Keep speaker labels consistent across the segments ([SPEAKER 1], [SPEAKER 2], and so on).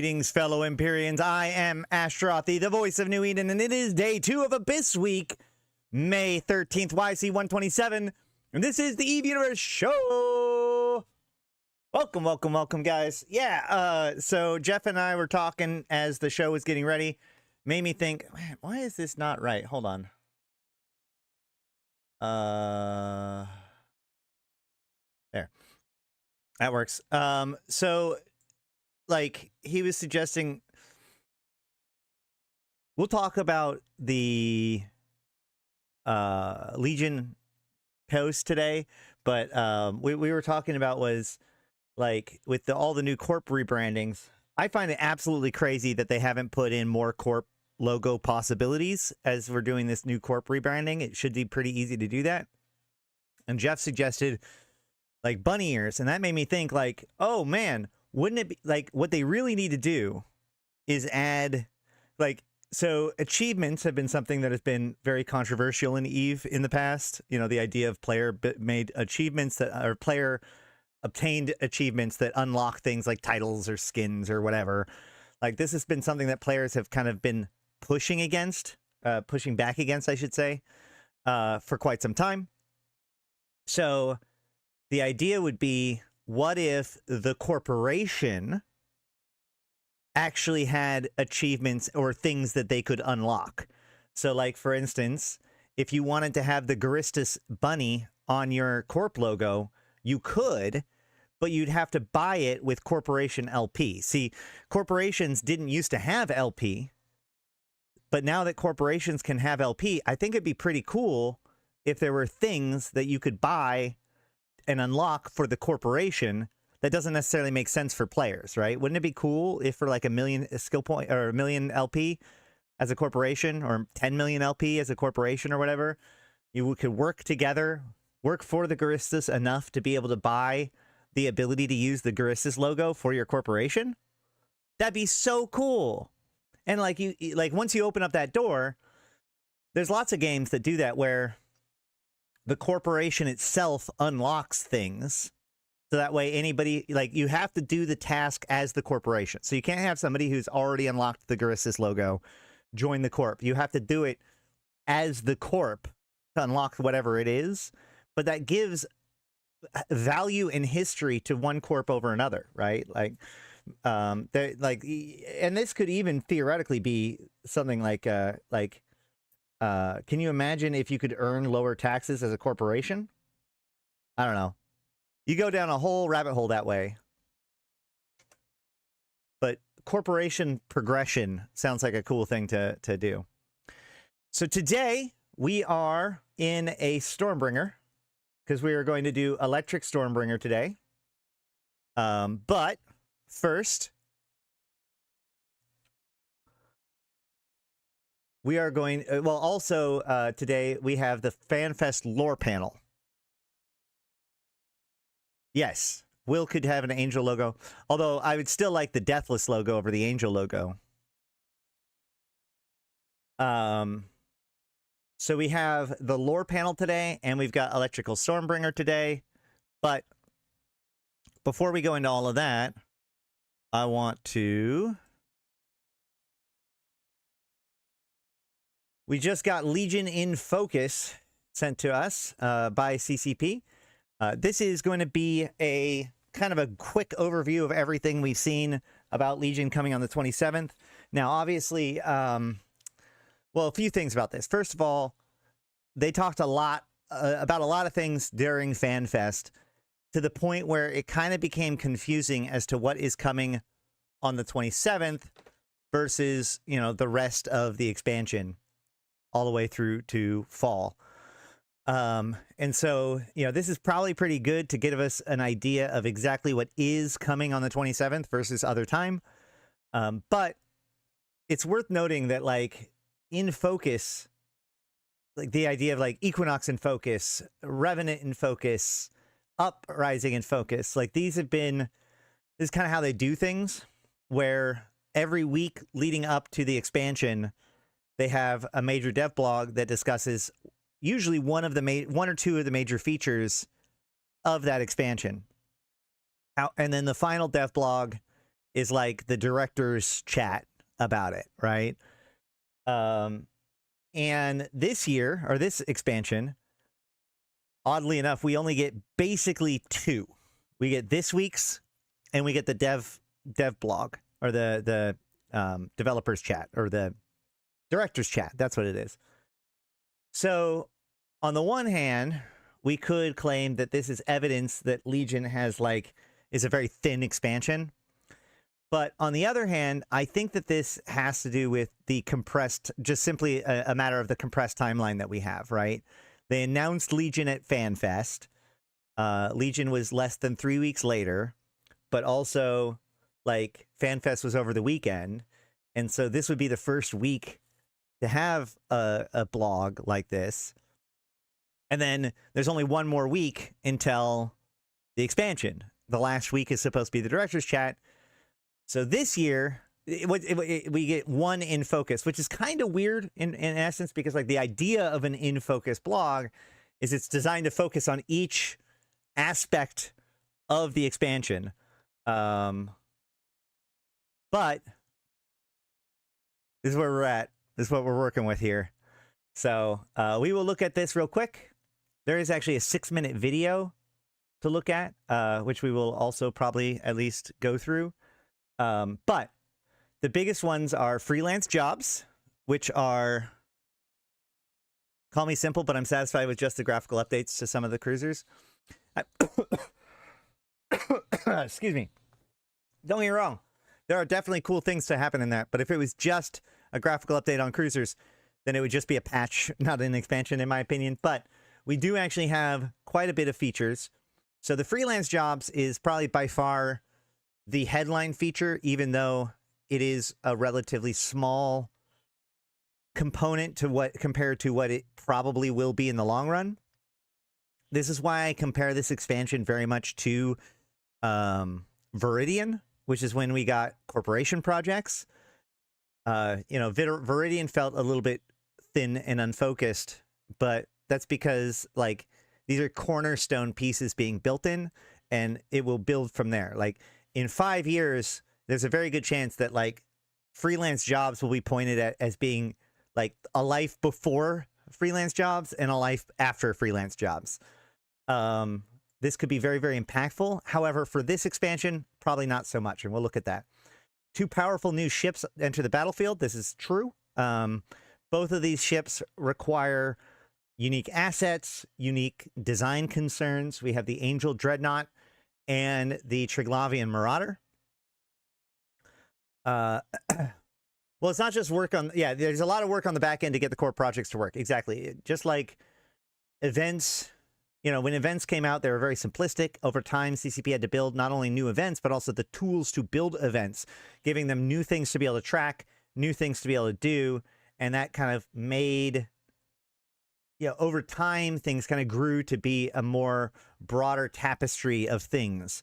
[SPEAKER 1] Greetings, fellow Empyreans. I am Ashtarothi, the voice of New Eden, and it is day 2 of Abyss Week, May 13th, YC127, and this is the Eve Universe Show. Welcome, welcome, welcome, guys. Yeah, so Jeff and I were talking as the show was getting ready. Made me think, man, why is this not right? Hold on. There. That works. So, like, he was suggesting we'll talk about the Legion post today, but we were talking about was, like, with all the new corp rebrandings, I find it absolutely crazy that they haven't put in more corp logo possibilities as we're doing this new corp rebranding. It should be pretty easy to do that. And Jeff suggested, like, bunny ears, and that made me think, like, oh man, wouldn't it be like what they really need to do is add, like, so achievements have been something that has been very controversial in EVE in the past. You know, the idea of player made achievements that are player obtained achievements that unlock things like titles or skins or whatever. Like, this has been something that players have kind of been pushing back against, I should say, for quite some time. So the idea would be, what if the corporation actually had achievements or things that they could unlock? So, like, for instance, if you wanted to have the Garistus bunny on your corp logo, you could, but you'd have to buy it with corporation LP. See, corporations didn't used to have LP, but now that corporations can have LP, I think it'd be pretty cool if there were things that you could buy and unlock for the corporation that doesn't necessarily make sense for players, right? Wouldn't it be cool if for like 1 million skill point or 1 million LP as a corporation, or 10 million LP as a corporation or whatever, you could work together, work for the Garistus enough to be able to buy the ability to use the Garistus logo for your corporation? That'd be so cool. And like, once you open up that door, there's lots of games that do that where the corporation itself unlocks things. So that way anybody, like, you have to do the task as the corporation. So you can't have somebody who's already unlocked the Garistus logo join the corp. You have to do it as the corp to unlock whatever it is. But that gives value in history to one corp over another, right? Like, and this could even theoretically be something like, can you imagine if you could earn lower taxes as a corporation? I don't know. You go down a whole rabbit hole that way. But corporation progression sounds like a cool thing to do. So today we are in a Stormbringer, because we are going to do electric Stormbringer today. But first, we are going, well, also today we have the FanFest lore panel. Yes, Will could have an angel logo, although I would still like the Deathless logo over the angel logo. So we have the lore panel today, and we've got electrical Stormbringer today. But before we go into all of that, I want to... We just got Legion in Focus sent to us by CCP. This is going to be a kind of a quick overview of everything we've seen about Legion coming on the 27th. Now, obviously, well, a few things about this. First of all, they talked a lot about a lot of things during FanFest, to the point where it kind of became confusing as to what is coming on the 27th versus, you know, the rest of the expansion all the way through to fall. And so, you know, this is probably pretty good to give us an idea of exactly what is coming on the 27th versus other time. But it's worth noting that, like, in Focus, like the idea of like Equinox in Focus, Revenant in Focus, Uprising in Focus, like these have been, this is kind of how they do things, where every week leading up to the expansion, they have a major dev blog that discusses usually one or two of the major features of that expansion. And then the final dev blog is like the director's chat about it, right? And this year, or this expansion, oddly enough, we only get basically 2. We get this week's, and we get the dev blog, or the developers chat, or the director's chat. That's what it is. So on the one hand, we could claim that this is evidence that Legion is a very thin expansion. But on the other hand, I think that this has to do with the compressed, just simply a matter of the compressed timeline that we have, right? They announced Legion at FanFest. Legion was less than 3 weeks later, but also like FanFest was over the weekend. And so this would be the first week to have a blog like this. And then there's only one more week until the expansion. The last week is supposed to be the director's chat. So this year, we get one in focus, which is kind of weird in essence, because like the idea of an in focus blog is it's designed to focus on each aspect of the expansion. But this is where we're at. This is what we're working with here. So we will look at this real quick. There is actually a 6-minute video to look at, which we will also probably at least go through. But the biggest ones are freelance jobs, which are, call me simple, but I'm satisfied with just the graphical updates to some of the cruisers. Excuse me. Don't get me wrong. There are definitely cool things to happen in that, but if it was just a graphical update on cruisers, then it would just be a patch, not an expansion in my opinion. But we do actually have quite a bit of features. So the freelance jobs is probably by far the headline feature, even though it is a relatively small component to compared to what it probably will be in the long run. This is why I compare this expansion very much to Viridian, which is when we got corporation projects. Viridian felt a little bit thin and unfocused, but that's because like these are cornerstone pieces being built in, and it will build from there. Like in 5 years, there's a very good chance that like freelance jobs will be pointed at as being like a life before freelance jobs and a life after freelance jobs. This could be very, very impactful. However, for this expansion, probably not so much, and we'll look at that. 2 powerful new ships enter the battlefield. This is true. Both of these ships require unique assets, unique design concerns. We have the Angel Dreadnought and the Triglavian Marauder. Well, it's not just work on, yeah, there's a lot of work on the back end to get the core projects to work. Exactly. Just like events, when events came out, they were very simplistic. Over time, CCP had to build not only new events, but also the tools to build events, giving them new things to be able to track, new things to be able to do. And that kind of made, over time, things kind of grew to be a more broader tapestry of things.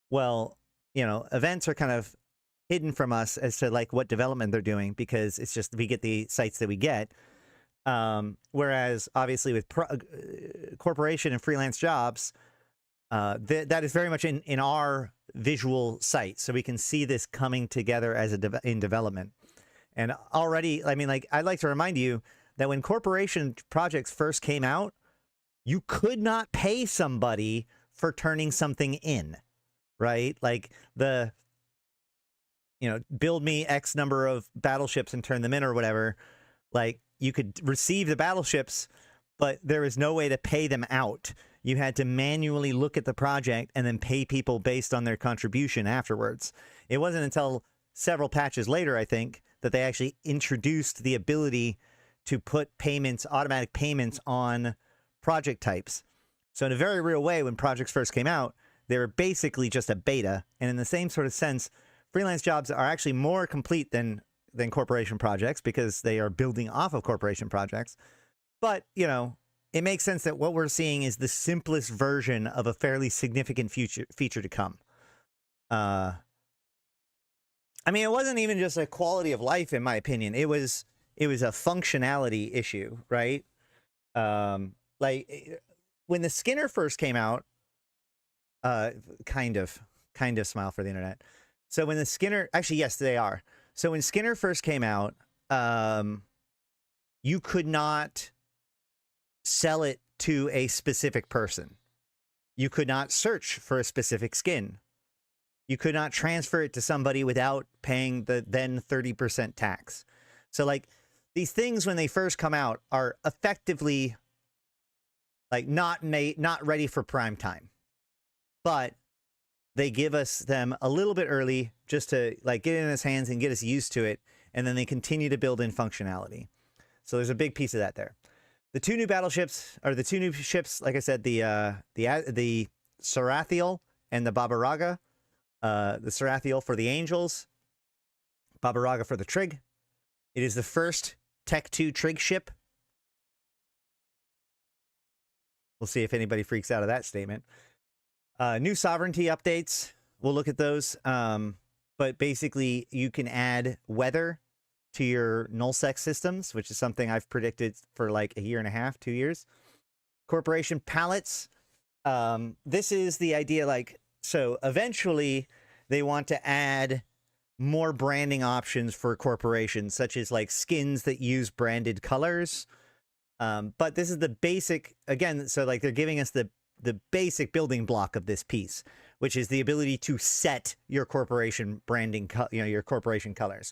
[SPEAKER 1] Well, events are kind of hidden from us as to like what development they're doing, because it's just we get the sites that we get. Whereas obviously with corporation and freelance jobs, that is very much in our visual sight, so we can see this coming together as in development. And already, I mean, like I'd like to remind you that when corporation projects first came out, you could not pay somebody for turning something in, right? Like build me X number of battleships and turn them in or whatever. Like you could receive the battleships, but there is no way to pay them out. You had to manually look at the project and then pay people based on their contribution afterwards. It wasn't until several patches later, I think, that they actually introduced the ability to put payments, automatic payments on project types. So in a very real way, when projects first came out, they were basically just a beta. And in the same sort of sense, freelance jobs are actually more complete than corporation projects, because they are building off of corporation projects. But, it makes sense that what we're seeing is the simplest version of a fairly significant feature to come. I mean, it wasn't even just a quality of life, in my opinion. It was a functionality issue, right? Like when the Skinner first came out, kind of smile for the internet. So when the Skinner, actually, yes, they are. So when Skinner first came out, you could not sell it to a specific person. You could not search for a specific skin. You could not transfer it to somebody without paying the then 30% tax. So like these things when they first come out are effectively like not ready for prime time. But they give us them a little bit early just to like get it in his hands and get us used to it. And then they continue to build in functionality. So there's a big piece of that there. The two new battleships, or the two new ships, like I said, the Sarathiel and the Babaraga. The Sarathiel for the Angels, Babaraga for the Trig. It is the first Tech 2 Trig ship. We'll see if anybody freaks out of that statement. New sovereignty updates. We'll look at those. But basically, you can add weather to your nullsec systems, which is something I've predicted for like a year and a half, 2 years. Corporation palettes. This is the idea, like, so eventually they want to add more branding options for corporations, such as like skins that use branded colors. But this is the basic, again, so like they're giving us the basic building block of this piece, which is the ability to set your corporation branding, your corporation colors.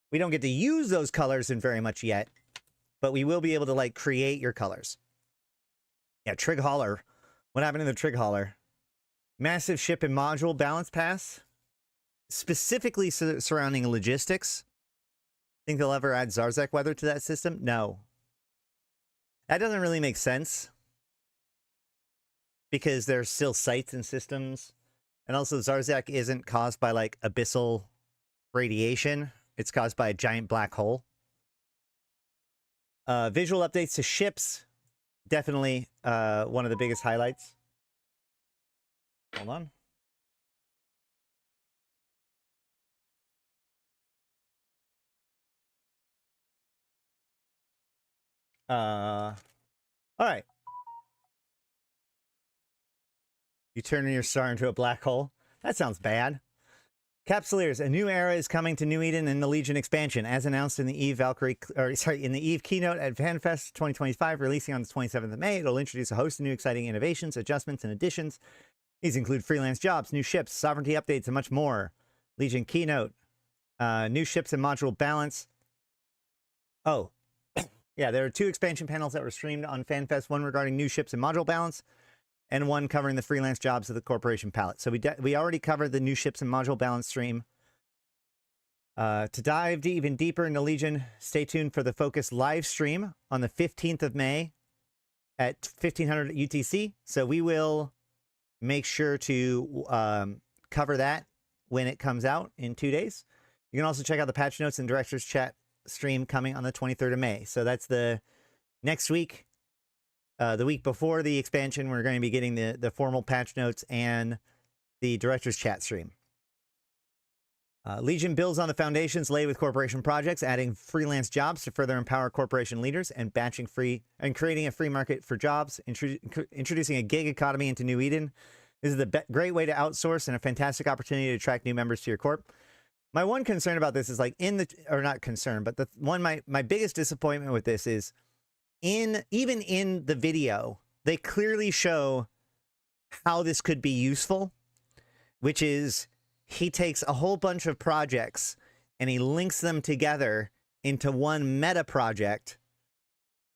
[SPEAKER 1] We don't get to use those colors in very much yet, but we will be able to like create your colors. Yeah, Trig Hauler. What happened to the Trig Hauler? Massive ship and module balance pass, specifically surrounding logistics. Think they'll ever add Zarzek weather to that system? No. That doesn't really make sense, because there's still sites and systems. And also Zarzek isn't caused by like abyssal radiation. It's caused by a giant black hole. Visual updates to ships. Definitely one of the biggest highlights. Hold on. All right. You turn your star into a black hole. That sounds bad. Capsuleers, a new era is coming to New Eden in the Legion expansion, as announced in the Eve in the Eve keynote at FanFest 2025, releasing on the 27th of May. It'll introduce a host of new exciting innovations, adjustments, and additions. These include freelance jobs, new ships, sovereignty updates, and much more. Legion keynote, new ships and module balance. Oh, yeah, there are two expansion panels that were streamed on FanFest, one regarding new ships and module balance, and one covering the freelance jobs of the corporation palette. So we already covered the new ships and module balance stream. To dive even deeper into Legion, stay tuned for the Focus live stream on the 15th of May at 1500 UTC. So we will make sure to cover that when it comes out in 2 days. You can also check out the patch notes and director's chat stream coming on the 23rd of May. So that's the next week. The week before the expansion, we're going to be getting the formal patch notes and the director's chat stream. Legion builds on the foundations laid with corporation projects, adding freelance jobs to further empower corporation leaders and creating a free market for jobs, introducing a gig economy into New Eden. This is the great way to outsource and a fantastic opportunity to attract new members to your corp. My one concern about this is like not concern, but my biggest disappointment with this is even in the video, they clearly show how this could be useful, which is he takes a whole bunch of projects and he links them together into one meta project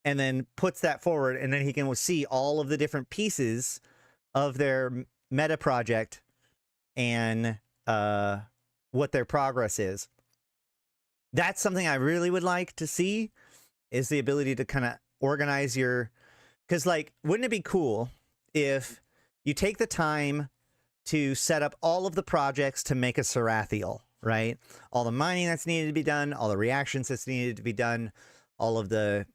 [SPEAKER 1] and then puts that forward, and then he can see all of the different pieces of their meta project and what their progress is. That's something I really would like to see, is the ability to kind of organize because like, wouldn't it be cool if you take the time to set up all of the projects to make a Sarathiel, right? All the mining that's needed to be done, all the reactions that's needed to be done, all of the,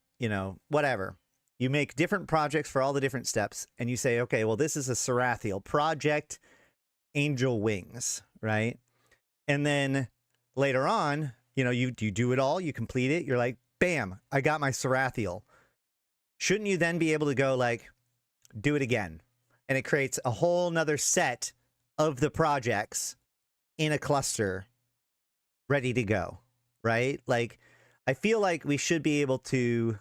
[SPEAKER 1] whatever. You make different projects for all the different steps, and you say, okay, well, this is a Sarathiel project, Angel Wings, right? And then later on, you do it all, you complete it, you're like, bam, I got my Sarathiel. Shouldn't you then be able to go like, do it again? And it creates a whole nother set of the projects in a cluster ready to go, right? Like, I feel like we should be able to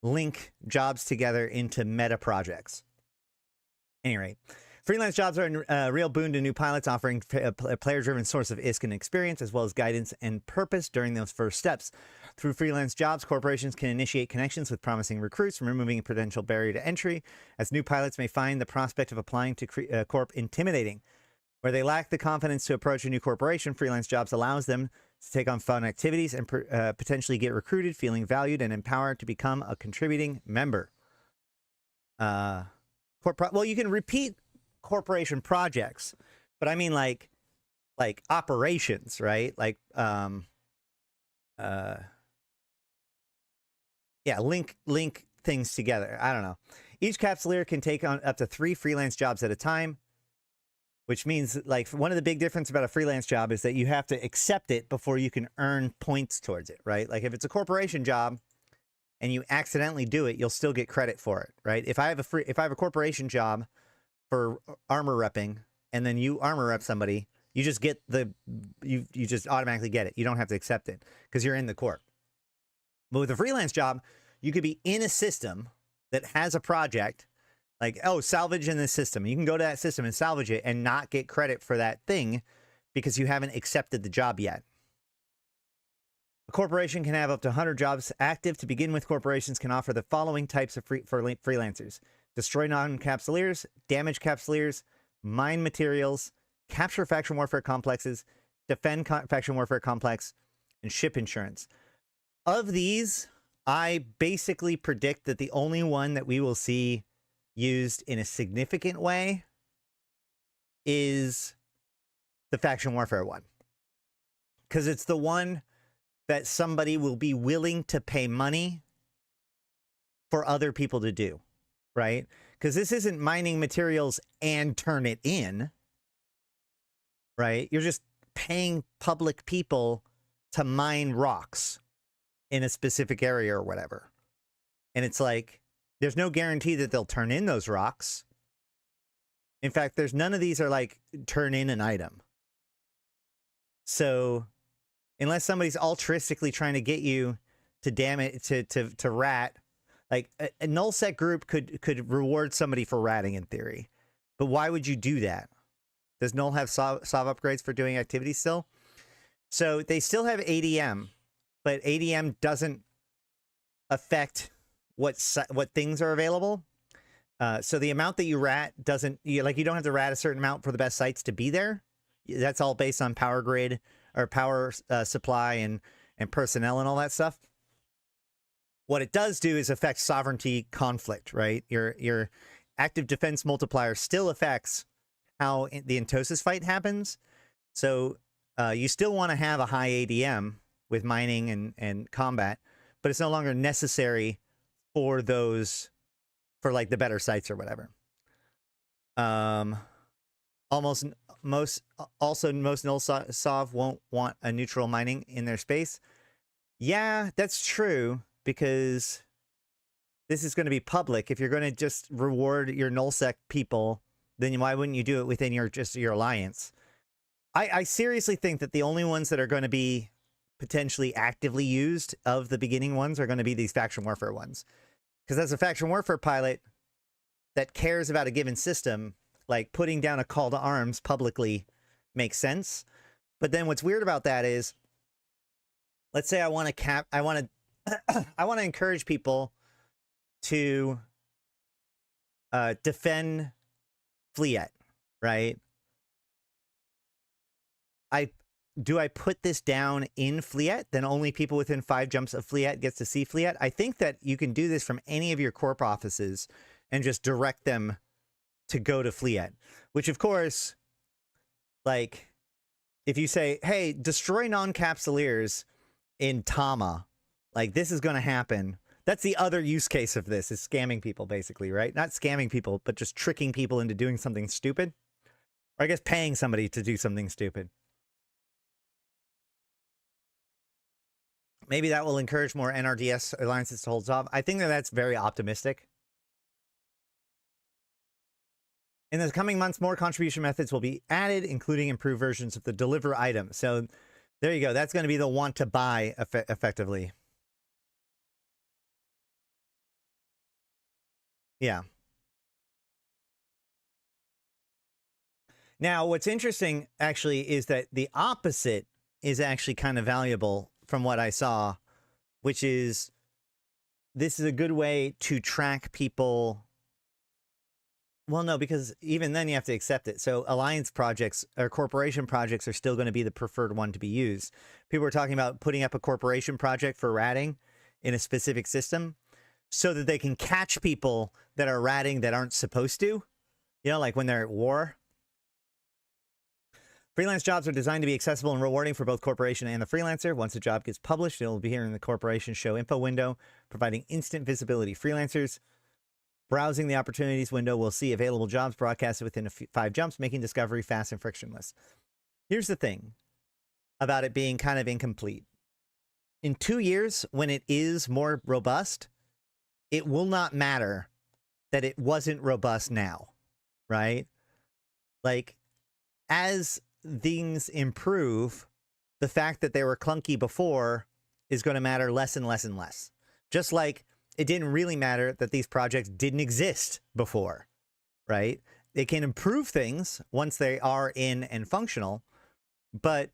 [SPEAKER 1] link jobs together into meta projects. Anyway, freelance jobs are a real boon to new pilots, offering a player-driven source of ISK and experience, as well as guidance and purpose during those first steps. Through freelance jobs, corporations can initiate connections with promising recruits, removing a potential barrier to entry, as new pilots may find the prospect of applying to Corp intimidating. Where they lack the confidence to approach a new corporation, freelance jobs allows them to take on fun activities and potentially get recruited, feeling valued and empowered to become a contributing member. Well, you can repeat corporation projects, but I mean like operations, right? Like yeah, link things together. I don't know. Each capsuleer can take on up to 3 freelance jobs at a time, which means, like, one of the big difference about a freelance job is that you have to accept it before you can earn points towards it, right? Like, if it's a corporation job and you accidentally do it, you'll still get credit for it, right? If I have a corporation job for armor repping, and then you armor rep somebody, you just get you just automatically get it. You don't have to accept it because you're in the corp. But with a freelance job, you could be in a system that has a project, like, oh, salvage in this system. You can go to that system and salvage it and not get credit for that thing because you haven't accepted the job yet. A corporation can have up to 100 jobs active. To begin with, corporations can offer the following types of freelancers: destroy non-capsuleers, damage capsuleers, mine materials, capture faction warfare complexes, defend faction warfare complex, and ship insurance. Of these, I basically predict that the only one that we will see used in a significant way is the faction warfare one, because it's the one that somebody will be willing to pay money for other people to do, right? Because this isn't mining materials and turn it in, right? You're just paying public people to mine rocks in a specific area or whatever. And it's like, there's no guarantee that they'll turn in those rocks. In fact, there's none of these are like turn in an item. So unless somebody's altruistically trying to get you to to rat, like a null set group could reward somebody for ratting in theory. But why would you do that? Does null have SOV upgrades for doing activities still? So they still have ADM, but ADM doesn't affect what things are available. So the amount that you rat doesn't, you don't have to rat a certain amount for the best sites to be there. That's all based on power grid or power supply and personnel and all that stuff. What it does do is affect sovereignty conflict, right? Your active defense multiplier still affects how the Entosis fight happens. So you still want to have a high ADM with mining and combat, but it's no longer necessary for those, for like the better sites or whatever. Most null SOV won't want a neutral mining in their space. Yeah, that's true, because this is going to be public. If you're going to just reward your nullsec people, then why wouldn't you do it within your alliance? I seriously think that the only ones that are going to be potentially actively used of the beginning ones are going to be these faction warfare ones. Because as a faction warfare pilot that cares about a given system, like putting down a call to arms publicly makes sense. But then what's weird about that is, let's say I want to encourage people to defend Fleet, right? Do I put this down in Fleet? Then only people within 5 jumps of Fleet gets to see Fleet. I think that you can do this from any of your corp offices and just direct them to go to Fleet, which of course, like, if you say, hey, destroy non-capsuleers in Tama, like, this is going to happen. That's the other use case of this, is scamming people, basically, right? Not scamming people, but just tricking people into doing something stupid. Or I guess paying somebody to do something stupid. Maybe that will encourage more NRDS alliances to hold off. I think that that's very optimistic. In the coming months, more contribution methods will be added, including improved versions of the deliver item. So there you go. That's going to be the want to buy effectively. Yeah. Now, what's interesting actually is that the opposite is actually kind of valuable from what I saw, which is this is a good way to track people. Well, no, because even then you have to accept it. So alliance projects or corporation projects are still going to be the preferred one to be used. People are talking about putting up a corporation project for ratting in a specific system so that they can catch people that are ratting that aren't supposed to, you know, like when they're at war. Freelance jobs are designed to be accessible and rewarding for both corporation and the freelancer. Once a job gets published, it will be here in the corporation show info window, providing instant visibility. Freelancers browsing the opportunities window will see available jobs broadcasted within 5 jumps, making discovery fast and frictionless. Here's the thing about it being kind of incomplete. In 2 years, when it is more robust, it will not matter that it wasn't robust now, right? Like, as things improve, the fact that they were clunky before is going to matter less and less and less. Just like it didn't really matter that these projects didn't exist before, right? They can improve things once they are in and functional, but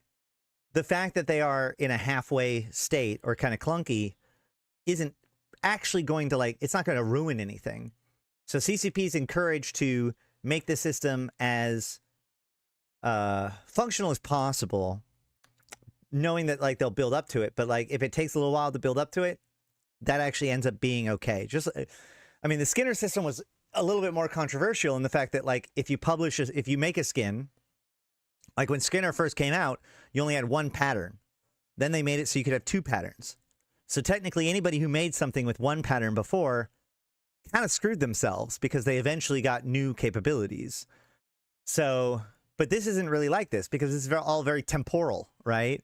[SPEAKER 1] the fact that they are in a halfway state or kind of clunky isn't actually going to, like, it's not going to ruin anything. So CCP is encouraged to make the system as functional as possible, knowing that, like, they'll build up to it. But, like, if it takes a little while to build up to it, that actually ends up being okay. Just, I mean, the Skinner system was a little bit more controversial in the fact that, like, if you make a skin, like when Skinner first came out, you only had 1 pattern. Then they made it so you could have 2 patterns. So technically anybody who made something with 1 pattern before kind of screwed themselves because they eventually got new capabilities. So, but this isn't really like this because it's all very temporal, right?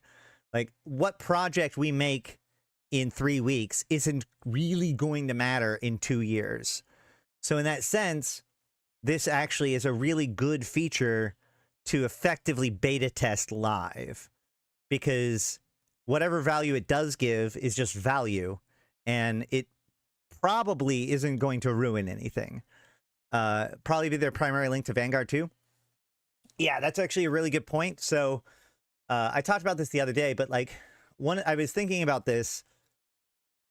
[SPEAKER 1] Like, what project we make in 3 weeks isn't really going to matter in 2 years. So in that sense, this actually is a really good feature to effectively beta test live, because whatever value it does give is just value, and it probably isn't going to ruin anything. Probably be their primary link to Vanguard too. Yeah, that's actually a really good point. So I talked about this the other day, but like I was thinking about this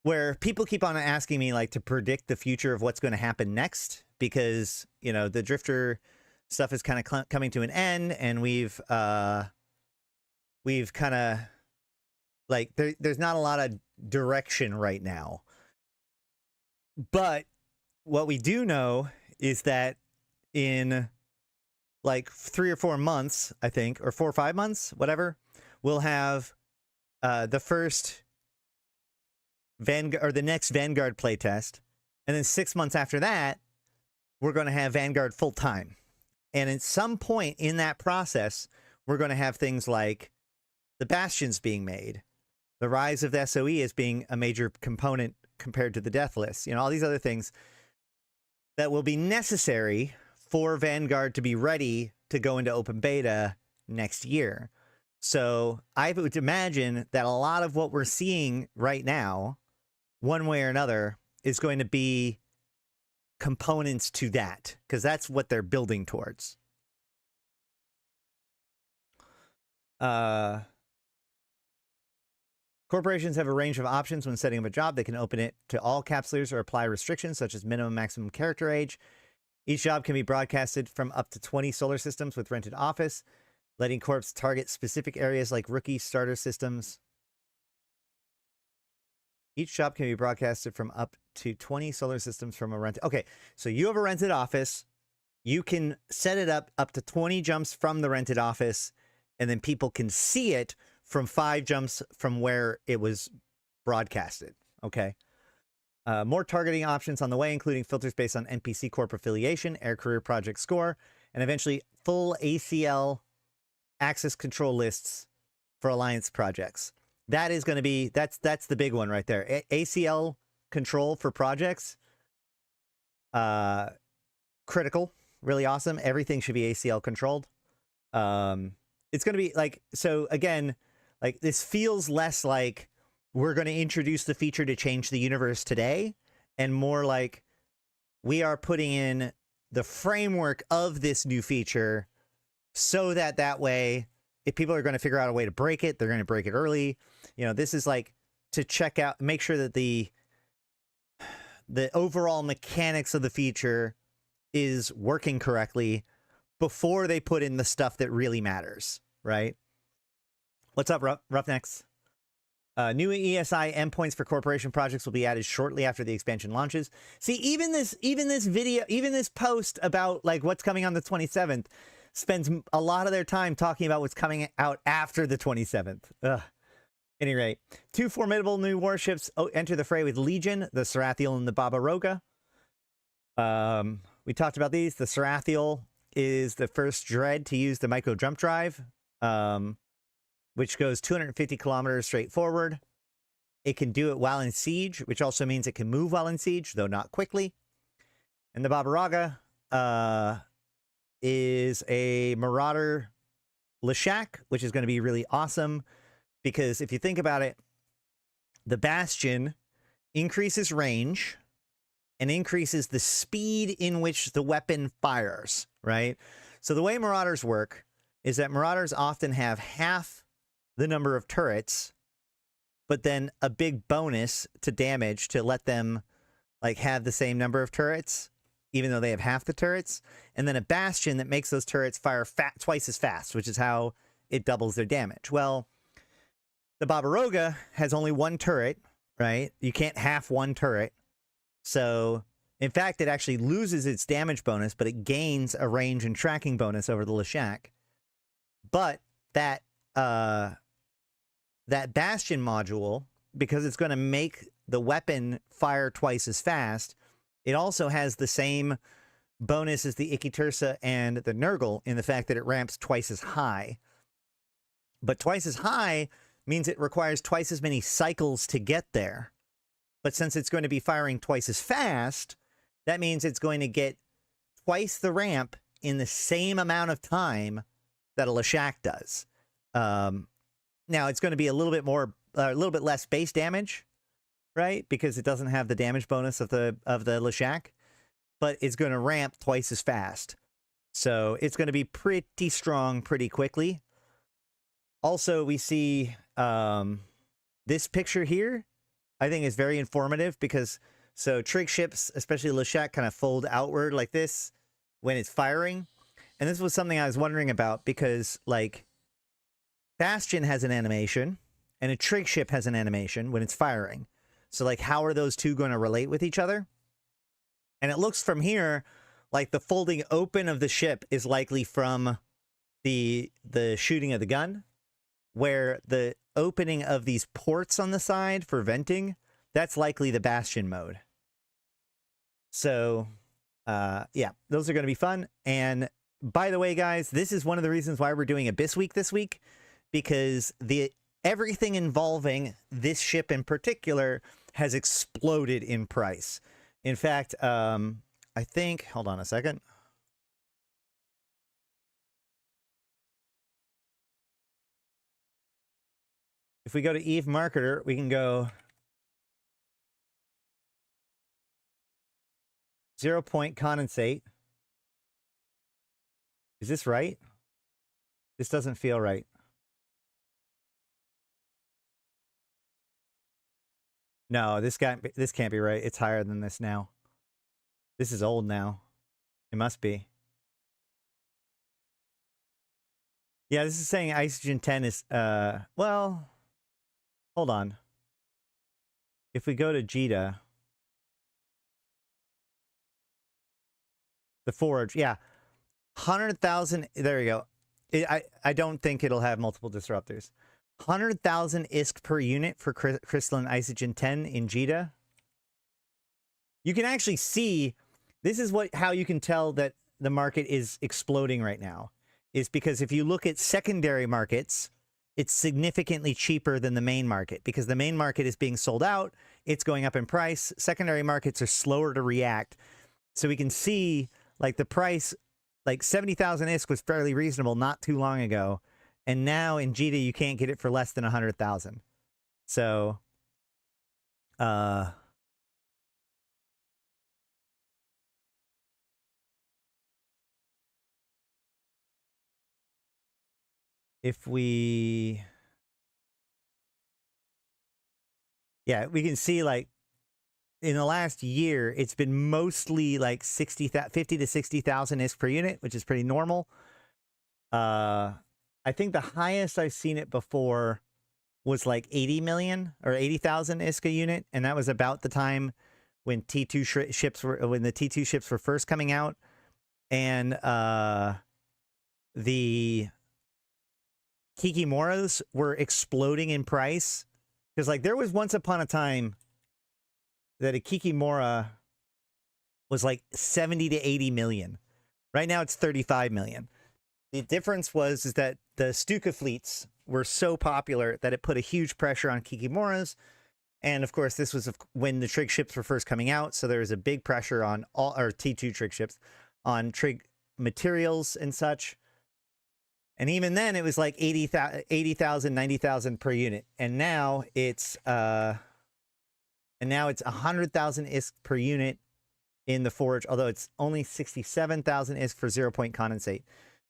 [SPEAKER 1] where people keep on asking me, like, to predict the future of what's going to happen next, because, you know, the Drifter stuff is kind of coming to an end, and we've kind of, like, there's not a lot of direction right now. But what we do know is that in like 3 or 4 months, I think, or 4 or 5 months, whatever, we'll have the first Vanguard, or the next Vanguard playtest, and then 6 months after that, we're going to have Vanguard full time. And at some point in that process, we're going to have things like the Bastions being made, the rise of the SOE as being a major component compared to the death list, you know, all these other things that will be necessary for Vanguard to be ready to go into open beta next year. So I would imagine that a lot of what we're seeing right now, one way or another, is going to be components to that, because that's what they're building towards. Corporations have a range of options when setting up a job. They can open it to all capsulars or apply restrictions such as minimum maximum character age. Each job can be broadcasted from up to 20 solar systems with rented office, letting corps target specific areas like rookie starter systems. Each job can be broadcasted from up to 20 solar systems from a rented. Okay, so you have a rented office. You can set it up to 20 jumps from the rented office, and then people can see it from 5 jumps from where it was broadcasted. Okay. More targeting options on the way, including filters based on NPC Corp affiliation, air career project score, and eventually full ACL access control lists for alliance projects. That is going to be, that's the big one right there. ACL control for projects, critical, really awesome. Everything should be ACL controlled. It's going to be like, so again, like this feels less like we're going to introduce the feature to change the universe today, and more like we are putting in the framework of this new feature so that that way, if people are going to figure out a way to break it, they're going to break it early. You know, this is like to check out, make sure that the overall mechanics of the feature is working correctly before they put in the stuff that really matters, right? What's up, Roughnecks? New ESI endpoints for corporation projects will be added shortly after the expansion launches. See, even this video, even this post about like what's coming on the 27th spends a lot of their time talking about what's coming out after the 27th. Ugh. Any rate, 2 formidable new warships enter the fray with Legion, the Sarathiel and the Baba Roga. We talked about these. The Sarathiel is the first dread to use the micro jump drive, which goes 250 kilometers straight forward. It can do it while in siege, which also means it can move while in siege, though not quickly. And the Baba Roga is a Marauder Leshak, which is going to be really awesome. Because if you think about it, the Bastion increases range and increases the speed in which the weapon fires, right? So the way Marauders work is that Marauders often have half the number of turrets, but then a big bonus to damage to let them like have the same number of turrets, even though they have half the turrets. And then a Bastion that makes those turrets fire twice as fast, which is how it doubles their damage. Well, the Baba Roga has only 1 turret, right? You can't half 1 turret. So, in fact, it actually loses its damage bonus, but it gains a range and tracking bonus over the Leshak. But that Bastion module, because it's going to make the weapon fire twice as fast, it also has the same bonus as the Ikitursa and the Nurgle in the fact that it ramps twice as high. But twice as high means it requires twice as many cycles to get there. But since it's going to be firing twice as fast, that means it's going to get twice the ramp in the same amount of time that a Leshak does. Now it's going to be a little bit less base damage, right? Because it doesn't have the damage bonus of the Leshak, but it's going to ramp twice as fast. So it's going to be pretty strong pretty quickly. Also, we see this picture here, I think is very informative because, so trig ships, especially Leshak, kind of fold outward like this when it's firing. And this was something I was wondering about because, like, Bastion has an animation and a trig ship has an animation when it's firing. So, like, how are those two going to relate with each other? And it looks from here like the folding open of the ship is likely from the shooting of the gun, where the opening of these ports on the side for venting, that's likely the Bastion mode. So, yeah, those are going to be fun. And by the way, guys, this is one of the reasons why we're doing Abyss Week this week, because everything involving this ship in particular has exploded in price. In fact, I think, hold on a second. If we go to Eve Marketer, we can go 0 point condensate. Is this right? This doesn't feel right. No, this can't be right. It's higher than this now. This is old now. It must be. Yeah, this is saying Isogen 10 is, well, hold on. If we go to Jita, the Forge, yeah, 100,000, there you go. I don't think it'll have multiple disruptors. 100,000 ISK per unit for Crystalline Isogen 10 in Jita. You can actually see, this is how you can tell that the market is exploding right now, is because if you look at secondary markets, it's significantly cheaper than the main market because the main market is being sold out. It's going up in price. Secondary markets are slower to react. So we can see like the price like 70,000 ISK was fairly reasonable not too long ago. And now in Jita, you can't get it for less than 100,000. So, if we, yeah, we can see like in the last year, it's been mostly like 50 to 60,000 ISK per unit, which is pretty normal. I think the highest I've seen it before was like 80 million or 80,000 ISK a unit, and that was about the time when T2 ships were when the T2 ships were first coming out, and the Kikimoras were exploding in price because like there was once upon a time that a Kikimora was like 70 to 80 million. Right now it's 35 million. The difference was is that the Stuka fleets were so popular that it put a huge pressure on Kikimoras. And of course, this was when the trig ships were first coming out. So there was a big pressure on all our T2 trig ships on trig materials and such. And even then it was like 80,000, 90,000 per unit. And now it's 100,000 ISK per unit in the forge, although it's only 67,000 ISK for 0 point condensate.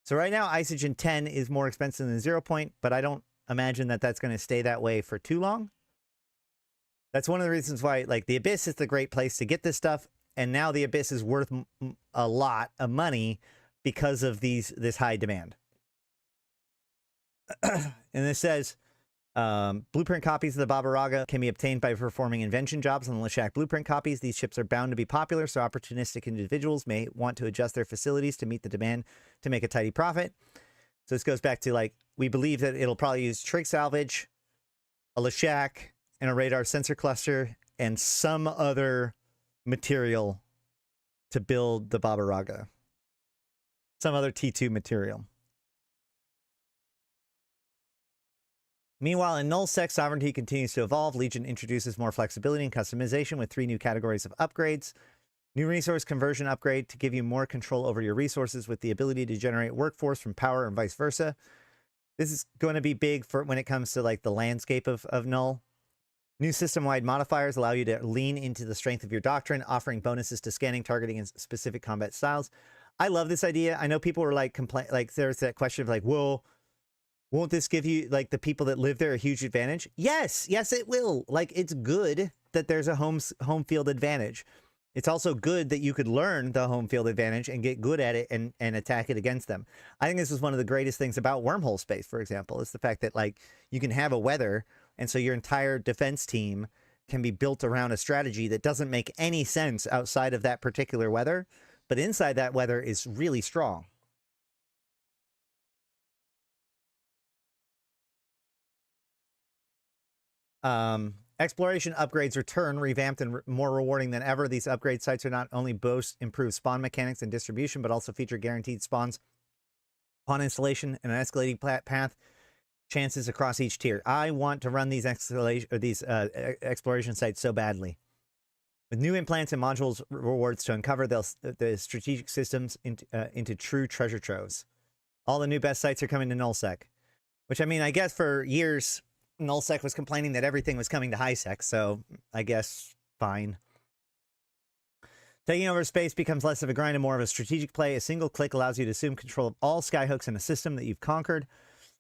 [SPEAKER 1] So right now, Isogen 10 is more expensive than 0 point, but I don't imagine that that's going to stay that way for too long. That's one of the reasons why, like, the Abyss is the great place to get this stuff, and now the Abyss is worth a lot of money because of this high demand. And this says, blueprint copies of the Baba Raga can be obtained by performing invention jobs on the Leshak blueprint copies. These ships are bound to be popular, so opportunistic individuals may want to adjust their facilities to meet the demand to make a tidy profit. So this goes back to, like, we believe that it'll probably use trig salvage, a Leshak, and a radar sensor cluster, and some other material to build the Baba Raga. Some other T2 material. Meanwhile, in nullsec, sovereignty continues to evolve. Legion introduces more flexibility and customization with 3 new categories of upgrades. New resource conversion upgrade to give you more control over your resources with the ability to generate workforce from power and vice versa. This is going to be big for when it comes to like the landscape of null. New system-wide modifiers allow you to lean into the strength of your doctrine, offering bonuses to scanning, targeting, and specific combat styles. I love this idea. I know people were like there's that question of like, well, won't this give you, like, the people that live there a huge advantage? Yes, yes, it will. Like, it's good that there's a home field advantage. It's also good that you could learn the home field advantage and get good at it and attack it against them. I think this is one of the greatest things about wormhole space, for example, is the fact that, like, you can have a weather, and so your entire defense team can be built around a strategy that doesn't make any sense outside of that particular weather, but inside that weather is really strong. Exploration upgrades return, revamped and more rewarding than ever. These upgrade sites are not only boast improved spawn mechanics and distribution, but also feature guaranteed spawns upon installation and an escalating path chances across each tier. I want to run these exploration sites so badly. With new implants and modules rewards to uncover the strategic systems into true treasure troves. All the new best sites are coming to nullsec, which, I mean, I guess for years nullsec was complaining that everything was coming to highsec, so I guess fine. Taking over space becomes less of a grind and more of a strategic play. A single click allows you to assume control of all skyhooks in a system that you've conquered,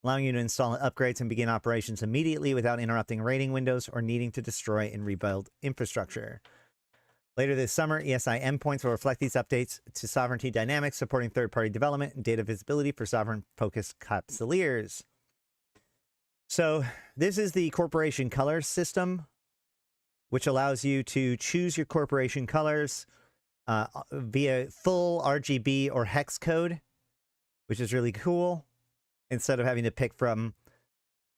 [SPEAKER 1] allowing you to install upgrades and begin operations immediately without interrupting raiding windows or needing to destroy and rebuild infrastructure. Later this summer, ESI endpoints will reflect these updates to sovereignty dynamics, supporting third-party development and data visibility for sovereign-focused capsuleers. So this is the corporation color system, which allows you to choose your corporation colors via full RGB or hex code, which is really cool, instead of having to pick from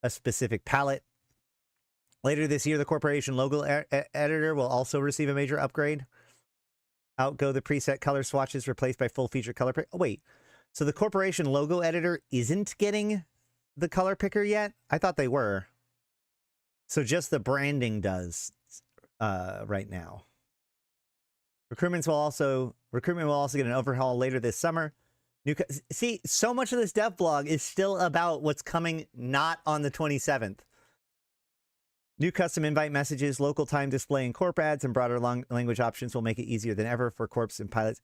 [SPEAKER 1] a specific palette. Later this year, the corporation logo editor will also receive a major upgrade. Outgo the preset color swatches replaced by full feature color pick. Oh, wait. So the corporation logo editor isn't getting the color picker yet? I thought they were. So just the branding does right now. Recruitment will also get an overhaul later this summer. See, so much of this dev blog is still about what's coming not on the 27th. New custom invite messages, local time display in corp ads, and broader language options will make it easier than ever for corps and pilots.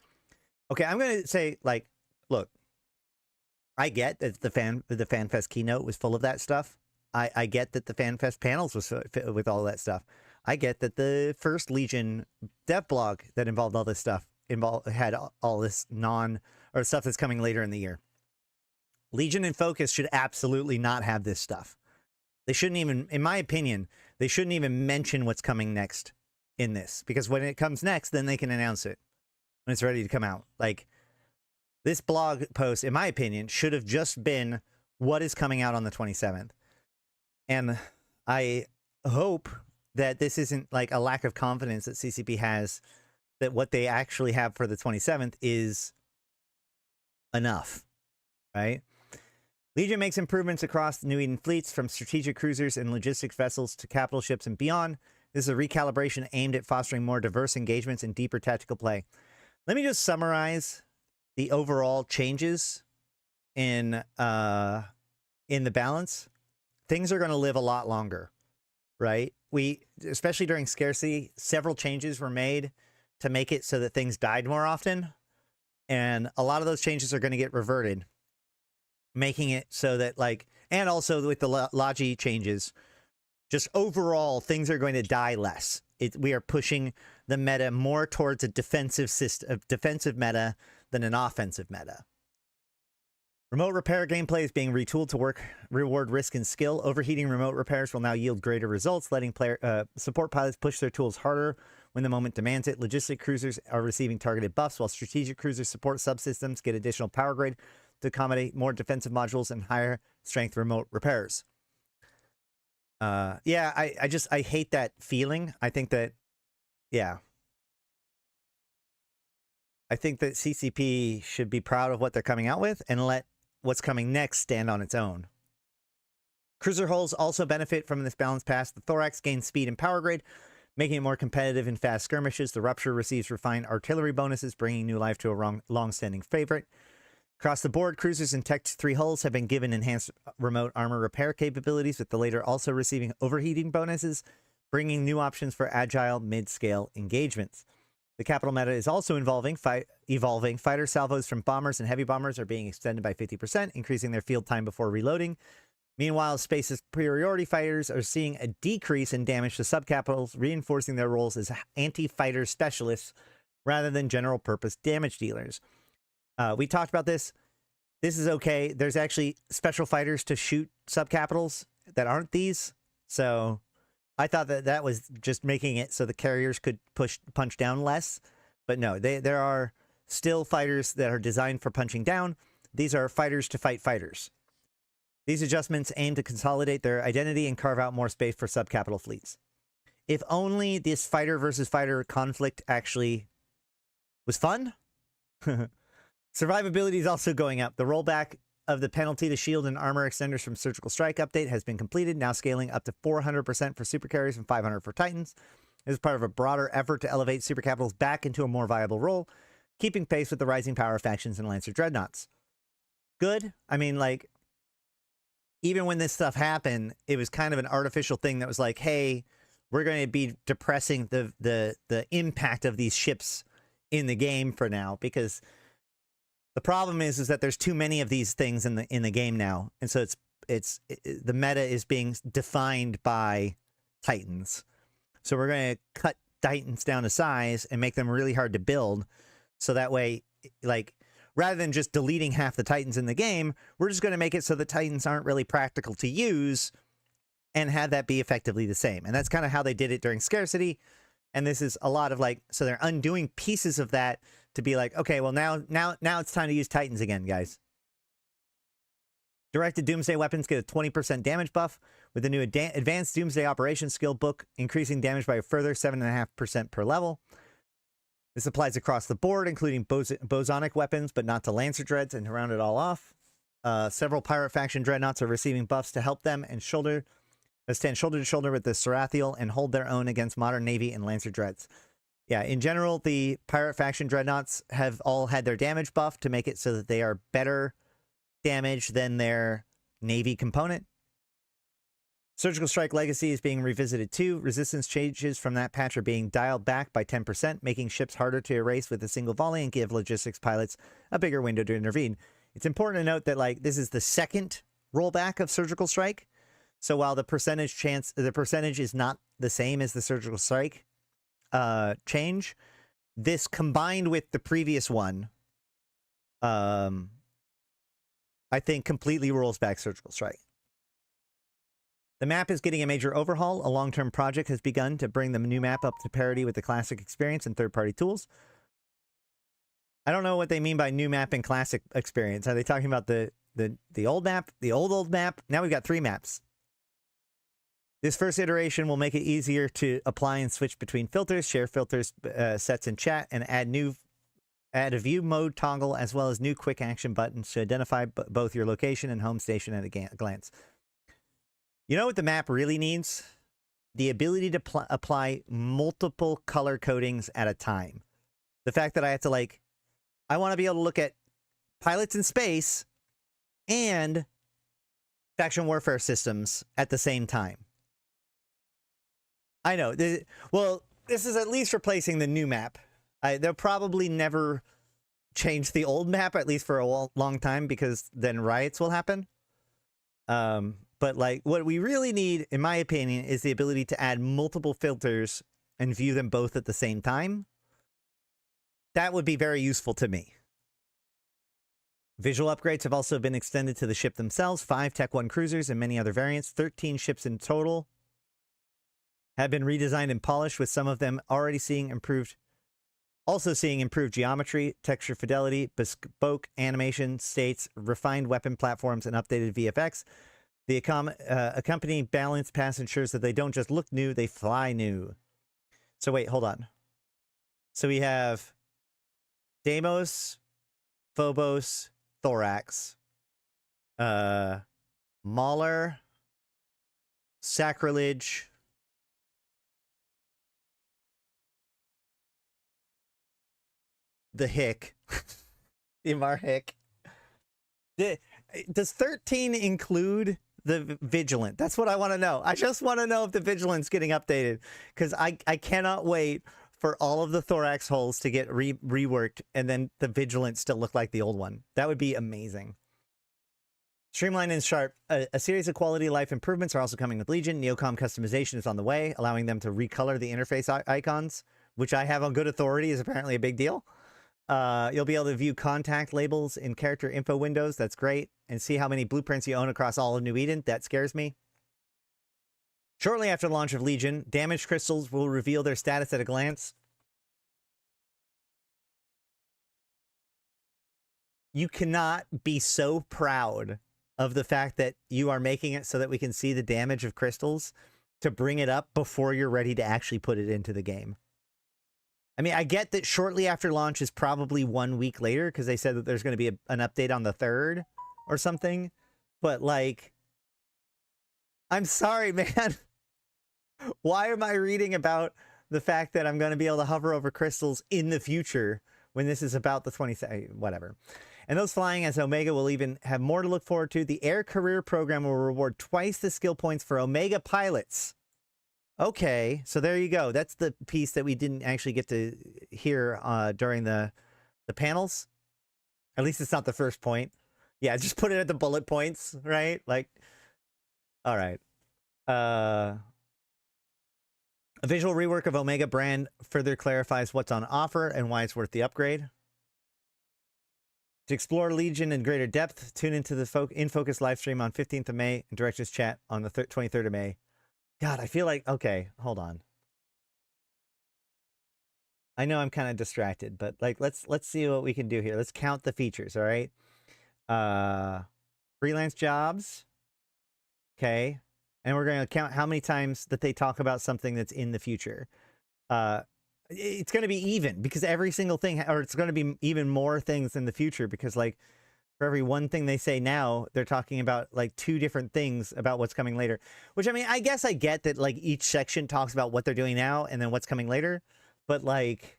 [SPEAKER 1] Okay, I'm going to say, like, look, I get that the FanFest keynote was full of that stuff. I get that the FanFest panels was with all that stuff. I get that the first Legion dev blog that involved all this stuff had all this or stuff that's coming later in the year. Legion and Focus should absolutely not have this stuff. They shouldn't even, in my opinion, they shouldn't even mention what's coming next in this, because when it comes next, then they can announce it when it's ready to come out. Like, this blog post, in my opinion, should have just been what is coming out on the 27th. And I hope that this isn't like a lack of confidence that CCP has that what they actually have for the 27th is enough, right? Legion makes improvements across the New Eden fleets, from strategic cruisers and logistics vessels to capital ships and beyond. This is a recalibration aimed at fostering more diverse engagements and deeper tactical play. Let me just summarize the overall changes in the balance. Things are going to live a lot longer, right? Especially during scarcity, several changes were made to make it so that things died more often. And a lot of those changes are going to get reverted, making it so that, like, and also with the Logi changes, just overall, things are going to die less. We are pushing the meta more towards a defensive meta than an offensive meta. Remote repair gameplay is being retooled to reward risk and skill. Overheating remote repairs will now yield greater results, letting support pilots push their tools harder when the moment demands it. Logistic cruisers are receiving targeted buffs, while strategic cruisers support subsystems get additional power grade to accommodate more defensive modules and higher strength remote repairs. Yeah, I hate that feeling. I think that, yeah. I think that CCP should be proud of what they're coming out with and let what's coming next stand on its own. Cruiser hulls also benefit from this balance pass. The Thorax gains speed and power grade, making it more competitive in fast skirmishes. The Rupture receives refined artillery bonuses, bringing new life to a long-standing favorite. Across the board, cruisers and Tech 3 hulls have been given enhanced remote armor repair capabilities, with the later also receiving overheating bonuses, bringing new options for agile mid-scale engagements. The capital meta is also evolving. Fighter salvos from bombers and heavy bombers are being extended by 50%, increasing their field time before reloading. Meanwhile, space superiority fighters are seeing a decrease in damage to subcapitals, reinforcing their roles as anti-fighter specialists rather than general-purpose damage dealers. We talked about this. This is okay. There's actually special fighters to shoot subcapitals that aren't these. So I thought that was just making it so the carriers could punch down less. But no, there are still fighters that are designed for punching down. These are fighters to fight fighters. These adjustments aim to consolidate their identity and carve out more space for subcapital fleets. If only this fighter versus fighter conflict actually was fun. Survivability is also going up. The rollback of the penalty to shield and armor extenders from Surgical Strike update has been completed, now scaling up to 400% for supercarriers and 500 for Titans. This is part of a broader effort to elevate supercapitals back into a more viable role, keeping pace with the rising power of factions and Lancer Dreadnoughts. Good. I mean, like, even when this stuff happened, it was kind of an artificial thing that was like, hey, we're going to be depressing the impact of these ships in the game for now, because the problem is that there's too many of these things in the game now, and so the meta is being defined by Titans. So we're going to cut Titans down to size and make them really hard to build, so that way, like, rather than just deleting half the Titans in the game, we're just going to make it so the Titans aren't really practical to use, and have that be effectively the same. And that's kind of how they did it during scarcity. And this is a lot of, like, so they're undoing pieces of that to be like, okay, well, now it's time to use Titans again, guys. Directed Doomsday weapons get a 20% damage buff, with the new Advanced Doomsday Operations skill book increasing damage by a further 7.5% per level. This applies across the board, including bosonic weapons, but not to Lancer Dreads. And to round it all off, several Pirate Faction Dreadnoughts are receiving buffs to help them and stand shoulder to shoulder with the Sarathiel and hold their own against modern Navy and Lancer Dreads. Yeah, in general, the pirate faction dreadnoughts have all had their damage buffed to make it so that they are better damage than their navy component. Surgical Strike Legacy is being revisited too. Resistance changes from that patch are being dialed back by 10%, making ships harder to erase with a single volley and give logistics pilots a bigger window to intervene. It's important to note that like this is the second rollback of Surgical Strike. So while the percentage is not the same as the Surgical Strike change, this combined with the previous one, I think completely rolls back Surgical Strike. The map is getting a major overhaul. A long-term project has begun to bring the new map up to parity with the classic experience and third-party tools. I don't know what they mean by new map and classic experience. Are they talking about the old map, the old map? Now we've got 3 maps. This first iteration will make it easier to apply and switch between filters, share filters sets in chat, and add a view mode toggle as well as new quick action buttons to identify both your location and home station at a glance. You know what the map really needs? The ability to apply multiple color codings at a time. The fact that I have to like, I want to be able to look at pilots in space and faction warfare systems at the same time. I know. Well, this is at least replacing the new map. They'll probably never change the old map, at least for a long time, because then riots will happen. But like what we really need, in my opinion, is the ability to add multiple filters and view them both at the same time. That would be very useful to me. Visual upgrades have also been extended to the ship themselves. 5 Tech 1 cruisers and many other variants. 13 ships in total have been redesigned and polished, with some of them already seeing improved geometry, texture fidelity, bespoke animation states, refined weapon platforms, and updated VFX. The accompanying balance pass ensures that they don't just look new, they fly new. So wait, hold on. So we have Deimos, Phobos, Thorax, Mauler, Sacrilege, the Hick, Imar Hick. Does 13 include the Vigilant? That's what I want to know. I just want to know if the Vigilant's getting updated, because I cannot wait for all of the Thorax holes to get reworked and then the Vigilant still look like the old one. That would be amazing. Streamlined and sharp. A series of quality of life improvements are also coming with Legion. Neocom customization is on the way, allowing them to recolor the interface icons, which I have on good authority is apparently a big deal. You'll be able to view contact labels in character info windows. That's great. And see how many blueprints you own across all of New Eden. That scares me. Shortly after the launch of Legion, damaged crystals will reveal their status at a glance. You cannot be so proud of the fact that you are making it so that we can see the damage of crystals to bring it up before you're ready to actually put it into the game. I mean, I get that shortly after launch is probably 1 week later, because they said that there's going to be an update on the 3rd or something. But like, I'm sorry, man. Why am I reading about the fact that I'm going to be able to hover over crystals in the future when this is about the 22nd, whatever. And those flying as Omega will even have more to look forward to. The Air Career Program will reward twice the skill points for Omega pilots. Okay, so there you go. That's the piece that we didn't actually get to hear during the panels. At least it's not the first point. Yeah, just put it at the bullet points, right? Like, all right. A visual rework of Omega brand further clarifies what's on offer and why it's worth the upgrade. To explore Legion in greater depth, tune into the In Focus live stream on 15th of May and Director's Chat on the 23rd of May. God, I feel like, okay, hold on. I know I'm kind of distracted, but like, let's see what we can do here. Let's count the features, all right? Freelance jobs. Okay. And we're going to count how many times that they talk about something that's in the future. It's going to be even, because every single thing, or it's going to be even more things in the future, because like for every one thing they say now, they're talking about like 2 different things about what's coming later, which I mean, I guess I get that like each section talks about what they're doing now and then what's coming later. But like,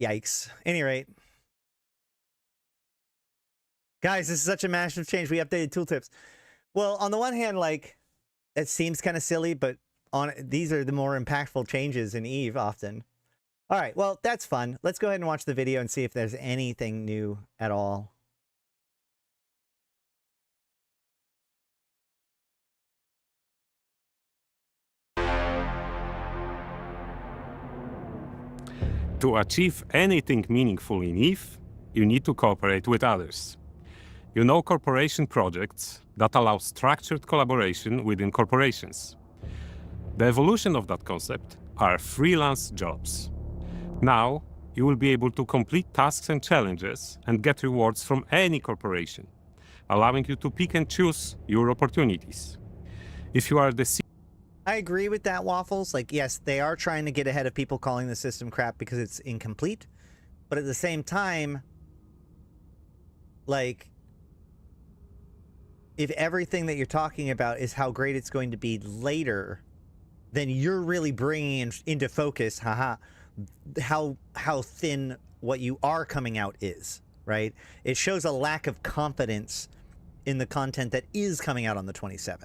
[SPEAKER 1] yikes. Any rate. Guys, this is such a massive change. We updated tooltips. Well, on the one hand, like, it seems kind of silly, but these are the more impactful changes in Eve often. All right, well, that's fun. Let's go ahead and watch the video and see if there's anything new at all.
[SPEAKER 2] To achieve anything meaningful in Eve, you need to cooperate with others. You know corporation projects that allow structured collaboration within corporations. The evolution of that concept are freelance jobs. Now, you will be able to complete tasks and challenges and get rewards from any corporation, allowing you to pick and choose your opportunities. If you are the
[SPEAKER 1] I agree with that, Waffles. Like, yes, they are trying to get ahead of people calling the system crap because it's incomplete. But at the same time, like, if everything that you're talking about is how great it's going to be later, then you're really bringing into focus, how thin what you are coming out is, right? It shows a lack of confidence in the content that is coming out on the 27th.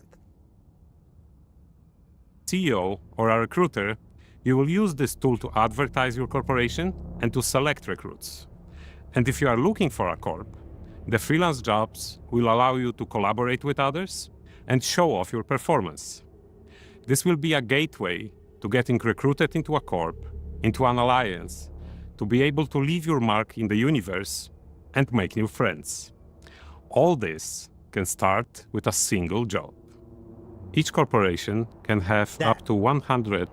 [SPEAKER 2] CEO or a recruiter, you will use this tool to advertise your corporation and to select recruits. And if you are looking for a corp, the freelance jobs will allow you to collaborate with others and show off your performance. This will be a gateway to getting recruited into a corp, into an alliance, to be able to leave your mark in the universe and make new friends. All this can start with a single job. Each corporation can have up to 100...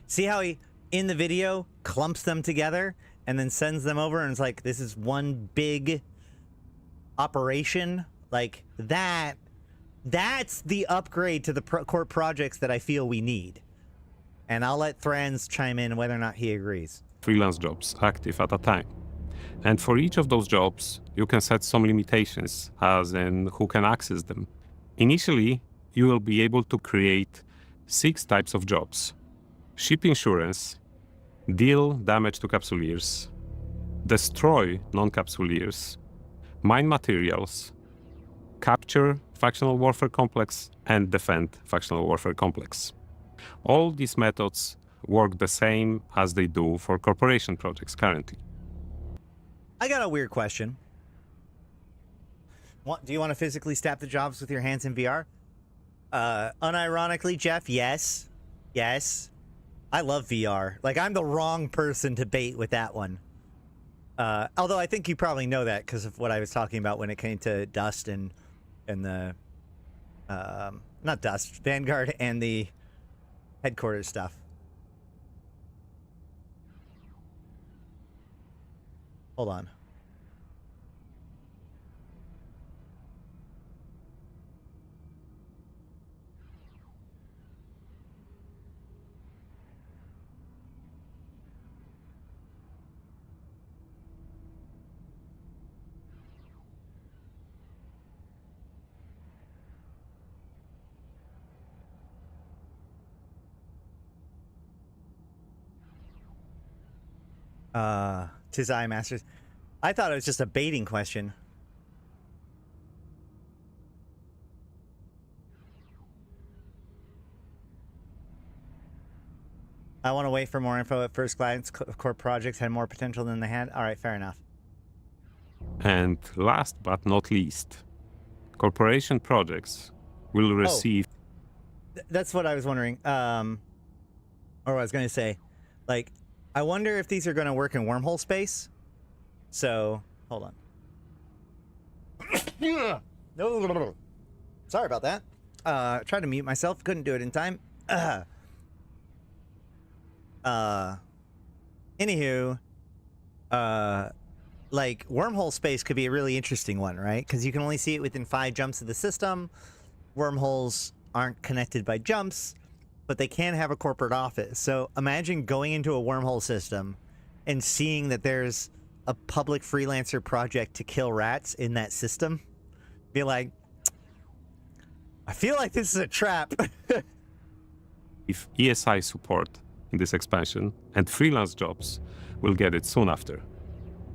[SPEAKER 1] See how he, in the video, clumps them together and then sends them over and it's like, this is one big operation? Like, that's the upgrade to the corp projects that I feel we need. And I'll let Thranz chime in whether or not he agrees.
[SPEAKER 2] freelance jobs active at a time. And for each of those jobs, you can set some limitations, as in who can access them. Initially, you will be able to create 6 types of jobs: ship insurance, deal damage to capsuleers, destroy non-capsuleers, mine materials, capture factional warfare complex, and defend factional warfare complex. All these methods work the same as they do for corporation projects currently.
[SPEAKER 1] I got a weird question. Do you want to physically stab the jobs with your hands in VR? Unironically, Jeff, yes. Yes. I love VR. Like, I'm the wrong person to bait with that one. Although I think you probably know that because of what I was talking about when it came to Dust and the... not Dust, Vanguard and the headquarters stuff. Hold on. Tizai Masters. I thought it was just a baiting question. I want to wait for more info. At first glance, core projects had more potential than they had. All right, fair enough.
[SPEAKER 2] And last but not least, corporation projects will receive...
[SPEAKER 1] That's what I was wondering. Or what I was going to say. Like, I wonder if these are going to work in wormhole space. So, hold on. Sorry about that. Tried to mute myself. Couldn't do it in time. Anywho, like, wormhole space could be a really interesting one, right? Because you can only see it within 5 jumps of the system. Wormholes aren't connected by jumps, but they can have a corporate office. So imagine going into a wormhole system and seeing that there's a public freelancer project to kill rats in that system. Be like, I feel like this is a trap.
[SPEAKER 2] If ESI support in this expansion, and freelance jobs will get it soon after.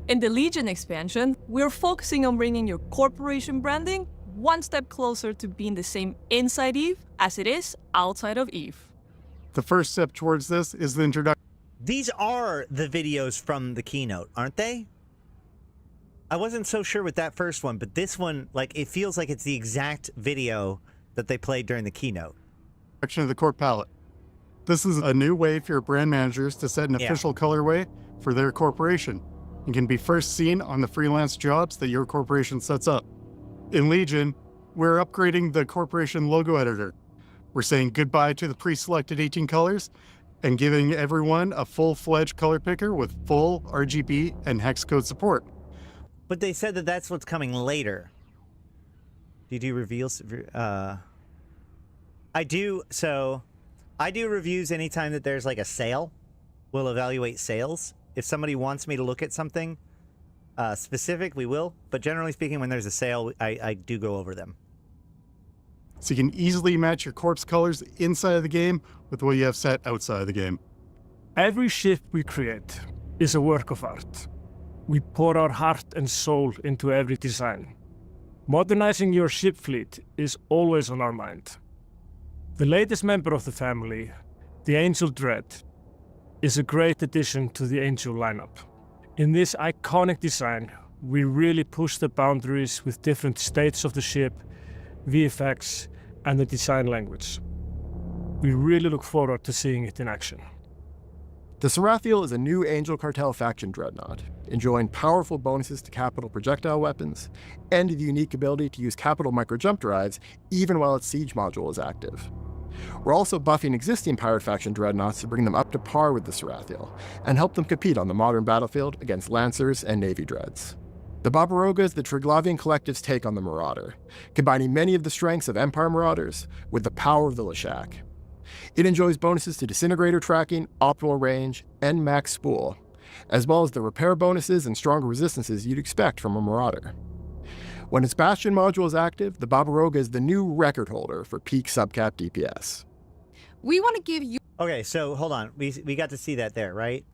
[SPEAKER 3] In the Legion expansion, we're focusing on bringing your corporation branding one step closer to being the same inside EVE as it is outside of EVE.
[SPEAKER 4] The first step towards this is the introduction.
[SPEAKER 1] These are the videos from the keynote, aren't they? I wasn't so sure with that first one, but this one, like, it feels like it's the exact video that they played during the keynote.
[SPEAKER 4] Of the corp palette. This is a new way for your brand managers to set an official colorway for their corporation and can be first seen on the freelance jobs that your corporation sets up. In Legion, we're upgrading the corporation logo editor. We're saying goodbye to the pre-selected 18 colors and giving everyone a full-fledged color picker with full RGB and hex code support.
[SPEAKER 1] But they said that that's what's coming later. Do you do reveals? I do. So I do reviews anytime that there's like a sale. We'll evaluate sales. If somebody wants me to look at something specific, we will. But generally speaking, when there's a sale, I do go over them.
[SPEAKER 4] So you can easily match your corpse colors inside of the game with what you have set outside of the game.
[SPEAKER 5] Every ship we create is a work of art. We pour our heart and soul into every design. Modernizing your ship fleet is always on our mind. The latest member of the family, the Angel Dread, is a great addition to the Angel lineup. In this iconic design, we really push the boundaries with different states of the ship, VFX, and the design language. We really look forward to seeing it in action.
[SPEAKER 6] The Sarathiel is a new Angel Cartel faction dreadnought, enjoying powerful bonuses to capital projectile weapons, and the unique ability to use capital micro-jump drives even while its siege module is active. We're also buffing existing pirate faction dreadnoughts to bring them up to par with the Sarathiel, and help them compete on the modern battlefield against Lancers and Navy Dreads. The Barbaroga is the Triglavian Collective's take on the Marauder, combining many of the strengths of Empire Marauders with the power of the Leshak. It enjoys bonuses to disintegrator tracking, optimal range, and max spool, as well as the repair bonuses and stronger resistances you'd expect from a Marauder. When its Bastion module is active, the Barbaroga is the new record holder for peak subcap DPS.
[SPEAKER 7] We want to give you...
[SPEAKER 1] Okay, so hold on. We got to see that there, right?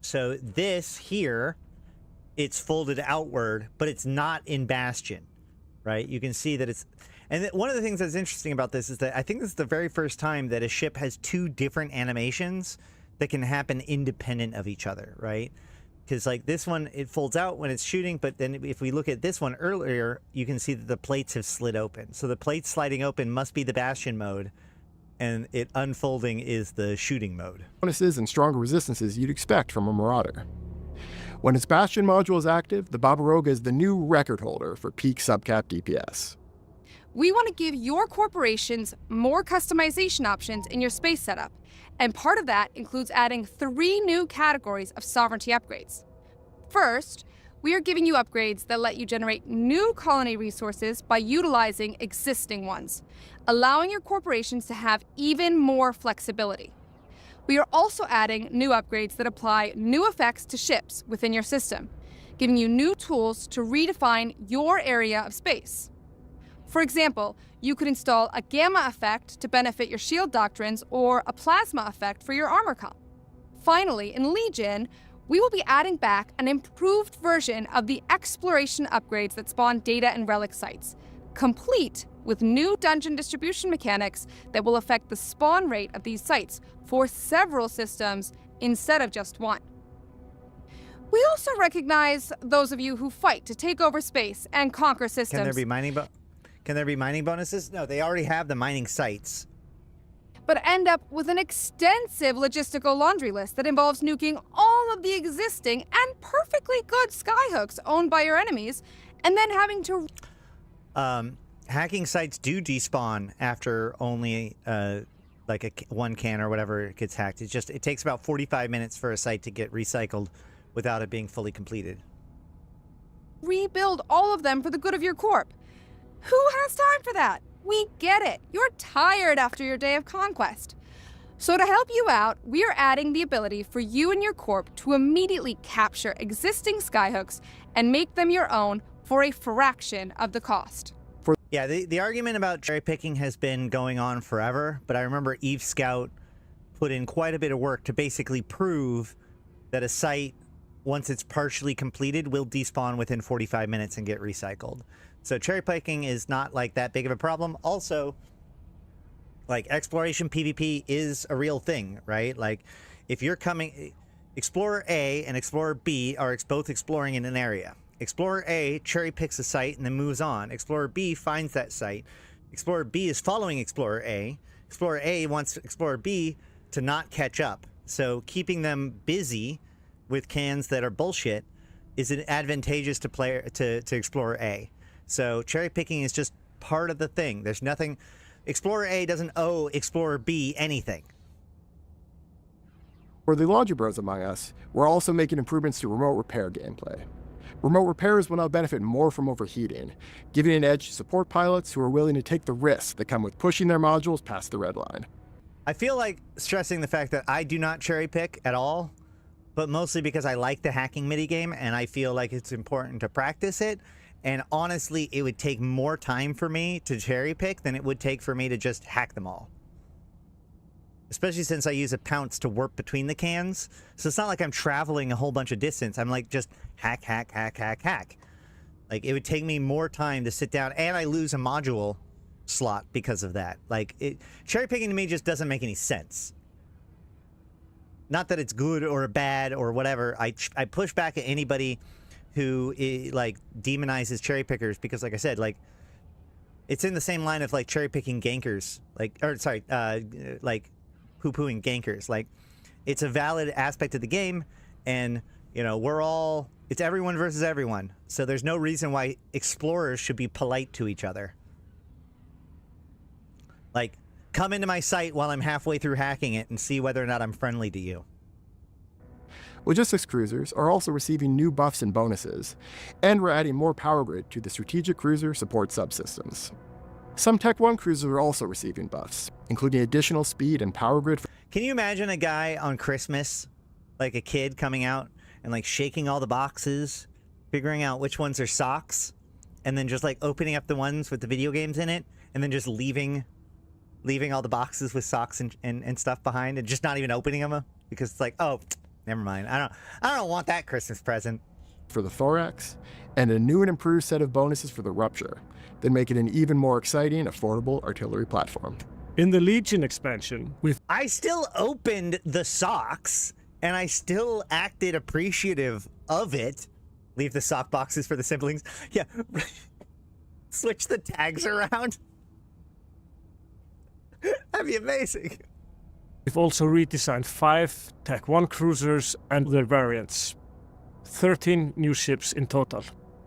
[SPEAKER 1] So this here, it's folded outward, but it's not in Bastion, right? You can see that it's... And one of the things that's interesting about this is that I think this is the very first time that a ship has two different animations that can happen independent of each other, right? Because like this one, it folds out when it's shooting, but then if we look at this one earlier, you can see that the plates have slid open. So the plates sliding open must be the Bastion mode, and it unfolding is the shooting mode.
[SPEAKER 6] Bonuses and stronger resistances you'd expect from a Marauder. When its Bastion module is active, the Barbaroga is the new record holder for peak subcap DPS.
[SPEAKER 7] We want to give your corporations more customization options in your space setup, and part of that includes adding 3 new categories of sovereignty upgrades. First, we are giving you upgrades that let you generate new colony resources by utilizing existing ones, allowing your corporations to have even more flexibility. We are also adding new upgrades that apply new effects to ships within your system, giving you new tools to redefine your area of space. For example, you could install a gamma effect to benefit your shield doctrines or a plasma effect for your armor comp. Finally, in Legion, we will be adding back an improved version of the exploration upgrades that spawn data and relic sites, complete with new dungeon distribution mechanics that will affect the spawn rate of these sites for several systems instead of just one. We also recognize those of you who fight to take over space and conquer systems.
[SPEAKER 1] Can there be mining bonuses? No, they already have the mining sites.
[SPEAKER 7] But end up with an extensive logistical laundry list that involves nuking all of the existing and perfectly good skyhooks owned by your enemies, and then having to...
[SPEAKER 1] Hacking sites do despawn after only like one can or whatever gets hacked. It takes about 45 minutes for a site to get recycled without it being fully completed.
[SPEAKER 7] Rebuild all of them for the good of your corp. Who has time for that? We get it. You're tired after your day of conquest. So to help you out, we are adding the ability for you and your corp to immediately capture existing skyhooks and make them your own for a fraction of the cost.
[SPEAKER 1] Yeah, the argument about cherry picking has been going on forever, but I remember Eve Scout put in quite a bit of work to basically prove that a site, once it's partially completed, will despawn within 45 minutes and get recycled. So cherry picking is not like that big of a problem. Also, like, exploration PvP is a real thing, right? Like, if you're coming, Explorer A and Explorer B are both exploring in an area. Explorer A cherry picks a site and then moves on. Explorer B finds that site. Explorer B is following Explorer A. Explorer A wants Explorer B to not catch up. So keeping them busy with cans that are bullshit is advantageous to Explorer A. So cherry picking is just part of the thing. There's nothing. Explorer A doesn't owe Explorer B anything.
[SPEAKER 6] For the Logic Bros among us, we're also making improvements to remote repair gameplay. Remote repairers will now benefit more from overheating, giving an edge to support pilots who are willing to take the risks that come with pushing their modules past the red line.
[SPEAKER 1] I feel like stressing the fact that I do not cherry pick at all, but mostly because I like the hacking minigame and I feel like it's important to practice it. And honestly, it would take more time for me to cherry pick than it would take for me to just hack them all. Especially since I use a pounce to warp between the cans. So it's not like I'm traveling a whole bunch of distance. I'm like just hack, hack, hack, hack, hack. Like, it would take me more time to sit down, and I lose a module slot because of that. Like, cherry picking to me just doesn't make any sense. Not that it's good or bad or whatever. I push back at anybody who like demonizes cherry pickers because, like I said, like, it's in the same line of like cherry picking gankers, like, or sorry, like poo-pooing gankers. Like, it's a valid aspect of the game, and you know, it's everyone versus everyone. So there's no reason why explorers should be polite to each other. Like, come into my site while I'm halfway through hacking it and see whether or not I'm friendly to you.
[SPEAKER 6] Logistics cruisers are also receiving new buffs and bonuses, and we're adding more power grid to the strategic cruiser support subsystems. Some Tech 1 cruisers are also receiving buffs, including additional speed and power grid.
[SPEAKER 1] Can you imagine a guy on Christmas, like a kid coming out and like shaking all the boxes, figuring out which ones are socks, and then just like opening up the ones with the video games in it, and then just leaving all the boxes with socks and stuff behind, and just not even opening them because it's like, oh, never mind. I don't want that Christmas present.
[SPEAKER 6] For the Thorax, and a new and improved set of bonuses for the Rupture that make it an even more exciting, affordable artillery platform.
[SPEAKER 5] In the Legion expansion,
[SPEAKER 1] I still opened the socks, and I still acted appreciative of it. Leave the sock boxes for the siblings. Yeah. Switch the tags around. That'd be amazing.
[SPEAKER 5] we've also redesigned 5 Tech 1 cruisers and their variants. 13 new ships in total.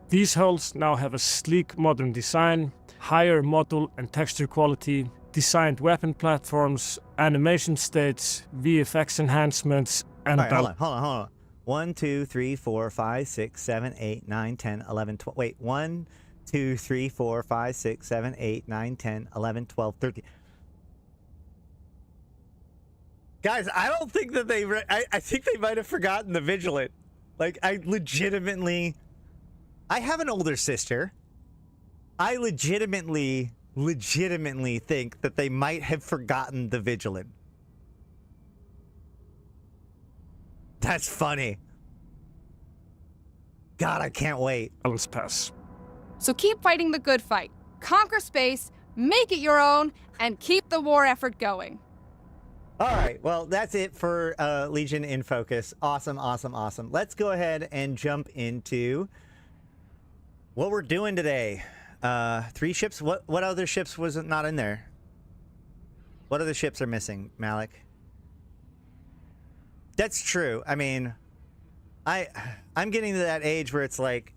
[SPEAKER 5] These hulls now have a sleek modern design, higher model and texture quality, designed weapon platforms, animation states, VFX enhancements, and
[SPEAKER 1] hold on. 1, 2, 3, 4, 5, 6, 7, 8, 9, 10, 11, 12. Wait, 1, 2, 3, 4, 5, 6, 7, 8, 9, 10, 11, 12, 13. Guys, I don't think that I think they might have forgotten the Vigilant. Like, I have an older sister. I legitimately think that they might have forgotten the Vigilant. That's funny. God, I can't wait.
[SPEAKER 5] Let's pass.
[SPEAKER 7] So keep fighting the good fight. Conquer space, make it your own, and keep the war effort going.
[SPEAKER 1] All right, well, that's it for Legion in Focus. Awesome. Let's go ahead and jump into what we're doing today. 3 ships. What other ships was not in there? What other ships are missing, Malik? That's true. I mean, I'm getting to that age where it's like,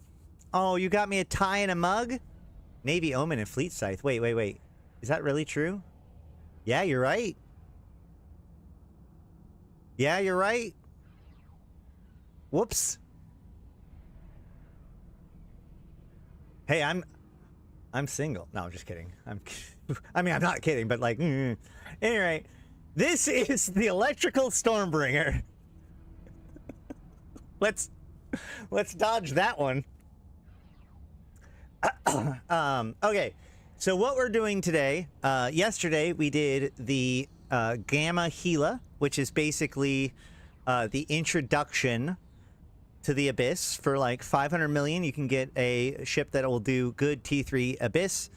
[SPEAKER 1] oh, you got me a tie and a mug? Navy Omen and Fleet Scythe. Wait. Is that really true? Yeah, you're right. Yeah, you're right. Whoops. Hey, I'm single. No, I'm just kidding. I'm not kidding, but like, Anyway, this is the electrical Stormbringer. Let's dodge that one. Okay, so what we're doing today, yesterday we did the Gamma Gila, which is basically the introduction to the Abyss. For like 500 million, you can get a ship that will do good T3 Abyss.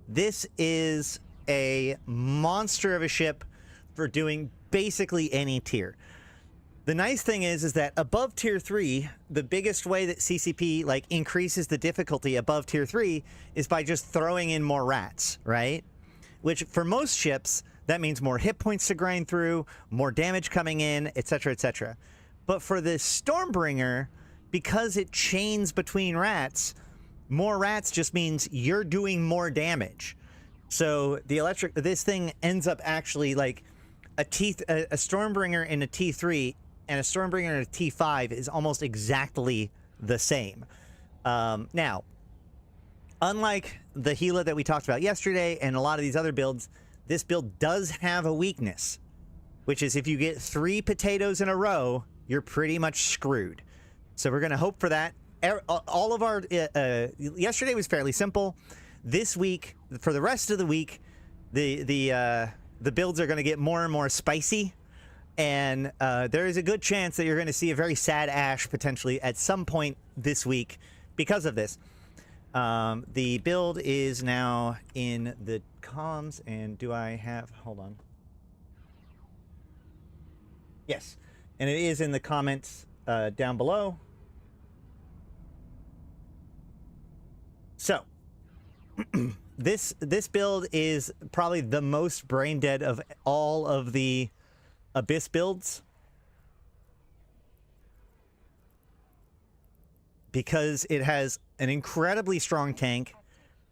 [SPEAKER 1] This is a monster of a ship for doing basically any tier. The nice thing is that above tier 3, the biggest way that CCP like increases the difficulty above tier 3 is by just throwing in more rats, right? Which for most ships, that means more hit points to grind through, more damage coming in, etc., etc. But for the Stormbringer, because it chains between rats, more rats just means you're doing more damage. So this thing ends up actually like a Stormbringer in a T3 and a Stormbringer in a T5 is almost exactly the same. Now, unlike the Gila that we talked about yesterday and a lot of these other builds, this build does have a weakness, which is if you get 3 potatoes in a row, you're pretty much screwed. So we're going to hope for that. All of our yesterday was fairly simple. This week, for the rest of the week, the builds are going to get more and more spicy, and there is a good chance that you're going to see a very sad Ash potentially at some point this week because of this. The build is now in the comms, and do I have... Hold on. Yes, and it is in the comments down below. So, this build is probably the most brain dead of all of the Abyss builds, because it has an incredibly strong tank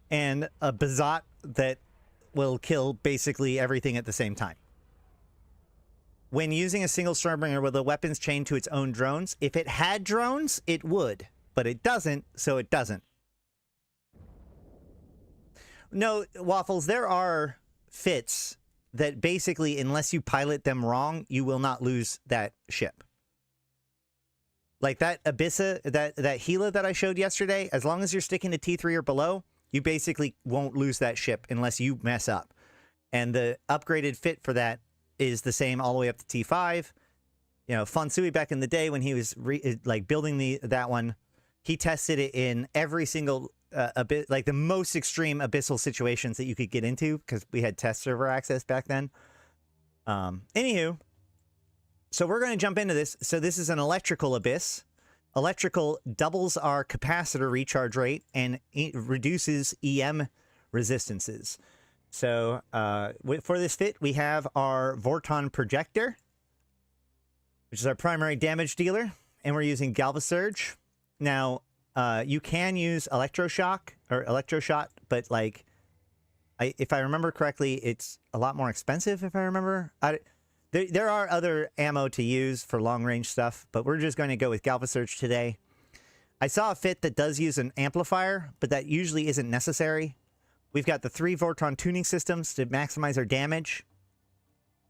[SPEAKER 1] and a Bazat that will kill basically everything at the same time. When using a single Stormbringer with the weapons chained to its own drones, if it had drones, it would, but it doesn't, so it doesn't. No, Waffles, there are fits that basically, unless you pilot them wrong, you will not lose that ship. Like that Abyssa, that Gila that I showed yesterday, as long as you're sticking to T3 or below, you basically won't lose that ship unless you mess up. And the upgraded fit for that is the same all the way up to T5. You know, Fonsui back in the day when he was building that one, he tested it in every single like the most extreme abyssal situations that you could get into, because we had test server access back then. Anywho, so we're going to jump into this. So this is an electrical Abyss. Electrical doubles our capacitor recharge rate and reduces EM resistances. So for this fit, we have our Vorton Projector, which is our primary damage dealer, and we're using Galvasurge. Now, you can use Electroshock or Electroshot, but like, if I remember correctly, it's a lot more expensive. If I remember, there are other ammo to use for long range stuff, but we're just going to go with Galvasurge today. I saw a fit that does use an amplifier, but that usually isn't necessary. We've got the 3 Vorton tuning systems to maximize our damage.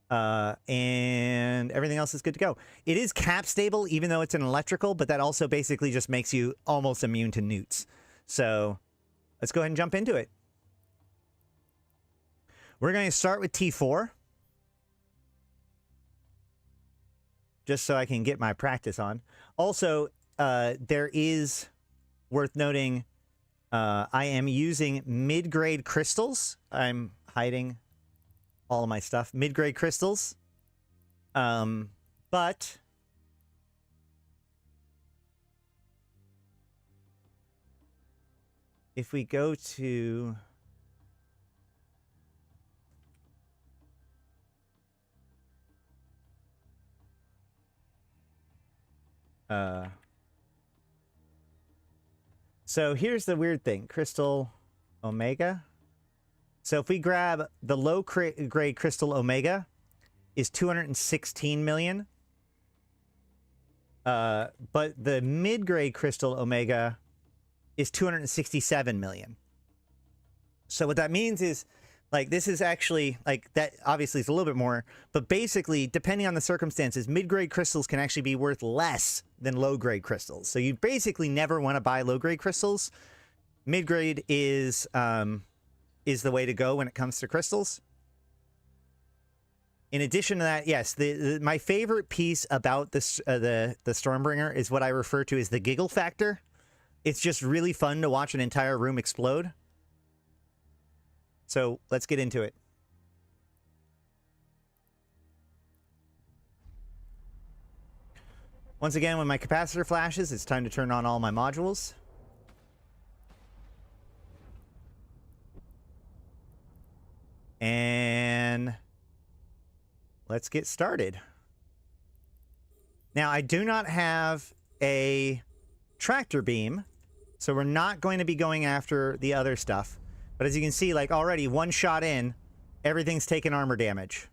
[SPEAKER 1] And everything else is good to go. It is cap stable, even though it's an electrical, but that also basically just makes you almost immune to newts. So let's go ahead and jump into it. We're going to start with T4, just so I can get my practice on. Also, there is worth noting, I am using mid-grade crystals. I'm hiding all of my stuff. Mid-grade crystals. But if we go to so here's the weird thing. Crystal Omega. So if we grab the low grade Crystal Omega is 216 million. But the mid-grade Crystal Omega is 267 million. So what that means is, like, this is actually, like, that obviously is a little bit more, but basically, depending on the circumstances, mid-grade crystals can actually be worth less than low-grade crystals. So you basically never want to buy low-grade crystals. Mid-grade is the way to go when it comes to crystals. In addition to that, yes, my favorite piece about this the Stormbringer is what I refer to as the giggle factor. It's just really fun to watch an entire room explode. So let's get into it. Once again, when my capacitor flashes, it's time to turn on all my modules. And let's get started. Now, I do not have a tractor beam, so we're not going to be going after the other stuff. But as you can see, like already one shot in, everything's taken armor damage.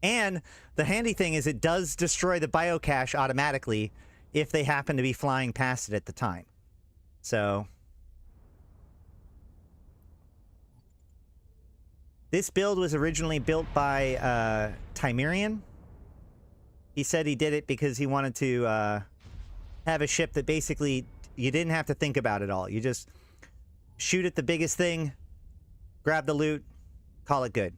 [SPEAKER 1] And the handy thing is it does destroy the biocache automatically if they happen to be flying past it at the time. So this build was originally built by Timerian. He said he did it because he wanted to have a ship that basically you didn't have to think about it all. You just shoot at the biggest thing, grab the loot, call it good.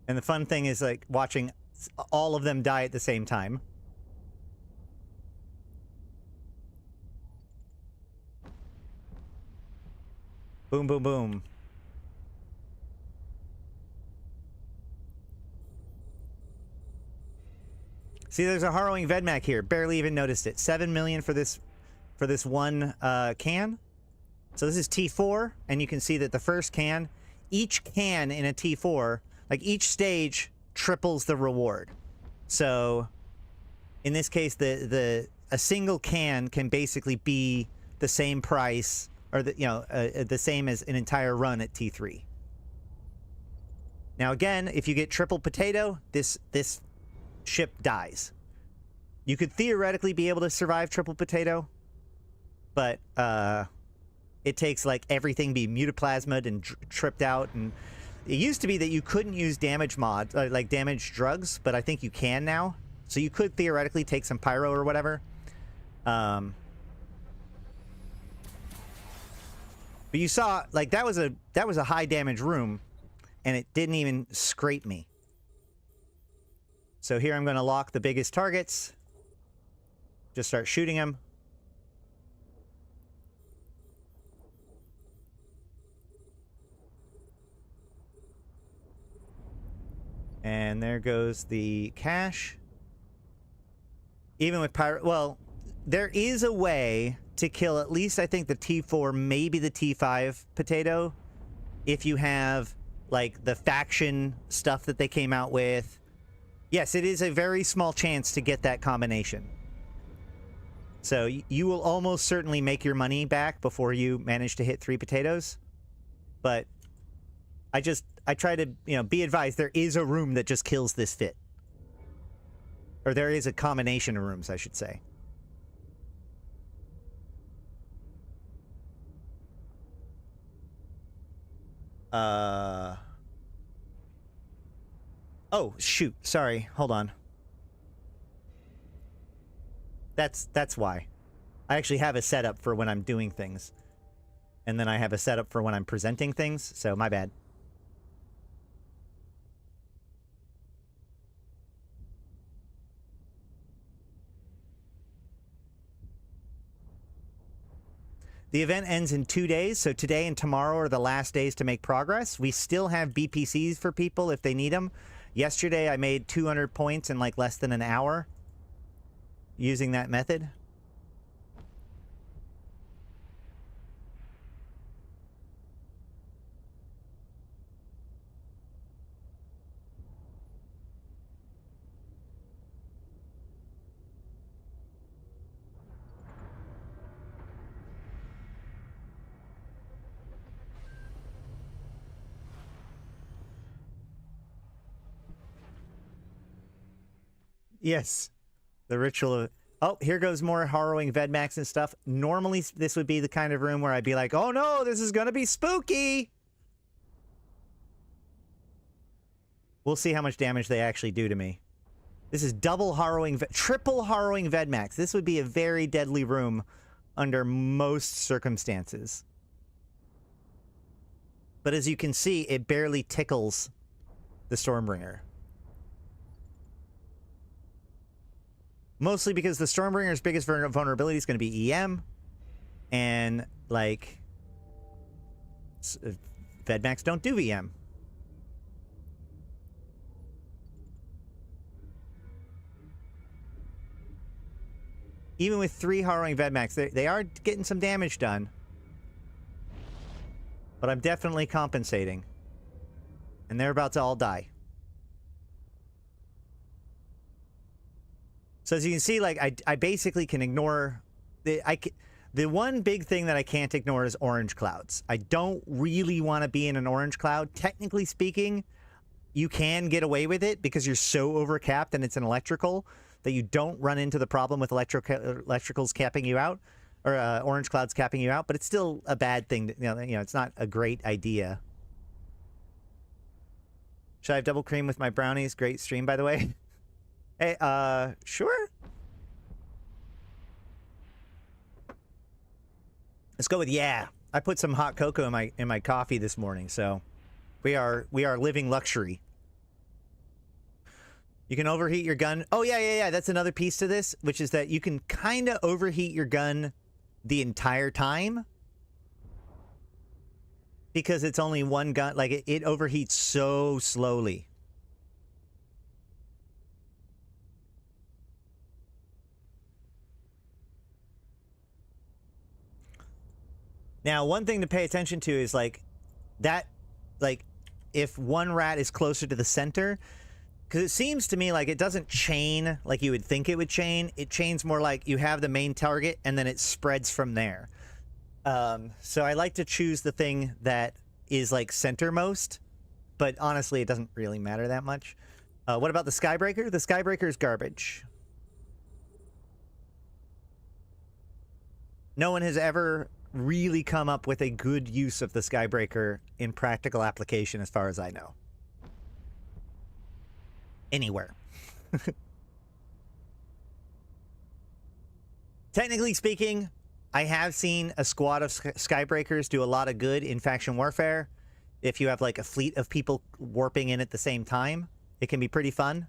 [SPEAKER 1] And the fun thing is like watching all of them die at the same time. Boom, boom, boom. See, there's a harrowing Vedmak here. Barely even noticed it. 7 million for this one can. So this is T4, and you can see that the first can, each can in a T4, like each stage triples the reward. So in this case, a single can basically be the same price, or the same as an entire run at T3. Now again, if you get triple potato, this ship dies. You could theoretically be able to survive triple potato, but it takes like everything be mutaplasmid and tripped out. And it used to be that you couldn't use damage mods, like damage drugs, but I think you can now. So you could theoretically take some pyro or whatever. But you saw, like, that was a high damage room, and it didn't even scrape me. So here I'm going to lock the biggest targets. Just start shooting them. And there goes the cache. Even with pyro, well, there is a way to kill at least, I think, the T4, maybe the T5 potato, if you have like the faction stuff that they came out with. Yes, it is a very small chance to get that combination. So you will almost certainly make your money back before you manage to hit 3 potatoes. But I try to, be advised, there is a room that just kills this fit. Or there is a combination of rooms, I should say. Oh, shoot. Sorry. Hold on. That's why. I actually have a setup for when I'm doing things. And then I have a setup for when I'm presenting things, so my bad. The event ends in 2 days, so today and tomorrow are the last days to make progress. We still have BPCs for people if they need them. Yesterday, I made 200 points in like less than an hour using that method. Yes, the ritual of... Oh, here goes more harrowing Vedmax and stuff. Normally, this would be the kind of room where I'd be like, oh no, this is going to be spooky! We'll see how much damage they actually do to me. This is triple harrowing Vedmax. This would be a very deadly room under most circumstances. But as you can see, it barely tickles the Stormbringer. Mostly because the Stormbringer's biggest vulnerability is going to be EM. And, like, Vedmax don't do EM. Even with 3 harrowing Vedmax, they are getting some damage done. But I'm definitely compensating. And they're about to all die. So as you can see, like, I basically can ignore... The one big thing that I can't ignore is orange clouds. I don't really want to be in an orange cloud. Technically speaking, you can get away with it because you're so overcapped and it's an electrical that you don't run into the problem with electricals capping you out, or orange clouds capping you out, but it's still a bad thing. You know, it's not a great idea. Should I have double cream with my brownies? Great stream, by the way. Hey, sure. Let's go with yeah. I put some hot cocoa in my coffee this morning, so we are living luxury. You can overheat your gun. Oh yeah. That's another piece to this, which is that you can kind of overheat your gun the entire time because it's only one gun. Like it overheats so slowly. Now, one thing to pay attention to is like that, like if one rat is closer to the center, because it seems to me like it doesn't chain like you would think it would chain. It chains more like you have the main target and then it spreads from there. So I like to choose the thing that is like centermost, but honestly, it doesn't really matter that much. What about the Skybreaker? The Skybreaker is garbage. No one has ever really come up with a good use of the Skybreaker in practical application as far as I know. Anywhere. Technically speaking, I have seen a squad of Skybreakers do a lot of good in faction warfare. If you have like a fleet of people warping in at the same time, it can be pretty fun.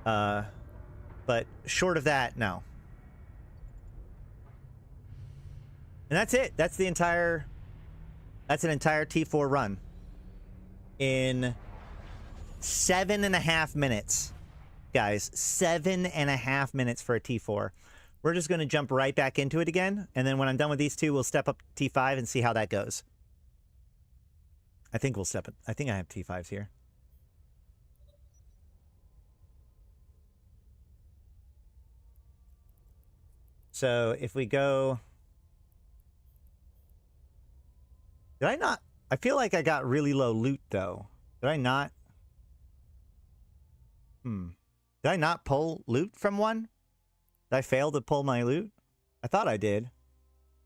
[SPEAKER 1] But short of that, no. And that's it. That's an entire T4 run in 7.5 minutes, guys. 7.5 minutes for a T4. We're just going to jump right back into it again, and then when I'm done with these two, we'll step up T5 and see how that goes. I think we'll step it. I think I have T5s here. So if we go... Did I not? I feel like I got really low loot, though. Did I not? Did I not pull loot from one? Did I fail to pull my loot? I thought I did.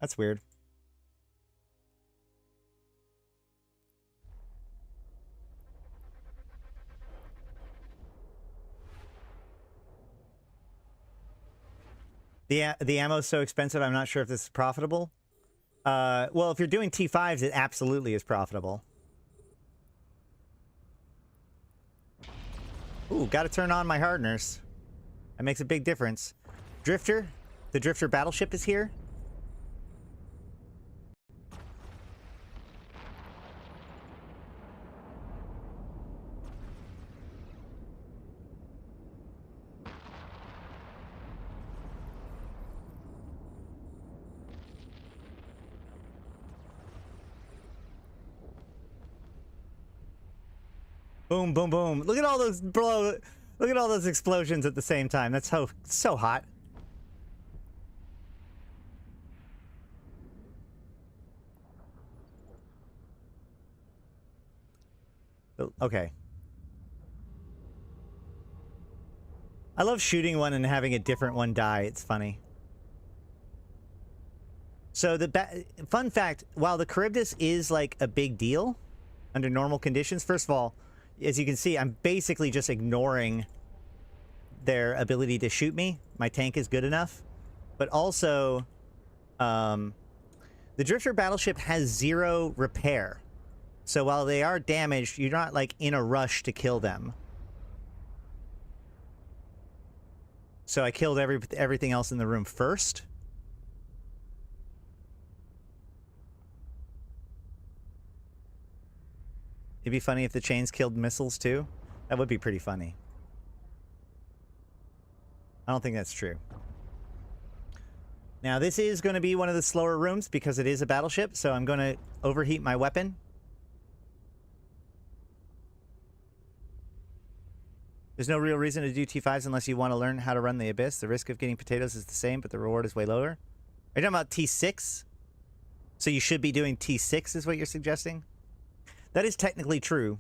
[SPEAKER 1] That's weird. The ammo's so expensive, I'm not sure if this is profitable. Well, if you're doing T5s, it absolutely is profitable. Ooh, gotta turn on my hardeners. That makes a big difference. Drifter. The Drifter battleship is here. Boom, boom, boom. Look at all those look at all those explosions at the same time. That's so hot. Okay. I love shooting one and having a different one die. It's funny. So fun fact, while the Charybdis is like a big deal under normal conditions, first of all, as you can see, I'm basically just ignoring their ability to shoot me. My tank is good enough. But also, the Drifter battleship has 0 repair. So while they are damaged, you're not like in a rush to kill them. So I killed everything else in the room first. It'd be funny if the chains killed missiles too. That would be pretty funny. I don't think that's true. Now this is going to be one of the slower rooms because it is a battleship, so I'm going to overheat my weapon. There's no real reason to do T5s unless you want to learn how to run the Abyss. The risk of getting potatoes is the same, but the reward is way lower. Are you talking about T6? So you should be doing T6 is what you're suggesting? That is technically true.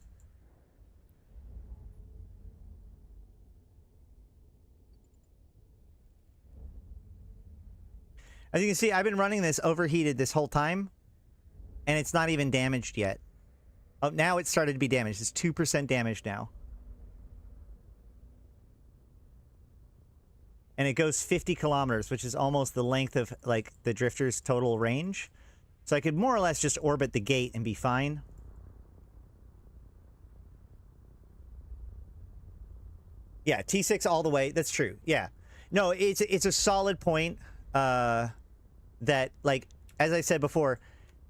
[SPEAKER 1] As you can see, I've been running this overheated this whole time, and it's not even damaged yet. Oh, now it started to be damaged. It's 2% damaged now. And it goes 50 kilometers, which is almost the length of, like, the Drifter's total range. So I could more or less just orbit the gate and be fine. Yeah, T6 all the way. That's true. Yeah. No, it's a solid point that, like, as I said before,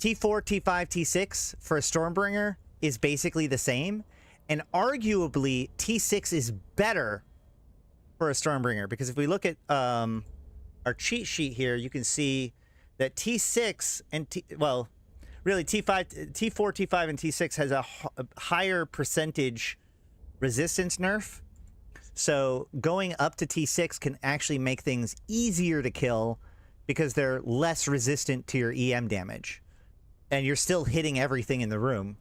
[SPEAKER 1] T4, T5, T6 for a Stormbringer is basically the same. And arguably, T6 is better for a Stormbringer, because if we look at our cheat sheet here, you can see that T6 and well, really T4, T5, and T6 has a higher percentage resistance nerf. So going up to T6 can actually make things easier to kill because they're less resistant to your EM damage, and you're still hitting everything in the room.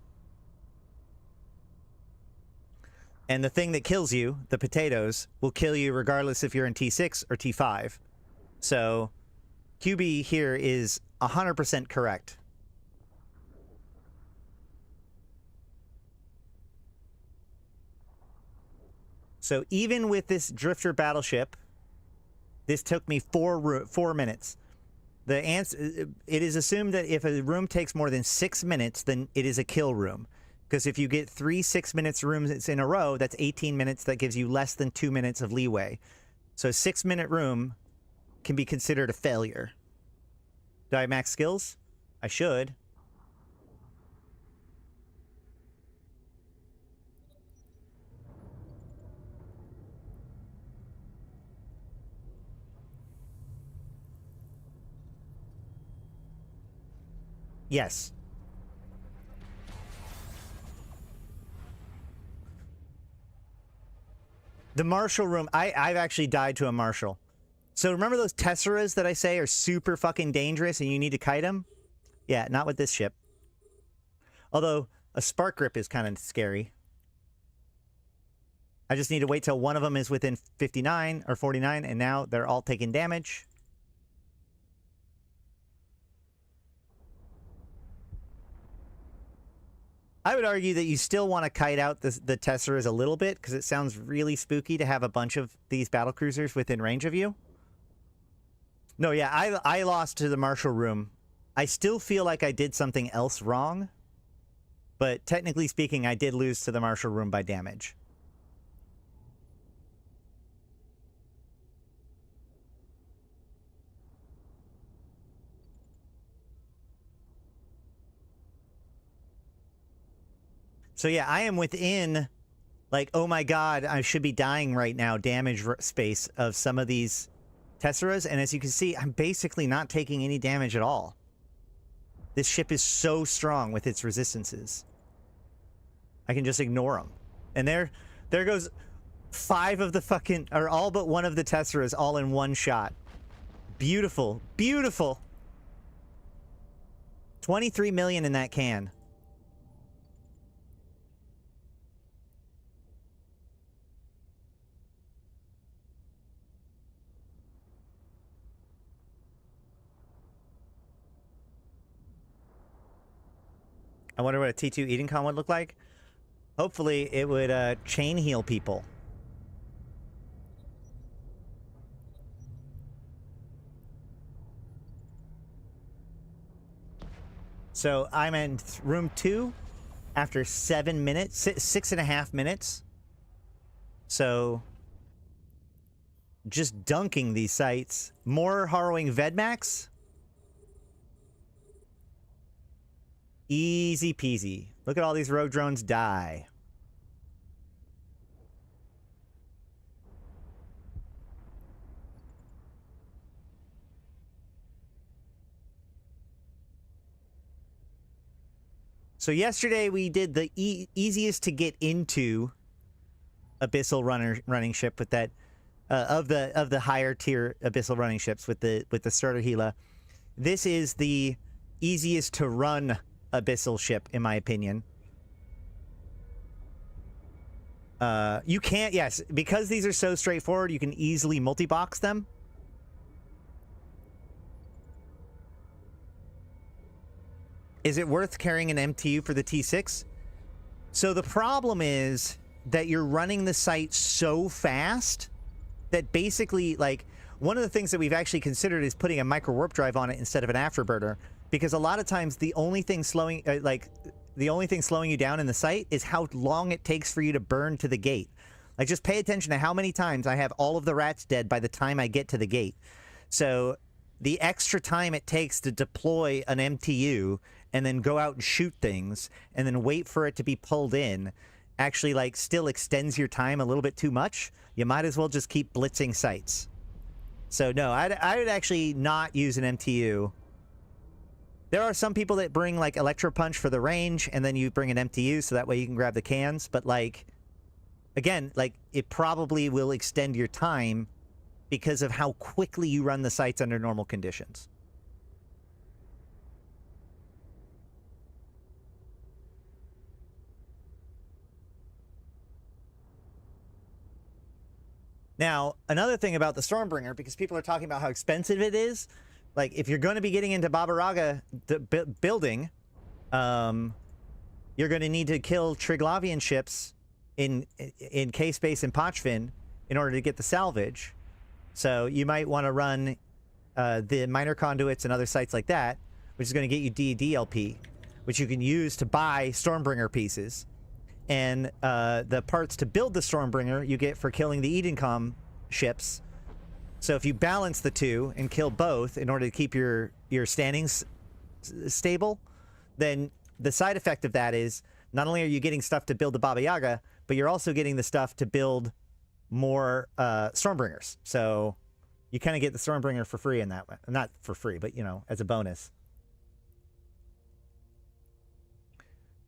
[SPEAKER 1] And the thing that kills you, the potatoes, will kill you regardless if you're in T6 or T5. So QB here is 100% correct. So even with this Drifter battleship, this took me 4 minutes. The answer, it is assumed that if a room takes more than 6 minutes, then it is a kill room. Because if you get 3 6-minute rooms in a row, that's 18 minutes. That gives you less than 2 minutes of leeway. So a 6-minute room can be considered a failure. Do I have max skills? I should. Yes. The Marshal room, I've actually died to a Marshal. So remember those Tesseras that I say are super fucking dangerous and you need to kite them? Yeah, not with this ship. Although, a Spark Grip is kind of scary. I just need to wait till one of them is within 59 or 49, and now they're all taking damage. I would argue that you still want to kite out the Tesseras a little bit, because it sounds really spooky to have a bunch of these battlecruisers within range of you. No, yeah, I lost to the Marshal room. I still feel like I did something else wrong, but technically speaking, I did lose to the Marshal room by damage. So yeah, I am within, like, oh my god, I should be dying right now, damage space of some of these Tesseras, and as you can see, I'm basically not taking any damage at all. This ship is so strong with its resistances. I can just ignore them. And there goes 5 of the fucking, or all but one of the Tesseras all in one shot. Beautiful, beautiful. 23 million in that can. I wonder what a T2 Eden Con would look like. Hopefully it would chain heal people. So I'm in room 2 after 7 minutes, 6.5 minutes. So just dunking these sites. More harrowing Vedmax. Easy peasy. Look at all these rogue drones die. So yesterday we did the easiest to get into abyssal running ship with that of the higher tier abyssal running ships with the starter Gila. This is the easiest to run abyssal ship in my opinion. You can't, yes, because these are so straightforward, you can easily multi-box them. Is it worth carrying an MTU for the T6? So the problem is that you're running the site so fast that basically, like, one of the things that we've actually considered is putting a micro warp drive on it instead of an afterburner, because a lot of times the only thing slowing, you down in the site is how long it takes for you to burn to the gate. Like, just pay attention to how many times I have all of the rats dead by the time I get to the gate. So the extra time it takes to deploy an MTU and then go out and shoot things and then wait for it to be pulled in actually, like, still extends your time a little bit too much. You might as well just keep blitzing sites. So no, I would actually not use an MTU. There are some people that bring, like, Electro Punch for the range, and then you bring an MTU so that way you can grab the cans. But, like, again, like, it probably will extend your time because of how quickly you run the sites under normal conditions. Now, another thing about the Stormbringer, because people are talking about how expensive it is, like, if you're going to be getting into Babaraga building, you're going to need to kill Triglavian ships in K-Space and Pochfin in order to get the salvage. So you might want to run the minor conduits and other sites like that, which is going to get you DLP, which you can use to buy Stormbringer pieces. And the parts to build the Stormbringer you get for killing the Edencom ships. So if you balance the two and kill both in order to keep your standings stable, then the side effect of that is not only are you getting stuff to build the Baba Yaga, but you're also getting the stuff to build more Stormbringers. So you kind of get the Stormbringer for free in that way. Not for free, but, you know, as a bonus.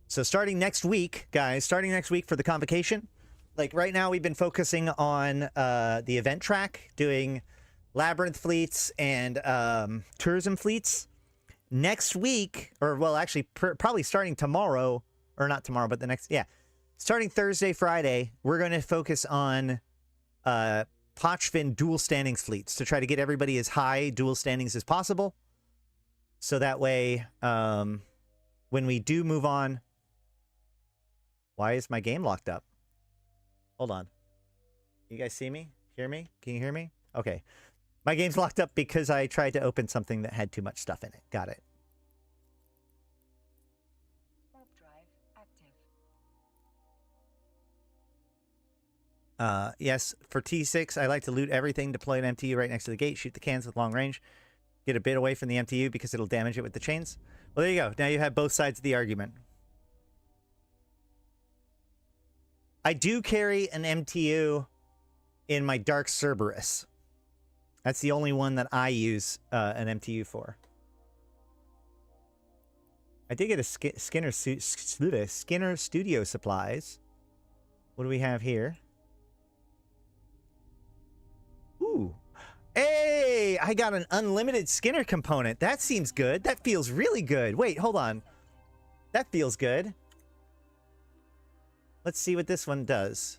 [SPEAKER 1] So starting next week, guys, starting next week for the convocation, like right now we've been focusing on the event track, doing Labyrinth fleets and tourism fleets. Next week, or well, actually probably starting tomorrow, or not tomorrow, but the next, yeah. Starting Thursday, Friday, we're going to focus on Pochfin dual standings fleets to try to get everybody as high dual standings as possible. So that way, when we do move on... Why is my game locked up? Hold on. You guys see me? Hear me? Can you hear me? Okay. My game's locked up because I tried to open something that had too much stuff in it. Got it.
[SPEAKER 8] Warp drive active.
[SPEAKER 1] Yes, for T6, I like to loot everything, deploy an MTU right next to the gate, shoot the cans with long range, get a bit away from the MTU because it'll damage it with the chains. Well, there you go. Now you have both sides of the argument. I do carry an MTU in my Dark Cerberus. That's the only one that I use an MTU for. I did get a Skinner Studio Supplies. What do we have here? Ooh. Hey, I got an unlimited Skinner component. That seems good. That feels really good. Wait, hold on. That feels good. Let's see what this one does.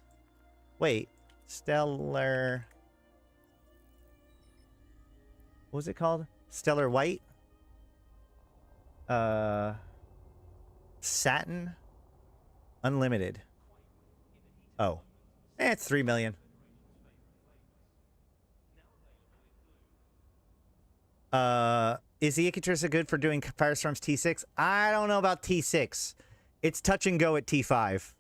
[SPEAKER 1] Wait. Stellar... What was it called? Stellar White? Satin? Unlimited. Oh. It's 3 million. Is the Icatursa good for doing Firestorm's T6? I don't know about T6. It's touch and go at T5.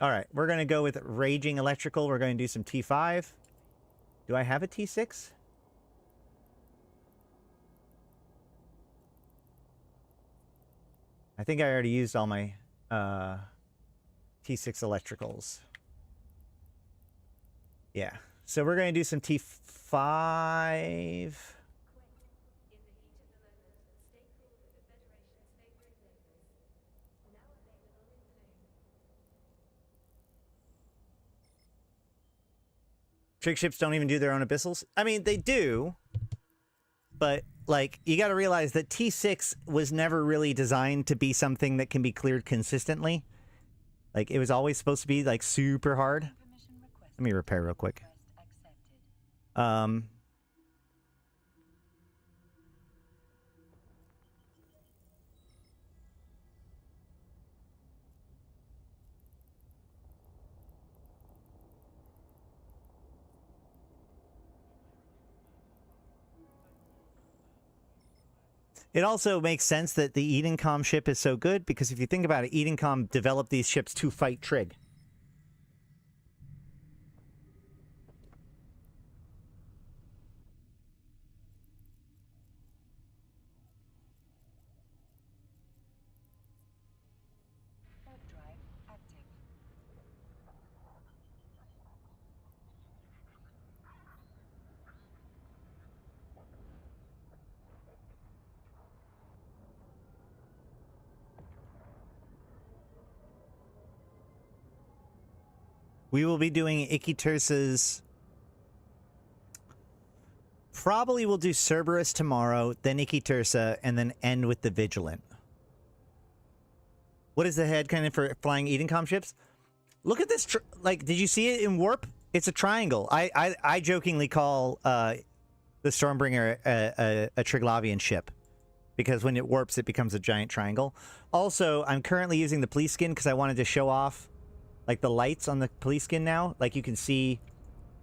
[SPEAKER 1] All right, we're going to go with Raging Electrical. We're going to do some T5. Do I have a T6? I think I already used all my T6 electricals. Yeah, so we're going to do some T5. Trig ships don't even do their own abyssals. I mean, they do, but like you got to realize that T6 was never really designed to be something that can be cleared consistently. Like it was always supposed to be like super hard. Let me repair real quick. It also makes sense that the Edencom ship is so good because if you think about it, Edencom developed these ships to fight Trig. We will be doing Icatursa's... Probably we'll do Cerberus tomorrow, then Icatursa, and then end with the Vigilant. What is the head cannon for flying Edencom ships? Look at this, like, did you see it in Warp? It's a triangle. I jokingly call the Stormbringer a Triglavian ship. Because when it warps, it becomes a giant triangle. Also, I'm currently using the police skin because I wanted to show off like the lights on the police skin now. Like you can see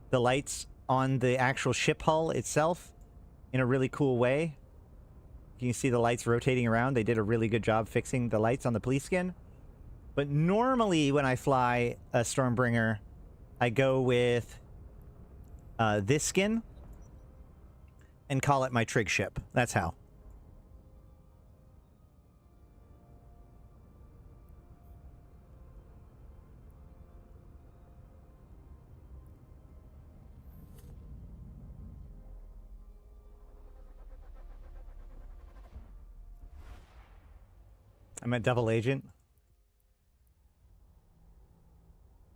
[SPEAKER 1] the lights on the actual ship hull itself in a really cool way. You can see the lights rotating around. They did a really good job fixing the lights on the police skin. But normally when I fly a Stormbringer, I go with this skin and call it my trig ship. That's how. I'm a double agent.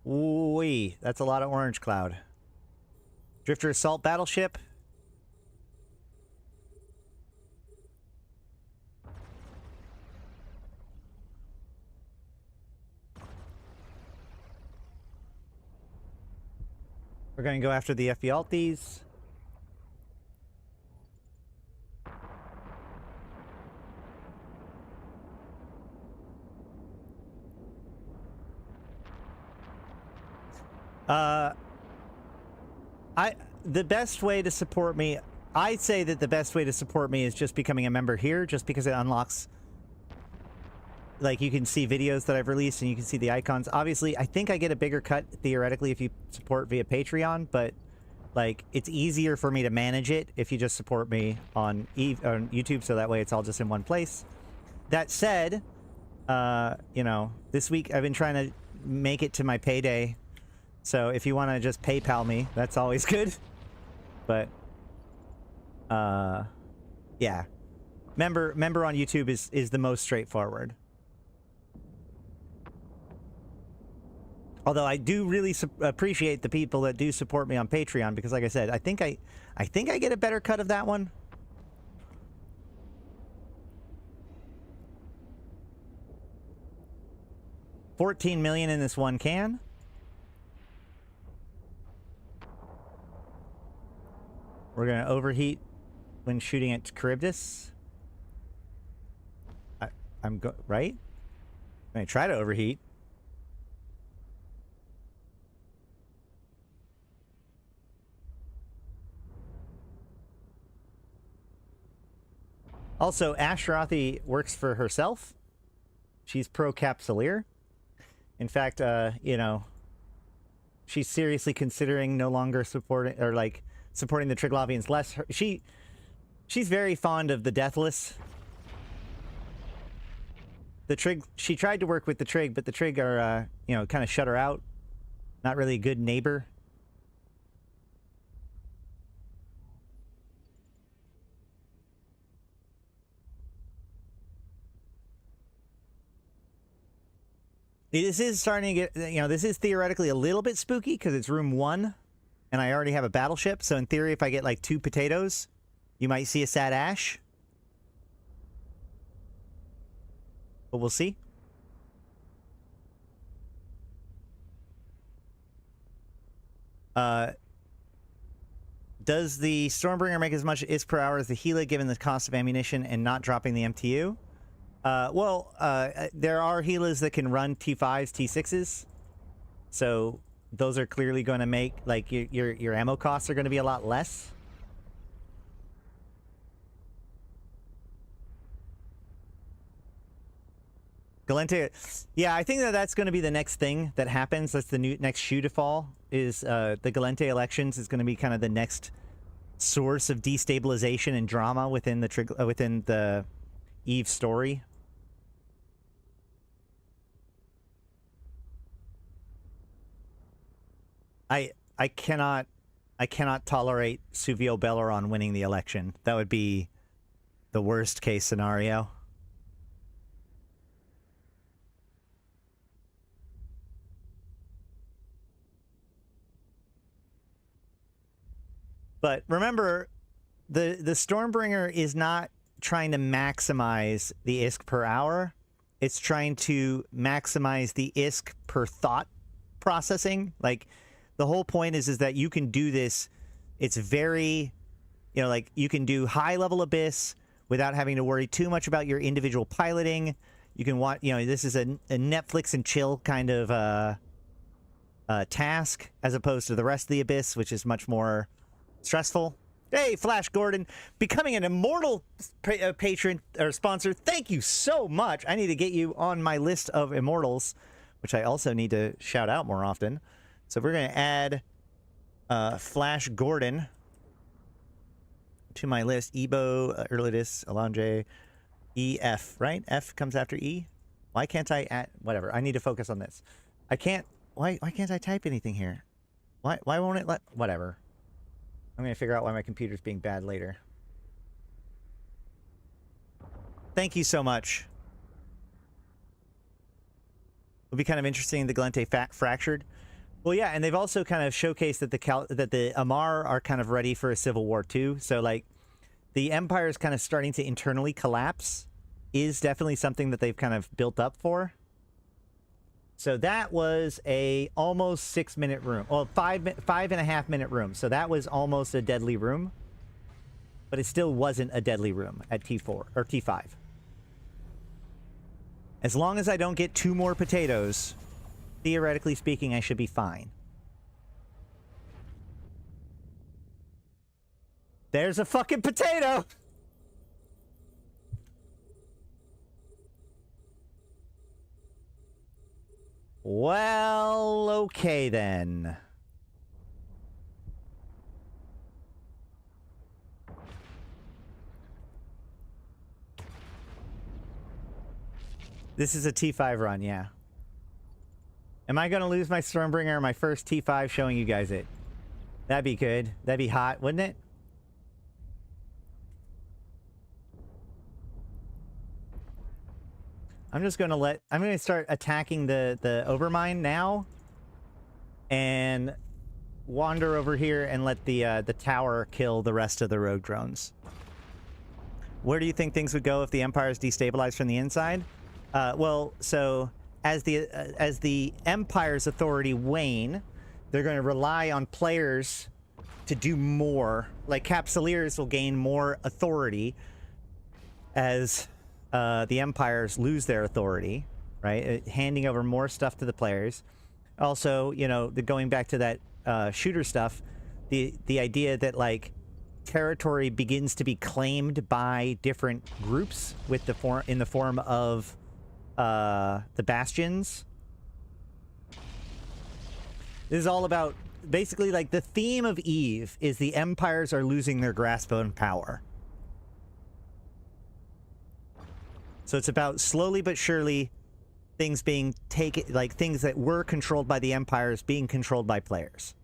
[SPEAKER 1] Ooh-wee, that's a lot of orange cloud. Drifter assault battleship. We're going to go after the Ephialtes. The best way to support me, I'd say that the best way to support me is just becoming a member here, just because it unlocks, like, you can see videos that I've released and you can see the icons. Obviously, I think I get a bigger cut, theoretically, if you support via Patreon, but, like, it's easier for me to manage it if you just support me on YouTube, so that way it's all just in one place. That said, you know, this week I've been trying to make it to my payday. So if you want to just PayPal me, that's always good. But, yeah. Member on YouTube is the most straightforward. Although I do really appreciate the people that do support me on Patreon, because like I said, I think I get a better cut of that one. $14 million in this one can. We're going to overheat when shooting at Charybdis. Right? I try to overheat. Also, Ashrathi works for herself. She's pro Capsuleer. In fact, you know, she's seriously considering no longer supporting or like supporting the Triglavians less. She's very fond of the Deathless. The Trig, she tried to work with the Trig, but the Trig are, you know, kind of shut her out. Not really a good neighbor. This is starting to get, you know, this is theoretically a little bit spooky because it's room 1 and I already have a battleship. So in theory, if I get like 2 potatoes, you might see a sad ash. But we'll see. Does the Stormbringer make as much ISK per hour as the Gila given the cost of ammunition and not dropping the MTU? There are Gilas that can run T5s, T6s. So those are clearly going to make, like, your ammo costs are going to be a lot less. Galente, yeah, I think that's going to be the next thing that happens. That's the next shoe to fall. Is the Galente elections is going to be kind of the next source of destabilization and drama within the Eve story. I cannot tolerate Suvio Belleron winning the election. That would be the worst case scenario. But remember, the Stormbringer is not trying to maximize the ISK per hour. It's trying to maximize the ISK per thought processing. Like, the whole point is that you can do this. It's very, you know, like, you can do high-level Abyss without having to worry too much about your individual piloting. You can watch, you know, this is a Netflix and chill kind of task, as opposed to the rest of the Abyss, which is much more stressful. Hey, Flash Gordon, becoming an immortal patron or sponsor. Thank you so much. I need to get you on my list of immortals, which I also need to shout out more often. So we're going to add Flash Gordon to my list. Ebo, Erlidis, Alondre, EF, right? F comes after E. Why can't I add, whatever. I need to focus on this. I can't, why can't I type anything here? Why won't it let, whatever. I'm going to figure out why my computer's being bad later. Thank you so much. It'll be kind of interesting, the Galente fractured. Well, yeah, and they've also kind of showcased that the Amar are kind of ready for a civil war too. So, like, the Empire is kind of starting to internally collapse is definitely something that they've kind of built up for. So that was a almost 6-minute room. Well, 5.5 minute room. So that was almost a deadly room. But it still wasn't a deadly room at T4 or T5. As long as I don't get 2 more potatoes, theoretically speaking, I should be fine. There's a fucking potato! Well, okay then. This is a T5 run, yeah. Am I going to lose my Stormbringer on my first T5 showing you guys it? That'd be good. That'd be hot, wouldn't it? I'm just going to I'm going to start attacking the Overmind now. And wander over here and let the tower kill the rest of the rogue drones. Where do you think things would go if the Empire is destabilized from the inside? Well, so as the Empire's authority wane, they're going to rely on players to do more. Like, Capsuleers will gain more authority as the Empires lose their authority. right? Handing over more stuff to the players. Also, you know, going back to that shooter stuff, the idea that like territory begins to be claimed by different groups with in the form of the bastions. This is all about basically like the theme of Eve is the empires are losing their grasp on power. So it's about slowly but surely things being taken, like things that were controlled by the empires being controlled by players.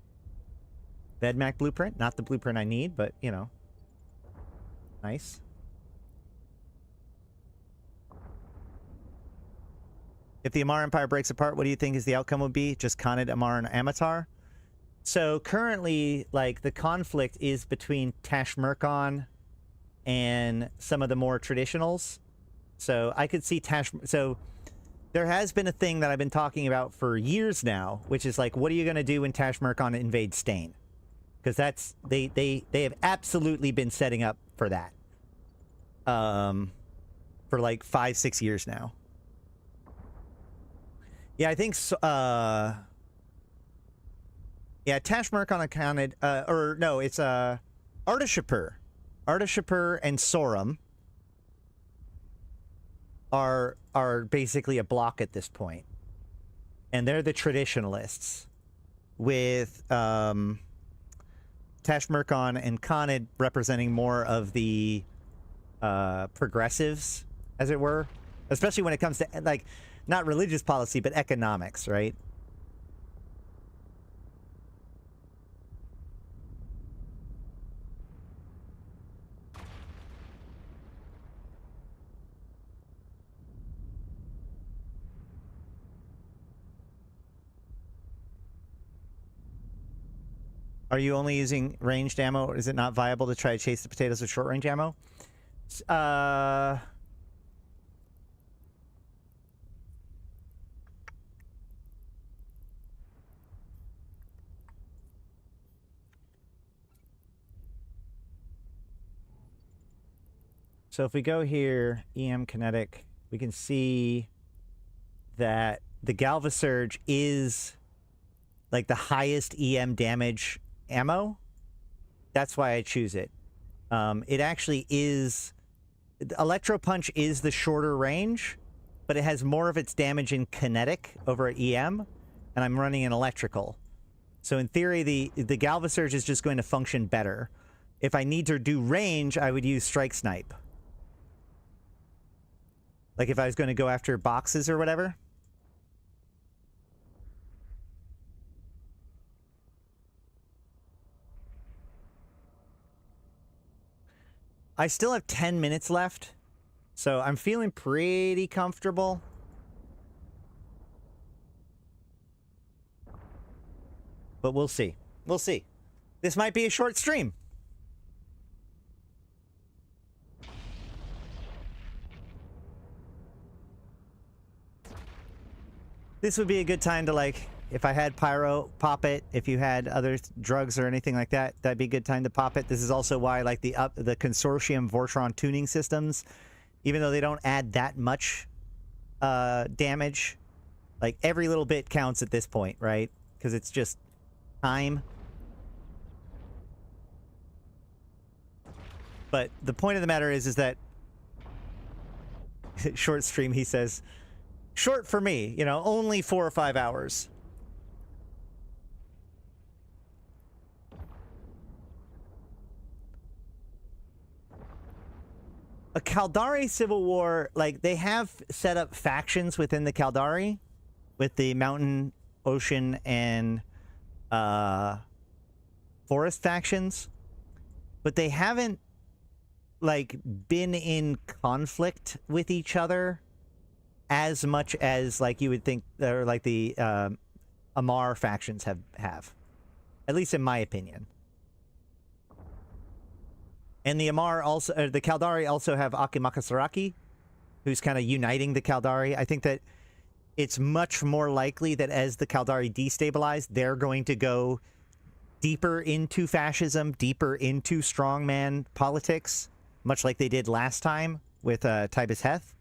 [SPEAKER 1] Vedmak blueprint, not the blueprint I need, but you know, nice. If the Amar Empire breaks apart, what do you think is the outcome would be? Just Khanid, Amar, and Amatar? So currently, like, the conflict is between Tashmerkon and some of the more traditionals. So I could see So there has been a thing that I've been talking about for years now, which is like, what are you going to do when Tashmerkon invades Stain? Because that's... They have absolutely been setting up for that. For like 5-6 years now. Yeah, I think so, yeah, Tashmerkon accounted, or no, it's Artishapur. Artishapur and Sorum are basically a block at this point. And they're the traditionalists. With Tashmerkon and Khanid representing more of the progressives, as it were. Especially when it comes to, like, not religious policy, but economics, right? Are you only using ranged ammo, or is it not viable to try to chase the potatoes with short-range ammo? So if we go here, EM kinetic, we can see that the Galvasurge is like the highest EM damage ammo. That's why I choose it. It actually is... Electro Punch is the shorter range, but it has more of its damage in kinetic over at EM, and I'm running an electrical. So in theory, the Galvasurge is just going to function better. If I need to do range, I would use Strike Snipe. Like if I was going to go after boxes or whatever. I still have 10 minutes left, so I'm feeling pretty comfortable. But we'll see. We'll see. This might be a short stream. This would be a good time to, like, if I had pyro, pop it. If you had other drugs or anything like that, that'd be a good time to pop it. This is also why, like, the consortium Vortron tuning systems, even though they don't add that much damage, like, every little bit counts at this point, right? Because it's just time. But the point of the matter is that short stream, he says. Short for me, you know, only 4 or 5 hours. A Caldari civil war, like, they have set up factions within the Caldari with the mountain, ocean, and forest factions, but they haven't, like, been in conflict with each other as much as, like, you would think, or like the Amar factions have, at least in my opinion. And the Amar also, the Caldari also have Akimakasaraki, who's kind of uniting the Caldari. I think that it's much more likely that as the Caldari destabilize, they're going to go deeper into fascism, deeper into strongman politics, much like they did last time with Tibus Heth.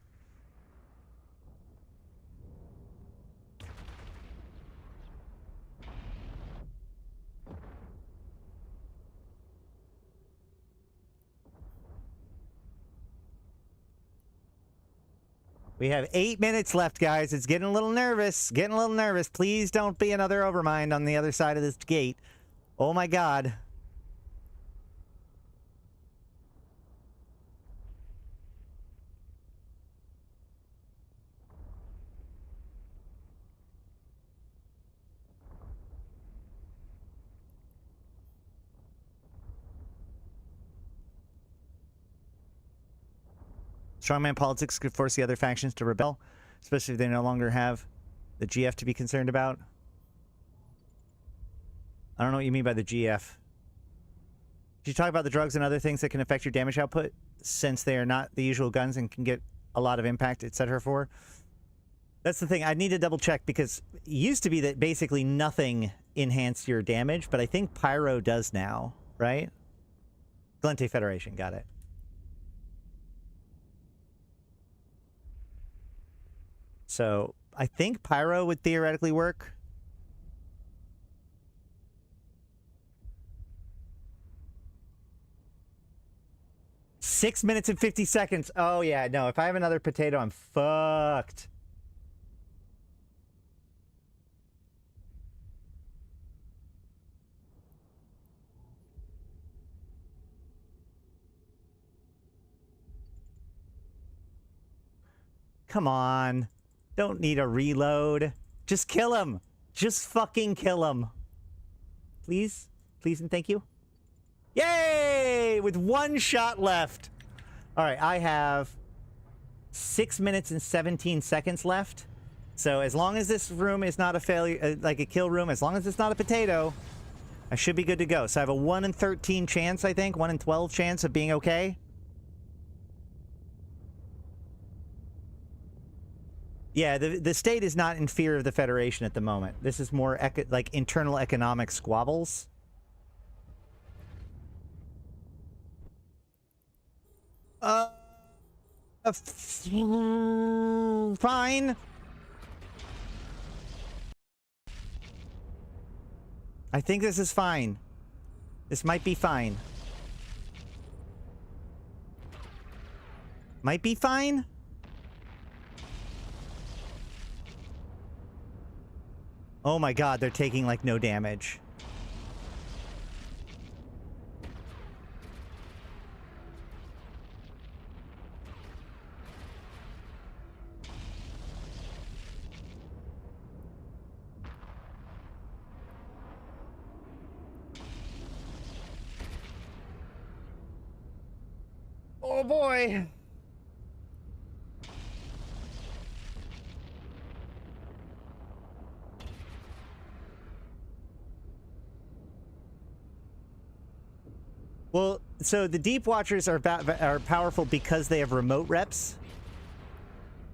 [SPEAKER 1] We have 8 minutes left, guys. It's getting a little nervous. Getting a little nervous. Please don't be another overmind on the other side of this gate. Oh my god. Strongman politics could force the other factions to rebel, especially if they no longer have the GF to be concerned about. I don't know what you mean by the GF. Did you talk about the drugs and other things that can affect your damage output, since they are not the usual guns and can get a lot of impact, etc. for? That's the thing. I need to double check, because it used to be that basically nothing enhanced your damage, but I think Pyro does now, right? Glente Federation, got it. So I think Pyro would theoretically work. Six minutes and 50 seconds. Oh, yeah. No, if I have another potato, I'm fucked. Come on. Don't need a reload. Just kill him. Just fucking kill him. Please? Please and thank you. Yay! With 1 shot left. All right, I have 6 minutes and 17 seconds left. So as long as this room is not a failure, like a kill room, as long as it's not a potato, I should be good to go. So I have a 1 in 13 chance, I think, 1 in 12 chance of being okay. Yeah, the state is not in fear of the Federation at the moment. This is more like internal economic squabbles. Fine. I think this is fine. This might be fine. Might be fine? Oh my god, they're taking like no damage. Oh boy. Well, so the Deep Watchers are powerful because they have remote reps.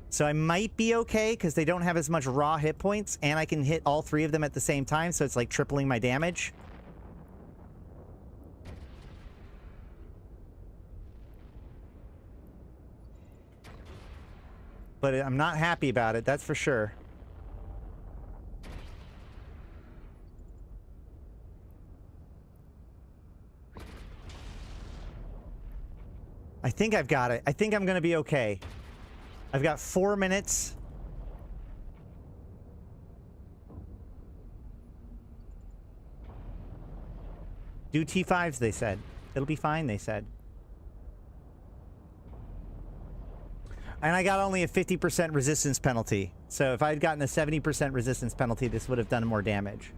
[SPEAKER 1] So I might be okay because they don't have as much raw hit points, and I can hit all 3 of them at the same time, so it's like tripling my damage. But I'm not happy about it, that's for sure. I think I've got it. I think I'm going to be okay. I've got 4 minutes. Do T5s, they said. It'll be fine, they said. And I got only a 50% resistance penalty. So if I had gotten a 70% resistance penalty, this would have done more damage.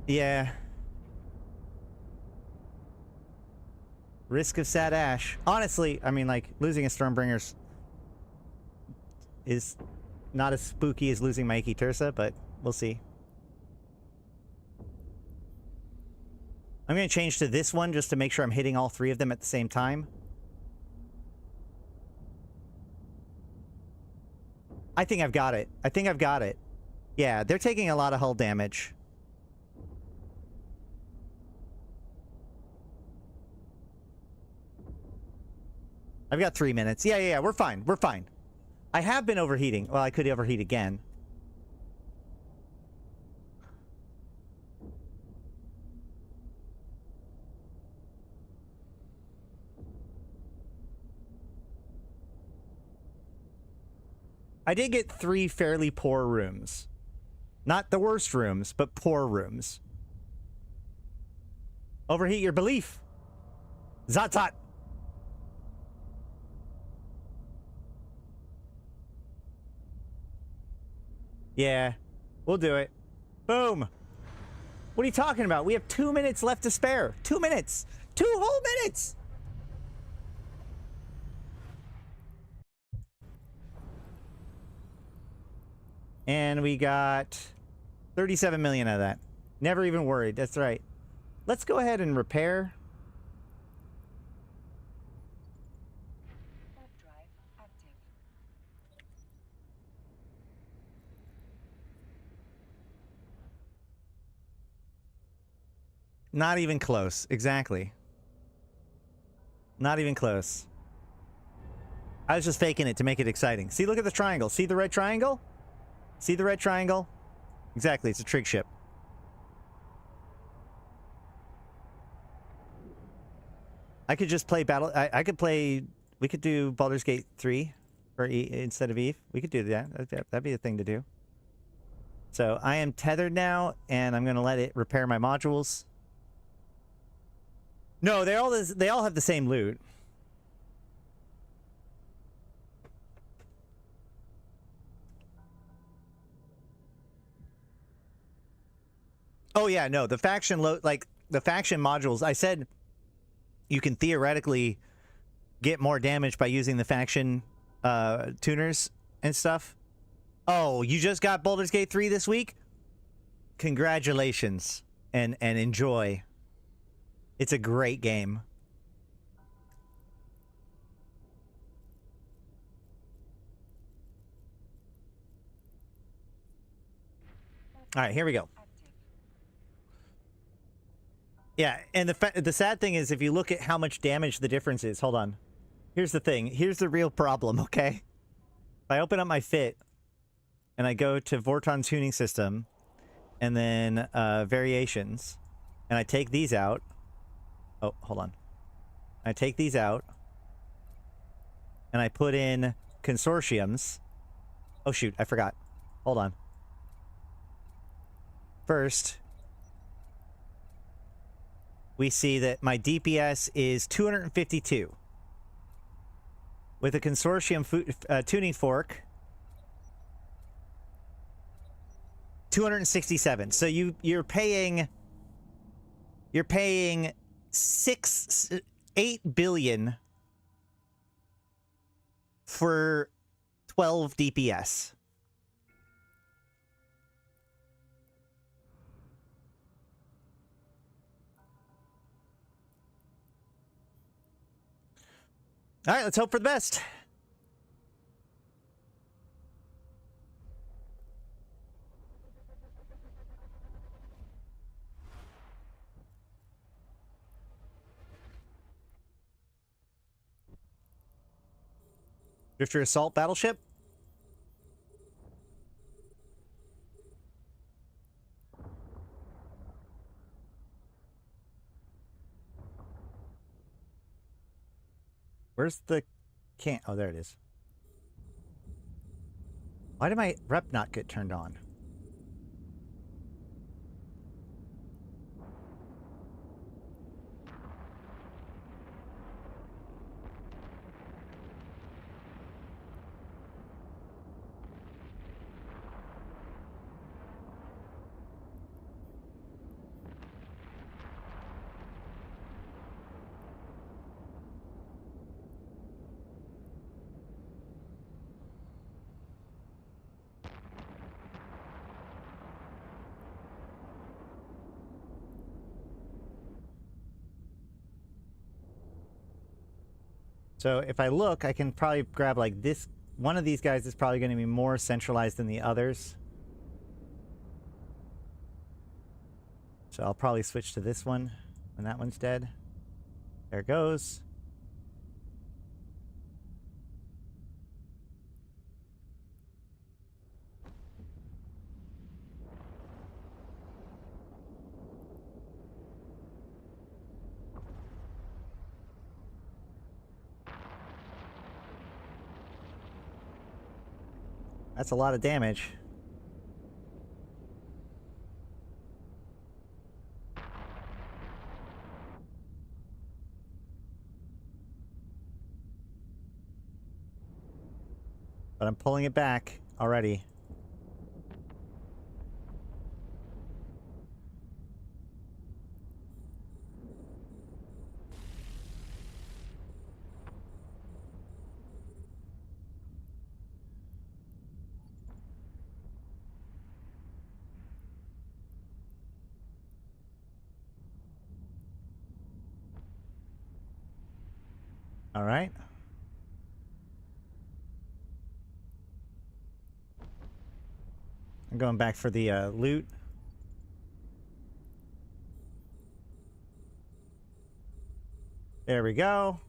[SPEAKER 1] Yeah. Risk of Sad Ash. Honestly, I mean, like, losing a Stormbringer's is not as spooky as losing my Iki Tursa, but we'll see. I'm going to change to this one just to make sure I'm hitting all 3 of them at the same time. I think I've got it. I think I've got it. Yeah, they're taking a lot of hull damage. I've got 3 minutes. Yeah, we're fine. We're fine. I have been overheating. Well, I could overheat again. I did get 3 fairly poor rooms. Not the worst rooms, but poor rooms. Overheat your belief. Zot zot. Yeah, we'll do it. Boom. What are you talking about? We have 2 minutes left to spare. 2 minutes. 2 whole minutes. And we got 37 million out of that. Never even worried. That's right. Let's go ahead and repair. Not even close. Exactly. Not even close. I was just faking it to make it exciting. See, look at the triangle. See the red triangle? See the red triangle? Exactly, it's a trig ship. I could just play battle. I could play. We could do Baldur's Gate 3 or instead of Eve. We could do that. That'd be a thing to do. So I am tethered now, and I'm going to let it repair my modules. No, they all have the same loot. Oh yeah, no, the faction the faction modules. I said you can theoretically get more damage by using the faction tuners and stuff. Oh, you just got Baldur's Gate 3 this week? Congratulations and enjoy. It's a great game. All right, here we go. Yeah, and the sad thing is if you look at how much damage the difference is, hold on. Here's the thing. Here's the real problem, okay? If I open up my fit and I go to Vorton tuning system and then variations and I take these out. Oh, hold on. I take these out and I put in consortiums. Oh shoot, I forgot. Hold on. First, we see that my DPS is 252. With a consortium tuning fork, 267. So you're paying 8 billion for 12 DPS. All right, let's hope for the best. Drifter Assault Battleship. Where's the can? Oh, there it is. Why did my rep not get turned on? So if I look, I can probably grab like this. One of these guys is probably going to be more centralized than the others. So I'll probably switch to this one when that one's dead. There it goes. That's a lot of damage. But I'm pulling it back already. All right. I'm going back for the loot. There we go.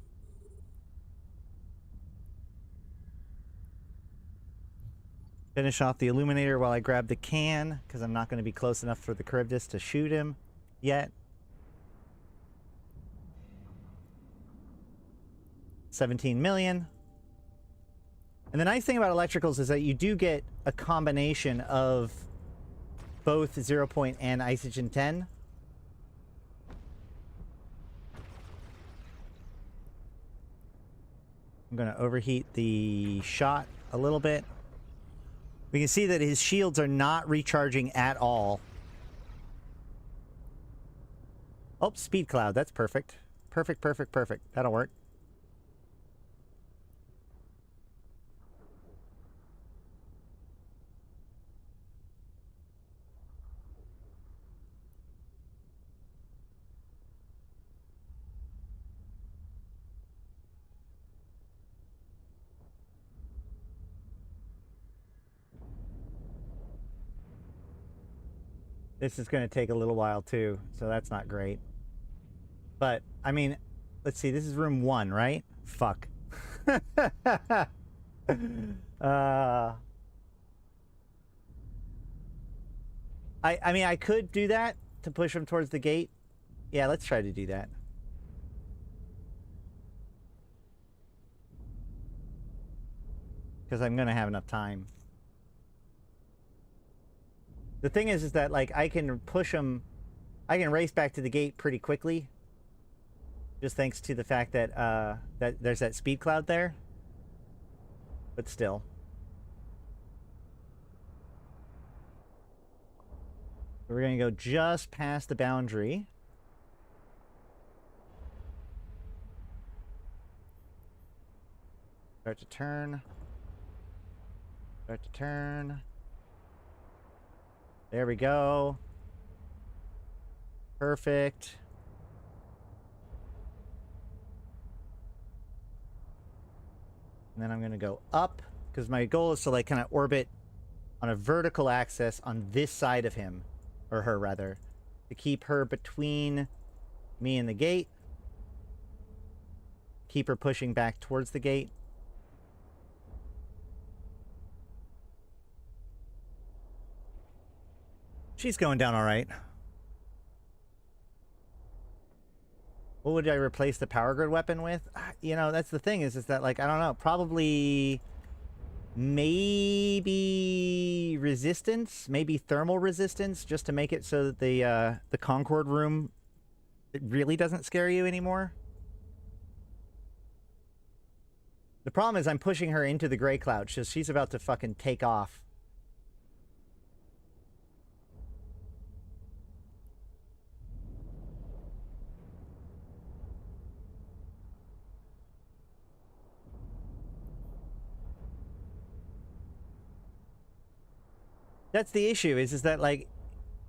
[SPEAKER 1] Finish off the illuminator while I grab the can, because I'm not going to be close enough for the Charybdis to shoot him yet. 17 million. And the nice thing about electricals is that you do get a combination of both 0 point and Isogen 10. I'm going to overheat the shot a little bit. We can see that his shields are not recharging at all. Oh, speed cloud. That's perfect. Perfect, perfect, perfect. That'll work. This is going to take a little while too, so that's not great. But, I mean, let's see, this is room 1, right? Fuck. I mean, I could do that to push him towards the gate. Yeah, let's try to do that. Because I'm going to have enough time. The thing is that, like, I can push him... I can race back to the gate pretty quickly. Just thanks to the fact that, that there's that speed cloud there. But still. We're going to go just past the boundary. Start to turn. Start to turn. There we go. Perfect. And then I'm going to go up, because my goal is to, like, kind of orbit on a vertical axis on this side of him, or her rather, to keep her between me and the gate. Keep her pushing back towards the gate. She's going down all right. What would I replace the power grid weapon with? You know, that's the thing is that, like, I don't know, probably maybe resistance, maybe thermal resistance, just to make it so that the Concord room, it really doesn't scare you anymore. The problem is I'm pushing her into the gray cloud, so she's about to fucking take off. That's the issue, is that, like,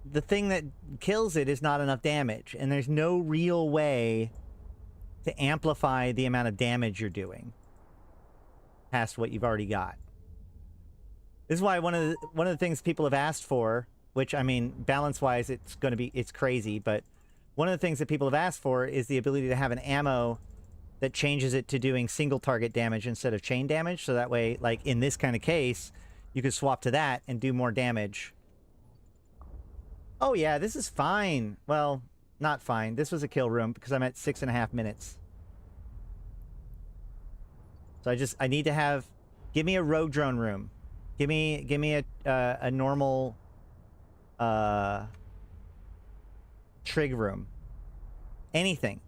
[SPEAKER 1] the thing that kills it is not enough damage, and there's no real way to amplify the amount of damage you're doing past what you've already got. This is why one of the things people have asked for, which, I mean, balance-wise, it's crazy, but one of the things that people have asked for is the ability to have an ammo that changes it to doing single target damage instead of chain damage, so that way, like, in this kind of case, you could swap to that and do more damage. Oh yeah, this is fine. Well, not fine. This was a kill room because I'm at 6.5 minutes. So I need to have... Give me a rogue drone room. Give me a normal trig room. Anything.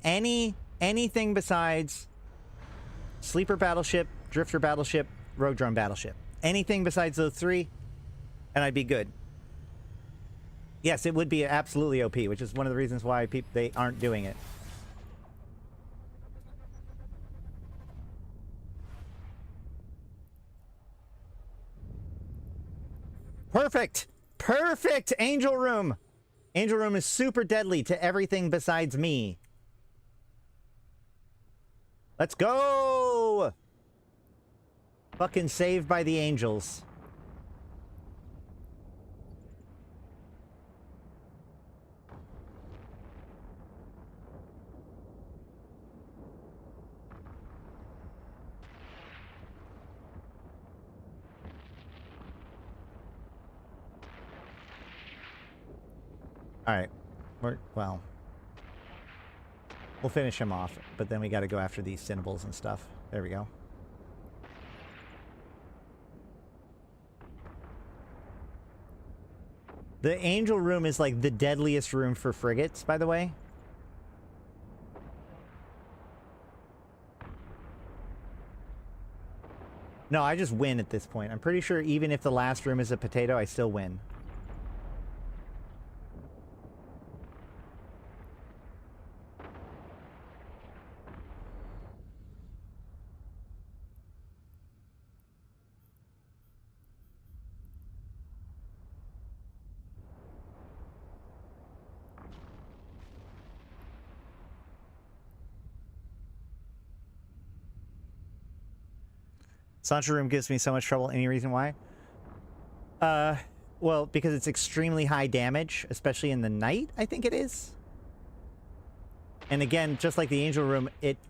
[SPEAKER 1] Anything besides sleeper battleship, drifter battleship, rogue drone battleship. Anything besides those three, and I'd be good. Yes, it would be absolutely OP, which is one of the reasons why they aren't doing it. Perfect! Perfect! Angel Room! Angel Room is super deadly to everything besides me. Let's go! Fucking saved by the angels. Alright. Well. We'll finish him off, but then we gotta go after these Cinnables and stuff. There we go. The Angel Room is like the deadliest room for frigates, by the way. No, I just win at this point. I'm pretty sure even if the last room is a potato, I still win. Sancho Room gives me so much trouble. Any reason why? Well, because it's extremely high damage, especially in the night, I think it is. And again, just like the Angel Room,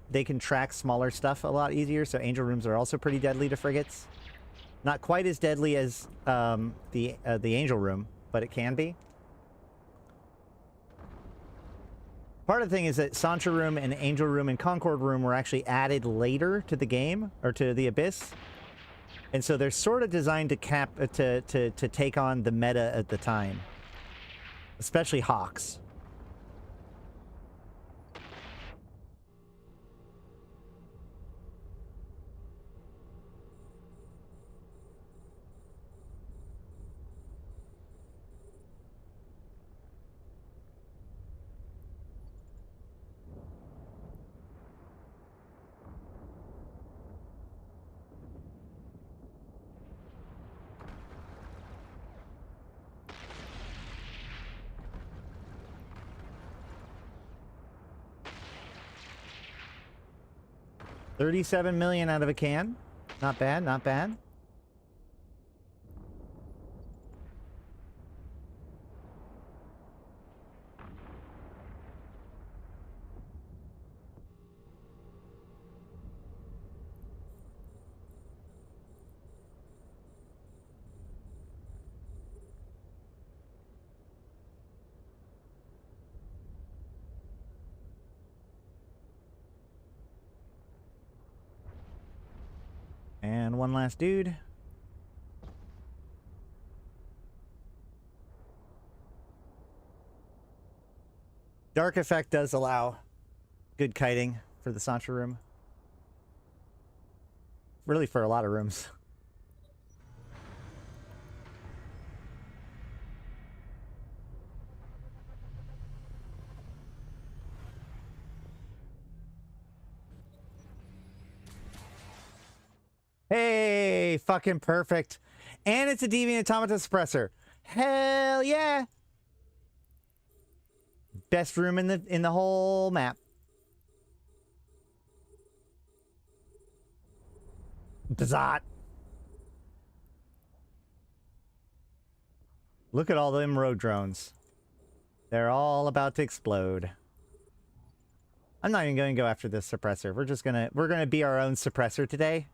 [SPEAKER 1] they can track smaller stuff a lot easier, so Angel Rooms are also pretty deadly to frigates. Not quite as deadly as the Angel Room, but it can be. Part of the thing is that Sancho Room and Angel Room and Concord Room were actually added later to the game, or to the Abyss. And so they're sort of designed to take on the meta at the time. Especially Hawks. $37 million out of a can. Not bad, not bad. And one last dude. Dark Effect does allow good kiting for the Sancho Room. Really for a lot of rooms. Hey, fucking perfect. And it's a Deviant Automata suppressor. Hell yeah. Best room in the whole map. Bazat. Look at all them road drones. They're all about to explode. I'm not even going to go after this suppressor. We're gonna be our own suppressor today.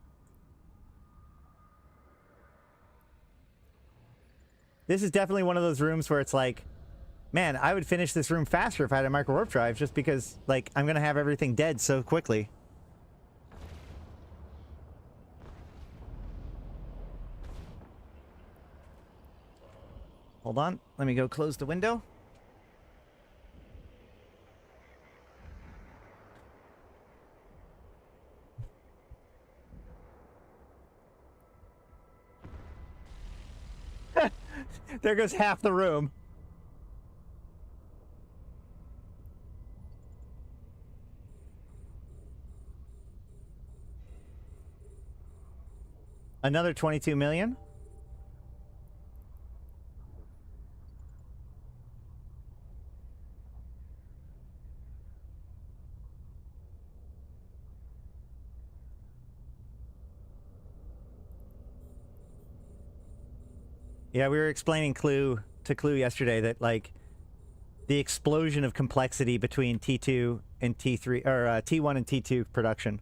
[SPEAKER 1] This is definitely one of those rooms where it's like, man, I would finish this room faster if I had a micro warp drive, just because, like, I'm gonna have everything dead so quickly. Hold on. Let me go close the window. There goes half the room. Another 22 million. Yeah, we were explaining to Clue yesterday that, like, the explosion of complexity between T2 and T3, or T1 and T2 production.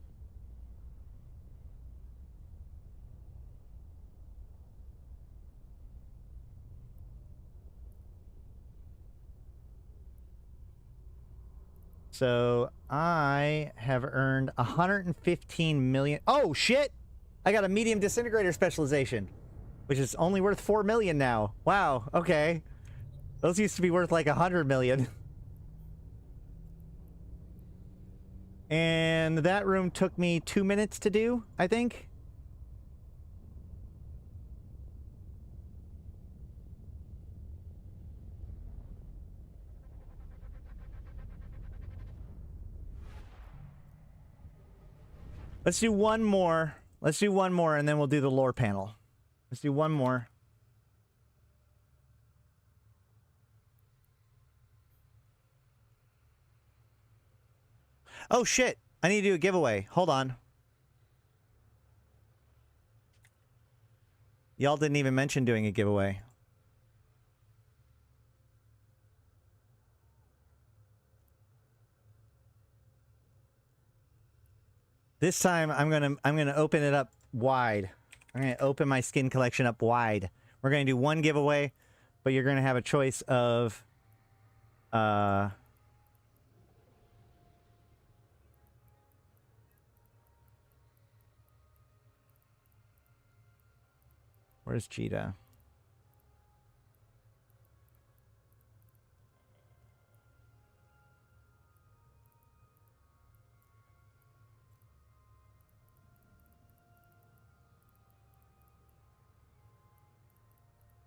[SPEAKER 1] So I have earned 115 million. Oh, shit! I got a medium disintegrator specialization, which is only worth 4 million now. Wow, okay. Those used to be worth like 100 million. And that room took me 2 minutes to do, I think. Let's do one more. Let's do one more, and then we'll do the lore panel. Let's do one more. Oh, shit. I need to do a giveaway. Hold on. Y'all didn't even mention doing a giveaway. This time I'm gonna open it up wide. I'm gonna open my skin collection up wide. We're gonna do one giveaway, but you're gonna have a choice of where's Cheetah?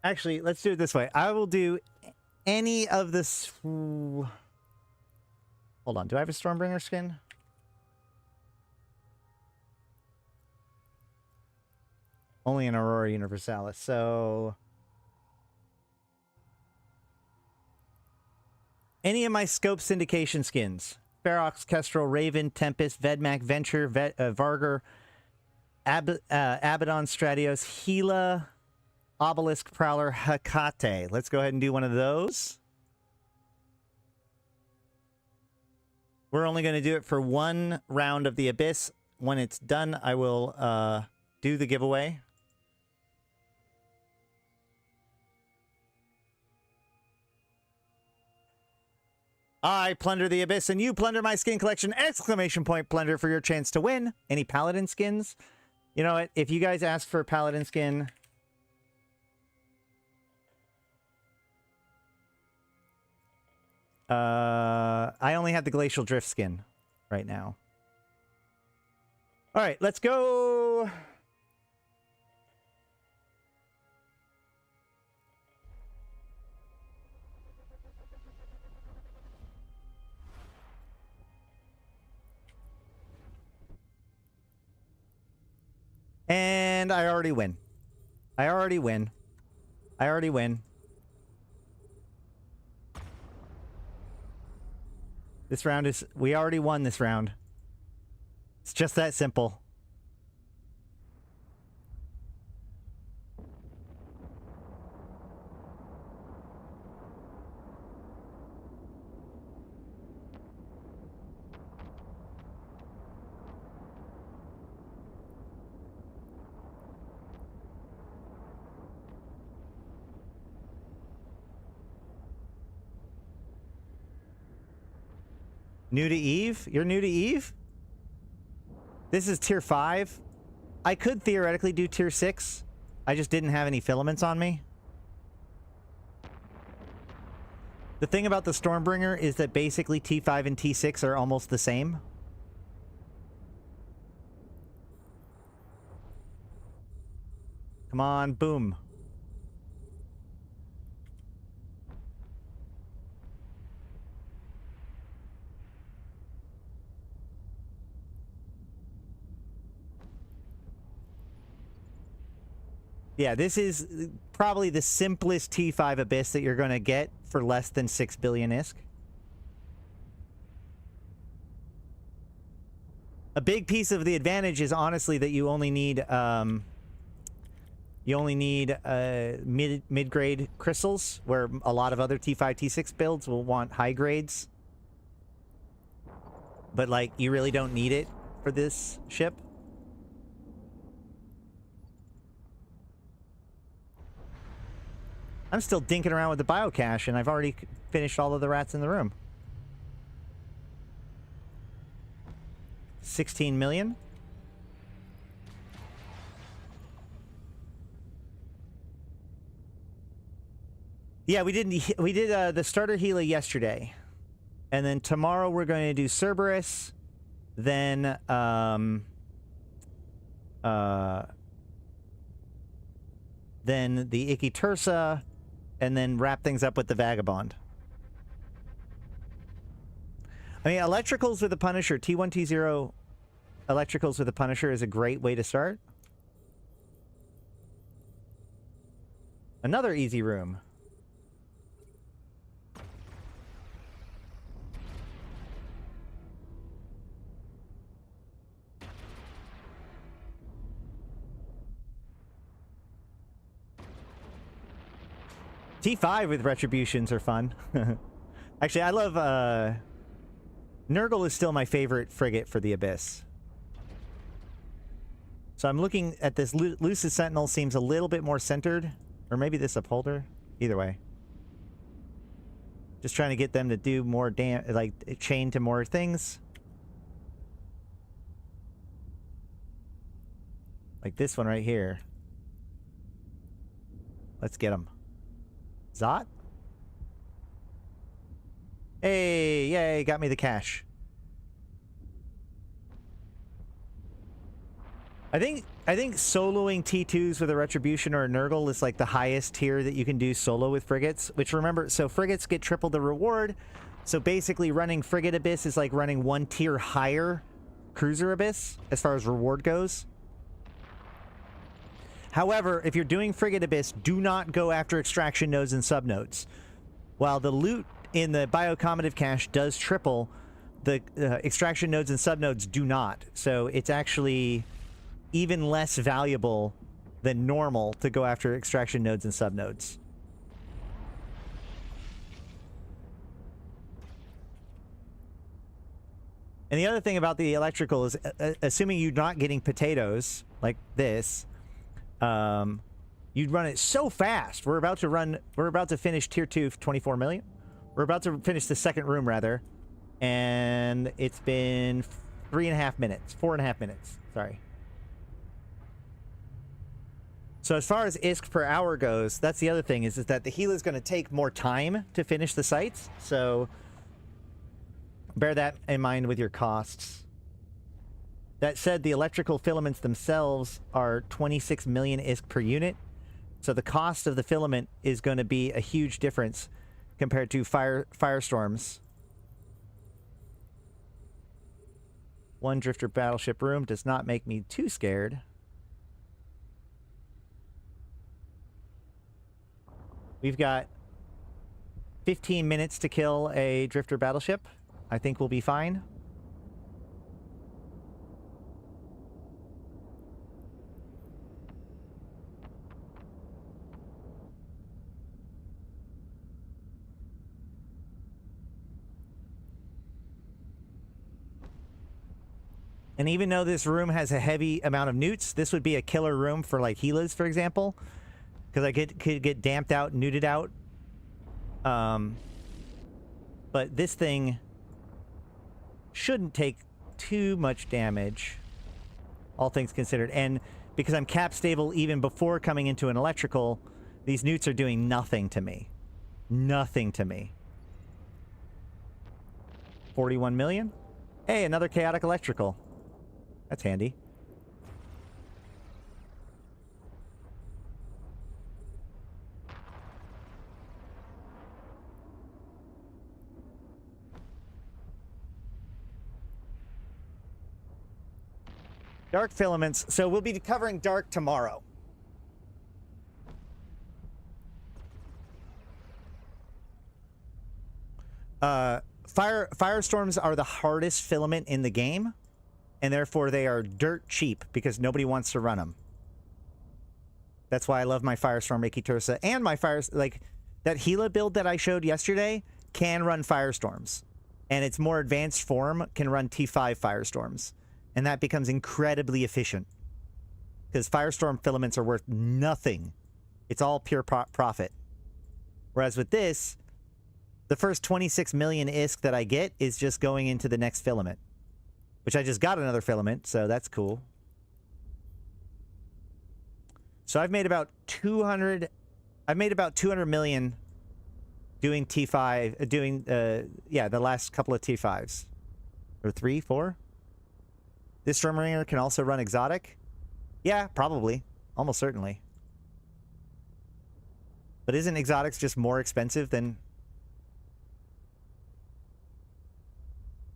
[SPEAKER 1] Actually, let's do it this way. I will do any of this. Hold on. Do I have a Stormbringer skin? Only an Aurora Universalis. So any of my Scope Syndication skins. Ferox, Kestrel, Raven, Tempest, Vedmak, Venture, Varger, Abaddon, Stratios, Gila, Obelisk, Prowler, Hecate. Let's go ahead and do one of those. We're only going to do it for one round of the Abyss. When it's done, I will do the giveaway. I plunder the Abyss, and you plunder my skin collection! Exclamation point plunder for your chance to win any Paladin skins. You know what? If you guys ask for a Paladin skin... I only have the Glacial Drift skin right now. All right, let's go. And I already win. I already win. I already win. This round is... We already won this round. It's just that simple. New to Eve? You're new to Eve? This is tier 5. I could theoretically do tier 6. I just didn't have any filaments on me. The thing about the Stormbringer is that basically T5 and T6 are almost the same. Come on, boom. Yeah, this is probably the simplest T5 Abyss that you're going to get for less than 6 billion ISK. A big piece of the advantage is honestly that you only need mid-grade crystals, where a lot of other T5, T6 builds will want high grades. But like, you really don't need it for this ship. I'm still dinking around with the biocache, and I've already finished all of the rats in the room. 16 million. Yeah, we did the starter Gila yesterday, and then tomorrow we're going to do Cerberus, then the Ichthyrsa, and then wrap things up with the Vagabond. I mean, electricals with the Punisher, T1, T0 electricals with the Punisher is a great way to start. Another easy room. T5 with retributions are fun. Actually, I love Nurgle is still my favorite frigate for the Abyss. So I'm looking at this. Lucis Sentinel seems a little bit more centered. Or maybe this Upholder. Either way. Just trying to get them to do more like chain to more things. Like this one right here. Let's get them. Zot? Hey, yay, got me the cash. I think soloing T2s with a Retribution or a Nurgle is like the highest tier that you can do solo with frigates, which remember, so frigates get triple the reward. So basically running Frigate Abyss is like running one tier higher Cruiser Abyss as far as reward goes. However, if you're doing Frigate Abyss, do not go after extraction nodes and subnodes. While the loot in the Biocombative cache does triple, the extraction nodes and subnodes do not. So it's actually even less valuable than normal to go after extraction nodes and subnodes. And the other thing about the electrical is, assuming you're not getting potatoes like this, you'd run it so fast. We're about to finish tier 2 24 million. We're about to finish the second room rather. And it's been 4.5 minutes. Sorry. So as far as ISK per hour goes, that's the other thing is that the Gila is going to take more time to finish the sites. So bear that in mind with your costs. That said, the electrical filaments themselves are 26 million ISK per unit. So the cost of the filament is going to be a huge difference compared to firestorms. One drifter battleship room does not make me too scared. We've got 15 minutes to kill a drifter battleship. I think we'll be fine. And even though this room has a heavy amount of newts, this would be a killer room for like Gilas, for example. Because I could get damped out, newted out. But this thing shouldn't take too much damage, all things considered. And because I'm cap stable even before coming into an electrical, these newts are doing nothing to me. Nothing to me. 41 million. Hey, another chaotic electrical. That's handy. Dark filaments. So we'll be covering dark tomorrow. Firestorms are the hardest filament in the game, and therefore they are dirt cheap because nobody wants to run them. That's why I love my Firestorm Reiki Tursa and my like that Gila build that I showed yesterday can run Firestorms, and its more advanced form can run T5 Firestorms, and that becomes incredibly efficient because Firestorm filaments are worth nothing. It's all pure profit. Whereas with this, the first 26 million ISK that I get is just going into the next filament, which I just got another filament, so that's cool. So I've made about 200 million doing T5, yeah, the last couple of T5s. Or 3, 4? This Stormbringer can also run exotic? Yeah, probably. Almost certainly. But isn't exotics just more expensive than...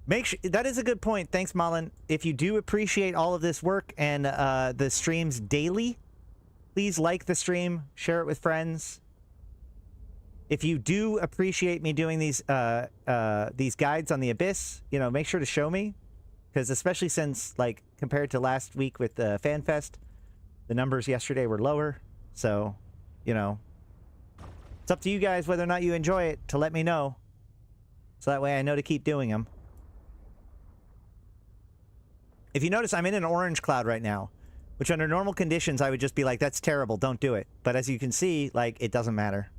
[SPEAKER 1] That is a good point. Thanks, Malin. If you do appreciate all of this work and the streams daily, please like the stream, share it with friends. If you do appreciate me doing these guides on the Abyss, you know, make sure to show me, because especially since, like, compared to last week with the FanFest, the numbers yesterday were lower. So, you know, it's up to you guys whether or not you enjoy it to let me know, so that way I know to keep doing them. If you notice, I'm in an orange cloud right now, which under normal conditions, I would just be like, that's terrible, don't do it. But as you can see, like, it doesn't matter.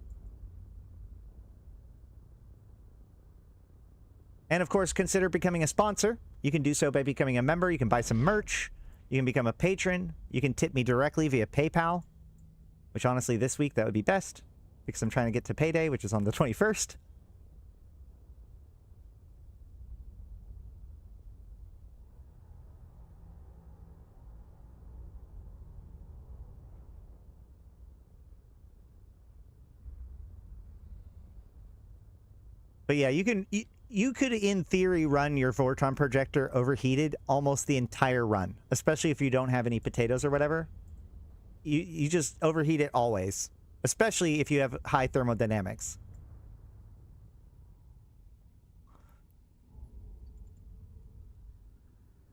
[SPEAKER 1] And of course, consider becoming a sponsor. You can do so by becoming a member. You can buy some merch. You can become a patron. You can tip me directly via PayPal, which honestly, this week, that would be best because I'm trying to get to payday, which is on the 21st. But yeah, you could in theory run your Vortron projector overheated almost the entire run, especially if you don't have any potatoes or whatever. You just overheat it always, especially if you have high thermodynamics.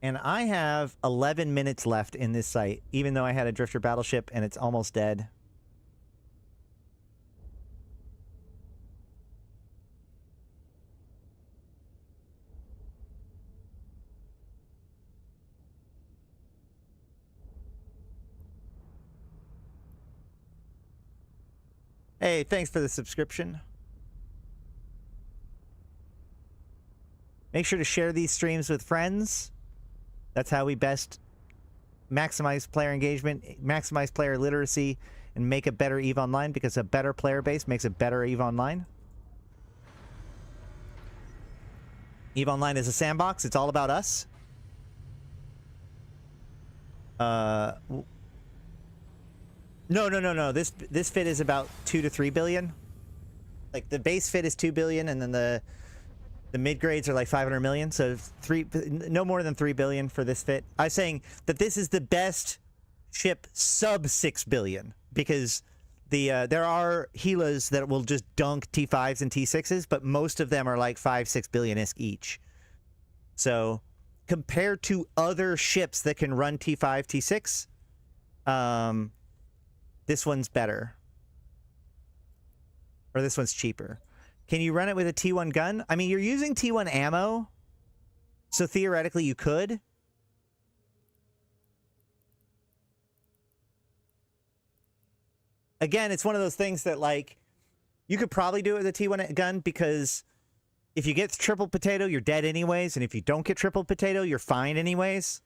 [SPEAKER 1] And I have 11 minutes left in this site, even though I had a drifter battleship and it's almost dead. Hey, thanks for the subscription. Make sure to share these streams with friends. That's how we best maximize player engagement, maximize player literacy, and make a better EVE Online, because a better player base makes a better EVE Online. EVE Online is a sandbox. It's all about us. No. This fit is about 2 to 3 billion. Like the base fit is 2 billion, and then the mid grades are like 500 million. So no more than 3 billion for this fit. I was saying that this is the best ship sub 6 billion because there are Gilas that will just dunk T5s and T6s, but most of them are like 5-6 billion isk each. So compared to other ships that can run T5, T6, this one's better. Or this one's cheaper. Can you run it with a T1 gun? I mean, you're using T1 ammo, so theoretically you could. Again, it's one of those things that, like, you could probably do it with a T1 gun because if you get triple potato, you're dead anyways, and if you don't get triple potato, you're fine anyways.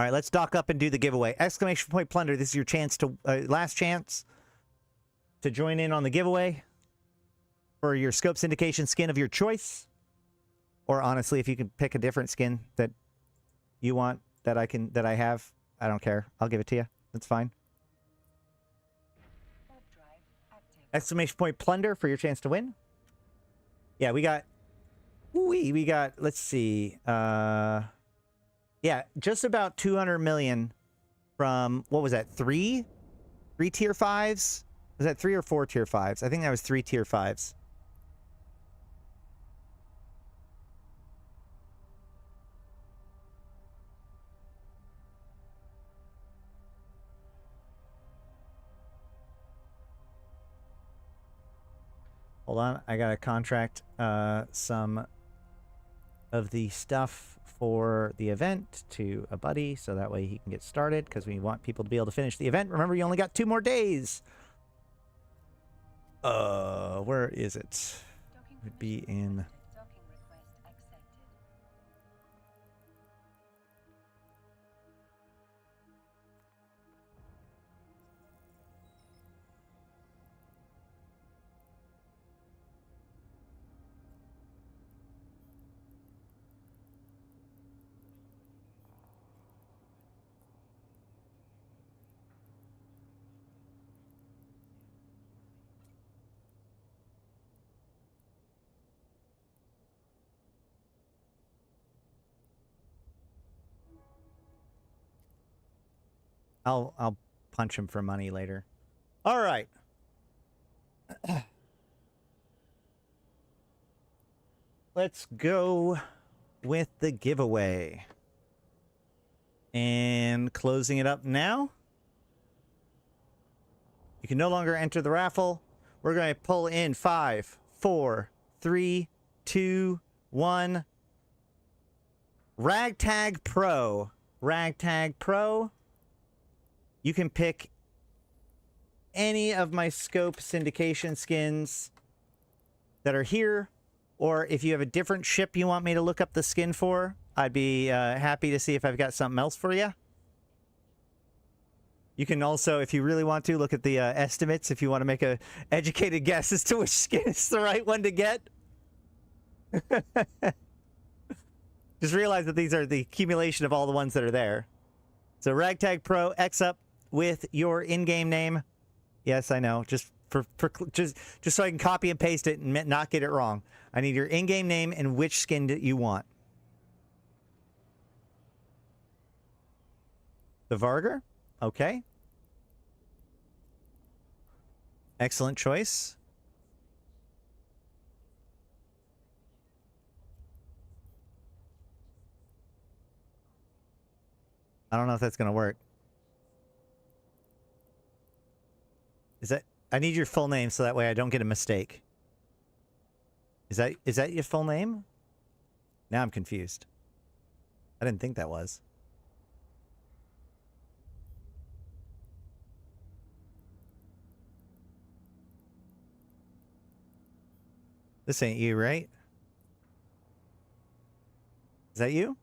[SPEAKER 1] All right, let's dock up and do the giveaway. Exclamation point plunder. This is your chance to last chance to join in on the giveaway for your scope syndication skin of your choice. Or honestly, if you can pick a different skin that you want that I have, I don't care. I'll give it to you. That's fine. Exclamation point plunder for your chance to win. Yeah, we got let's see. Yeah, just about 200 million from, what was that, 3 tier 5s? Was that 3 or 4 tier 5s? I think that was 3 tier 5s. Hold on, I gotta contract some of the stuff for the event to a buddy, so that way he can get started, because we want people to be able to finish the event. Remember, you only got 2 more days. Where is it? It would be in... I'll punch him for money later. All right. Let's go with the giveaway. And closing it up now. You can no longer enter the raffle. We're going to pull in 5, 4, 3, 2, 1. Ragtag Pro. Ragtag Pro. You can pick any of my scope syndication skins that are here, or if you have a different ship you want me to look up the skin for, I'd be happy to see if I've got something else for you. You can also, if you really want to, look at the estimates if you want to make a educated guess as to which skin is the right one to get. Just realize that these are the accumulation of all the ones that are there. So Ragtag Pro, X up with your in-game name. Yes, I know. Just so I can copy and paste it and not get it wrong. I need your in-game name and which skin that you want. The Vargar? Okay. Excellent choice. I don't know if that's going to work. Is that... I need your full name so that way I don't get a mistake. Is that your full name? Now I'm confused. I didn't think that was. This ain't you, right? Is that you?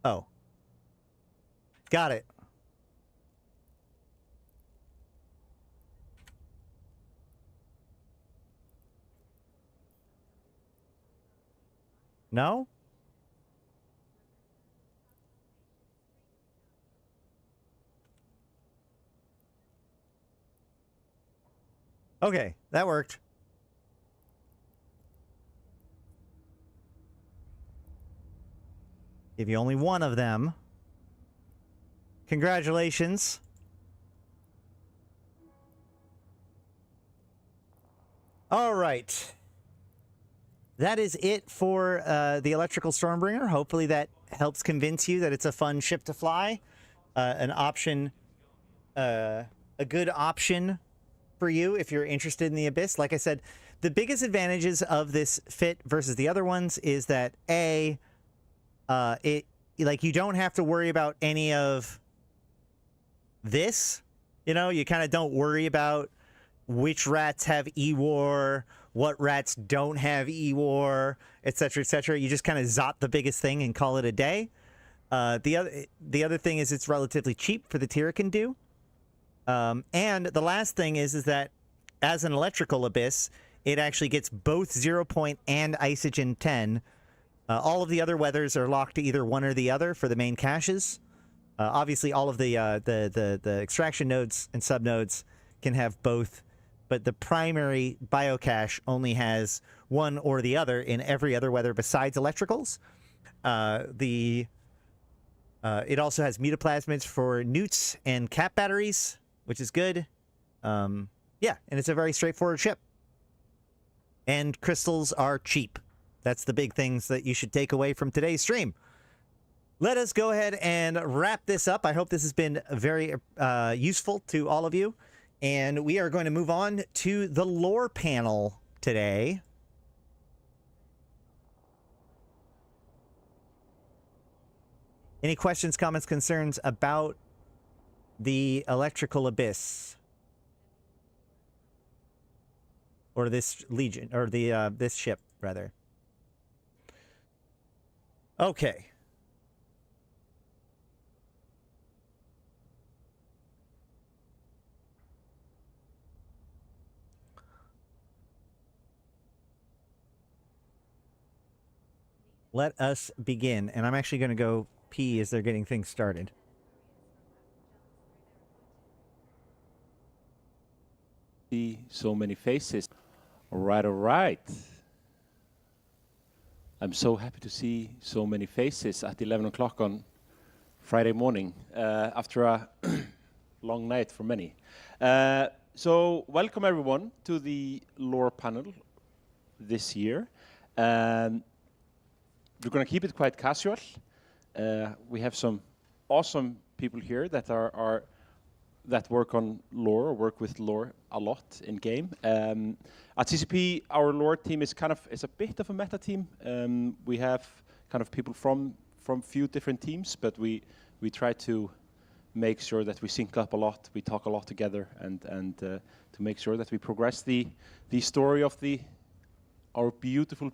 [SPEAKER 1] Oh. Got it. No? Okay, that worked. Give you only one of them. Congratulations. All right. That is it for the Electrical Stormbringer. Hopefully that helps convince you that it's a fun ship to fly. An option, a good option for you if you're interested in the Abyss. Like I said, the biggest advantages of this fit versus the other ones is that you don't have to worry about any of this. You know, you kind of don't worry about which rats have E-War what rats don't have E-War, et cetera, you just kind of zot the biggest thing and call it a day. The other thing is it's relatively cheap for the tier it can do. And the last thing is that as an electrical abyss, it actually gets both 0 Point and Isogen 10. All of the other weathers are locked to either one or the other for the main caches. Obviously, all of the extraction nodes and subnodes can have both, but the primary biocache only has one or the other in every other weather besides electricals. It also has mutaplasmids for newts and cap batteries, which is good. Yeah, and it's a very straightforward ship. And crystals are cheap. That's the big things that you should take away from today's stream. Let us go ahead and wrap this up. I hope this has been very useful to all of you. And we are going to move on to the lore panel today. Any questions, comments, concerns about the electrical abyss? Or this legion, or the this ship, rather. Okay. Let us begin. And I'm actually going to go pee as they're getting things started.
[SPEAKER 9] See so many faces. All right. I'm so happy to see so many faces at 11 o'clock on Friday morning after a long night for many. So welcome everyone to the lore panel this year. We're going to keep it quite casual. We have some awesome people here that that work on lore or work with lore a lot in game. At CCP, our lore team is a bit of a meta team. We have kind of people from few different teams, but we try to make sure that we sync up a lot, we talk a lot together, and to make sure that we progress the story of our beautiful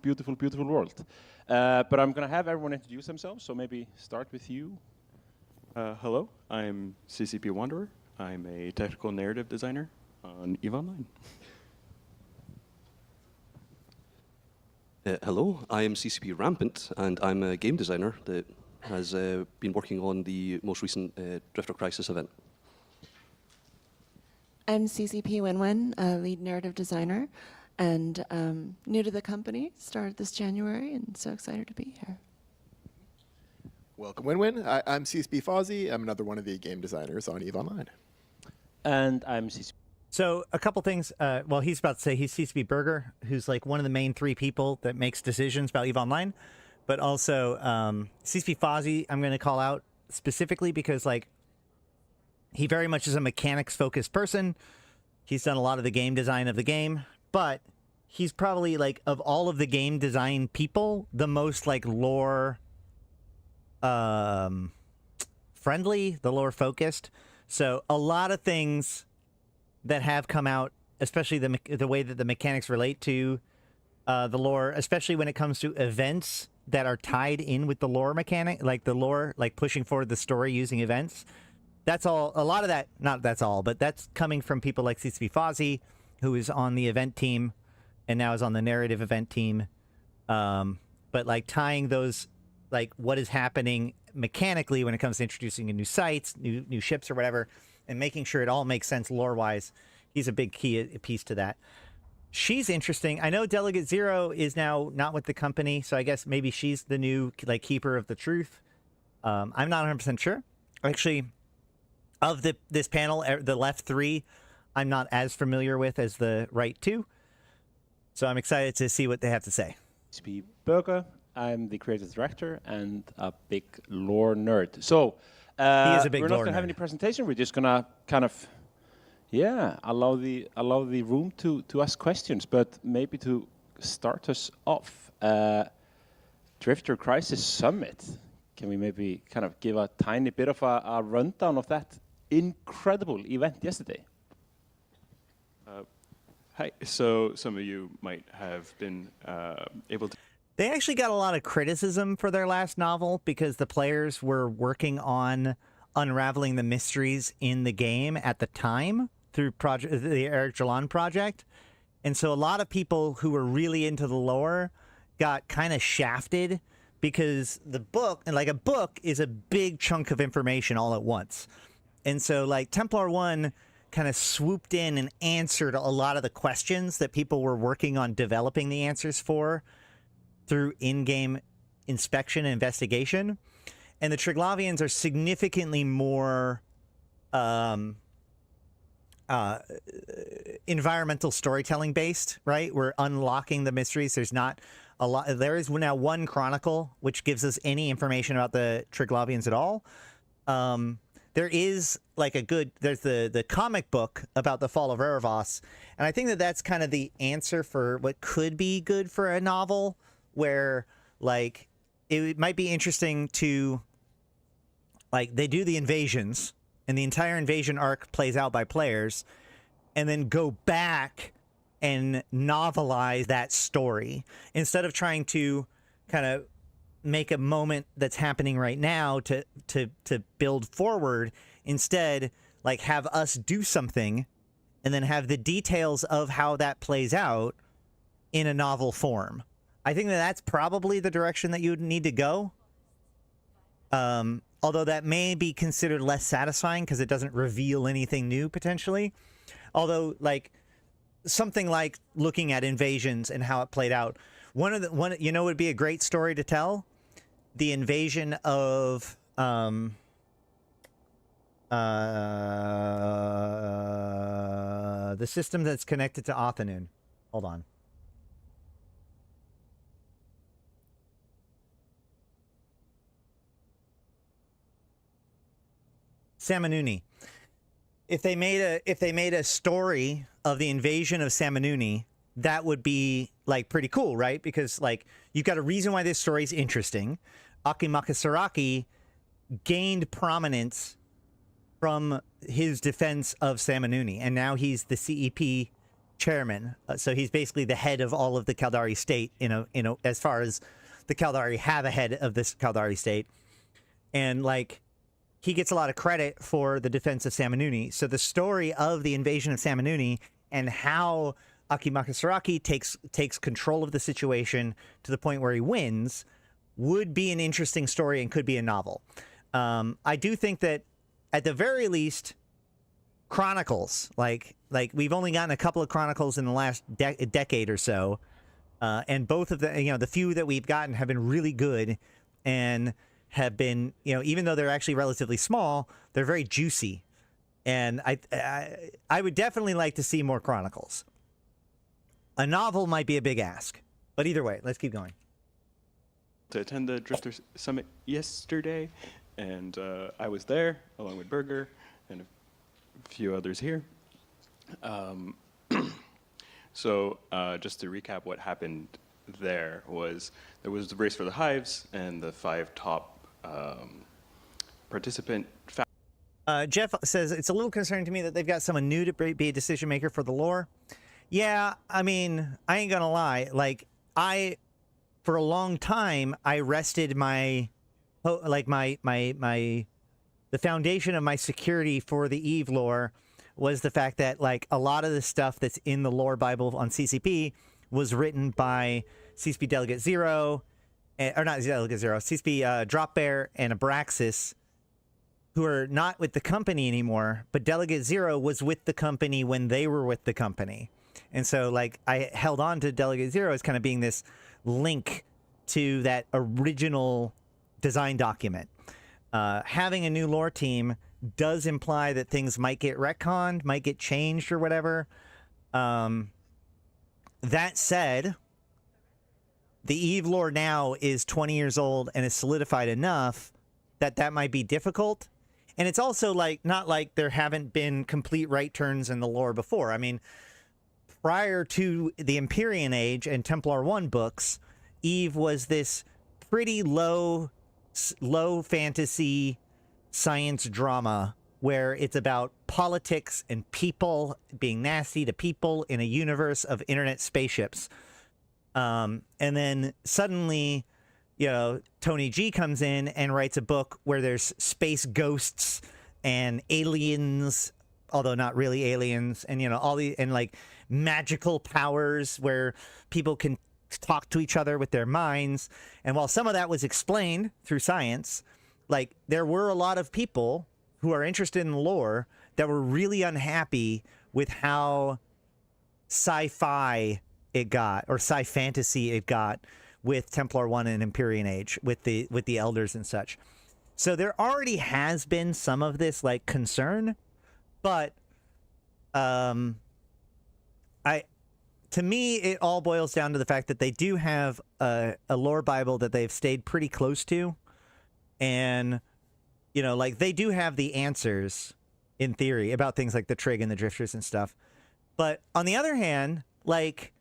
[SPEAKER 9] world. But I'm going to have everyone introduce themselves, so maybe start with you.
[SPEAKER 10] Hello, I'm CCP Wanderer. I'm a technical narrative designer on EVE Online.
[SPEAKER 11] Hello, I am CCP Rampant, and I'm a game designer that has been working on the most recent Drifter Crisis event.
[SPEAKER 12] I'm CCP Winwin, a lead narrative designer, and new to the company, started this January, and so excited to be here.
[SPEAKER 6] Welcome, Winwin. I'm CSP Fozzie. I'm another one of the game designers on EVE Online.
[SPEAKER 9] And I'm CCP.
[SPEAKER 1] So a couple things. Well, he's about to say he's CCP Burger, who's like one of the main three people that makes decisions about EVE Online. But also CCP Fozzie, I'm going to call out specifically because like he very much is a mechanics-focused person. He's done a lot of the game design of the game, but he's probably like of all of the game design people, the most like lore friendly, the lore focused. So a lot of things that have come out, especially the way that the mechanics relate to the lore, especially when it comes to events that are tied in with the lore mechanic, like the lore, like pushing forward the story using events. That's all. A lot of that, not that's all, but that's coming from people like CCP Fozzie, who is on the event team and now is on the narrative event team. But like tying those, like what is happening mechanically when it comes to introducing new sites, new ships or whatever, and making sure it all makes sense lore-wise. He's a big key piece to that. She's interesting. I know Delegate Zero is now not with the company, so I guess maybe she's the new like keeper of the truth. I'm not 100% sure. Actually, of this panel, the left three, I'm not as familiar with as the right two. So I'm excited to see what they have to say.
[SPEAKER 9] CCP Burger. I'm the creative director and a big lore nerd. So
[SPEAKER 1] he is a big
[SPEAKER 9] we're not going to
[SPEAKER 1] nerd.
[SPEAKER 9] have any presentation. We're just going to kind of, allow the room to ask questions. But maybe to start us off, Drifter Crisis Summit. Can we maybe kind of give a tiny bit of a rundown of that incredible event yesterday?
[SPEAKER 10] Hi. So some of you might have been able to.
[SPEAKER 1] They actually got a lot of criticism for their last novel because the players were working on unraveling the mysteries in the game at the time through the Eric Jalan project. And so a lot of people who were really into the lore got kind of shafted because the book, and like a book is a big chunk of information all at once. And so like Templar 1 kind of swooped in and answered a lot of the questions that people were working on developing the answers for through in-game inspection and investigation. And the Triglavians are significantly more environmental storytelling based, right? We're unlocking the mysteries. There's not a lot. There is now one chronicle which gives us any information about the Triglavians at all. There is like there's the comic book about the fall of Erebos, and I think that that's kind of the answer for what could be good for a novel, where like it might be interesting to like they do the invasions and the entire invasion arc plays out by players, and then go back and novelize that story instead of trying to kind of make a moment that's happening right now to build forward. Instead, like have us do something and then have the details of how that plays out in a novel form. I think that that's probably the direction that you would need to go. Although that may be considered less satisfying because it doesn't reveal anything new potentially. Although like something like looking at invasions and how it played out, one you know would be a great story to tell, the invasion of the system that's connected to Othanun. Hold on. Samanuni. If they made a story of the invasion of Samanuni, that would be like pretty cool, right? Because like you've got a reason why this story is interesting. Akimaka Saraki gained prominence from his defense of Samanuni, and now he's the CEP chairman. So he's basically the head of all of the Caldari state, as far as the Caldari have a head of this Caldari state. And like he gets a lot of credit for the defense of Samanuni. So the story of the invasion of Samanuni and how Akimaka Saraki takes control of the situation to the point where he wins would be an interesting story and could be a novel. I do think that at the very least, chronicles, like we've only gotten a couple of chronicles in the last decade or so, and both of the few that we've gotten have been really good and have been, even though they're actually relatively small, they're very juicy. And I would definitely like to see more chronicles. A novel might be a big ask, but either way, let's keep going.
[SPEAKER 10] To attend the Drifter Summit yesterday, and I was there along with Berger and a few others here. So just to recap what happened there was the race for the hives, and the 5 top participant.
[SPEAKER 1] Jeff says, it's a little concerning to me that they've got someone new to be a decision maker for the lore. Yeah, I mean, I ain't gonna lie. Like, for a long time, I rested the foundation of my security for the Eve lore was the fact that, like, a lot of the stuff that's in the lore Bible on CCP was written by CCP Delegate Zero, or not Delegate Zero, CCP Drop Bear and Abraxas, who are not with the company anymore, but Delegate Zero was with the company when they were with the company. And so, like, I held on to Delegate Zero as kind of being this link to that original design document. Having a new lore team does imply that things might get retconned, might get changed or whatever. That said, the Eve lore now is 20 years old and is solidified enough that might be difficult. And it's also like not like there haven't been complete right turns in the lore before. I mean, prior to the Empyrean Age and Templar 1 books, Eve was this pretty low fantasy science drama where it's about politics and people being nasty to people in a universe of internet spaceships. And then suddenly, you know, Tony G comes in and writes a book where there's space ghosts and aliens, although not really aliens, and, you know, all the, and like magical powers where people can talk to each other with their minds. And while some of that was explained through science, like there were a lot of people who are interested in lore that were really unhappy with how sci-fi it got, or sci-fantasy it got with Templar 1 and Empyrean Age, with the elders and such. So there already has been some of this like concern, but to me, it all boils down to the fact that they do have a lore Bible that they've stayed pretty close to. And, you know, like they do have the answers in theory about things like the Trig and the Drifters and stuff. But on the other hand, like,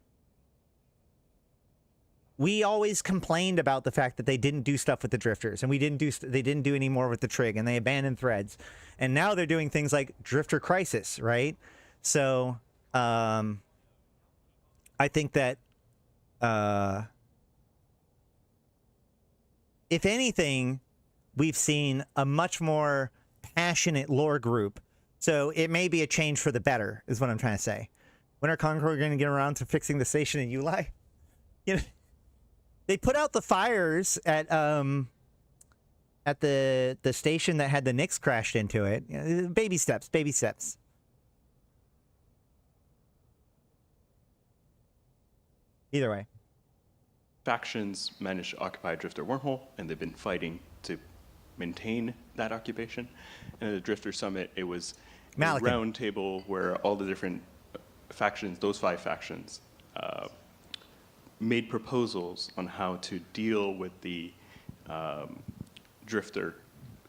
[SPEAKER 1] we always complained about the fact that they didn't do stuff with the Drifters, and they didn't do any more with the Trig, and they abandoned threads. And now they're doing things like Drifter Crisis, right? So, I think that, if anything, we've seen a much more passionate lore group. So it may be a change for the better, is what I'm trying to say. When are Concord going to get around to fixing the station in Uli? You know, they put out the fires at the station that had the Nix crashed into it. You know, baby steps, baby steps. Either way.
[SPEAKER 10] Factions managed to occupy Drifter wormhole, and they've been fighting to maintain that occupation. And at the Drifter Summit, it was a round table where all the different factions, those 5 factions, made proposals on how to deal with the Drifter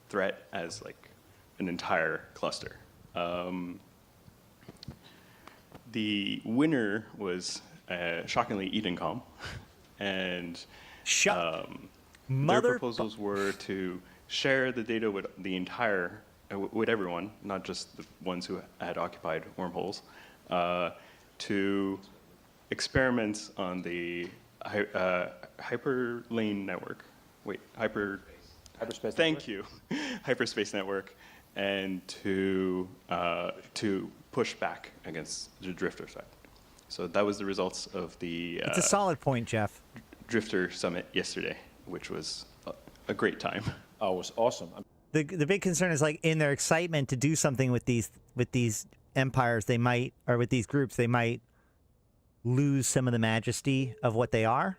[SPEAKER 10] threat as like an entire cluster. The winner was shockingly Edencom, and their proposals were to share the data with the entire, with everyone, not just the ones who had occupied wormholes, to experiment on the hyperlane network. Wait, hyperspace. Thank you, hyperspace network, and to push back against the Drifter side. So that was the results of the.
[SPEAKER 1] It's a solid point, Jeff.
[SPEAKER 10] Drifter Summit yesterday, which was a great time.
[SPEAKER 13] Oh, it was awesome.
[SPEAKER 1] The big concern is like in their excitement to do something with these empires, they might, or with these groups, they might lose some of the majesty of what they are.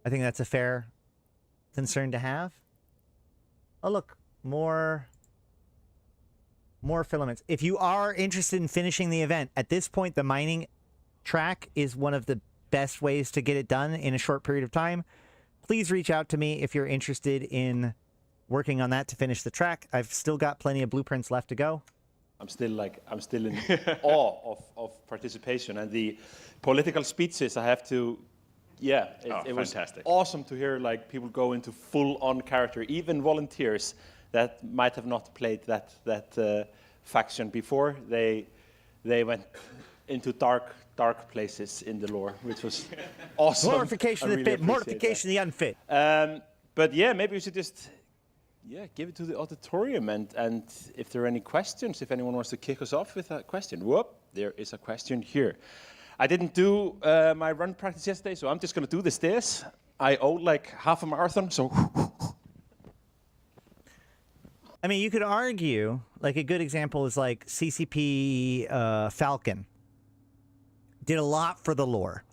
[SPEAKER 1] I think that's a fair concern to have. Oh look, more filaments. If you are interested in finishing the event, at this point the mining track is one of the best ways to get it done in a short period of time. Please reach out to me if you're interested in working on that to finish the track. I've still got plenty of blueprints left to go.
[SPEAKER 13] I'm still in awe of participation and the political speeches. I have to, it was
[SPEAKER 10] fantastic.
[SPEAKER 13] Awesome to hear like people go into full-on character, even volunteers that might have not played that faction before. They went into dark places in the lore, which was awesome.
[SPEAKER 1] Glorification of the fit, mortification of the unfit.
[SPEAKER 13] But yeah, maybe we should just give it to the auditorium, and if there are any questions, if anyone wants to kick us off with a question. Whoop, there is a question here. I didn't do my run practice yesterday, so I'm just going to do the stairs. I owe like half a marathon, so.
[SPEAKER 1] I mean, you could argue, like a good example is like CCP Falcon. Did a lot for the lore.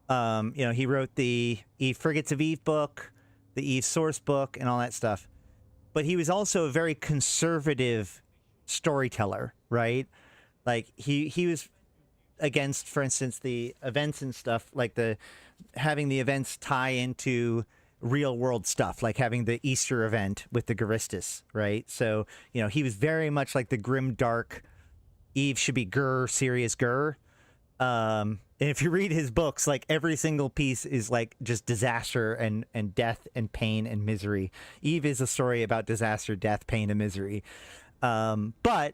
[SPEAKER 1] You know, he wrote the Eve Frigates of Eve book, the Eve source book, and all that stuff. But he was also a very conservative storyteller, right? Like he was against, for instance, the events and stuff, like having the events tie into real world stuff, like having the Easter event with the Garistus, right? So, you know, he was very much like the grim, dark, Eve should be Gur, serious Gur. And if you read his books, like every single piece is like just disaster and death and pain and misery. Eve is a story about disaster, death, pain, and misery. But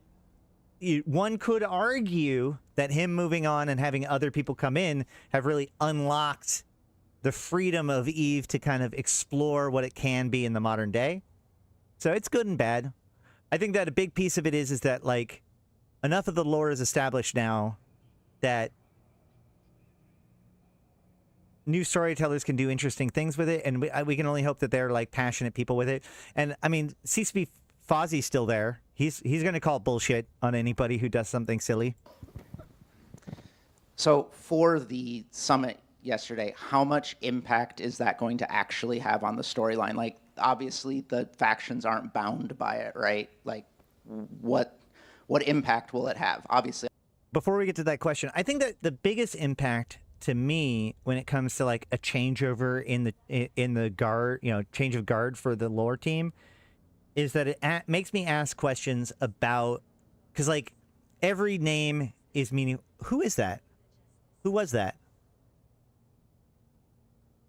[SPEAKER 1] one could argue that him moving on and having other people come in have really unlocked the freedom of Eve to kind of explore what it can be in the modern day. So it's good and bad. I think that a big piece of it is that, like, enough of the lore is established now that new storytellers can do interesting things with it, and we can only hope that they're, like, passionate people with it. And, I mean, CCP Fozzie's still there. He's going to call bullshit on anybody who does something silly.
[SPEAKER 14] So for the summit yesterday, how much impact is that going to actually have on the storyline? Like, obviously the factions aren't bound by it, right? Like, what impact will it have? Obviously.
[SPEAKER 1] Before we get to that question, I think that the biggest impact to me when it comes to, like, a changeover in the guard, change of guard for the lore team, is that it makes me ask questions about, because, like, every name is meaning. Who is that? Who was that?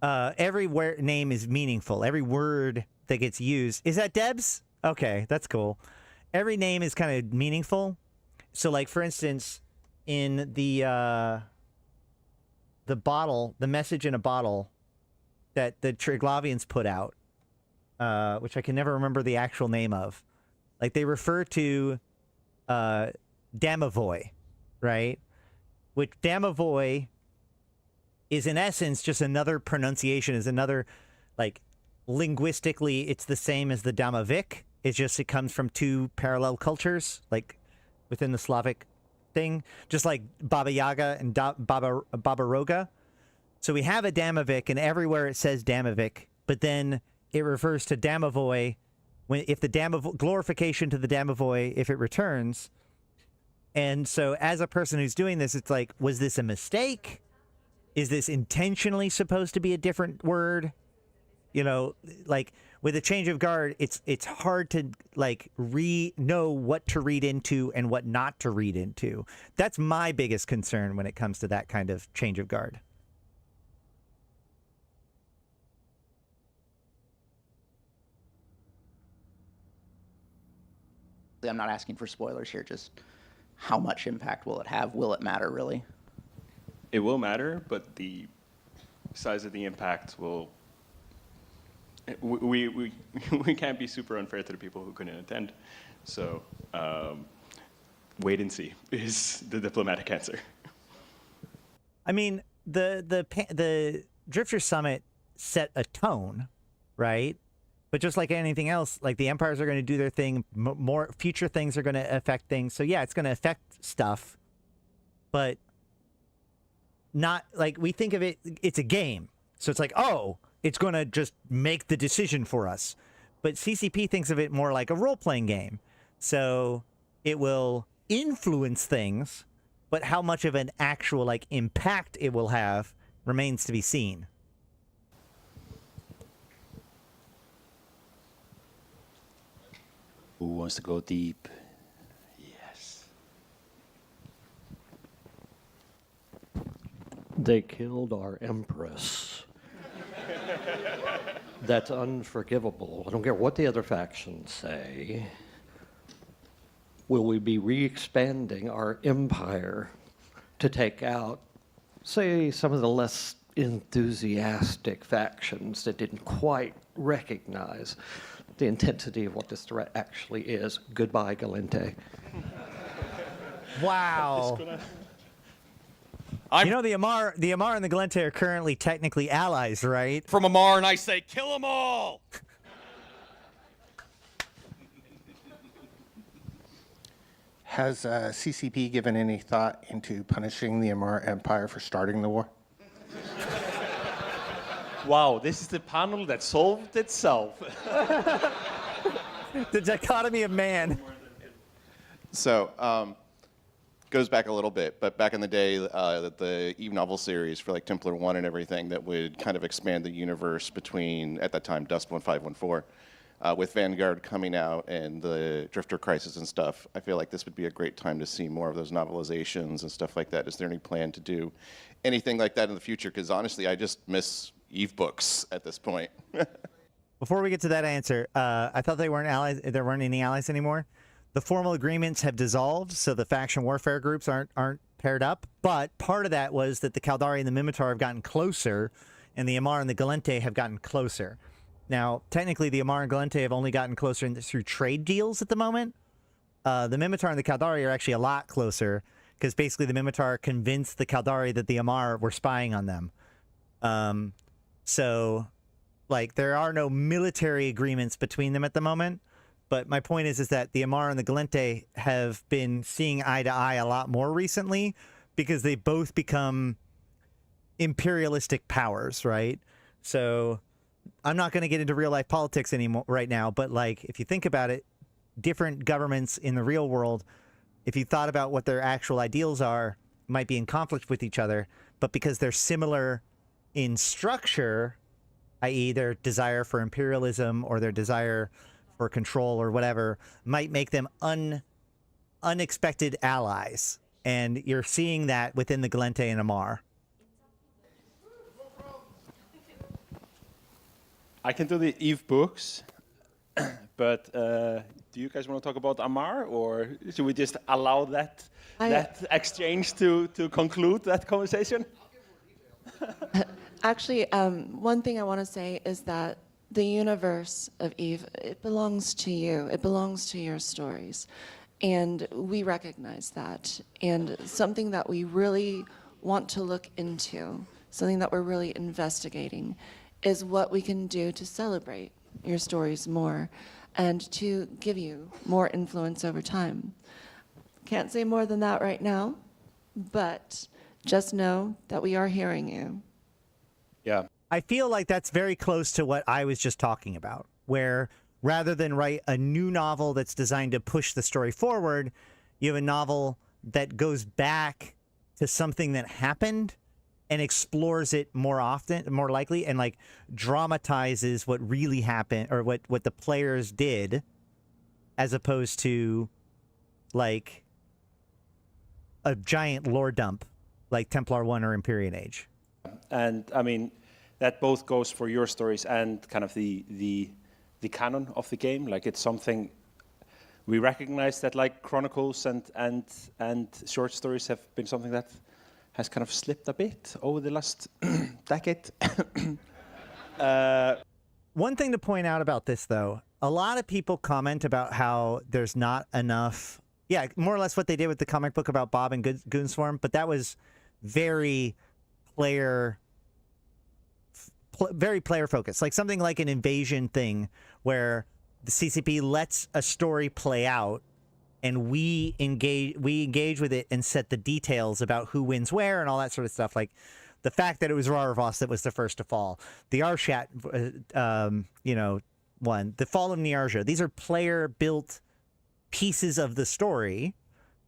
[SPEAKER 1] Every name is meaningful. Every word that gets used. Is that Debs? Okay, that's cool. Every name is kind of meaningful. So, like, for instance, in the bottle, the message in a bottle that the Triglavians put out, which I can never remember the actual name of. Like, they refer to Damavoy, right? Which Damavoy is in essence just another pronunciation, is another, like, linguistically, it's the same as the Damavik. It's just, it comes from two parallel cultures, like, within the Slavic thing, just like Baba Yaga and Baba Roga. So we have a Damavik, and everywhere it says Damavik, but then it refers to Damavoy if the glorification to the Damavoy if it returns. And so as a person who's doing this, it's like, was this a mistake? Is this intentionally supposed to be a different word? Like, with a change of guard, it's hard to, like, know what to read into and what not to read into. That's my biggest concern when it comes to that kind of change of guard.
[SPEAKER 14] I'm not asking for spoilers here, just how much impact will it have? Will it matter, really?
[SPEAKER 10] It will matter, but the size of the impact will... We can't be super unfair to the people who couldn't attend. So wait and see is the diplomatic answer.
[SPEAKER 1] I mean, the Drifter Summit set a tone, right? But just like anything else, like, the empires are going to do their thing. More future things are going to affect things. So yeah, it's going to affect stuff, but not like we think of it. It's a game, so it's like, oh, it's going to just make the decision for us. But CCP thinks of it more like a role-playing game, so it will influence things, but how much of an actual, like, impact it will have remains to be seen.
[SPEAKER 13] Who wants to go deep? Yes.
[SPEAKER 15] They killed our empress. That's unforgivable. I don't care what the other factions say. Will we be re-expanding our empire to take out, say, some of the less enthusiastic factions that didn't quite recognize the intensity of what this threat actually is? Goodbye, Galente.
[SPEAKER 1] Wow. The Amar and the Galente are currently technically allies, right?
[SPEAKER 16] From Amar, and I say, kill them all!
[SPEAKER 17] Has CCP given any thought into punishing the Amar Empire for starting the war?
[SPEAKER 13] Wow, this is the panel that solved itself.
[SPEAKER 1] The dichotomy of man.
[SPEAKER 18] So, goes back a little bit, but back in the day, the Eve novel series for, like, Templar 1 and everything that would kind of expand the universe between, at that time, Dust 1514, with Vanguard coming out and the Drifter Crisis and stuff. I feel like this would be a great time to see more of those novelizations and stuff like that. Is there any plan to do anything like that in the future? Because honestly, I just miss Eve books at this point.
[SPEAKER 1] Before we get to that answer, I thought they weren't allies. There weren't any allies anymore. The formal agreements have dissolved, so the faction warfare groups aren't paired up. But part of that was that the Caldari and the Mimitar have gotten closer, and the Amar and the Galente have gotten closer. Now, technically, the Amar and Galente have only gotten closer through trade deals at the moment. The Mimitar and the Caldari are actually a lot closer, because basically the Mimitar convinced the Caldari that the Amar were spying on them. So, like, there are no military agreements between them at the moment. But my point is that the Amar and the Galente have been seeing eye to eye a lot more recently because they both become imperialistic powers, right? So I'm not going to get into real life politics anymore right now, but like if you think about it, different governments in the real world, if you thought about what their actual ideals are, might be in conflict with each other, but because they're similar in structure, i.e. their desire for imperialism or their desire for control or whatever, might make them unexpected allies. And you're seeing that within the Galente and Amar.
[SPEAKER 9] I can do the Eve books, but do you guys want to talk about Amar, or should we just allow that exchange to conclude that conversation?
[SPEAKER 12] Actually, one thing I want to say is that the universe of Eve, it belongs to you. It belongs to your stories. And we recognize that. And something that we really want to look into, something that we're really investigating, is what we can do to celebrate your stories more and to give you more influence over time. Can't say more than that right now, but just know that we are hearing you.
[SPEAKER 9] Yeah.
[SPEAKER 1] I feel like that's very close to what I was just talking about, where rather than write a new novel that's designed to push the story forward, you have a novel that goes back to something that happened and explores it more often, more likely, and like dramatizes what really happened or what the players did, as opposed to like a giant lore dump like Templar 1 or Empyrean Age.
[SPEAKER 9] And I mean, that both goes for your stories and kind of the canon of the game. Like it's something we recognize that like chronicles and short stories have been something that has kind of slipped a bit over the last decade.
[SPEAKER 1] One thing to point out about this, though, a lot of people comment about how there's not enough. Yeah, more or less what they did with the comic book about Bob and Goonswarm, but that was very player focused, like something like an invasion thing where the CCP lets a story play out and we engage with it and set the details about who wins where and all that sort of stuff. Like the fact that it was Rarvos that was the first to fall, the Arshat, one, the fall of Niarja. These are player built pieces of the story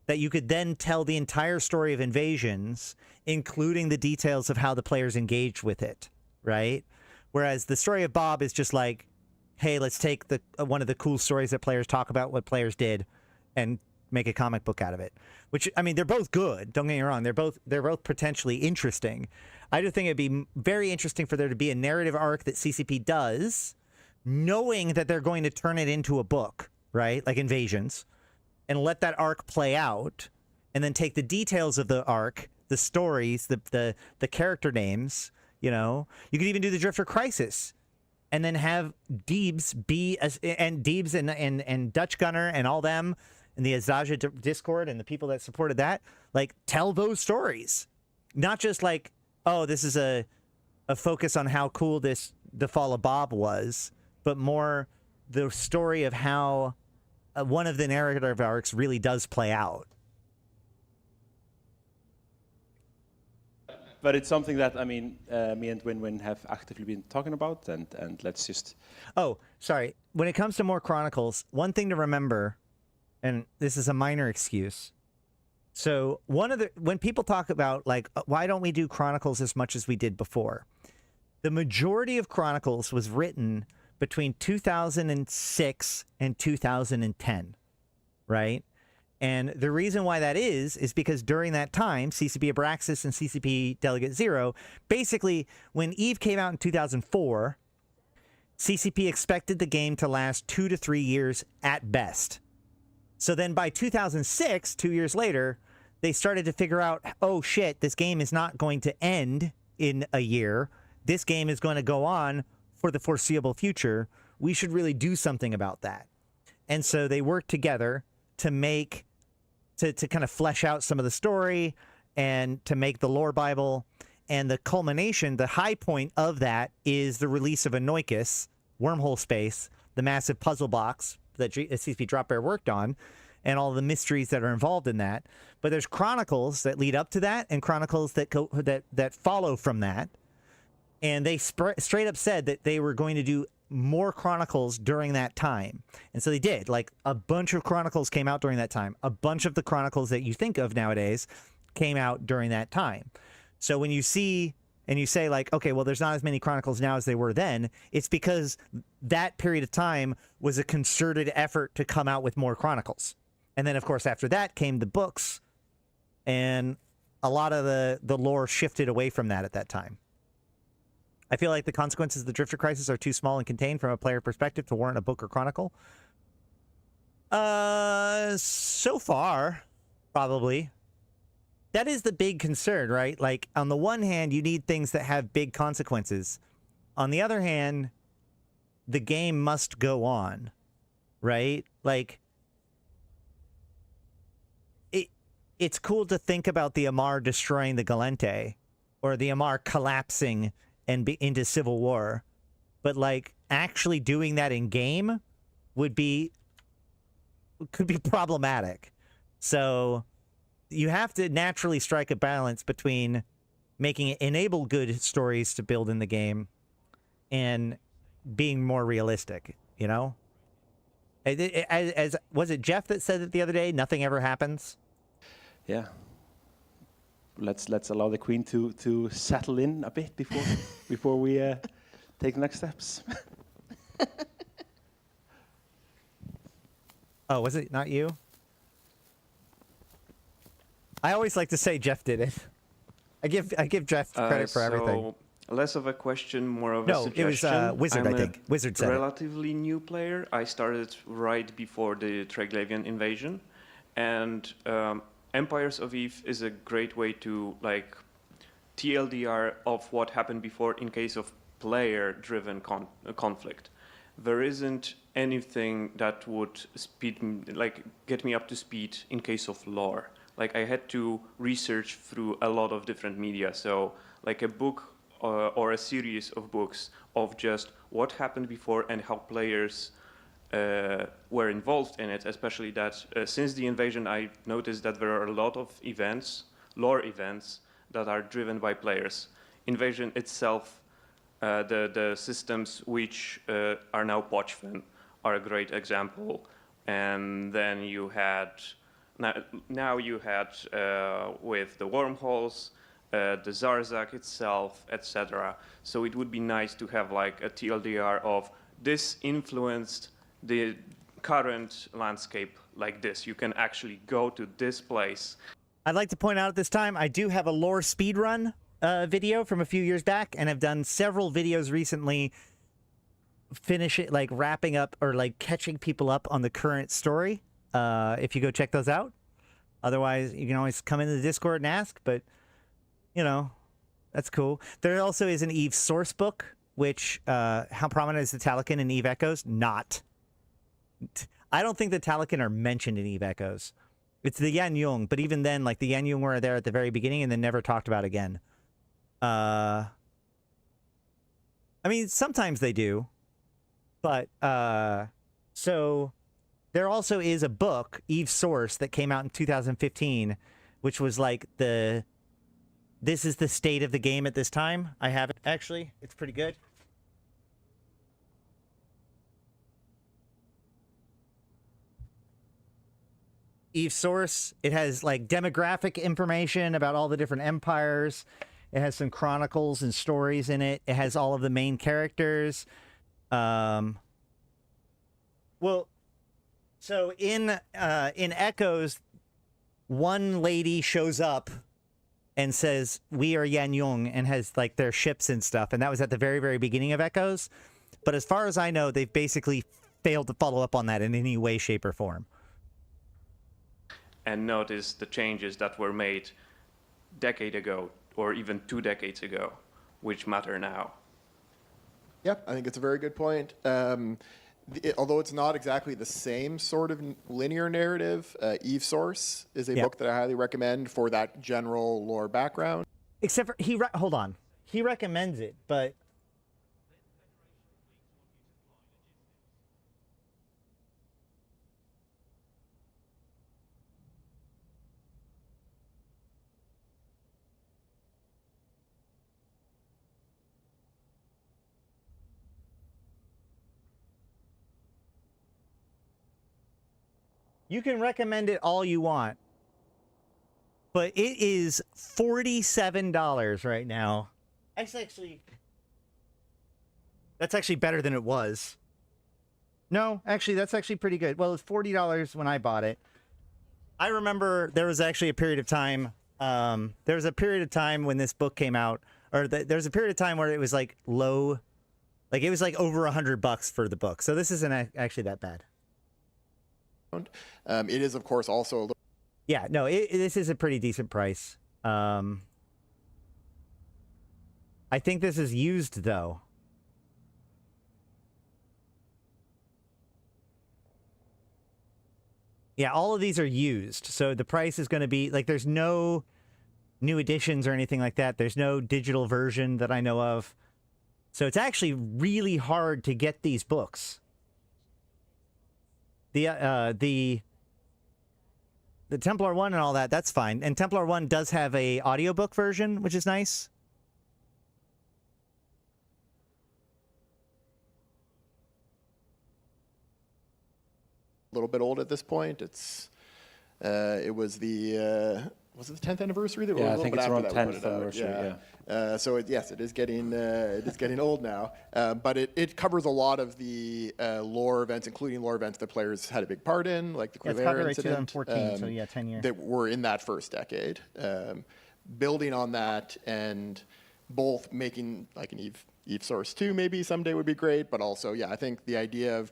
[SPEAKER 1] that you could then tell the entire story of Invasions, including the details of how the players engaged with it. Right? Whereas the story of Bob is just like, hey, let's take one of the cool stories that players talk about, what players did, and make a comic book out of it. Which, I mean, they're both good. Don't get me wrong. They're both potentially interesting. I do think it'd be very interesting for there to be a narrative arc that CCP does, knowing that they're going to turn it into a book, right? Like Invasions, and let that arc play out, and then take the details of the arc, the stories, the character names. You know, you could even do the Drifter Crisis and then have Deebs and Deebs and Dutch Gunner and all them and the Azaja Discord and the people that supported that, like tell those stories. Not just like, oh, this is a focus on how cool the fall of Bob was, but more the story of how one of the narrative arcs really does play out.
[SPEAKER 9] But it's something that, I mean, me and Win-Win have actively been talking about, and let's just...
[SPEAKER 1] Oh, sorry. When it comes to more Chronicles, one thing to remember, and this is a minor excuse. So when people talk about, like, why don't we do Chronicles as much as we did before? The majority of Chronicles was written between 2006 and 2010, right? And the reason why that is because during that time, CCP Abraxas and CCP Delegate Zero, basically, when Eve came out in 2004, CCP expected the game to last 2 to 3 years at best. So then by 2006, 2 years later, they started to figure out, oh shit, this game is not going to end in a year. This game is going to go on for the foreseeable future. We should really do something about that. And so they worked together to make, to kind of flesh out some of the story and to make the lore Bible. And the culmination, the high point of that is the release of Anoikis, Wormhole Space, the massive puzzle box that CCP Drop Bear worked on, and all the mysteries that are involved in that. But there's chronicles that lead up to that and chronicles that that follow from that. And they straight up said that they were going to do more chronicles during that time. And so they did. Like, a bunch of chronicles came out during that time. A bunch of the chronicles that you think of nowadays came out during that time. So when you see and you say, like, okay, well, there's not as many chronicles now as they were then, it's because that period of time was a concerted effort to come out with more chronicles. And then, of course, after that came the books, and a lot of the lore shifted away from that at that time. I feel like the consequences of the Drifter Crisis are too small and contained from a player perspective to warrant a book or chronicle. So far, probably. That is the big concern, right? Like, on the one hand, you need things that have big consequences. On the other hand, the game must go on, right? Like, it's cool to think about the Amar destroying the Galente, or the Amar collapsing and into civil war, but like actually doing that in game could be problematic. So you have to naturally strike a balance between making it enable good stories to build in the game and being more realistic, you know? As was it Jeff that said it the other day? Nothing ever happens.
[SPEAKER 9] Yeah. Let's allow the Queen to settle in a bit before we take the next steps.
[SPEAKER 1] Oh, was it not you? I always like to say Jeff did it. I give Jeff credit for everything.
[SPEAKER 19] Less of a question, more of a suggestion.
[SPEAKER 1] No, it was Wizard, I think. Wizard said it.
[SPEAKER 19] I'm a relatively new player. I started right before the Treglavian invasion, and Empires of Eve is a great way to, like, TLDR of what happened before in case of player-driven conflict. There isn't anything that would get me up to speed in case of lore. Like, I had to research through a lot of different media. So, like, a book or a series of books of just what happened before and how players were involved in it, especially that since the invasion, I noticed that there are a lot of events, lore events, that are driven by players. Invasion itself, the systems which are now Pochven are a great example. And then you had, now you had with the wormholes, the Zarzak itself, etc. So it would be nice to have like a TLDR of this influenced the current landscape like this. You can actually go to this place.
[SPEAKER 1] I'd like to point out at this time, I do have a lore speedrun video from a few years back, and I've done several videos recently wrapping up or like catching people up on the current story. If you go check those out. Otherwise, you can always come into the Discord and ask, but you know, that's cool. There also is an Eve source book, which how prominent is the Talican in Eve Echoes? Not. I don't think the Talican are mentioned in Eve Echoes. It's the Yan Yung, but even then, like, the Yan Yung were there at the very beginning and then never talked about again. I mean, sometimes they do, but so there also is a book, Eve Source, that came out in 2015, which was like this is the state of the game at this time. I have it, actually. It's pretty good. Eve Source, it has like demographic information about all the different empires. It has some chronicles and stories in it. It has all of the main characters. Well, so in Echoes, one lady shows up and says, "We are Yan Yung," and has like their ships and stuff. And that was at the very, very beginning of Echoes. But as far as I know, they've basically failed to follow up on that in any way, shape, or form.
[SPEAKER 19] and notice the changes that were made decade ago or even 2 decades ago, which matter now.
[SPEAKER 6] Yep, I think it's a very good point. Although it's not exactly the same sort of linear narrative, Eve Source is a book that I highly recommend for that general lore background.
[SPEAKER 1] Except for hold on, he recommends it, but you can recommend it all you want, but it is $47 right now. That's actually better than it was. No, actually, that's actually pretty good. Well, it's $40 when I bought it. I remember there was actually a period of time. There was a period of time when this book came out, or there was a period of time where it was like low, like it was like over $100 for the book. So this isn't actually that bad.
[SPEAKER 6] It is, of course, also a little.
[SPEAKER 1] Yeah, no, this is a pretty decent price. I think this is used, though. Yeah, all of these are used. So the price is going to be, like, there's no new editions or anything like that. There's no digital version that I know of. So it's actually really hard to get these books. The Templar 1 and all that, that's fine. And Templar 1 does have a audiobook version, which is nice.
[SPEAKER 6] A little bit old at this point. It was the 10th anniversary?
[SPEAKER 9] Yeah, I think it's around 10th anniversary.
[SPEAKER 6] So it is getting old now. But it covers a lot of the lore events, including lore events that players had a big part in, like the Corvair incident.
[SPEAKER 1] 2014, so yeah, 10 years.
[SPEAKER 6] That were in that first decade. Building on that and both making like an Eve Source 2 maybe someday would be great, but also, yeah, I think the idea of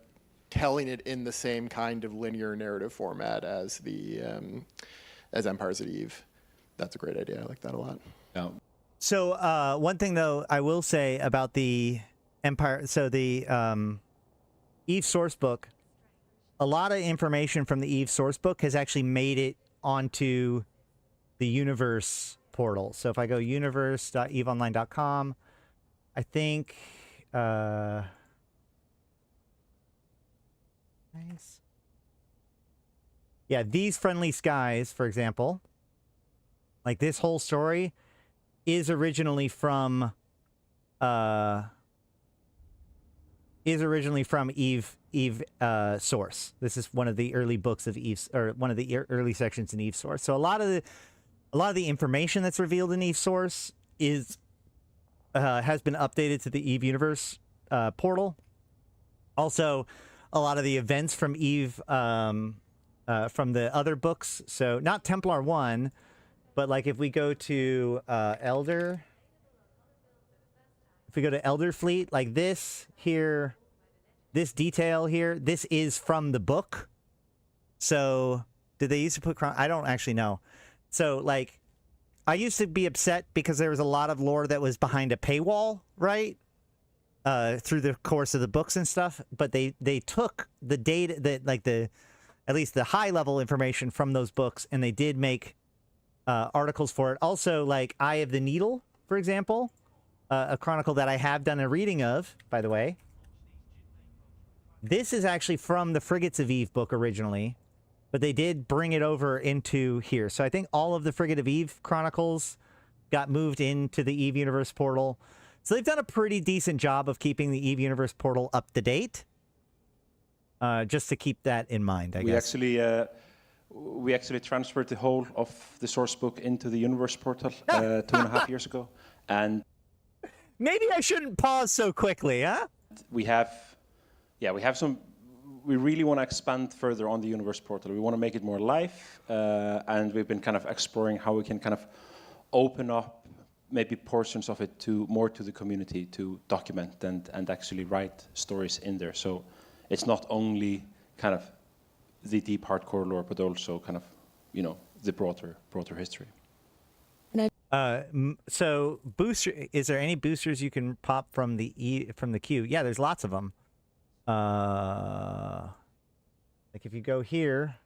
[SPEAKER 6] telling it in the same kind of linear narrative format as as Empires of Eve, that's a great idea. I like that a lot.
[SPEAKER 9] Yeah.
[SPEAKER 1] So one thing, though, I will say about the Empire, so the Eve source book, a lot of information from the Eve source book has actually made it onto the universe portal. So if I go universe.eveonline.com, I think... nice. Yeah, these friendly skies, for example, like this whole story is originally from Eve source. This is one of the early books of Eve, or one of the early sections in Eve source. So a lot of the information that's revealed in Eve source is has been updated to the Eve universe portal. Also, a lot of the events from Eve from the other books. So not Templar 1, but like if we go to Elder, if we go to Elder Fleet, like this here, this detail here, this is from the book. So did they used to put I don't actually know. So like I used to be upset because there was a lot of lore that was behind a paywall, right? Through the course of the books and stuff, but they took the data, at least the high level information from those books, and they did make articles for it. Also, like Eye of the Needle, for example, a chronicle that I have done a reading of, by the way. This is actually from the Frigates of Eve book originally, but they did bring it over into here. So I think all of the Frigate of Eve chronicles got moved into the Eve Universe portal. So they've done a pretty decent job of keeping the Eve Universe portal up to date. Just to keep that in mind, I guess.
[SPEAKER 9] We actually transferred the whole of the source book into the Universe portal 2.5 years ago, and
[SPEAKER 1] maybe I shouldn't pause so quickly, huh?
[SPEAKER 9] We really want to expand further on the Universe portal. We want to make it more live, and we've been kind of exploring how we can kind of open up maybe portions of it to the community to document and actually write stories in there. So it's not only kind of the deep hardcore lore, but also kind of you know, the broader history.
[SPEAKER 1] So booster, is there any boosters you can pop from the queue? Yeah, there's lots of them. Like if you go here,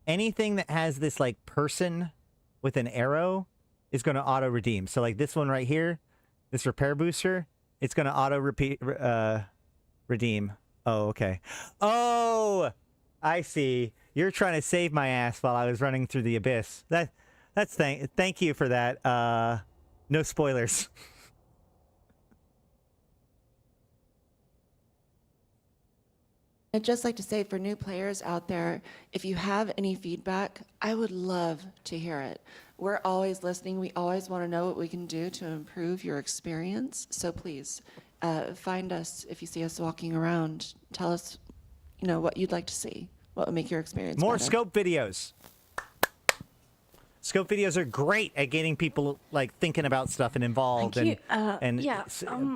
[SPEAKER 1] anything that has this like person with an arrow is going to auto redeem. So like this one right here, this repair booster, it's going to auto redeem. Oh, okay. Oh, I see. You're trying to save my ass while I was running through the abyss. Thank you for that. No spoilers.
[SPEAKER 12] I'd just like to say for new players out there, if you have any feedback, I would love to hear it. We're always listening. We always want to know what we can do to improve your experience. So please, find us if you see us walking around. Tell us, you know, what you'd like to see. What would make your experience
[SPEAKER 1] More
[SPEAKER 12] better.
[SPEAKER 1] scope videos. Scope videos are great at getting people like thinking about stuff and involved and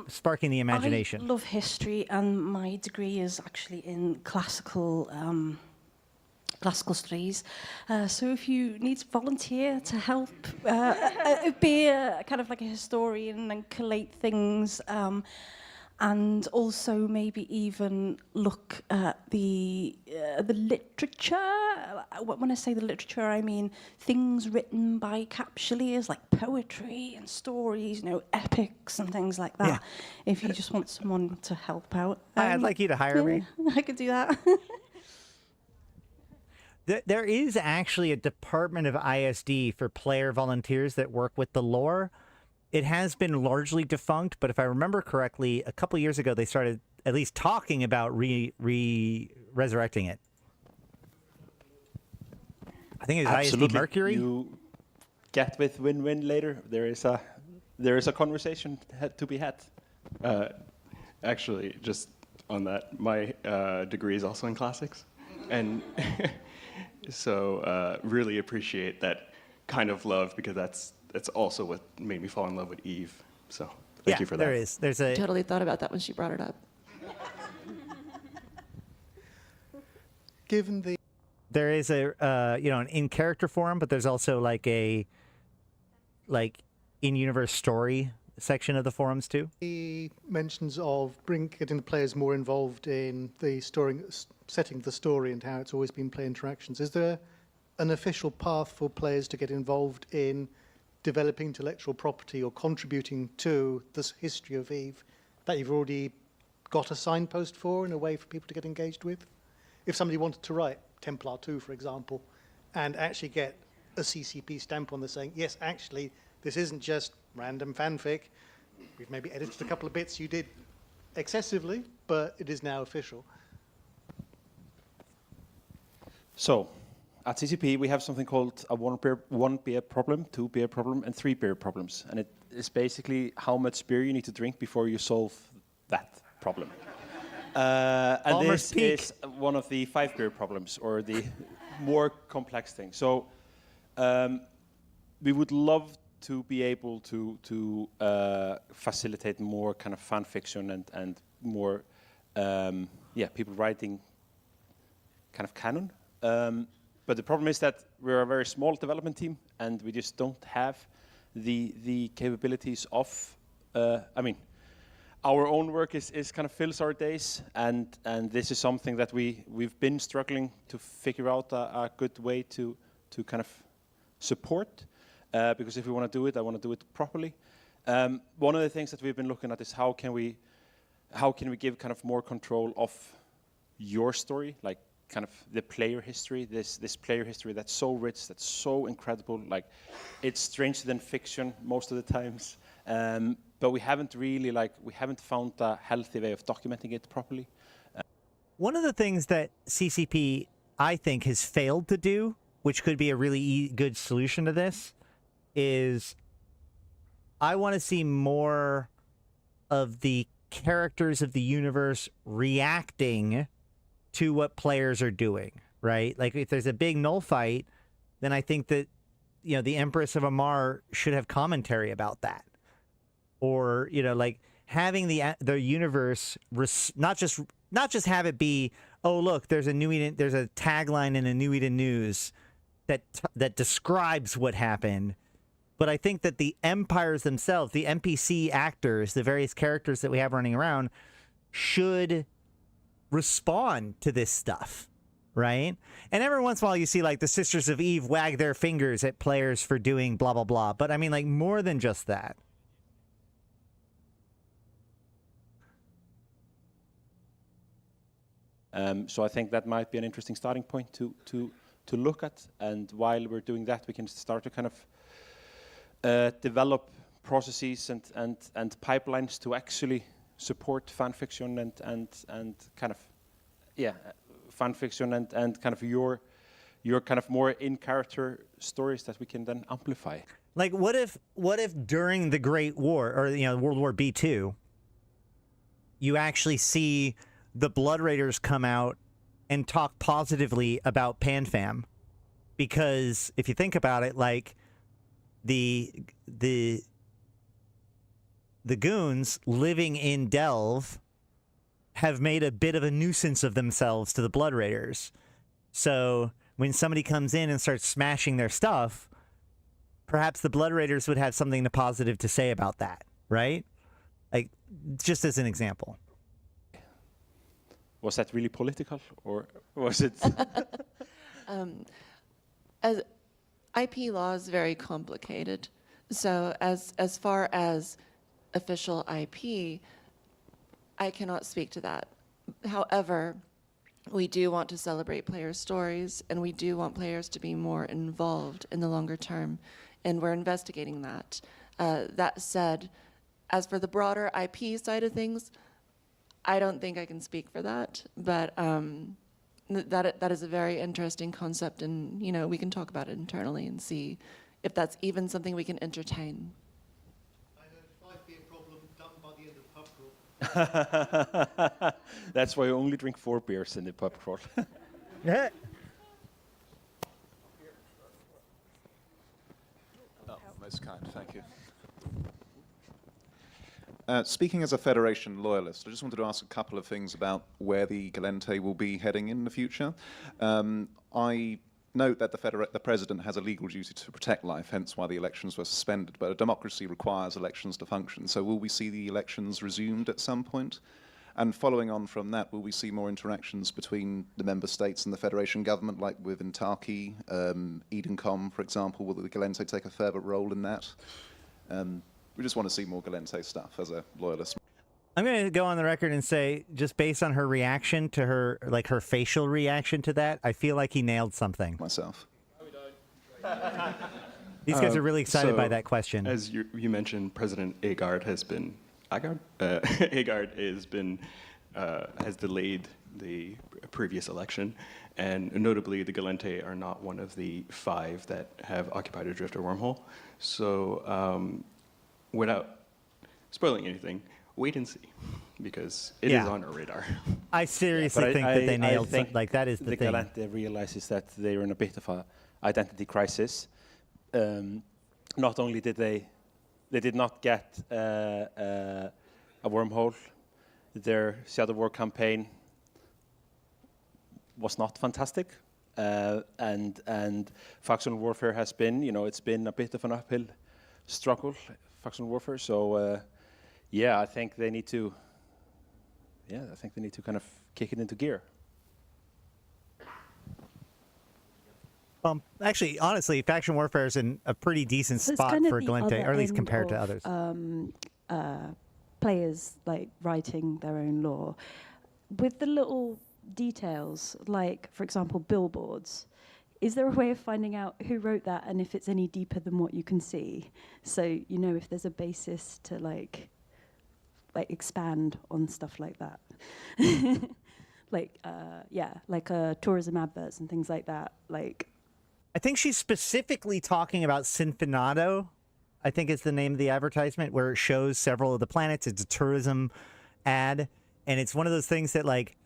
[SPEAKER 1] sparking the imagination.
[SPEAKER 20] I love history, and my degree is actually in classical studies. So if you need to volunteer to help be a kind of like a historian and collate things, and also maybe even look at the literature. When I say the literature, I mean things written by capsuleers, like poetry and stories, you know, epics and things like that. Yeah. If you just want someone to help out.
[SPEAKER 1] I'd like you to hire me.
[SPEAKER 20] I could do that.
[SPEAKER 1] There is actually a department of ISD for player volunteers that work with the lore. It has been largely defunct, but if I remember correctly, a couple years ago they started at least talking about resurrecting it. I think it's ISD Mercury.
[SPEAKER 9] You get with win-win later. There is a conversation to be had.
[SPEAKER 10] Actually, just on that, my degree is also in classics, and so really appreciate that kind of love, because that's also what made me fall in love with Eve. So thank you for that.
[SPEAKER 1] There's a
[SPEAKER 12] Totally thought about that when she brought it up.
[SPEAKER 17] Given the
[SPEAKER 1] there is a an in-character forum, but there's also like a in-universe story section of the forums too.
[SPEAKER 21] The mentions of getting the players more involved in the story, setting the story, and how it's always been player interactions. Is there an official path for players to get involved in developing intellectual property or contributing to this history of Eve that you've already got a signpost for, in a way for people to get engaged with? If somebody wanted to write Templar 2, for example, and actually get a CCP stamp on this saying, yes, actually, this isn't just random fanfic. We've maybe edited a couple of bits you did excessively, but it is now official.
[SPEAKER 9] So, at CCP, we have something called a one beer problem, 2 beer problem, and 3 beer problems. And it is basically how much beer you need to drink before you solve that problem. And this is one of the 5 beer problems, or the more complex thing. So we would love to be able to facilitate more kind of fan fiction and more people writing kind of canon. But the problem is that we're a very small development team, and we just don't have the capabilities of. Our own work is kind of fills our days, and this is something that we've been struggling to figure out a good way to kind of support. Because if we want to do it, I want to do it properly. One of the things that we've been looking at is how can we give kind of more control of your story, like kind of the player history, this player history that's so rich, that's so incredible, like it's stranger than fiction most of the times. But we haven't really we haven't found a healthy way of documenting it properly.
[SPEAKER 1] One of the things that CCP, I think, has failed to do, which could be a really good solution to this, is I want to see more of the characters of the universe reacting to what players are doing, right? Like if there's a big null fight, then I think that, the Empress of Amar should have commentary about that. Or, like having the universe not just have it be, oh look, there's a tagline in a New Eden News that describes what happened. But I think that the empires themselves, the NPC actors, the various characters that we have running around, should respond to this stuff, right? And every once in a while you see like the Sisters of Eve wag their fingers at players for doing blah, blah, blah. But I mean, like, more than just that.
[SPEAKER 13] So I think that might be an interesting starting point to look at. And while we're doing that, we can start to kind of develop processes and pipelines to actually support fan fiction and kind of, yeah, fan fiction and kind of your kind of more in-character stories that we can then amplify.
[SPEAKER 1] Like, what if during the Great War, or, you know, World War B2, you actually see the Blood Raiders come out and talk positively about PanFam? Because if you think about it, like, the goons living in Delve have made a bit of a nuisance of themselves to the Blood Raiders. So when somebody comes in and starts smashing their stuff, perhaps the Blood Raiders would have something positive to say about that, right? Like, just as an example.
[SPEAKER 13] Was that really political, or was it?
[SPEAKER 12] As IP law is very complicated. So as far as official IP, I cannot speak to that. However, we do want to celebrate players' stories, and we do want players to be more involved in the longer term, and we're investigating that. That said, as for the broader IP side of things, I don't think I can speak for that, but that is a very interesting concept, and, you know, we can talk about it internally and see if that's even something we can entertain.
[SPEAKER 13] That's why you only drink 4 beers in the pub crawl.
[SPEAKER 1] Yeah.
[SPEAKER 2] Oh, most kind, thank you. Speaking as a Federation loyalist, I just wanted to ask a couple of things about where the Gallente will be heading in the future. I note that the President has a legal duty to protect life, hence why the elections were suspended, but a democracy requires elections to function. So will we see the elections resumed at some point? And following on from that, will we see more interactions between the member states and the Federation government, like with Intaki, Edencom, for example? Will the Gallente take a further role in that? We just want to see more Gallente stuff as a loyalist.
[SPEAKER 1] I'm going to go on the record and say, just based on her reaction to her, like her facial reaction to that, I feel like he nailed something.
[SPEAKER 2] Myself.
[SPEAKER 1] These guys are really excited by that question.
[SPEAKER 10] As you mentioned, President Agard has been has delayed the previous election, and notably the Gallente are not one of the 5 that have occupied a drifter wormhole. So without spoiling anything, wait and see, because it is on our radar.
[SPEAKER 1] I seriously think that they nailed something. Like, that is the thing.
[SPEAKER 13] The Gallente realizes that they're in a bit of a identity crisis. Not only did they did not get a wormhole, their Shadow War campaign was not fantastic, and factional warfare has been, you know, it's been a bit of an uphill struggle, factional warfare. So yeah, I think they need to. Yeah, I think they need to kind of kick it into gear.
[SPEAKER 1] Actually, honestly, faction warfare is in a pretty decent spot for Gallente, or at least compared to others.
[SPEAKER 22] Players like writing their own lore with the little details, like, for example, billboards. Is there a way of finding out who wrote that and if it's any deeper than what you can see? So you know if there's a basis to like expand on stuff like that. like tourism adverts and things like that. Like,
[SPEAKER 1] I think she's specifically talking about Sinfinado, I think is the name of the advertisement, where it shows several of the planets. It's a tourism ad, and it's one of those things that, like,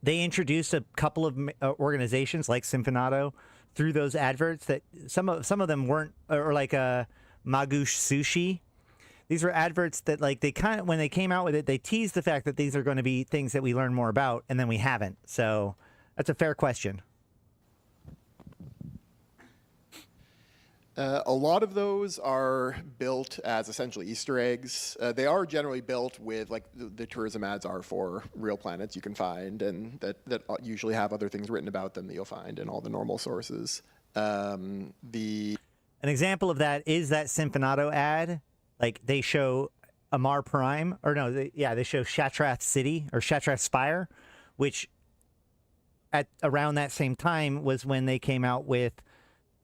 [SPEAKER 1] they introduced a couple of organizations like Sinfinado through those adverts that some of them weren't, or like Magush Sushi. These were adverts that, like, they kind of, when they came out with it, they teased the fact that these are going to be things that we learn more about, and then we haven't. So that's a fair question.
[SPEAKER 6] A lot of those are built as essentially Easter eggs. They are generally built with, like, the tourism ads are for real planets you can find, and that usually have other things written about them that you'll find in all the normal sources.
[SPEAKER 1] An example of that is that Symphonato ad. Like, they show Amar Prime, or no, they show Shatrath City or Shatrath Spire, which at around that same time was when they came out with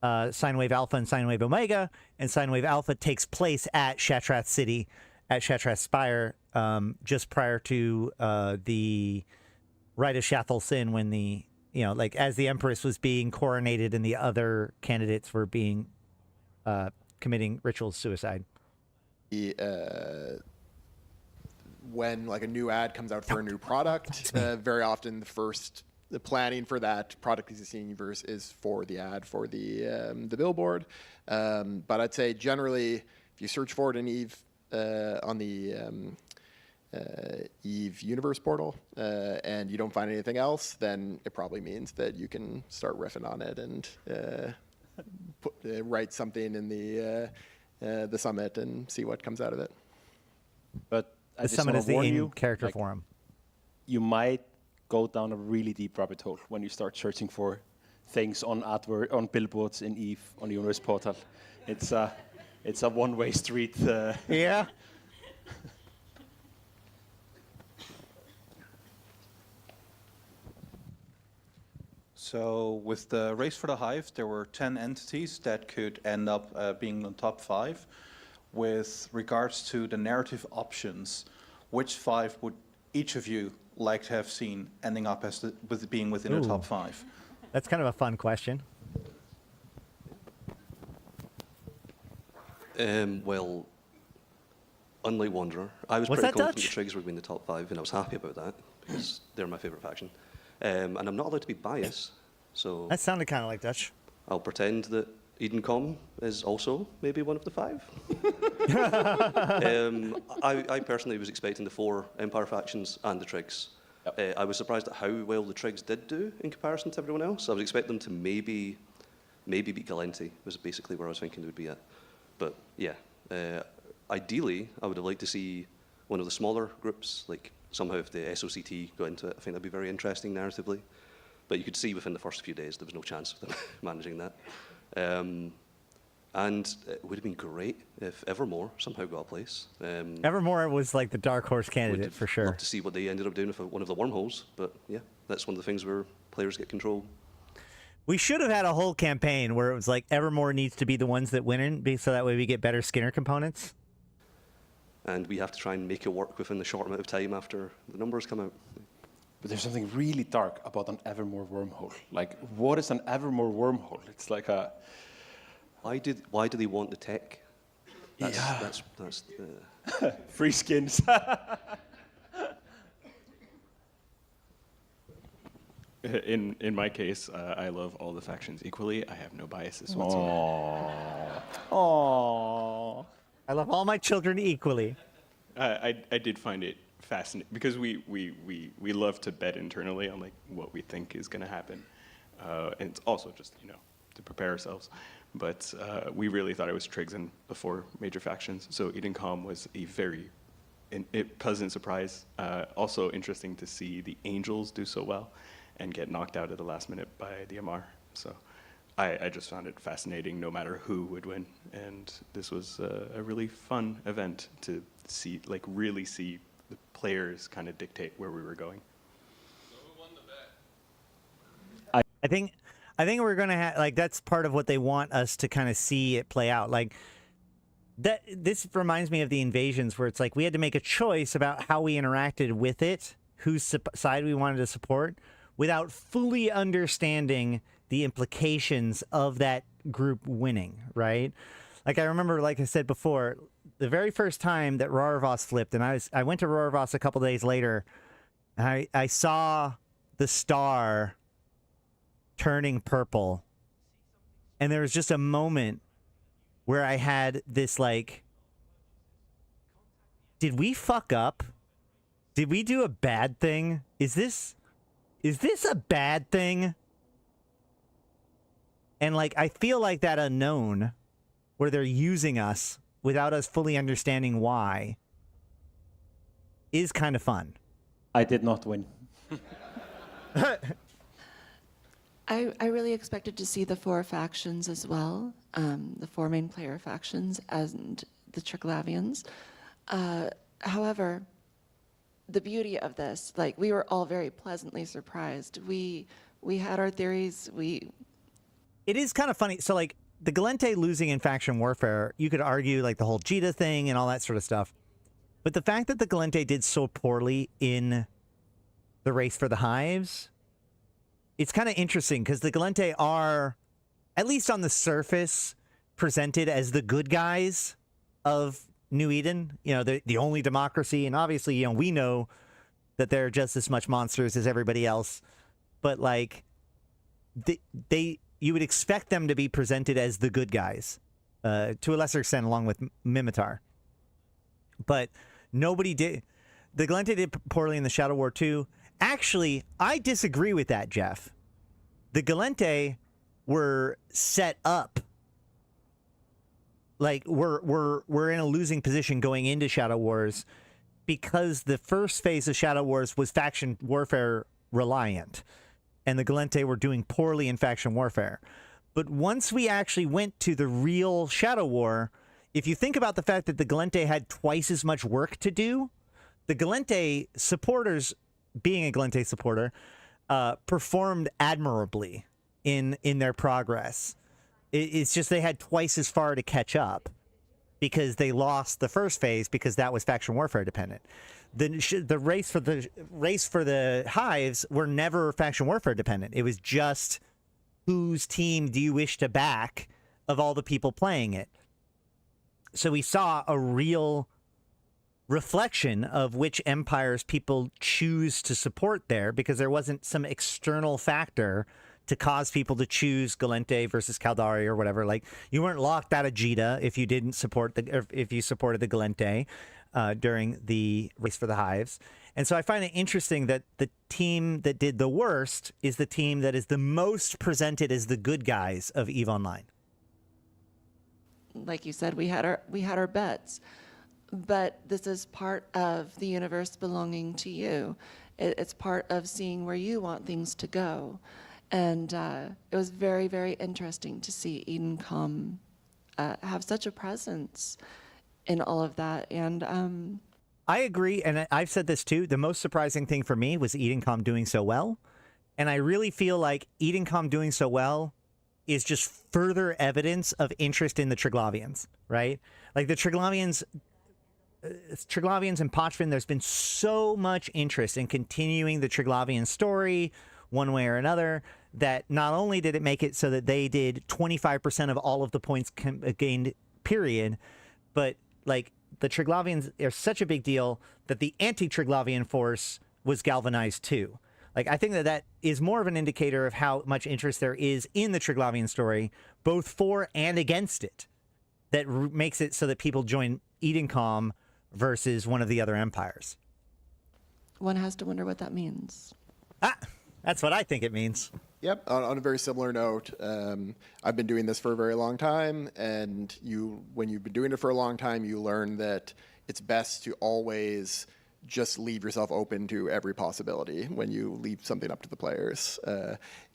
[SPEAKER 1] Sine Wave Alpha and Sine Wave Omega, and Sine Wave Alpha takes place at Shatrath City, at Shatrath Spire, just prior to the Rite of Shathal Sin, when the, like, as the Empress was being coronated and the other candidates were being committing ritual suicide.
[SPEAKER 6] When, like, a new ad comes out for a new product, very often the planning for that product existing universe is for the ad for the billboard. But I'd say generally, if you search for it in Eve on the Eve universe portal and you don't find anything else, then it probably means that you can start riffing on it and write something in the summit and see what comes out of it.
[SPEAKER 9] But
[SPEAKER 1] the summit is the in-character forum.
[SPEAKER 9] You might go down a really deep rabbit hole when you start searching for things on billboards in Eve on the universe portal. It's a one-way street.
[SPEAKER 1] Yeah.
[SPEAKER 3] So with the Race for the Hive, there were 10 entities that could end up being in the top 5. With regards to the narrative options, which 5 would each of you like to have seen ending up as being within the top 5?
[SPEAKER 1] That's kind of a fun question.
[SPEAKER 11] Well, unlike Wanderer, I was pretty confident the Trigs would be in the top 5, and I was happy about that because they're my favourite faction. And I'm not allowed to be biased, so
[SPEAKER 1] that sounded kind of like Dutch.
[SPEAKER 11] I'll pretend that Edencom is also maybe one of the 5. I personally was expecting the 4 Empire factions and the Trigs. Yep. I was surprised at how well the Trigs did do in comparison to everyone else. I was expecting them to maybe beat Galenti, was basically where I was thinking they would be at. But yeah, ideally, I would have liked to see one of the smaller groups, like somehow if the SOCT got into it, I think that'd be very interesting narratively. But you could see within the first few days there was no chance of them managing that. And it would have been great if Evermore somehow got a place.
[SPEAKER 1] Evermore was like the dark horse candidate for sure.
[SPEAKER 11] Love to see what they ended up doing with one of the wormholes, but yeah, that's one of the things where players get control.
[SPEAKER 1] We should have had a whole campaign where it was like Evermore needs to be the ones that win, so that way we get better Skinner components.
[SPEAKER 11] And we have to try and make it work within the short amount of time after the numbers come out.
[SPEAKER 9] But there's something really dark about an Evermore wormhole. Like, what is an Evermore wormhole? It's like a...
[SPEAKER 11] Why do they want the tech? That's
[SPEAKER 9] free skins.
[SPEAKER 10] In my case, I love all the factions equally. I have no biases whatsoever.
[SPEAKER 1] Aww. I love all my children equally.
[SPEAKER 10] I did find it fascinating because we love to bet internally on like what we think is going to happen, and it's also just to prepare ourselves. But we really thought it was Trigs and before major factions. So Edencom was a very pleasant surprise. Also interesting to see the Angels do so well and get knocked out at the last minute by the Amar. So I just found it fascinating no matter who would win. And this was a really fun event to see, like really see the players kind of dictate where we were going.
[SPEAKER 16] So who won the bet?
[SPEAKER 1] I think we're going to have, like, that's part of what they want us to kind of see it play out. Like, this reminds me of the invasions where it's like we had to make a choice about how we interacted with it, whose side we wanted to support, without fully understanding the implications of that group winning, right? Like, I remember, like I said before, the very first time that Rarvos flipped, and I went to Rarvos a couple days later, and I saw the star turning purple, and there was just a moment where I had this like, did we fuck up? Did we do a bad thing? Is this a bad thing? And like, I feel like that unknown where they're using us without us fully understanding why is kind of fun.
[SPEAKER 9] I did not win.
[SPEAKER 12] I really expected to see the 4 factions as well, the 4 main player factions and the Triglavians. However, the beauty of this, like, we were all very pleasantly surprised. We had our theories.
[SPEAKER 1] It is kind of funny. So, like, the Gallente losing in faction warfare, you could argue, like, the whole Jita thing and all that sort of stuff. But the fact that the Gallente did so poorly in the race for the hives, it's kind of interesting because the Gallente are, at least on the surface, presented as the good guys of New Eden, you know, the only democracy. And obviously, you know, we know that they're just as much monsters as everybody else. But, like, you would expect them to be presented as the good guys, to a lesser extent, along with Mimitar. But nobody did. The Gallente did poorly in the Shadow War 2. Actually, I disagree with that, Jeff. The Gallente were set up. Like, we're in a losing position going into Shadow Wars because the first phase of Shadow Wars was faction warfare reliant, and the Gallente were doing poorly in faction warfare. But once we actually went to the real Shadow War, if you think about the fact that the Gallente had twice as much work to do, the Gallente supporters, being a Gallente supporter, performed admirably in their progress. It's just they had twice as far to catch up because they lost the first phase because that was faction warfare dependent. The race for the hives were never faction warfare dependent. It was just whose team do you wish to back of all the people playing it. So we saw a real reflection of which empires people choose to support there because there wasn't some external factor to cause people to choose Gallente versus Caldari or whatever. Like, you weren't locked out of Jita if you didn't support if you supported the Gallente during the race for the hives. And so I find it interesting that the team that did the worst is the team that is the most presented as the good guys of EVE Online.
[SPEAKER 12] Like you said, we had our bets, but this is part of the universe belonging to you. It's part of seeing where you want things to go. And it was very, very interesting to see EdenCom have such a presence in all of that. And
[SPEAKER 1] I agree, and I've said this too. The most surprising thing for me was EdenCom doing so well. And I really feel like EdenCom doing so well is just further evidence of interest in the Triglavians, right? Like the Triglavians and Pochvin, there's been so much interest in continuing the Triglavian story one way or another, that not only did it make it so that they did 25% of all of the points gained, period, but like the Triglavians are such a big deal that the anti-Triglavian force was galvanized too. Like, I think that is more of an indicator of how much interest there is in the Triglavian story, both for and against it, that makes it so that people join EdenCom versus one of the other empires.
[SPEAKER 12] One has to wonder what that means.
[SPEAKER 1] That's what I think it means.
[SPEAKER 6] Yep. On a very similar note, I've been doing this for a very long time, and when you've been doing it for a long time, you learn that it's best to always just leave yourself open to every possibility when you leave something up to the players.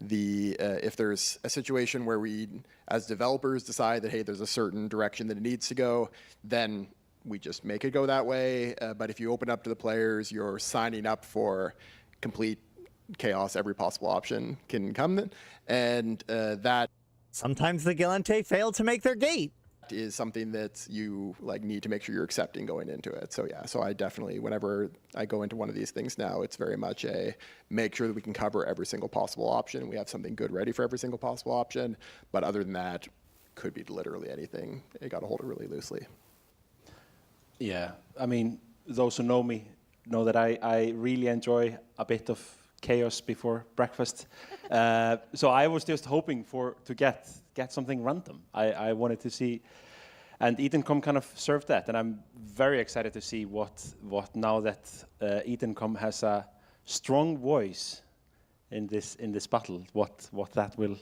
[SPEAKER 6] If there's a situation where we, as developers, decide that, hey, there's a certain direction that it needs to go, then we just make it go that way. But if you open up to the players, you're signing up for complete chaos. Every possible option can come, and that
[SPEAKER 1] sometimes the Gallente fail to make their gate
[SPEAKER 6] is something that you need to make sure you're accepting going into it. So yeah, so I definitely, whenever I go into one of these things now, it's very much a make sure that we can cover every single possible option. We have something good ready for every single possible option, but other than that, could be literally anything. You got to hold it really loosely.
[SPEAKER 9] Yeah, I mean, those who know me know that I really enjoy a bit of chaos before breakfast. So I was just hoping to get something random. I wanted to see, and EdenCom kind of served that, and I'm very excited to see what now that EdenCom has a strong voice in this battle, what that will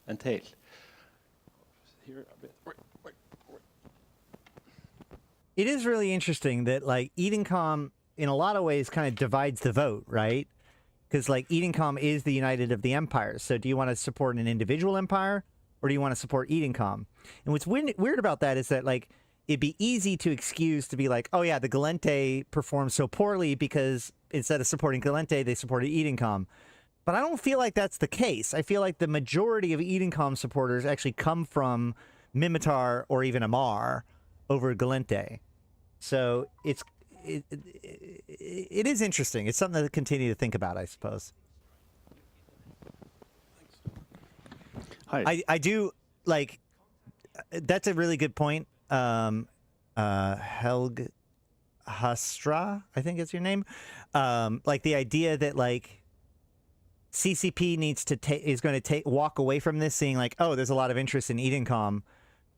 [SPEAKER 9] entail. here a bit.
[SPEAKER 1] It is really interesting that like Edencom in a lot of ways kind of divides the vote, right? Because like Edencom is the United of the Empires. So do you want to support an individual empire or do you want to support Edencom? And what's weird about that is that like it'd be easy to excuse to be like, oh yeah, the Gallente performed so poorly because instead of supporting Gallente, they supported Edencom. But I don't feel like that's the case. I feel like the majority of Edencom supporters actually come from Mimitar or even Amar over Gallente. So it is interesting. It's something to continue to think about, I suppose.
[SPEAKER 4] Hi.
[SPEAKER 1] I do like that's a really good point. Helg Hastra, I think is your name. Like the idea that like CCP needs to is going to walk away from this, seeing like, oh, there's a lot of interest in Edencom,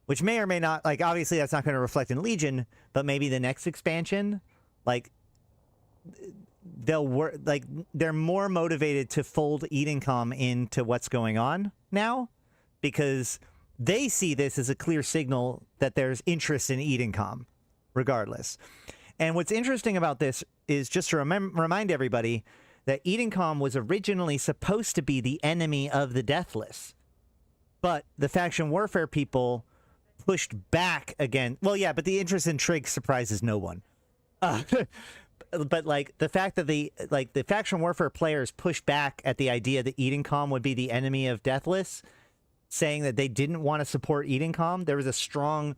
[SPEAKER 1] which may or may not, like, obviously that's not going to reflect in Legion, but maybe the next expansion, like, they'll work, like, they're more motivated to fold Edencom into what's going on now, because they see this as a clear signal that there's interest in Edencom, regardless. And what's interesting about this is just to remind everybody that Edencom was originally supposed to be the enemy of the Deathless, but the faction warfare people pushed back again. Well, yeah, but the interest in Trig surprises no one. But like the fact that the faction warfare players pushed back at the idea that Edencom would be the enemy of Deathless, saying that they didn't want to support Edencom. There was a strong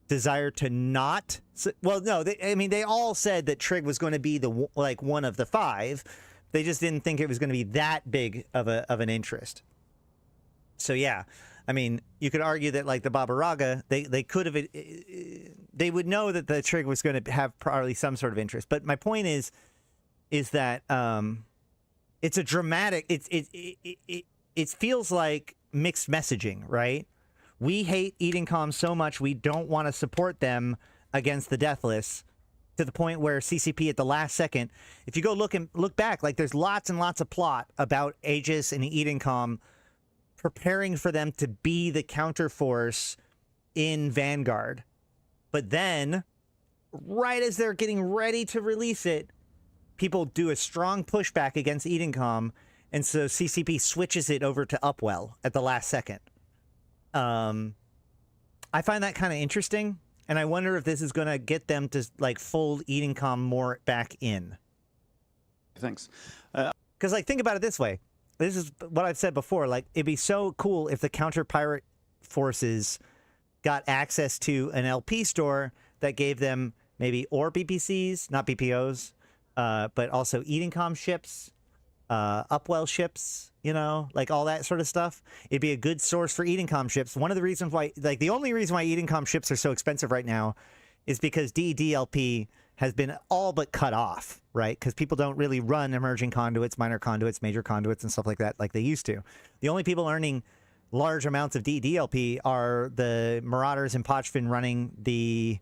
[SPEAKER 1] desire to not. Well, no, they all said that Trig was going to be the one of the five. They just didn't think it was going to be that big of an interest. So yeah. I mean, you could argue that, like, the Baba Raga, they could have... They would know that the Trig was going to have probably some sort of interest. But my point is that it's a dramatic... It feels like mixed messaging, right? We hate Edencom so much, we don't want to support them against the Deathless, to the point where CCP at the last second... If you go look back, like, there's lots and lots of plot about Aegis and Edencom preparing for them to be the counterforce in Vanguard. But then, right as they're getting ready to release it, people do a strong pushback against Edencom, and so CCP switches it over to Upwell at the last second. I find that kind of interesting, and I wonder if this is going to get them to like fold Edencom more back in.
[SPEAKER 4] Thanks.
[SPEAKER 1] Because like, think about it this way. This is what I've said before. Like, it'd be so cool if the counter-pirate forces got access to an LP store that gave them maybe or BPCs, not BPOs, but also Edencom ships, Upwell ships, you know, like all that sort of stuff. It'd be a good source for Edencom ships. One of the reasons why, like, the only reason why Edencom ships are so expensive right now is because DEDLP has been all but cut off, right? Because people don't really run emerging conduits, minor conduits, major conduits, and stuff like that like they used to. The only people earning large amounts of DDLP are the Marauders and Pochfin running the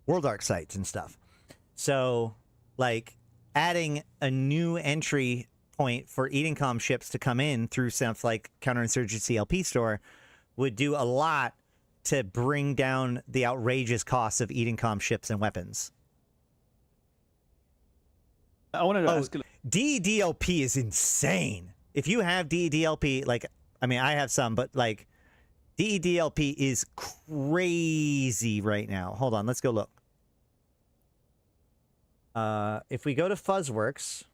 [SPEAKER 1] World Arc sites and stuff. So, like, adding a new entry point for Edencom ships to come in through stuff like Counterinsurgency LP store would do a lot to bring down the outrageous costs of Edencom ships and weapons.
[SPEAKER 4] I wanted to ask...
[SPEAKER 1] DDLP is insane. If you have DDLP, like, I mean, I have some, but, like, DDLP is crazy right now. Hold on, let's go look. If we go to Fuzzworks...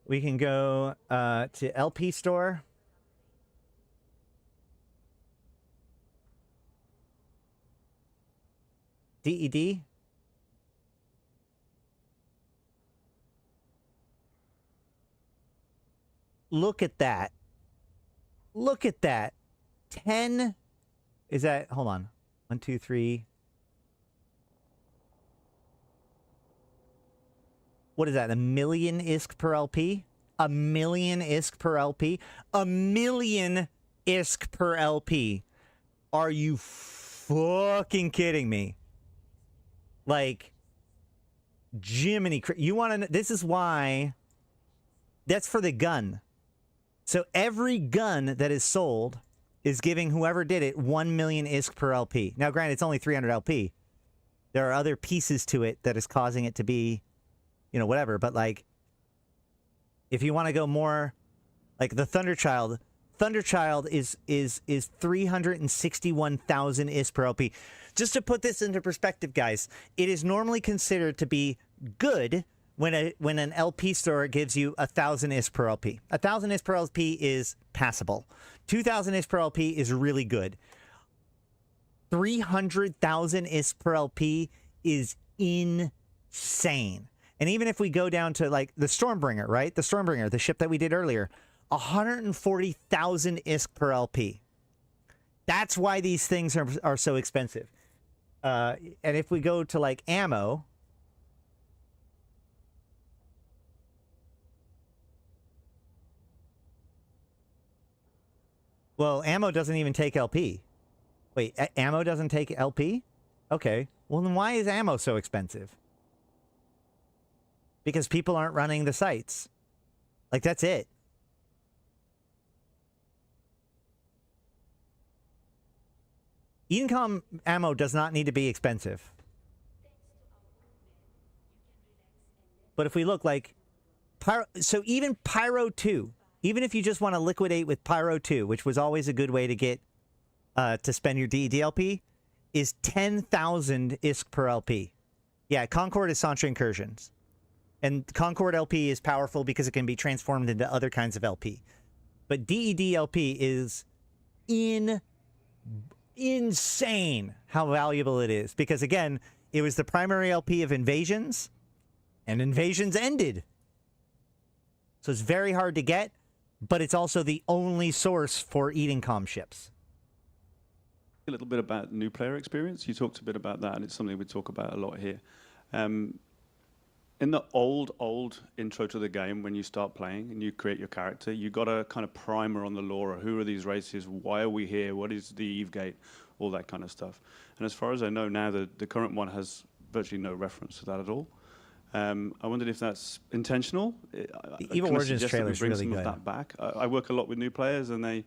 [SPEAKER 1] We can go to LP store. DED. Look at that. Look at that. 10. Is that, hold on. 1, 2, 3. What is that? 1 million ISK per LP? 1 million ISK per LP? 1 million ISK per LP. Are you fucking kidding me? Like, Jiminy, you want to know? This is why. That's for the gun. So every gun that is sold is giving whoever did it 1 million ISK per LP. Now, granted, it's only 300 LP. There are other pieces to it that is causing it to be, you know, whatever. But like, if you want to go more, like the Thunderchild is 361,000 ISK per LP. Just to put this into perspective, guys, it is normally considered to be good when an LP store gives you 1,000 ISK per LP. 1,000 ISK per LP is passable. 2,000 ISK per LP is really good. 300,000 ISK per LP is insane. And even if we go down to like the Stormbringer, right? The Stormbringer, the ship that we did earlier, 140,000 ISK per LP. That's why these things are so expensive. And if we go to like ammo, well, ammo doesn't even take LP. Wait, ammo doesn't take LP? Okay. Well, then why is ammo so expensive? Because people aren't running the sites. Like, that's it. Edencom ammo does not need to be expensive. But if we look like... so even Pyro 2, even if you just want to liquidate with Pyro 2, which was always a good way to get to spend your DEDLP, is 10,000 ISK per LP. Yeah, Concord is Santra Incursions. And Concord LP is powerful because it can be transformed into other kinds of LP. But DEDLP is insane how valuable it is. Because again, it was the primary LP of Invasions, and Invasions ended. So it's very hard to get, but it's also the only source for Edencom ships.
[SPEAKER 4] A little bit about new player experience. You talked a bit about that, and it's something we talk about a lot here. In the old intro to the game, when you start playing and you create your character, you got a kind of primer on the lore. Who are these races? Why are we here? What is the Eve Gate? All that kind of stuff. And as far as I know now, the current one has virtually no reference to that at all. I wondered if that's intentional.
[SPEAKER 1] The Evil Origins trailer is really good.
[SPEAKER 4] Of that back. I work a lot with new players, and they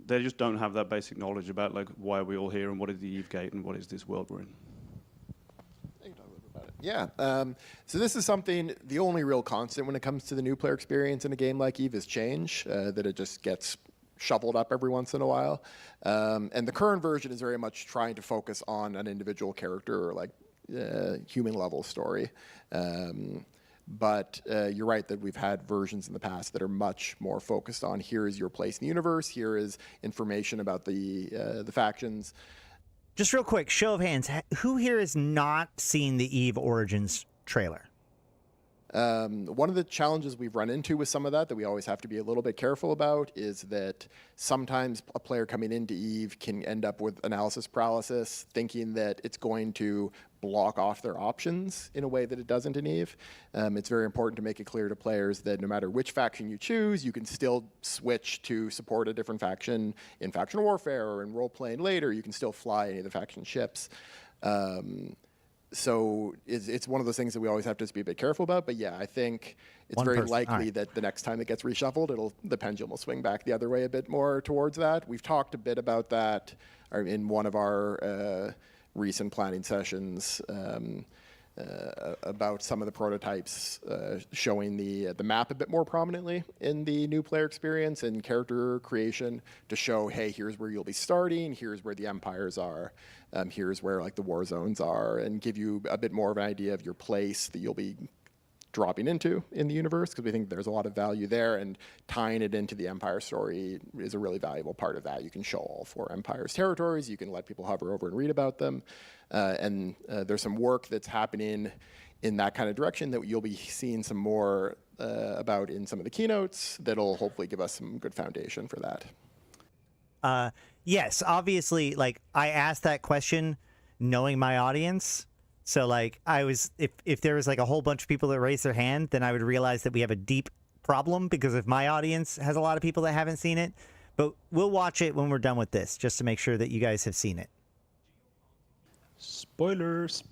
[SPEAKER 4] just don't have that basic knowledge about like why are we all here and what is the Eve Gate and what is this world we're in.
[SPEAKER 6] Yeah, so this is something, the only real constant when it comes to the new player experience in a game like EVE is change, that it just gets shoveled up every once in a while. And the current version is very much trying to focus on an individual character or like human level story. But you're right that we've had versions in the past that are much more focused on here is your place in the universe, here is information about the factions.
[SPEAKER 1] Just real quick, show of hands. Who here has not seen the EVE Origins trailer?
[SPEAKER 6] One of the challenges we've run into with some of that we always have to be a little bit careful about is that sometimes a player coming into EVE can end up with analysis paralysis, thinking that it's going to block off their options in a way that it doesn't in EVE. It's very important to make it clear to players that no matter which faction you choose, you can still switch to support a different faction in faction warfare or in role-playing later. You can still fly any of the faction ships. So it's one of those things that we always have to just be a bit careful about. But yeah, I think it's very likely that the next time it gets reshuffled, the pendulum will swing back the other way a bit more towards that. We've talked a bit about that in one of our recent planning sessions about some of the prototypes showing the map a bit more prominently in the new player experience and character creation to show, hey, here's where you'll be starting, here's where the empires are, here's where like the war zones are, and give you a bit more of an idea of your place that you'll be dropping into in the universe, because we think there's a lot of value there, and tying it into the Empire story is a really valuable part of that. You can show all 4 Empire's territories, you can let people hover over and read about them, and there's some work that's happening in that kind of direction that you'll be seeing some more about in some of the keynotes that'll hopefully give us some good foundation for that.
[SPEAKER 1] Yes, obviously, like, I asked that question knowing my audience. So, like, if there was, like, a whole bunch of people that raised their hand, then I would realize that we have a deep problem, because if my audience has a lot of people that haven't seen it. But we'll watch it when we're done with this, just to make sure that you guys have seen it.
[SPEAKER 9] Spoilers.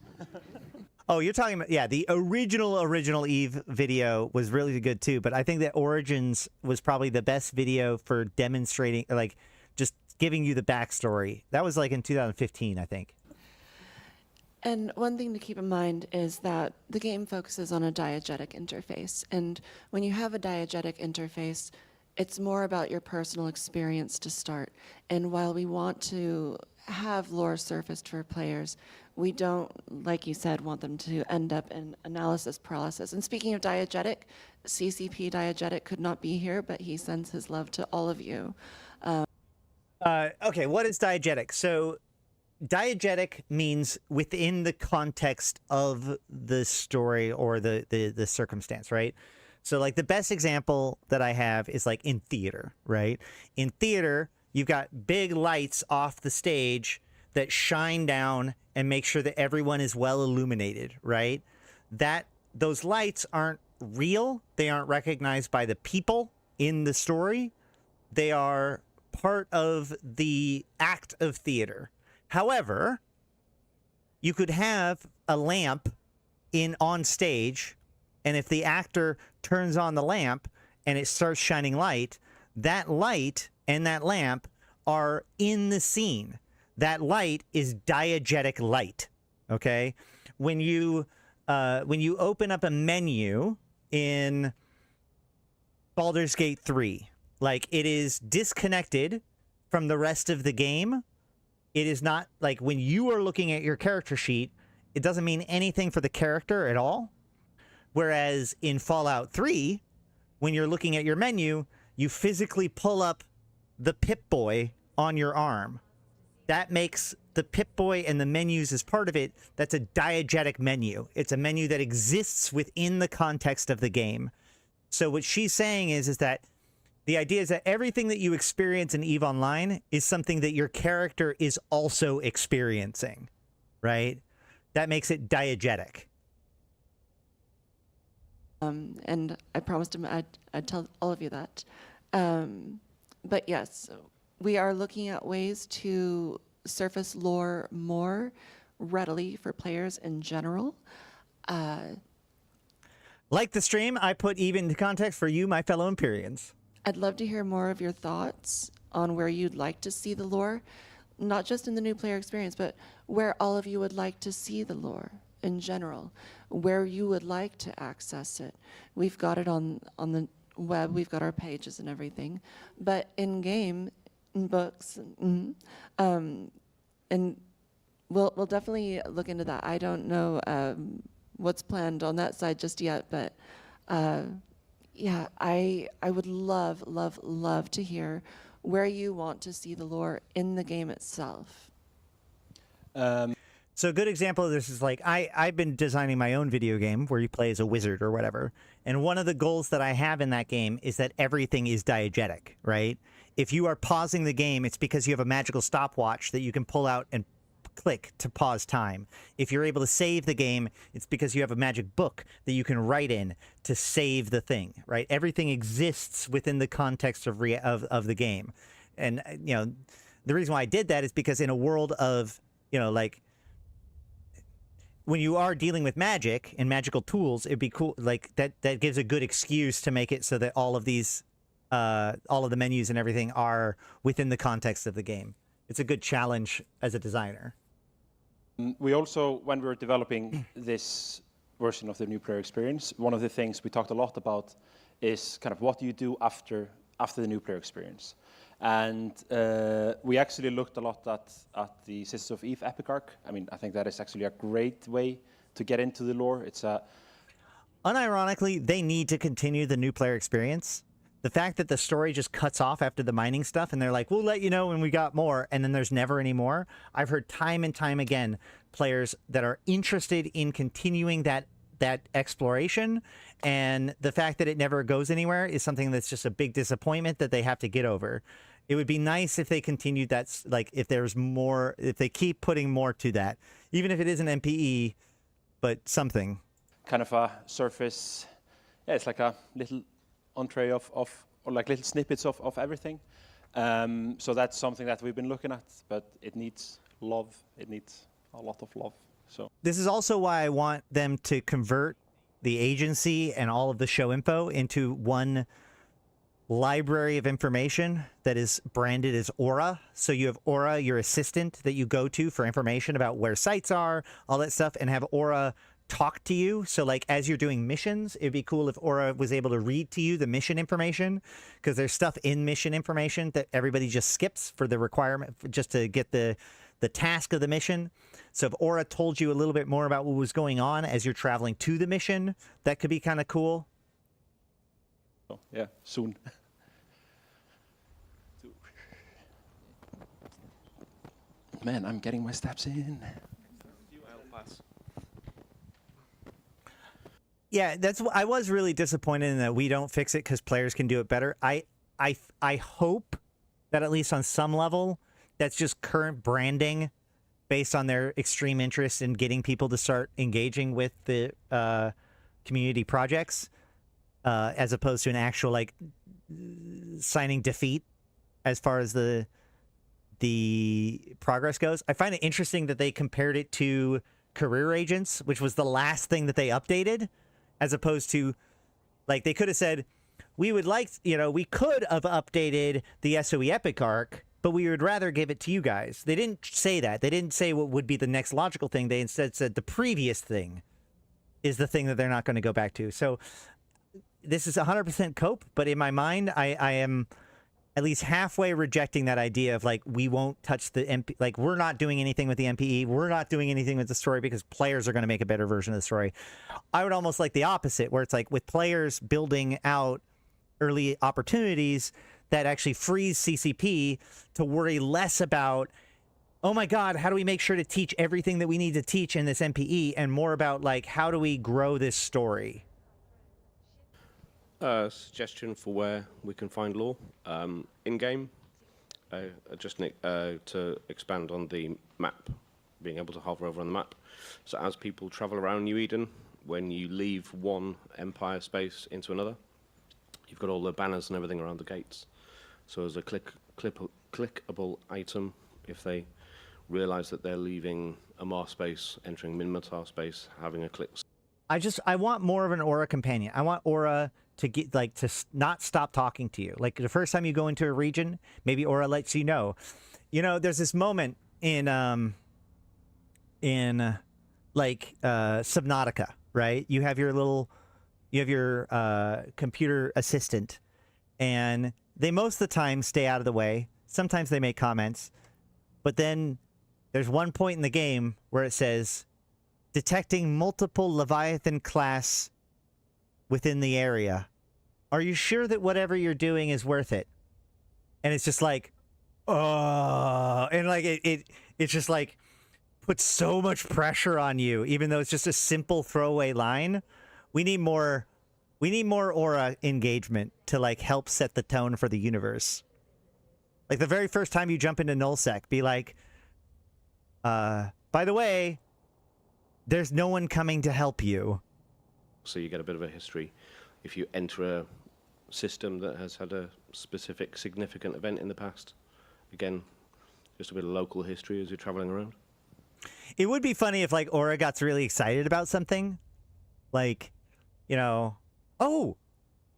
[SPEAKER 1] Oh, you're talking about, yeah, the original Eve video was really good too, but I think that Origins was probably the best video for demonstrating, like, just giving you the backstory. That was like in 2015, I think.
[SPEAKER 12] And one thing to keep in mind is that the game focuses on a diegetic interface. And when you have a diegetic interface, it's more about your personal experience to start. And while we want to have lore surfaced for players, we don't, like you said, want them to end up in analysis paralysis. And speaking of diegetic, CCP Diegetic could not be here, but he sends his love to all of you.
[SPEAKER 1] Okay, what is diegetic? So diegetic means within the context of the story or the circumstance, right? So like the best example that I have is like in theater, right? In theater, you've got big lights off the stage that shine down and make sure that everyone is well illuminated, right? Those lights aren't real. They aren't recognized by the people in the story. They are part of the act of theater. However, you could have a lamp on stage, and if the actor turns on the lamp and it starts shining light, that light and that lamp are in the scene. That light is diegetic light, okay? When you open up a menu in Baldur's Gate 3, like, it is disconnected from the rest of the game. It is not, like, when you are looking at your character sheet, it doesn't mean anything for the character at all. Whereas in Fallout 3, when you're looking at your menu, you physically pull up the Pip-Boy on your arm. That makes the Pip-Boy and the menus as part of it. That's a diegetic menu. It's a menu that exists within the context of the game. So what she's saying is that the idea is that everything that you experience in EVE Online is something that your character is also experiencing, right? That makes it diegetic.
[SPEAKER 12] And I promised him I'd tell all of you that. But yes, we are looking at ways to surface lore more readily for players in general.
[SPEAKER 1] Like the stream, I put EVE into context for you, my fellow Empyreans.
[SPEAKER 12] I'd love to hear more of your thoughts on where you'd like to see the lore, not just in the new player experience, but where all of you would like to see the lore in general, where you would like to access it. We've got it on the web, we've got our pages and everything, but in game, in books, and we'll definitely look into that. I don't know what's planned on that side just yet, but yeah, I would love to hear where you want to see the lore in the game itself.
[SPEAKER 1] So a good example of this is like, I've been designing my own video game where you play as a wizard or whatever. And one of the goals that I have in that game is that everything is diegetic, right? If you are pausing the game, it's because you have a magical stopwatch that you can pull out and click to pause time. If you're able to save the game, it's because you have a magic book that you can write in to save the thing, right? Everything exists within the context of the game. And, you know, the reason why I did that is because in a world of, you know, like, when you are dealing with magic and magical tools, it'd be cool, like, that gives a good excuse to make it so that all of these, all of the menus and everything are within the context of the game. It's a good challenge as a designer.
[SPEAKER 9] We also, when we were developing this version of the new player experience, one of the things we talked a lot about is kind of what do you do after the new player experience. And we actually looked a lot at the Sisters of Eve Epic Arc. I mean, I think that is actually a great way to get into the lore. It's a...
[SPEAKER 1] Unironically, they need to continue the new player experience. The fact that the story just cuts off after the mining stuff and they're like, we'll let you know when we got more, and then there's never any more. I've heard time and time again players that are interested in continuing that exploration, and the fact that it never goes anywhere is something that's just a big disappointment that they have to get over. It would be nice if they continued that, like, if there's more, if they keep putting more to that, even if it is an MPE, but something.
[SPEAKER 9] Kind of a surface, yeah, it's like a little entree of or like little snippets of everything. So that's something that we've been looking at, but it needs love, it needs a lot of love. So
[SPEAKER 1] this is also why I want them to convert the agency and all of the show info into one library of information that is branded as Aura. So you have Aura, your assistant that you go to for information about where sites are, all that stuff, and have Aura talk to you. So like as you're doing missions, it'd be cool if Aura was able to read to you the mission information, because there's stuff in mission information that everybody just skips for the requirement just to get the task of the mission. So if Aura told you a little bit more about what was going on as you're traveling to the mission, that could be kind of cool.
[SPEAKER 9] So, yeah, soon. Man, I'm getting my steps in.
[SPEAKER 1] Yeah, I was really disappointed in that we don't fix it because players can do it better. I hope that at least on some level, that's just current branding based on their extreme interest in getting people to start engaging with the community projects, as opposed to an actual like signing defeat as far as the progress goes. I find it interesting that they compared it to career agents, which was the last thing that they updated, as opposed to like they could have said, we would like, we could have updated the SOE Epic arc, but we would rather give it to you guys. They didn't say that. They didn't say what would be the next logical thing. They instead said the previous thing is the thing that they're not going to go back to. So this is 100% cope, but in my mind, I am at least halfway rejecting that idea of like, we won't touch the MP, like we're not doing anything with the MPE. We're not doing anything with the story because players are going to make a better version of the story. I would almost like the opposite, where it's like with players building out early opportunities, that actually frees CCP to worry less about, oh my God, how do we make sure to teach everything that we need to teach in this MPE, and more about like, how do we grow this story?
[SPEAKER 5] Suggestion for where we can find lore in-game, just to expand on the map, being able to hover over on the map. So as people travel around New Eden, when you leave one Empire space into another, you've got all the banners and everything around the gates. So as a clickable item, if they realize that they're leaving Amar space, entering Minmatar space, having a click.
[SPEAKER 1] I want more of an Aura companion. I want Aura to get not stop talking to you. Like the first time you go into a region, maybe Aura lets you know. There's this moment in Subnautica, right? You have your computer assistant, and they most of the time stay out of the way. Sometimes they make comments, but then there's one point in the game where it says, detecting multiple Leviathan class within the area. Are you sure that whatever you're doing is worth it? And it's just like, and like it's just like puts so much pressure on you, even though it's just a simple throwaway line. We need more Aura engagement to like help set the tone for the universe. Like the very first time you jump into nullsec, be like, by the way, there's no one coming to help you.
[SPEAKER 5] So you get a bit of a history. If you enter a system that has had a specific significant event in the past, again, just a bit of local history as you're traveling around.
[SPEAKER 1] It would be funny if like Aura got really excited about something, like, oh,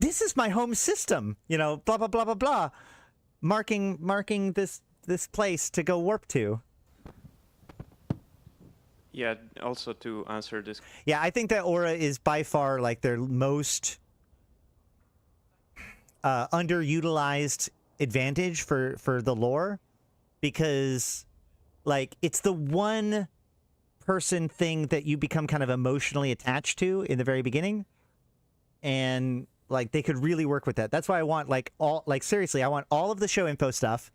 [SPEAKER 1] this is my home system, blah blah blah blah blah, marking this place to go warp to.
[SPEAKER 19] Yeah, also to answer this.
[SPEAKER 1] Yeah, I think that Aura is by far like their most underutilized advantage for the lore, because like it's the one person thing that you become kind of emotionally attached to in the very beginning, and like they could really work with that. That's why I want seriously, I want all of the show info stuff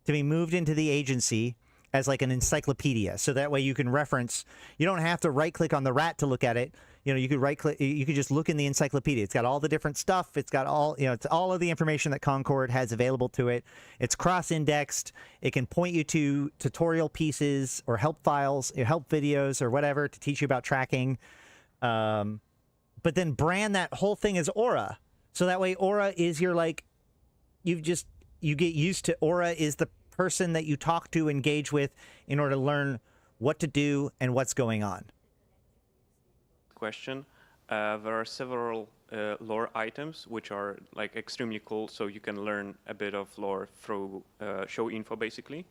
[SPEAKER 1] to be moved into the agency as like an encyclopedia, so that way you can reference. You don't have to right click on the rat to look at it. You could right click. You could just look in the encyclopedia. It's got all the different stuff. It's got all it's all of the information that Concord has available to it. It's cross-indexed. It can point you to tutorial pieces or help files, or help videos, or whatever to teach you about tracking. But then brand that whole thing as Aura, so that way Aura is your like. You get used to Aura is the person that you talk to, engage with in order to learn what to do, and what's going on.
[SPEAKER 19] Question. There are several lore items which are like extremely cool, so you can learn a bit of lore through show info basically.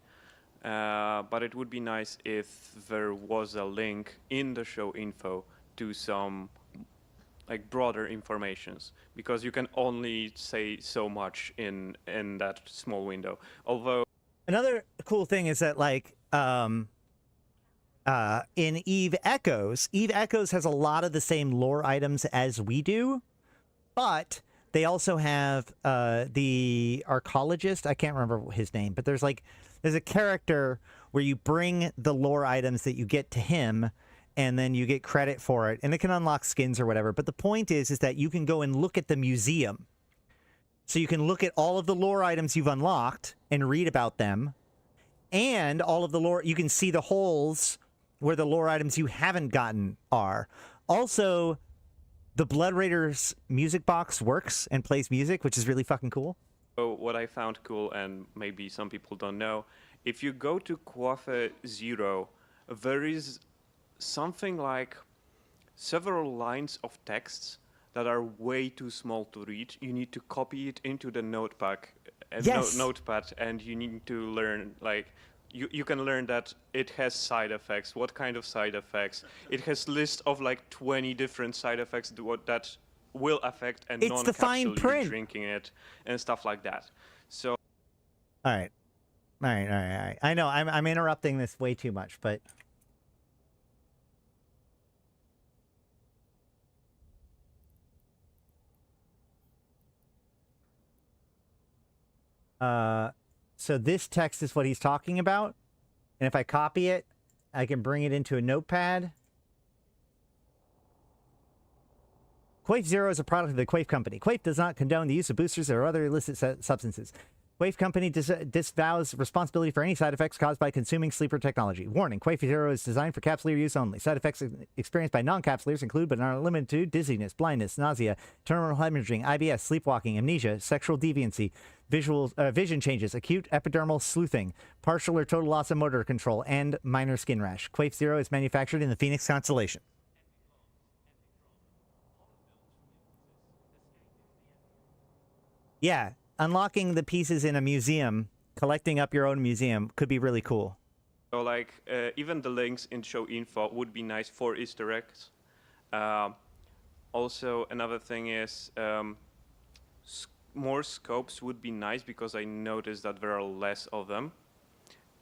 [SPEAKER 19] But it would be nice if there was a link in the show info to some like broader informations, because you can only say so much in that small window. Although
[SPEAKER 1] another cool thing is that like in Eve Echoes has a lot of the same lore items as we do, but they also have the archaeologist. I can't remember his name, but there's a character where you bring the lore items that you get to him, and then you get credit for it, and it can unlock skins or whatever. But the point is that you can go and look at the museum. So you can look at all of the lore items you've unlocked and read about them, and all of the lore. You can see the holes where the lore items you haven't gotten are. Also, the Blood Raiders music box works and plays music, which is really fucking cool.
[SPEAKER 19] So what I found cool, and maybe some people don't know, if you go to Coife 0, there is something like several lines of texts that are way too small to read. You need to copy it into the notepad, and you need to learn, like, you can learn that it has side effects, what kind of side effects. It has list of like 20 different side effects that will affect and
[SPEAKER 1] It's the fine
[SPEAKER 19] non-capsule
[SPEAKER 1] print.
[SPEAKER 19] drinking it and stuff like that. So
[SPEAKER 1] All right. I know I'm interrupting this way too much, but so this text is what he's talking about, and if I copy it, I can bring it into a notepad. Quafe Zero is a product of the Quafe Company. Quafe does not condone the use of boosters or other illicit substances. Quafe Company disavows responsibility for any side effects caused by consuming sleeper technology. Warning, Quafe Zero is designed for capsular use only. Side effects experienced by non-capsulars include, but are not limited to, dizziness, blindness, nausea, terminal hemorrhaging, IBS, sleepwalking, amnesia, sexual deviancy, vision changes, acute epidermal sleuthing, partial or total loss of motor control, and minor skin rash. Quafe Zero is manufactured in the Phoenix constellation. Yeah, unlocking the pieces in a museum, collecting up your own museum could be really cool.
[SPEAKER 19] So like even the links in show info would be nice for Easter eggs. Also another thing is more scopes would be nice, because I noticed that there are less of them.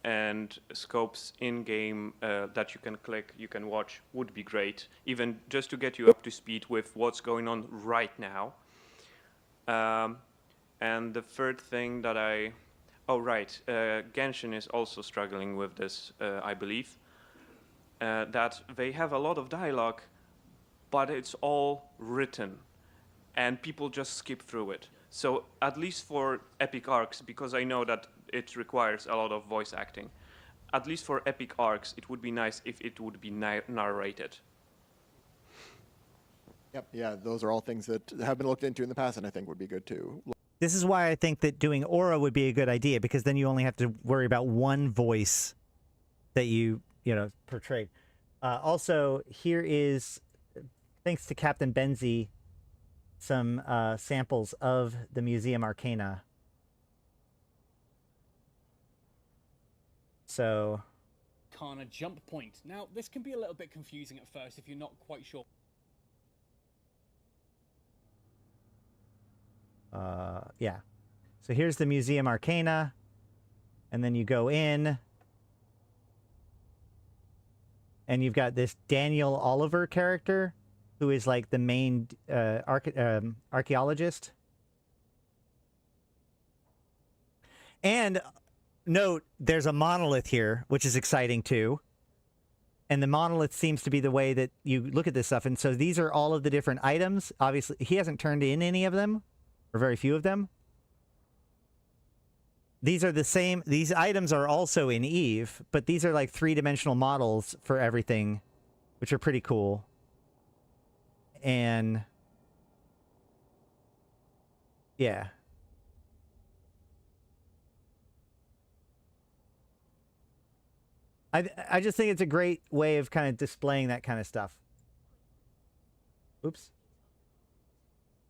[SPEAKER 19] And scopes in-game that you can click, you can watch, would be great. Even just to get you up to speed with what's going on right now. And the third thing that Genshin is also struggling with this, I believe, that they have a lot of dialogue, but it's all written, and people just skip through it. So at least for epic arcs, because I know that it requires a lot of voice acting, at least for epic arcs, it would be nice if it would be narrated.
[SPEAKER 6] Yep, yeah, those are all things that have been looked into in the past and I think would be good too.
[SPEAKER 1] This is why I think that doing Aura would be a good idea, because then you only have to worry about one voice that you portrayed. Also, here is, thanks to Captain Benzie, some samples of the Museum Arcana. So,
[SPEAKER 7] Arcana jump point. Now, this can be a little bit confusing at first if you're not quite sure.
[SPEAKER 1] Yeah. So here's the Museum Arcana, and then you go in, and you've got this Daniel Oliver character, who is like the main archaeologist. And note, there's a monolith here, which is exciting too. And the monolith seems to be the way that you look at this stuff. And so these are all of the different items. Obviously, he hasn't turned in any of them, or very few of them. These are the same. These items are also in Eve, but these are like three-dimensional models for everything, which are pretty cool. And yeah. I just think it's a great way of kind of displaying that kind of stuff. Oops.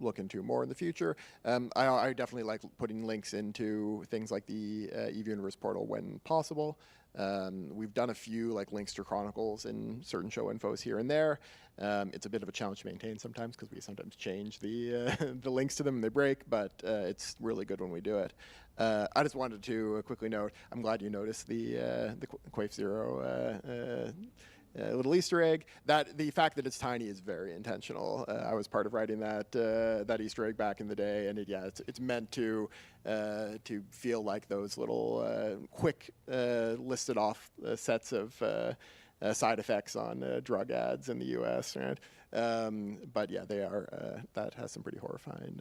[SPEAKER 6] Look into more in the future. I definitely like putting links into things like the EVE Universe portal when possible. We've done a few like links to Chronicles and certain show infos here and there. It's a bit of a challenge to maintain sometimes because we sometimes change the the links to them and they break, but it's really good when we do it. I just wanted to quickly note, I'm glad you noticed the Quafe Zero little Easter egg. That the fact that it's tiny is very intentional. I was part of writing that Easter egg back in the day, and it's meant to feel like those little quick listed off sets of side effects on drug ads in the U.S. Right? But yeah, they are. That has some pretty horrifying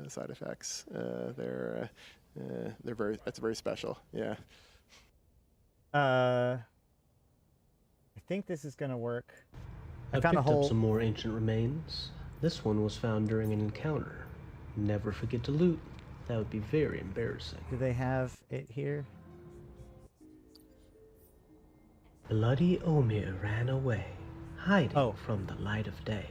[SPEAKER 6] side effects. They're very. That's very special. Yeah.
[SPEAKER 1] I think this is gonna work.
[SPEAKER 8] I picked up some more ancient remains. This one was found during an encounter. Never forget to loot. That would be very embarrassing.
[SPEAKER 1] Do they have it here?
[SPEAKER 8] Bloody Omir ran away, hiding from the light of day.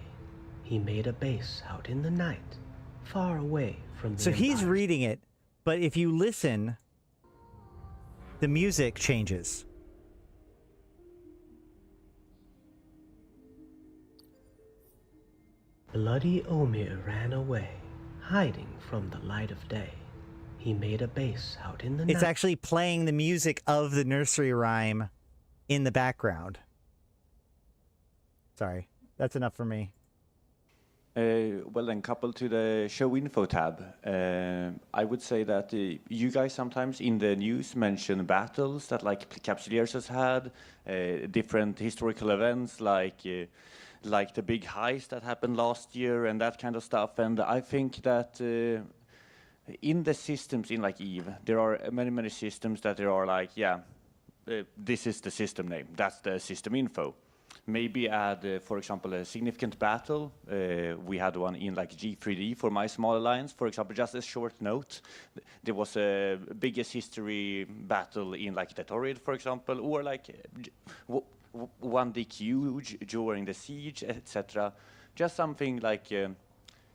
[SPEAKER 8] He made a base out in the night, far away from the
[SPEAKER 1] So he's
[SPEAKER 8] Empire.
[SPEAKER 1] reading it, but if you listen, the music changes.
[SPEAKER 8] Bloody Omir ran away, hiding from the light of day. He made a base out in the night.
[SPEAKER 1] It's actually playing the music of the nursery rhyme in the background. Sorry, that's enough for me.
[SPEAKER 14] Well then, coupled to the show info tab, I would say that you guys sometimes in the news mention battles that like Capsuleers has had, different historical events like the big heist that happened last year and that kind of stuff. And I think that in the systems in like EVE, there are many systems that there are like, this is the system name, that's the system info. Maybe add, for example, a significant battle. We had one in like G3D for my small alliance. For example, just a short note. There was a biggest history battle in like the Torrid, for example, or like one DQ during the siege, etc. Just something like a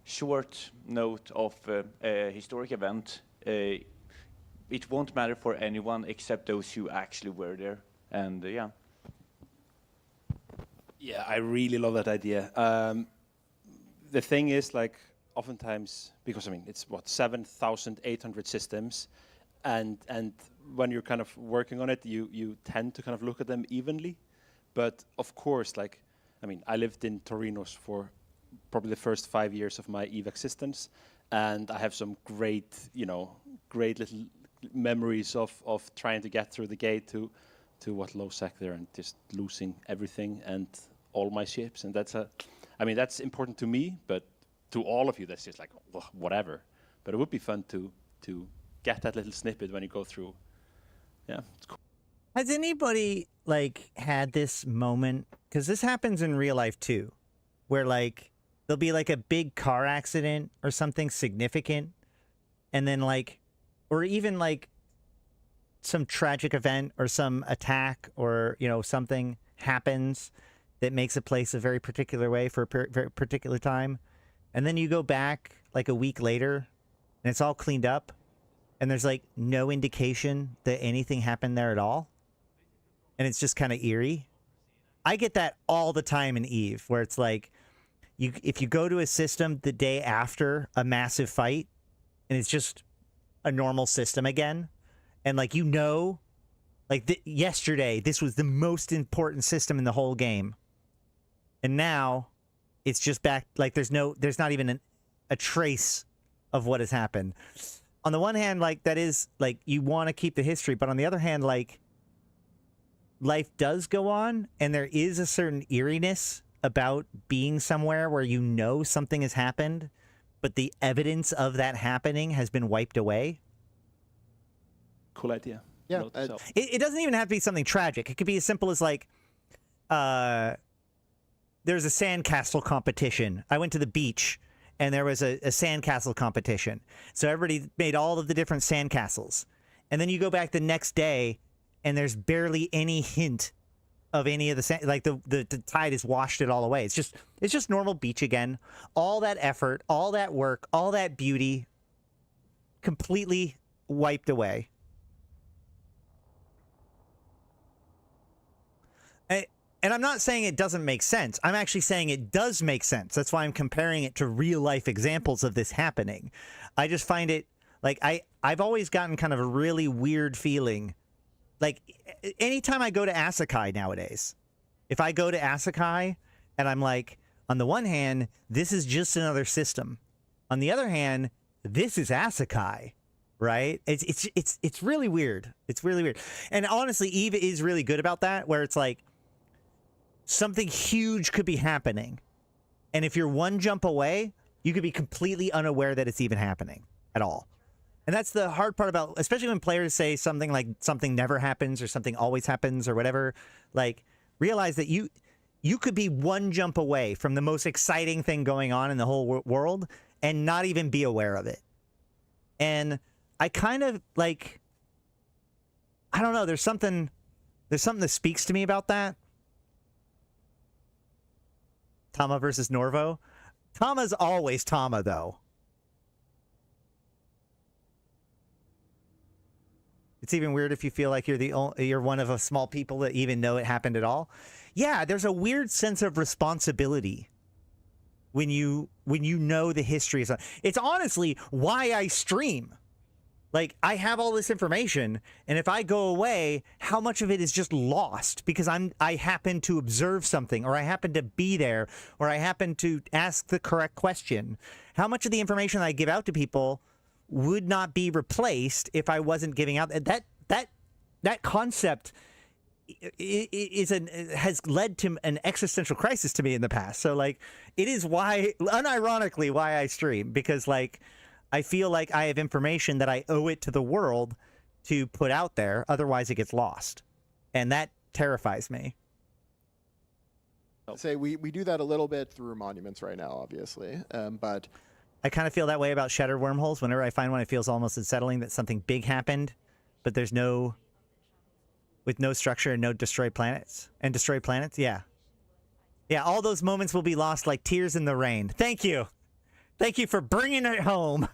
[SPEAKER 14] short note of a historic event. It won't matter for anyone except those who actually were there. And yeah.
[SPEAKER 9] Yeah, I really love that idea. The thing is, like, oftentimes, because I mean, it's what 7,800 systems, and when you're kind of working on it, you tend to kind of look at them evenly. But of course, like, I mean, I lived in Torinos for probably the first 5 years of my EVE existence, and I have some great little memories of trying to get through the gate to what low sec there and just losing everything and all my ships. And that's important to me, but to all of you, that's just like, whatever. But it would be fun to get that little snippet when you go through. Yeah, it's cool.
[SPEAKER 1] Has anybody like had this moment? Because this happens in real life too, where like there'll be like a big car accident or something significant, and then like, or even like some tragic event or some attack or something happens that makes a place a very particular way for a very particular time, and then you go back like a week later and it's all cleaned up and there's like no indication that anything happened there at all, and it's just kind of eerie. I get that all the time in EVE, where it's like if you go to a system the day after a massive fight and it's just a normal system again, and like yesterday this was the most important system in the whole game, and now it's just back, like there's not even a trace of what has happened. On the one hand, like that is like you want to keep the history, but on the other hand, like life does go on, and there is a certain eeriness about being somewhere where something has happened, but the evidence of that happening has been wiped away.
[SPEAKER 9] Cool idea.
[SPEAKER 6] Yeah.
[SPEAKER 1] It doesn't even have to be something tragic. It could be as simple as like, there's a sandcastle competition. I went to the beach and there was a sandcastle competition. So everybody made all of the different sandcastles. And then you go back the next day and there's barely any hint of any of the sand. Like the tide has washed it all away. It's just normal beach again. All that effort, all that work, all that beauty, completely wiped away. And I'm not saying it doesn't make sense. I'm actually saying it does make sense. That's why I'm comparing it to real life examples of this happening. I just find it like I've always gotten kind of a really weird feeling. Like anytime I go to Asakai nowadays, if I go to Asakai and I'm like, on the one hand, this is just another system. On the other hand, this is Asakai, right? It's really weird. It's really weird. And honestly, Eve is really good about that, where it's like, something huge could be happening. And if you're one jump away, you could be completely unaware that it's even happening at all. And that's the hard part about, especially when players say something like something never happens or something always happens or whatever, like realize that you could be one jump away from the most exciting thing going on in the whole world and not even be aware of it. And I kind of like, I don't know, there's something that speaks to me about that. Tama versus Norvo. Tama's always Tama, though. It's even weird if you feel like you're one of a small people that even know it happened at all. Yeah, there's a weird sense of responsibility when you know the history. It's honestly why I stream. Like, I have all this information, and if I go away, how much of it is just lost because I happen to observe something, or I happen to be there, or I happen to ask the correct question. How much of the information that I give out to people would not be replaced if I wasn't giving out that concept has led to an existential crisis to me in the past. So like, it is why, unironically, why I stream, because like, I feel like I have information that I owe it to the world to put out there. Otherwise, it gets lost. And that terrifies me.
[SPEAKER 6] Say we do that a little bit through monuments right now, obviously. But
[SPEAKER 1] I kind of feel that way about shattered wormholes. Whenever I find one, it feels almost unsettling that something big happened, but there's with no structure and no destroyed planets. And destroyed planets, yeah. Yeah, all those moments will be lost like tears in the rain. Thank you. Thank you for bringing it home.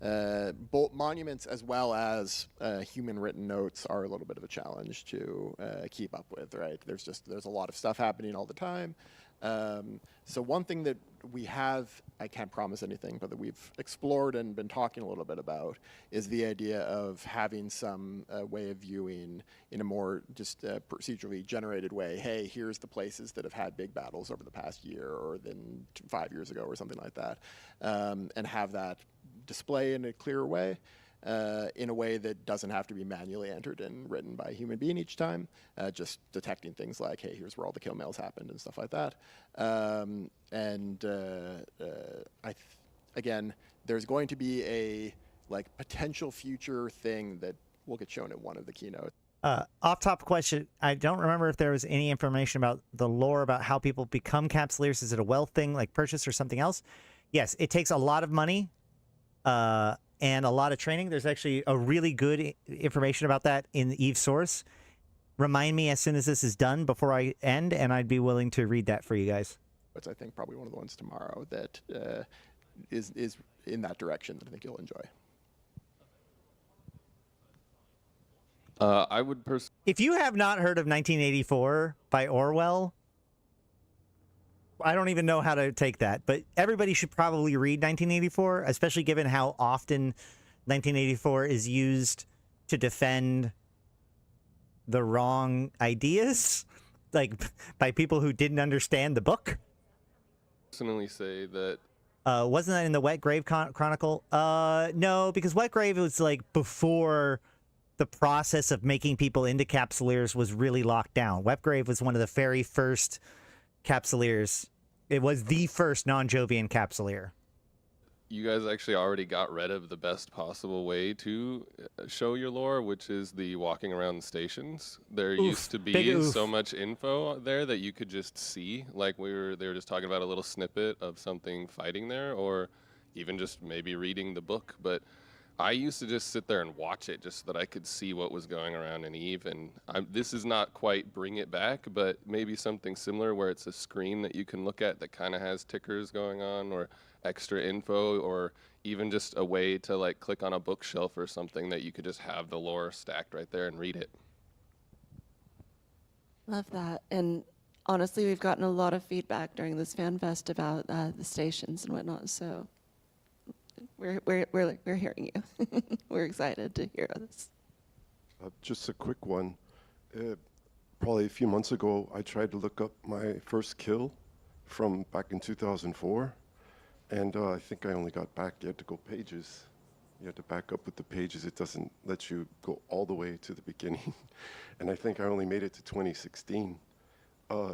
[SPEAKER 6] Both monuments as well as human written notes are a little bit of a challenge to keep up with, right? There's a lot of stuff happening all the time. So one thing that we have, I can't promise anything, but that we've explored and been talking a little bit about is the idea of having some way of viewing in a more just procedurally generated way. Hey, here's the places that have had big battles over the past year or then 5 years ago or something like that, and have that display in a clearer way, in a way that doesn't have to be manually entered and written by a human being each time, just detecting things like, hey, here's where all the kill mails happened and stuff like that. Again, there's going to be a potential future thing that will get shown in one of the keynotes.
[SPEAKER 1] Off-top question. I don't remember if there was any information about the lore about how people become capsuleers. Is it a wealth thing, like purchase or something else? Yes, it takes a lot of money and a lot of training. There's actually a really good information about that in the Eve source. Remind me as soon as this is done before I end, and I'd be willing to read that for you guys.
[SPEAKER 6] It's, I think, probably one of the ones tomorrow that is in that direction that I think you'll enjoy.
[SPEAKER 16] I would
[SPEAKER 1] If you have not heard of 1984 by Orwell, I don't even know how to take that, but everybody should probably read 1984, especially given how often 1984 is used to defend the wrong ideas, like by people who didn't understand the book.
[SPEAKER 16] personally say that
[SPEAKER 1] wasn't that in the Wet Grave Chronicle? No, because Wet Grave was like before the process of making people into capsuleers was really locked down. Wet Grave was one of the very first capsuleers. It was the first non-Jovian capsuleer.
[SPEAKER 16] you guys actually already got rid of the best possible way to show your lore, which is the walking around stations. There used to be so much info there that you could just see, like they were just talking about a little snippet of something fighting there, or even just maybe reading the book. But I used to just sit there and watch it just so that I could see what was going around in EVE. And this is not quite bring it back, but maybe something similar where it's a screen that you can look at that kind of has tickers going on or extra info, or even just a way to like click on a bookshelf or something that you could just have the lore stacked right there and read it.
[SPEAKER 12] Love that. And honestly, we've gotten a lot of feedback during this fan fest about the stations and whatnot. So we're hearing you. We're excited to hear this.
[SPEAKER 15] Just a quick one. Probably a few months ago, I tried to look up my first kill from back in 2004, and I think I only got back. You had to go pages. You had to back up with the pages. It doesn't let you go all the way to the beginning. And I think I only made it to 2016.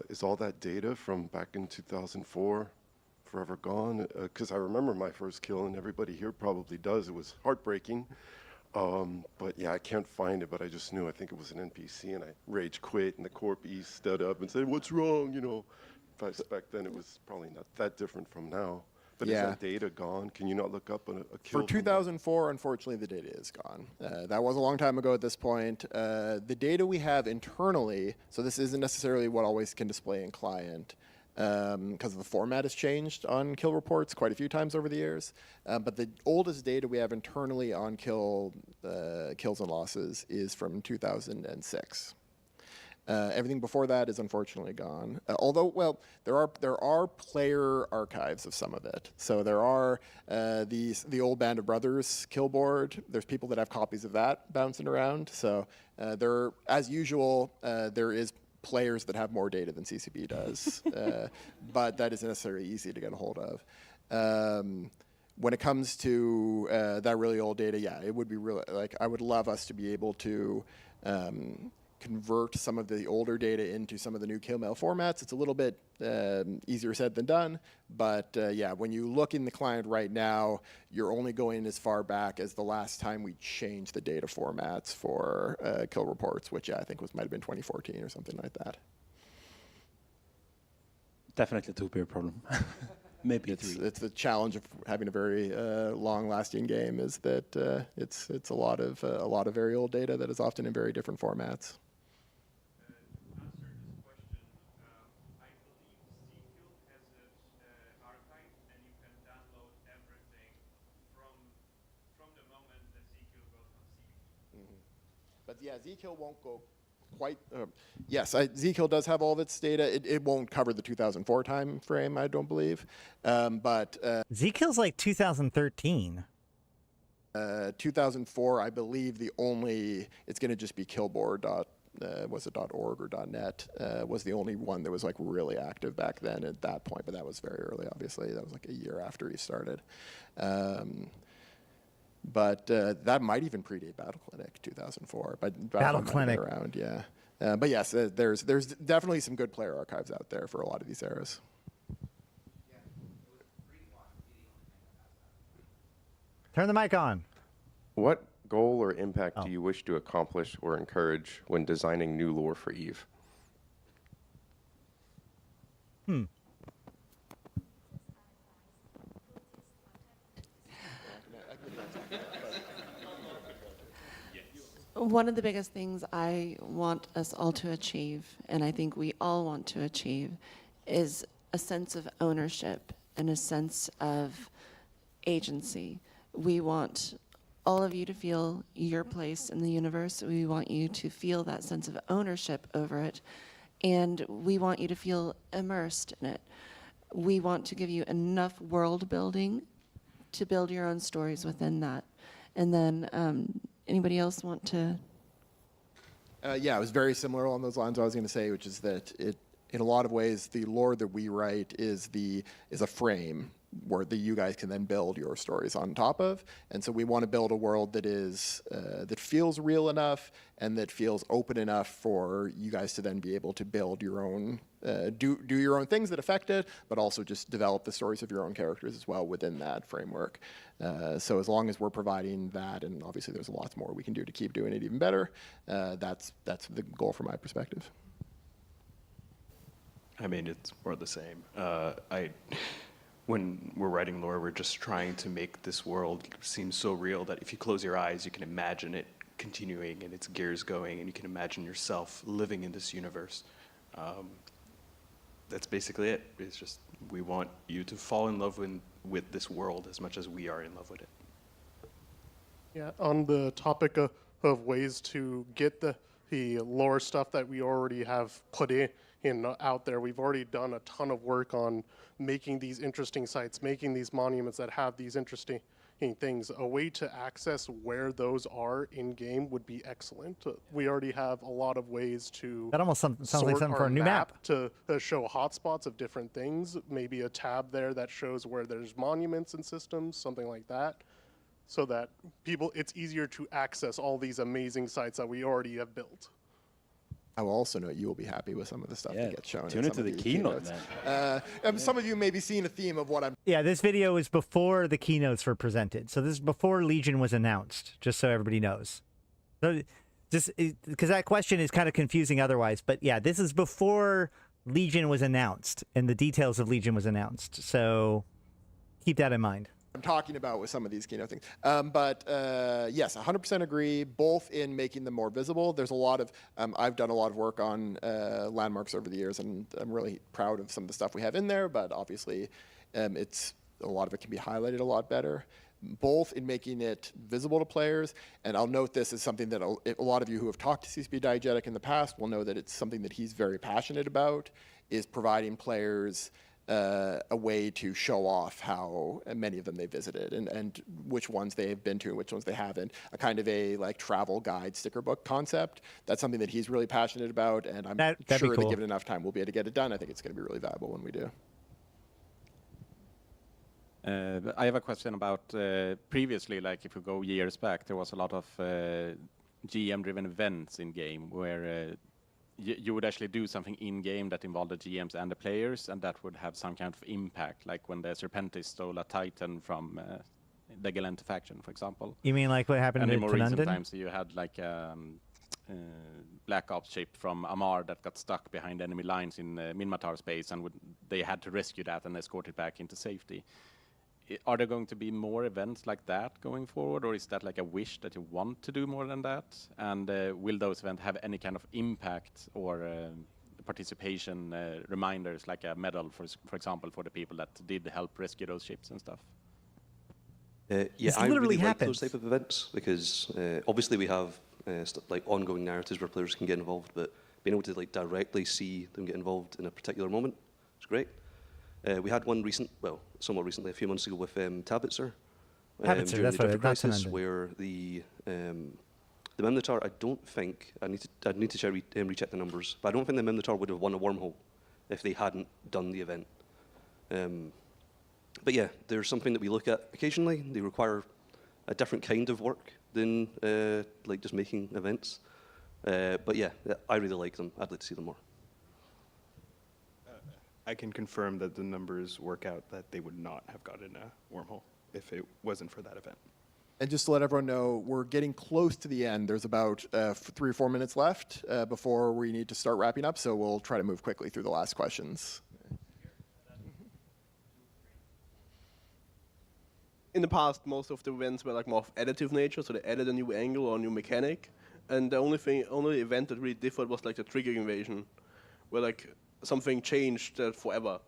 [SPEAKER 15] Is all that data from back in 2004 forever gone? Because I remember my first kill, and everybody here probably does. It was heartbreaking. But yeah, I can't find it, but I just knew, I think it was an NPC, and I rage quit, and the Corp E stood up and said, "What's wrong?" You know, if I suspect then it was probably not that different from now. But is that data gone? Can you not look up a kill?
[SPEAKER 6] For 2004, unfortunately, the data is gone. That was a long time ago at this point. The data we have internally, so this isn't necessarily what always can display in client, because the format has changed on kill reports quite a few times over the years. But the oldest data we have internally on kills and losses is from 2006. Everything before that is unfortunately gone. Although, well, there are player archives of some of it. So there are the old Band of Brothers kill board. There's people that have copies of that bouncing around. So as usual, there is players that have more data than CCP does, but that isn't necessarily easy to get a hold of. When it comes to that really old data, yeah, it would be really, like, I would love us to be able to convert some of the older data into some of the new kill mail formats. It's a little bit easier said than done, but yeah, when you look in the client right now, you're only going as far back as the last time we changed the data formats for kill reports, which I think might have been 2014 or something like that.
[SPEAKER 9] Definitely a two-player problem. Maybe
[SPEAKER 6] it's the challenge of having a very long-lasting game, is that it's a lot of very old data that is often in very different formats. But yeah, Zkill won't go quite. Yes, Zkill does have all of its data. It won't cover the 2004 time frame, I don't believe. But
[SPEAKER 1] Zkill's like 2013.
[SPEAKER 6] 2004, I believe it's going to just be killboard. Was it .org or .net? Was the only one that was like really active back then at that point, but that was very early. Obviously, that was like a year after he started. But that might even predate Battle Clinic 2004. But
[SPEAKER 1] Battle Clinic
[SPEAKER 6] around, yeah. But yes, there's definitely some good player archives out there for a lot of these eras.
[SPEAKER 1] Turn the mic on.
[SPEAKER 18] What goal or impact do you wish to accomplish or encourage when designing new lore for EVE?
[SPEAKER 12] One of the biggest things I want us all to achieve, and I think we all want to achieve, is a sense of ownership and a sense of agency. We want all of you to feel your place in the universe. We want you to feel that sense of ownership over it, and we want you to feel immersed in it. We want to give you enough world building to build your own stories within that. And then anybody else want to?
[SPEAKER 6] Yeah, it was very similar along those lines. I was going to say, which is that in a lot of ways, the lore that we write is a frame where you guys can then build your stories on top of. And so we want to build a world that is that feels real enough and that feels open enough for you guys to then be able to build your own, do your own things that affect it, but also just develop the stories of your own characters as well within that framework. So as long as we're providing that, and obviously there's lots more we can do to keep doing it even better, that's the goal from my perspective.
[SPEAKER 10] I mean, it's more the same. when we're writing lore, we're just trying to make this world seem so real that if you close your eyes, you can imagine it continuing and its gears going, and you can imagine yourself living in this universe. That's basically it. It's just we want you to fall in love with this world as much as we are in love with it.
[SPEAKER 17] Yeah, on the topic of ways to get the lore stuff that we already have put in out there, we've already done a ton of work on making these interesting sites, making these monuments that have these interesting things. A way to access where those are in game would be excellent. We already have a lot of ways to
[SPEAKER 1] That almost sounds like something for a new map.
[SPEAKER 17] to show hotspots of different things. Maybe a tab there that shows where there's monuments and systems, something like that, so that it's easier to access all these amazing sites that we already have built.
[SPEAKER 6] I will also note you will be happy with some of the stuff that gets shown.
[SPEAKER 13] Tune into the keynote,
[SPEAKER 6] man. Some of you may be seeing a theme of what I'm.
[SPEAKER 1] Yeah, this video is before the keynotes were presented. So this is before Legion was announced, just so everybody knows. So just because that question is kind of confusing otherwise. But yeah, this is before Legion was announced and the details of Legion was announced. So keep that in mind.
[SPEAKER 6] I'm talking about with some of these keynote things. But yes, 100% agree, both in making them more visible. There's a lot of, I've done a lot of work on landmarks over the years, and I'm really proud of some of the stuff we have in there, but obviously a lot of it can be highlighted a lot better, both in making it visible to players, and I'll note this is something that a lot of you who have talked to CCP Diegetic in the past will know that it's something that he's very passionate about, is providing players a way to show off how many of them they visited and which ones they have been to and which ones they haven't. A kind of a like travel guide sticker book concept. That's something that he's really passionate about, and I'm sure that given enough time we'll be able to get it done. I think it's going to be really valuable when we do.
[SPEAKER 9] I have a question about previously, like if you go years back, there was a lot of GM-driven events in game where you would actually do something in-game that involved the GMs and the players, and that would have some kind of impact, like when the Serpentis stole a Titan from the Galente faction, for example.
[SPEAKER 1] You mean like what happened in
[SPEAKER 9] more recent
[SPEAKER 1] London?
[SPEAKER 9] times, you had like Black Ops ship from Amar that got stuck behind enemy lines in Minmatar space, and they had to rescue that and escort it back into safety. Are there going to be more events like that going forward, or is that like a wish that you want to do more than that? And will those events have any kind of impact or participation reminders, like a medal, for example, for the people that did help rescue those ships and stuff?
[SPEAKER 11] Yeah, I really like those type of events because obviously we have like ongoing narratives where players can get involved, but being able to like directly see them get involved in a particular moment is great. We had one somewhat recently, a few months ago with Tabitzer.
[SPEAKER 1] Tabitzer,
[SPEAKER 11] during
[SPEAKER 1] that's
[SPEAKER 11] the
[SPEAKER 1] right,
[SPEAKER 11] Crisis,
[SPEAKER 1] that's
[SPEAKER 11] where the Minotaur, I don't think, I'd need to recheck the numbers, but I don't think the Minotaur would have won a wormhole if they hadn't done the event. But yeah, there's something that we look at occasionally. They require a different kind of work than like just making events. But yeah, I really like them. I'd like to see them more.
[SPEAKER 10] I can confirm that the numbers work out that they would not have gotten a wormhole if it wasn't for that event.
[SPEAKER 6] And just to let everyone know, we're getting close to the end. There's about 3 or 4 minutes left before we need to start wrapping up, so we'll try to move quickly through the last questions.
[SPEAKER 20] In the past, most of the events were like more of additive nature, so they added a new angle or a new mechanic, and the only event that really differed was like the trigger invasion, where like something changed forever.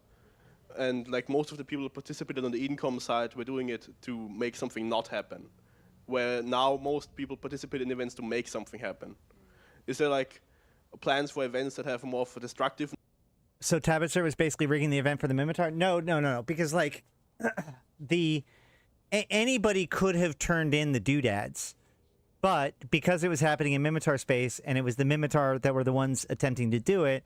[SPEAKER 20] And like most of the people who participated on the income side were doing it to make something not happen, where now most people participate in events to make something happen. Is there like plans for events that have more of a destructive?
[SPEAKER 1] So Tabitzer was basically rigging the event for the Minotaur? No, because like anybody could have turned in the doodads, but because it was happening in Minotaur space and it was the Minotaur that were the ones attempting to do it,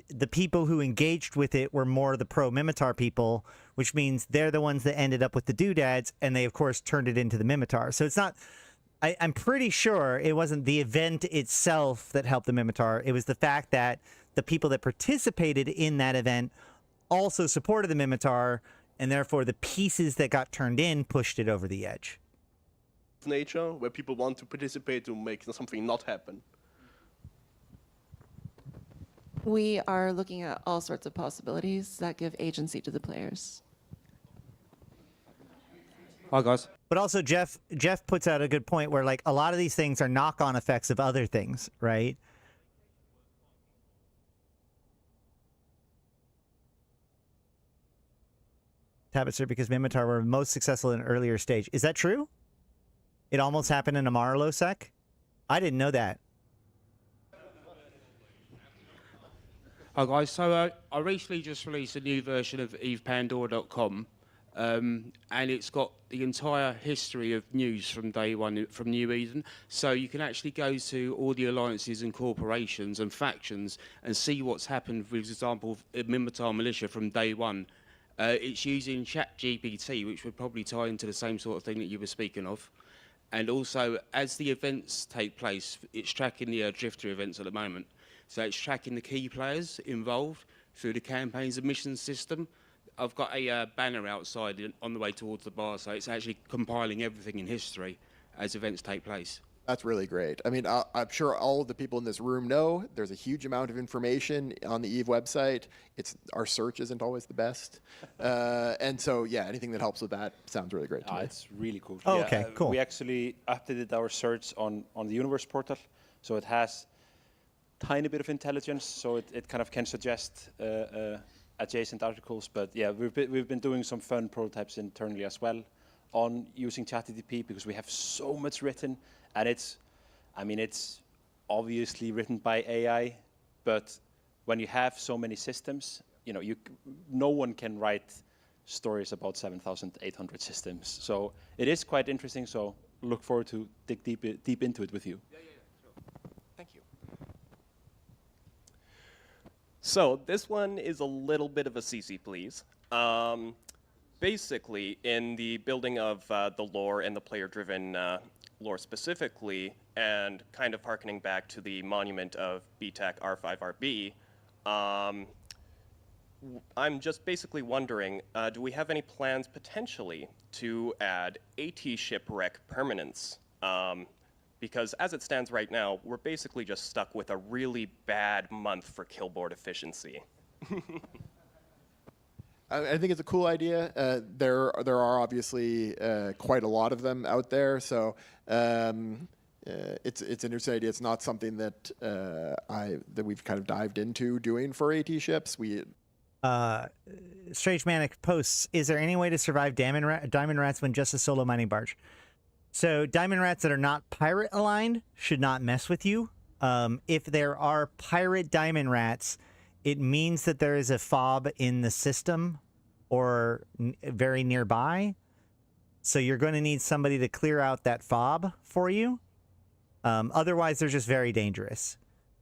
[SPEAKER 1] the people who engaged with it were more the pro-Minotaur people, which means they're the ones that ended up with the doodads, and they, of course, turned it into the Minotaur. So it's not... I'm pretty sure it wasn't the event itself that helped the Minotaur. It was the fact that the people that participated in that event also supported the Minotaur, and therefore the pieces that got turned in pushed it over the edge.
[SPEAKER 20] Nature, where people want to participate to make something not happen.
[SPEAKER 12] We are looking at all sorts of possibilities that give agency to the players.
[SPEAKER 2] Hi, guys.
[SPEAKER 1] But also, Jeff puts out a good point where, like, a lot of these things are knock-on effects of other things, right? Tabitzer, because Mimitar were most successful in an earlier stage. Is that true? It almost happened in a Marlow-sec? I didn't know that.
[SPEAKER 2] Hi, guys. So I recently just released a new version of evepandora.com, and it's got the entire history of news from day one from New Eden. So you can actually go to all the alliances and corporations and factions and see what's happened, for example, Mimitar Militia from day one. It's using ChatGPT, which would probably tie into the same sort of thing that you were speaking of. And also, as the events take place, it's tracking the Drifter events at the moment. So it's tracking the key players involved through the campaigns and missions system. I've got a banner outside on the way towards the bar, so it's actually compiling everything in history as events take place.
[SPEAKER 6] That's really great. I mean, I'm sure all of the people in this room know there's a huge amount of information on the EVE website. Our search isn't always the best. And so, yeah, anything that helps with that sounds really great to me.
[SPEAKER 9] It's really cool.
[SPEAKER 6] Oh, okay, cool.
[SPEAKER 9] We actually updated our search on the Universe portal, so it has tiny bit of intelligence, so it kind of can suggest adjacent articles. But yeah, we've been doing some fun prototypes internally as well on using ChatGPT, because we have so much written, and it's obviously written by AI, but when you have so many systems, no one can write stories about 7,800 systems. So it is quite interesting. So look forward to dig deep into it with you.
[SPEAKER 21] Thank you. So this one is a little bit of a CC, please. Basically, in the building of the lore and the player-driven lore specifically, and kind of harkening back to the monument of BTAC R5RB, I'm just basically wondering, do we have any plans potentially to add AT shipwreck permanence? Because as it stands right now, we're basically just stuck with a really bad month for killboard efficiency.
[SPEAKER 6] I think it's a cool idea. There are obviously quite a lot of them out there, so it's an interesting idea. It's not something that we've kind of dived into doing for AT ships.
[SPEAKER 1] Strange Manic posts, is there any way to survive diamond rats when just a solo mining barge? So diamond rats that are not pirate aligned should not mess with you. If there are pirate diamond rats, it means that there is a fob in the system or very nearby. So you're going to need somebody to clear out that fob for you. Otherwise, they're just very dangerous.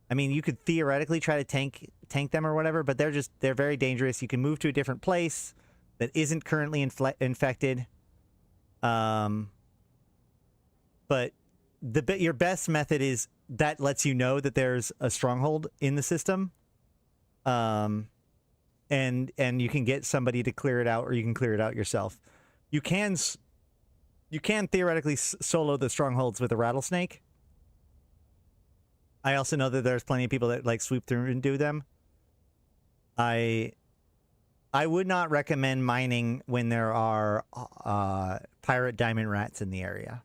[SPEAKER 1] I mean, you could theoretically try to tank them or whatever, but they're very dangerous. You can move to a different place that isn't currently infected. But your best method is that lets you know that there's a stronghold in the system. And you can get somebody to clear it out, or you can clear it out yourself. You can theoretically solo the strongholds with a rattlesnake. I also know that there's plenty of people that like swoop through and do them. I would not recommend mining when there are pirate diamond rats in the area.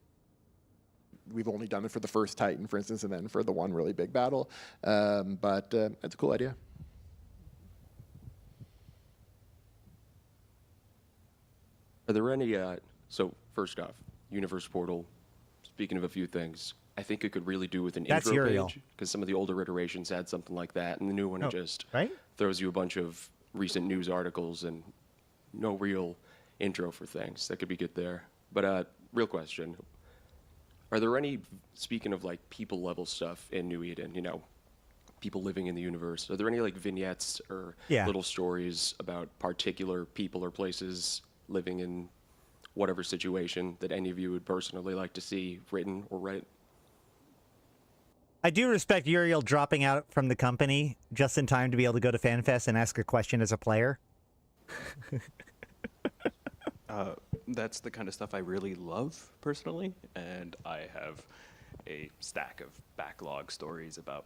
[SPEAKER 6] We've only done it for the first Titan, for instance, and then for the one really big battle. But it's a cool idea.
[SPEAKER 23] Are there any, so first off, Universe Portal, speaking of a few things, I think it could really do with an intro page, because some of the older iterations had something like that, and the new one just throws you a bunch of recent news articles and no real intro for things. That could be good there. But real question, are there any, speaking of like people level stuff in New Eden, people living in the universe, are there any like vignettes or little stories about particular people or places living in whatever situation that any of you would personally like to see written or read?
[SPEAKER 1] I do respect Uriel dropping out from the company just in time to be able to go to FanFest and ask a question as a player.
[SPEAKER 10] That's the kind of stuff I really love personally, and I have a stack of backlog stories about,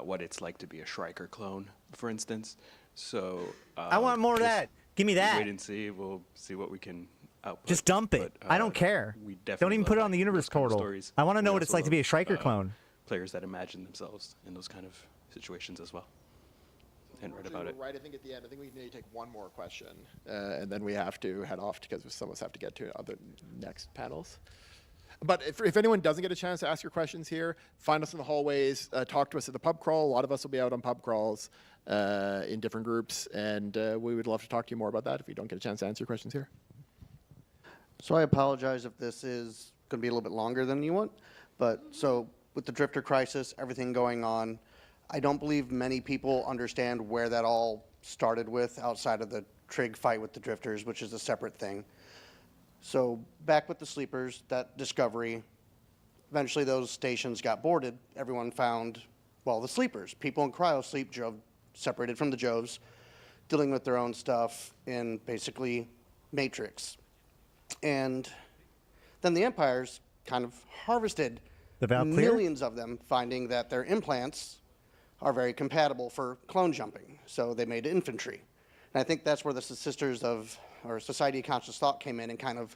[SPEAKER 10] what it's like to be a Shrieker clone, for instance. So
[SPEAKER 1] I want more of that. Give me that.
[SPEAKER 10] Wait and see. We'll see what we can output.
[SPEAKER 1] Just dump it.
[SPEAKER 10] But,
[SPEAKER 1] I don't care.
[SPEAKER 10] We
[SPEAKER 1] Don't
[SPEAKER 10] definitely
[SPEAKER 1] even put it
[SPEAKER 10] love
[SPEAKER 1] on the
[SPEAKER 10] those
[SPEAKER 1] universe
[SPEAKER 10] kind of
[SPEAKER 1] portal.
[SPEAKER 10] stories.
[SPEAKER 1] I want to
[SPEAKER 10] We
[SPEAKER 1] know what it's
[SPEAKER 10] also
[SPEAKER 1] like to be a
[SPEAKER 10] love,
[SPEAKER 1] Striker clone.
[SPEAKER 10] Players that imagine themselves in those kind of situations as well. And write about it.
[SPEAKER 6] Right, I think at the end, I think we need to take one more question, and then we have to head off because some of us have to get to other next panels. But if anyone doesn't get a chance to ask your questions here, find us in the hallways, talk to us at the pub crawl. A lot of us will be out on pub crawls in different groups, and we would love to talk to you more about that if we don't get a chance to answer your questions here.
[SPEAKER 3] So I apologize if this is going to be a little bit longer than you want, but so with the Drifter crisis, everything going on, I don't believe many people understand where that all started with outside of the Trig fight with the Drifters, which is a separate thing. So back with the sleepers, that discovery, eventually those stations got boarded. Everyone found, well, the sleepers, people in cryosleep, separated from the Joves, dealing with their own stuff in basically Matrix. And then the Empires kind of harvested millions of them, finding that their implants are very compatible for clone jumping. So they made infantry. And I think that's where the Sisters of, or Society of Conscious Thought came in and kind of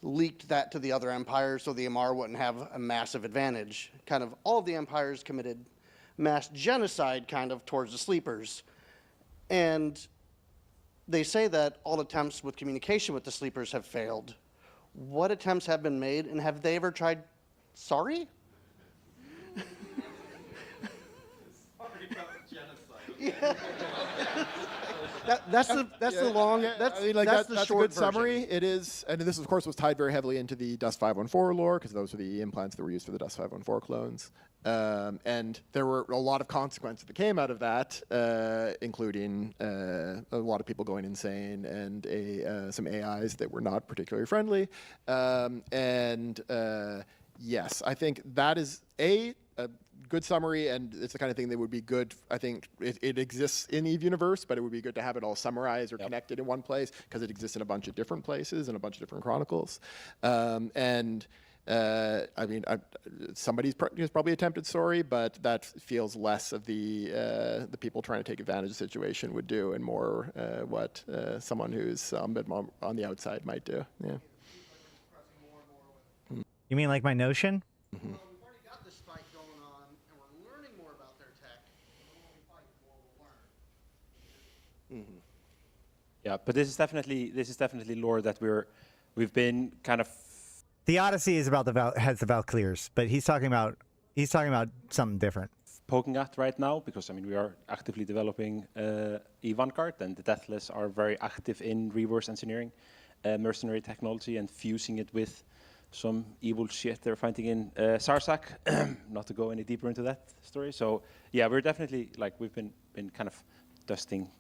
[SPEAKER 3] leaked that to the other empires so the Amar wouldn't have a massive advantage. Kind of all of the empires committed mass genocide kind of towards the sleepers. And they say that all attempts with communication with the sleepers have failed. What attempts have been made, and have they ever tried sorry? Yeah. That's the
[SPEAKER 6] That's
[SPEAKER 3] short
[SPEAKER 6] a good summary. It is, and this of course was tied very heavily into the Dust 514 lore because those were the implants that were used for the Dust 514 clones. And there were a lot of consequences that came out of that, including a lot of people going insane and some AIs that were not particularly friendly. Yes, I think that is a good summary, and it's the kind of thing that would be good. I think it exists in EVE Universe, but it would be good to have it all summarized or connected in one place because it exists in a bunch of different places and a bunch of different chronicles. I mean, somebody's probably attempted sorry, but that feels less of the people trying to take advantage of the situation would do, and more what someone who's a bit more on the outside might do. Yeah.
[SPEAKER 1] You mean like my Notion?
[SPEAKER 6] Mm-hmm.
[SPEAKER 9] Mm-hmm. Yeah, but this is definitely lore that we've been kind of.
[SPEAKER 1] The Odyssey is about has the Valkyries, but he's talking about something different.
[SPEAKER 9] Poking at right now, because I mean we are actively developing Vanguard, and the Deathless are very active in reverse engineering mercenary technology and fusing it with some evil shit they're finding in Sarsak. Not to go any deeper into that story. So yeah, we're definitely we've been kind of dusting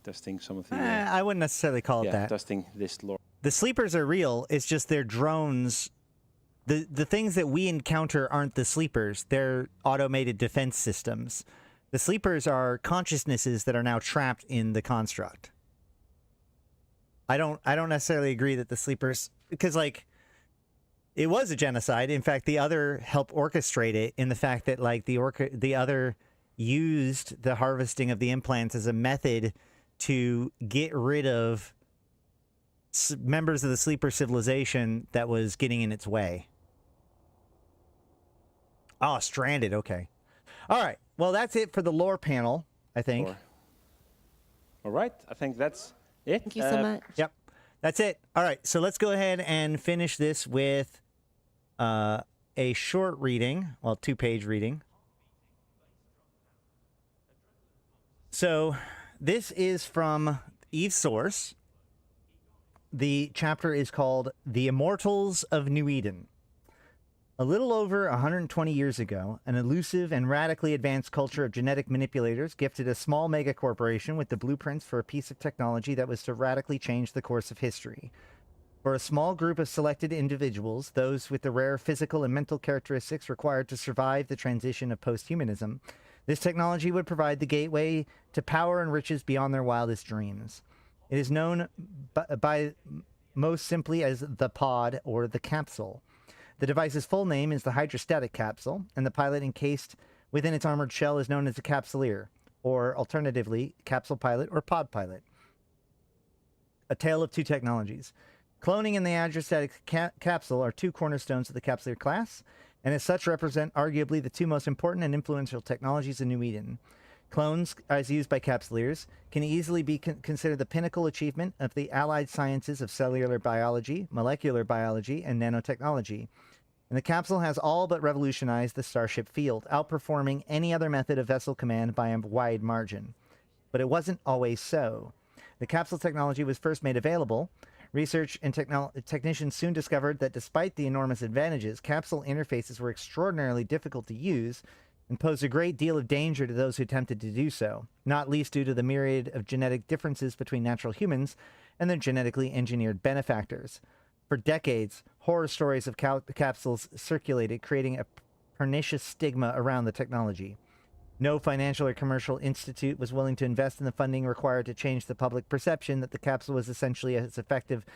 [SPEAKER 9] some of the.
[SPEAKER 1] I wouldn't necessarily call it that.
[SPEAKER 9] Dusting this lore.
[SPEAKER 1] The sleepers are real. It's just their drones. The things that we encounter aren't the sleepers. They're automated defense systems. The sleepers are consciousnesses that are now trapped in the construct. I don't necessarily agree that the sleepers, because it was a genocide. In fact, the other helped orchestrate it in the fact that the other used the harvesting of the implants as a method to get rid of members of the sleeper civilization that was getting in its way. Oh, stranded. Okay. All right. Well, that's it for the lore panel, I think.
[SPEAKER 9] Lore. All right. I think that's it.
[SPEAKER 12] Thank you so much.
[SPEAKER 1] Yep. That's it. All right. So let's go ahead and finish this with a short reading. Well, 2-page reading. So this is from EVE Source. The chapter is called The Immortals of New Eden. A little over 120 years ago, an elusive and radically advanced culture of genetic manipulators gifted a small megacorporation with the blueprints for a piece of technology that was to radically change the course of history. For a small group of selected individuals, those with the rare physical and mental characteristics required to survive the transition of posthumanism, this technology would provide the gateway to power and riches beyond their wildest dreams. It is known by most simply as the pod or the capsule. The device's full name is the hydrostatic capsule, and the pilot encased within its armored shell is known as the capsuleer, or alternatively, capsule pilot or pod pilot. A tale of two technologies. Cloning and the hydrostatic capsule are two cornerstones of the capsuleer class, and as such represent arguably the two most important and influential technologies in New Eden. Clones, as used by capsuleers, can easily be considered the pinnacle achievement of the allied sciences of cellular biology, molecular biology, and nanotechnology. And the capsule has all but revolutionized the starship field, outperforming any other method of vessel command by a wide margin. But it wasn't always so. The capsule technology was first made available. Research and technicians soon discovered that despite the enormous advantages, capsule interfaces were extraordinarily difficult to use and posed a great deal of danger to those who attempted to do so, not least due to the myriad of genetic differences between natural humans and their genetically engineered benefactors. For decades, horror stories of capsules circulated, creating a pernicious stigma around the technology. No financial or commercial institute was willing to invest in the funding required to change the public perception that the capsule was essentially as effective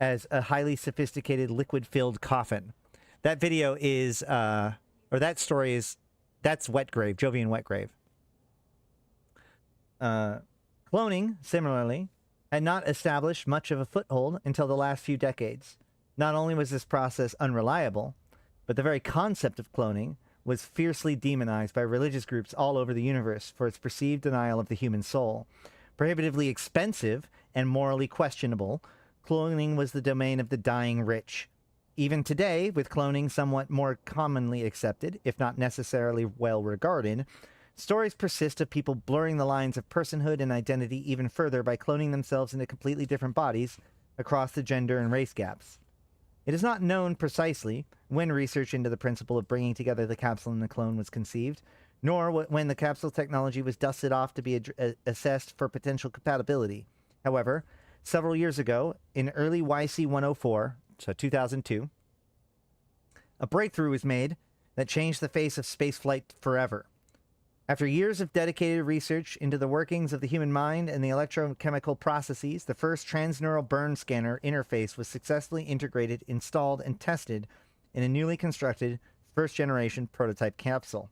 [SPEAKER 1] as a highly sophisticated liquid-filled coffin. That video is, or that story is, that's Wetgrave, Jovian Wetgrave. Cloning, similarly, had not established much of a foothold until the last few decades. Not only was this process unreliable, but the very concept of cloning was fiercely demonized by religious groups all over the universe for its perceived denial of the human soul. Prohibitively expensive and morally questionable, cloning was the domain of the dying rich. Even today, with cloning somewhat more commonly accepted, if not necessarily well regarded, stories persist of people blurring the lines of personhood and identity even further by cloning themselves into completely different bodies across the gender and race gaps. It is not known precisely when research into the principle of bringing together the capsule and the clone was conceived, nor when the capsule technology was dusted off to be assessed for potential compatibility. However, several years ago, in early YC104, so 2002, a breakthrough was made that changed the face of spaceflight forever. After years of dedicated research into the workings of the human mind and the electrochemical processes, the first transneural burn scanner interface was successfully integrated, installed, and tested in a newly constructed first-generation prototype capsule.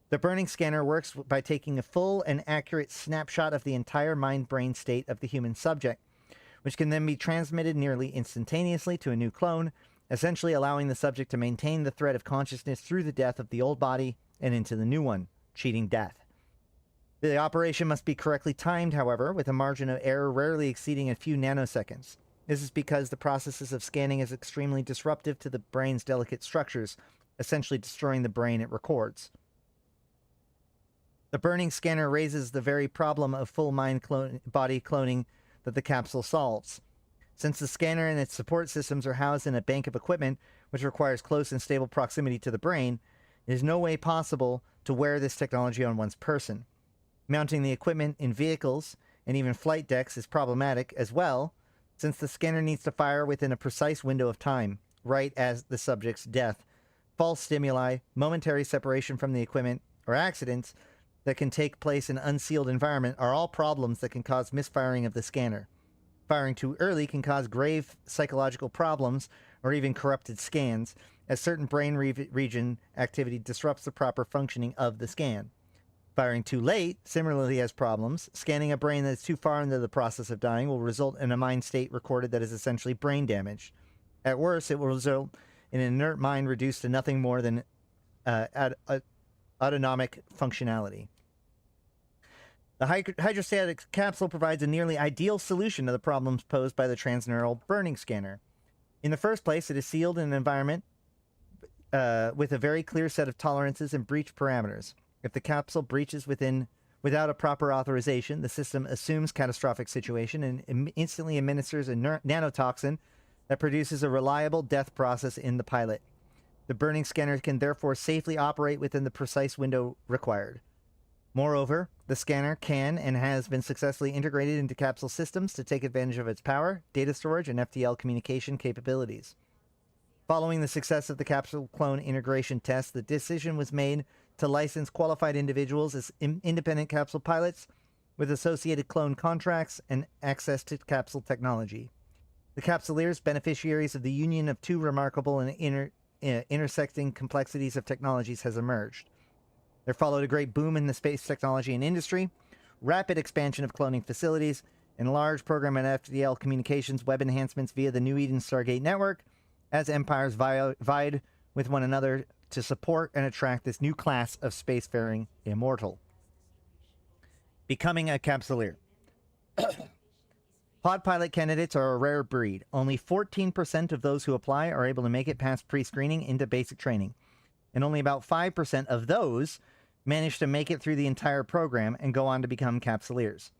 [SPEAKER 1] The burning scanner works by taking a full and accurate snapshot of the entire mind-brain state of the human subject, which can then be transmitted nearly instantaneously to a new clone, essentially allowing the subject to maintain the thread of consciousness through the death of the old body and into the new one, cheating death. The operation must be correctly timed, however, with a margin of error rarely exceeding a few nanoseconds. This is because the processes of scanning is extremely disruptive to the brain's delicate structures, essentially destroying the brain it records. The burning scanner raises the very problem of full body cloning that the capsule solves. Since the scanner and its support systems are housed in a bank of equipment which requires close and stable proximity to the brain, it is no way possible to wear this technology on one's person. Mounting the equipment in vehicles and even flight decks is problematic as well, since the scanner needs to fire within a precise window of time, right as the subject's death. False stimuli, momentary separation from the equipment, or accidents that can take place in an unsealed environment are all problems that can cause misfiring of the scanner. Firing too early can cause grave psychological problems or even corrupted scans, as certain brain region activity disrupts the proper functioning of the scan. Firing too late similarly has problems. Scanning a brain that is too far into the process of dying will result in a mind state recorded that is essentially brain damage. At worst, it will result in an inert mind reduced to nothing more than autonomic functionality. The hydrostatic capsule provides a nearly ideal solution to the problems posed by the transneural burning scanner. In the first place, it is sealed in an environment with a very clear set of tolerances and breach parameters. If the capsule breaches without a proper authorization, the system assumes catastrophic situation and instantly administers a nanotoxin that produces a reliable death process in the pilot. The burning scanner can therefore safely operate within the precise window required. Moreover, the scanner can and has been successfully integrated into capsule systems to take advantage of its power, data storage, and FTL communication capabilities. Following the success of the capsule clone integration test, the decision was made to license qualified individuals as independent capsule pilots with associated clone contracts and access to capsule technology. The capsuleers, beneficiaries of the union of two remarkable and intersecting complexities of technologies, has emerged. There followed a great boom in the space technology and industry, rapid expansion of cloning facilities, enlarge program and FDL communications web enhancements via the New Eden Stargate network, as empires vied with one another to support and attract this new class of spacefaring immortal. Becoming a capsuleer. Pod pilot candidates are a rare breed. Only 14% of those who apply are able to make it past pre-screening into basic training. And only about 5% of those manage to make it through the entire program and go on to become capsuleers.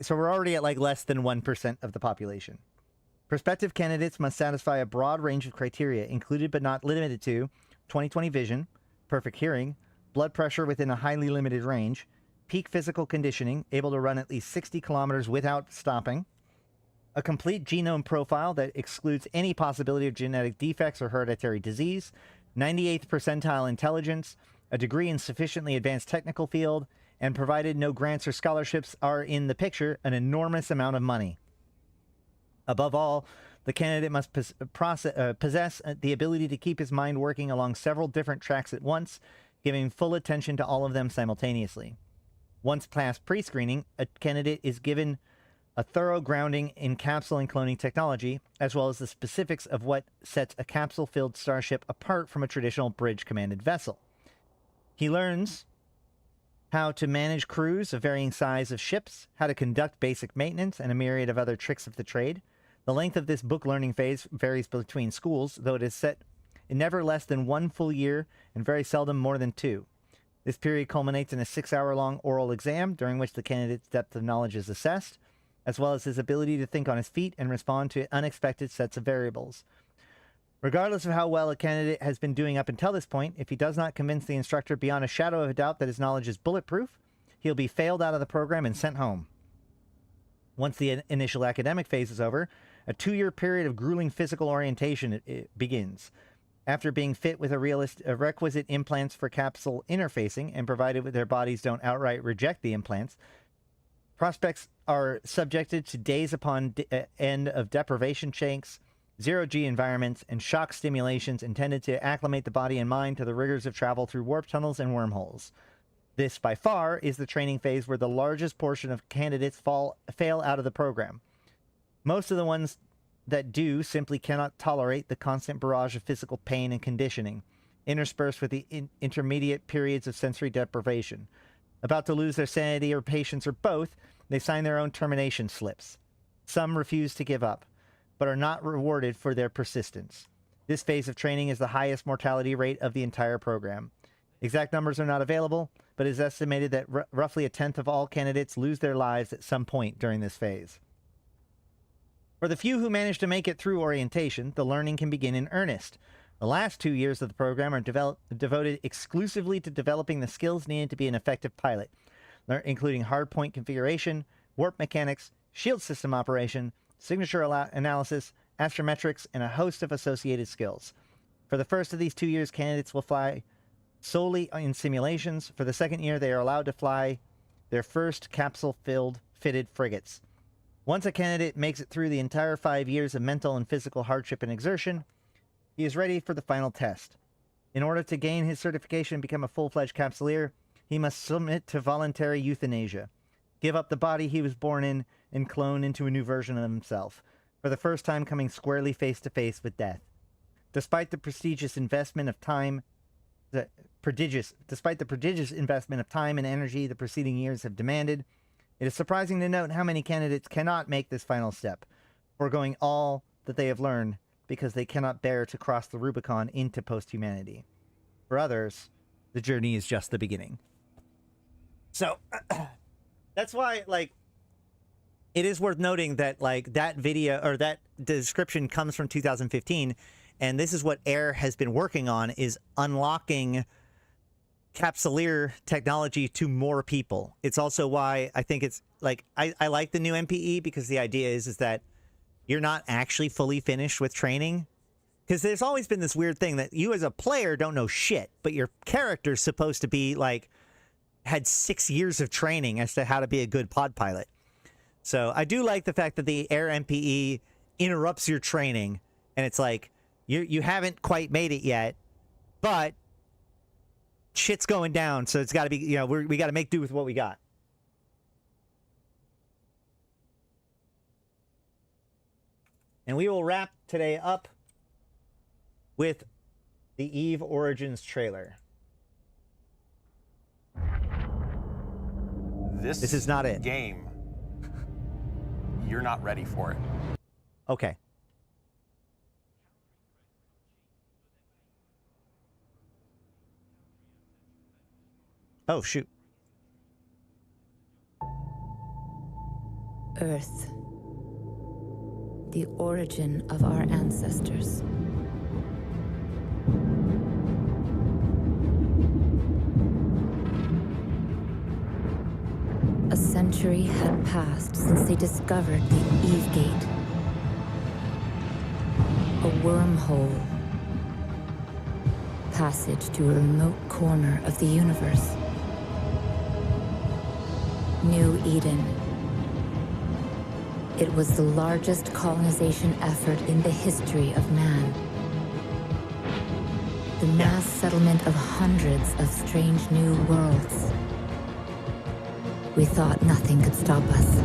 [SPEAKER 1] So we're already at like less than 1% of the population. Prospective candidates must satisfy a broad range of criteria, included but not limited to 20/20 vision, perfect hearing, blood pressure within a highly limited range, peak physical conditioning, able to run at least 60 kilometers without stopping, a complete genome profile that excludes any possibility of genetic defects or hereditary disease, 98th percentile intelligence, a degree in sufficiently advanced technical field, and provided no grants or scholarships are in the picture, an enormous amount of money. Above all, the candidate must possess the ability to keep his mind working along several different tracks at once, giving full attention to all of them simultaneously. Once past pre-screening, a candidate is given a thorough grounding in capsule and cloning technology, as well as the specifics of what sets a capsule-filled starship apart from a traditional bridge-commanded vessel. He learns how to manage crews of varying size of ships, how to conduct basic maintenance, and a myriad of other tricks of the trade. The length of this book learning phase varies between schools, though it is set in never less than 1 full year and very seldom more than 2. This period culminates in a 6-hour-long oral exam, during which the candidate's depth of knowledge is assessed, as well as his ability to think on his feet and respond to unexpected sets of variables. Regardless of how well a candidate has been doing up until this point, if he does not convince the instructor beyond a shadow of a doubt that his knowledge is bulletproof, he'll be failed out of the program and sent home. Once the initial academic phase is over, a 2-year period of grueling physical orientation begins. After being fit with requisite implants for capsule interfacing, and provided that their bodies don't outright reject the implants, prospects are subjected to days upon end of deprivation shakes, zero-G environments, and shock stimulations intended to acclimate the body and mind to the rigors of travel through warp tunnels and wormholes. This, by far, is the training phase where the largest portion of candidates fail out of the program. Most of the ones that do simply cannot tolerate the constant barrage of physical pain and conditioning, interspersed with the intermediate periods of sensory deprivation. About to lose their sanity or patience or both, they sign their own termination slips. Some refuse to give up, but are not rewarded for their persistence. This phase of training is the highest mortality rate of the entire program. Exact numbers are not available, but it is estimated that roughly 1/10 of all candidates lose their lives at some point during this phase. For the few who manage to make it through orientation, the learning can begin in earnest. The last 2 years of the program are devoted exclusively to developing the skills needed to be an effective pilot, including hardpoint configuration, warp mechanics, shield system operation, signature analysis, astrometrics, and a host of associated skills. For the first of these 2 years, candidates will fly solely in simulations. For the second year, they are allowed to fly their first capsule-fitted frigates. Once a candidate makes it through the entire 5 years of mental and physical hardship and exertion, he is ready for the final test. In order to gain his certification and become a full-fledged capsuleer, he must submit to voluntary euthanasia, give up the body he was born in, and clone into a new version of himself, for the first time coming squarely face-to-face with death. Despite the prodigious investment of time and energy the preceding years have demanded, it is surprising to note how many candidates cannot make this final step, foregoing all that they have learned because they cannot bear to cross the Rubicon into post-humanity. For others, the journey is just the beginning. So, that's why, like, it is worth noting that, like, that video, or that description comes from 2015, and this is what AIR has been working on, is unlocking capsuleer technology to more people. It's also why I think it's like I like the new MPE, because the idea is that you're not actually fully finished with training, because there's always been this weird thing that you as a player don't know shit, but your character's supposed to be like had 6 years of training as to how to be a good pod pilot. So I do like the fact that the AIR MPE interrupts your training, and it's like you haven't quite made it yet, but shit's going down, so it's got to be, you know, we got to make do with what we got. And we will wrap today up with the EVE Origins trailer. This is not it.
[SPEAKER 4] Game, you're not ready for it.
[SPEAKER 1] Okay. Oh, shoot.
[SPEAKER 5] Earth. The origin of our ancestors. A century had passed since they discovered the Eve Gate. A wormhole. Passage to a remote corner of the universe. New Eden. It was the largest colonization effort in the history of man. The mass settlement of hundreds of strange new worlds. We thought nothing could stop us.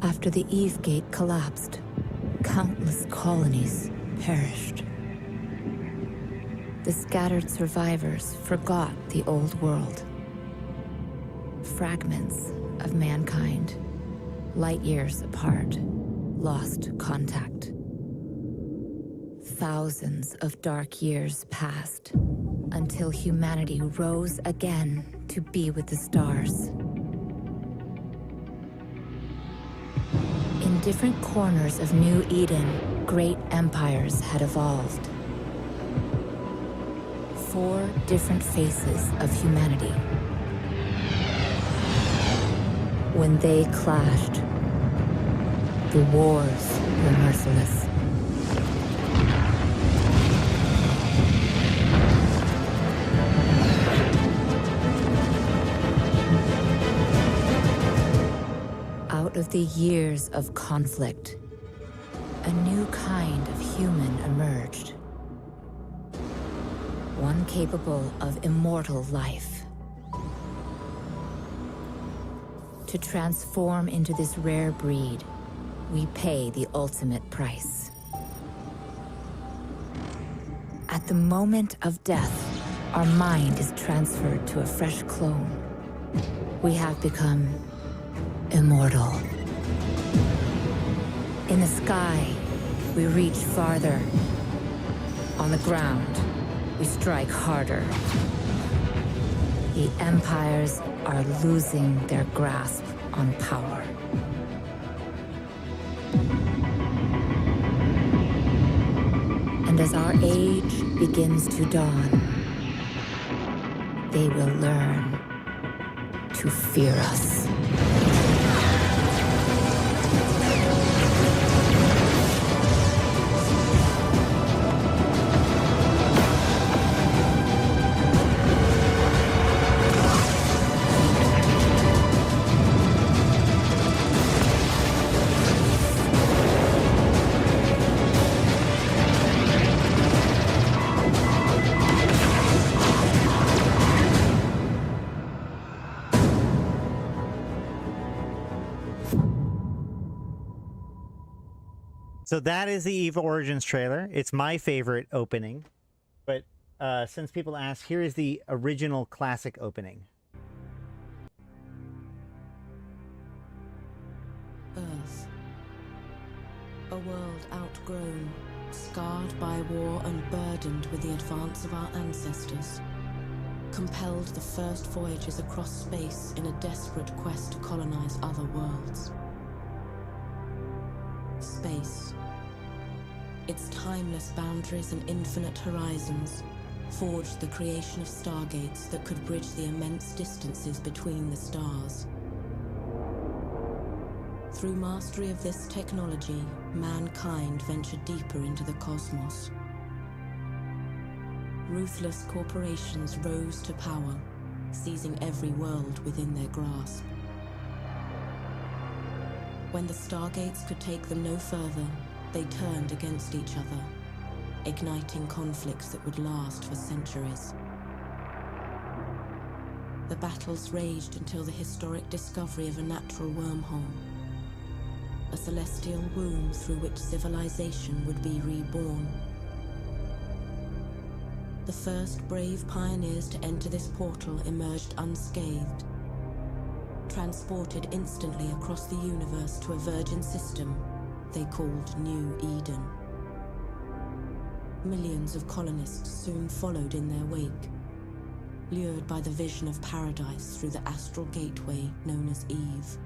[SPEAKER 5] After the Eve Gate collapsed, countless colonies perished. The scattered survivors forgot the old world. Fragments of mankind, light years apart, lost contact. Thousands of dark years passed until humanity rose again to be with the stars. In different corners of New Eden, great empires had evolved. 4 different faces of humanity. When they clashed, the wars were merciless. Out of the years of conflict, a new kind of human emerged. One capable of immortal life. To transform into this rare breed, we pay the ultimate price. At the moment of death, our mind is transferred to a fresh clone. We have become immortal. In the sky, we reach farther. On the ground, we strike harder. The empires are losing their grasp on power. And as our age begins to dawn, they will learn to fear us.
[SPEAKER 1] So that is the EVE Origins trailer. It's my favorite opening. But since people ask, here is the original classic opening.
[SPEAKER 22] Earth. A world outgrown, scarred by war and burdened with the advance of our ancestors. Compelled the first voyages across space in a desperate quest to colonize other worlds. Space. Its timeless boundaries and infinite horizons forged the creation of stargates that could bridge the immense distances between the stars. Through mastery of this technology, mankind ventured deeper into the cosmos. Ruthless corporations rose to power, seizing every world within their grasp. When the stargates could take them no further, they turned against each other, igniting conflicts that would last for centuries. The battles raged until the historic discovery of a natural wormhole, a celestial womb through which civilization would be reborn. The first brave pioneers to enter this portal emerged unscathed, transported instantly across the universe to a virgin system they called New Eden. Millions of colonists soon followed in their wake, lured by the vision of paradise through the astral gateway known as Eve.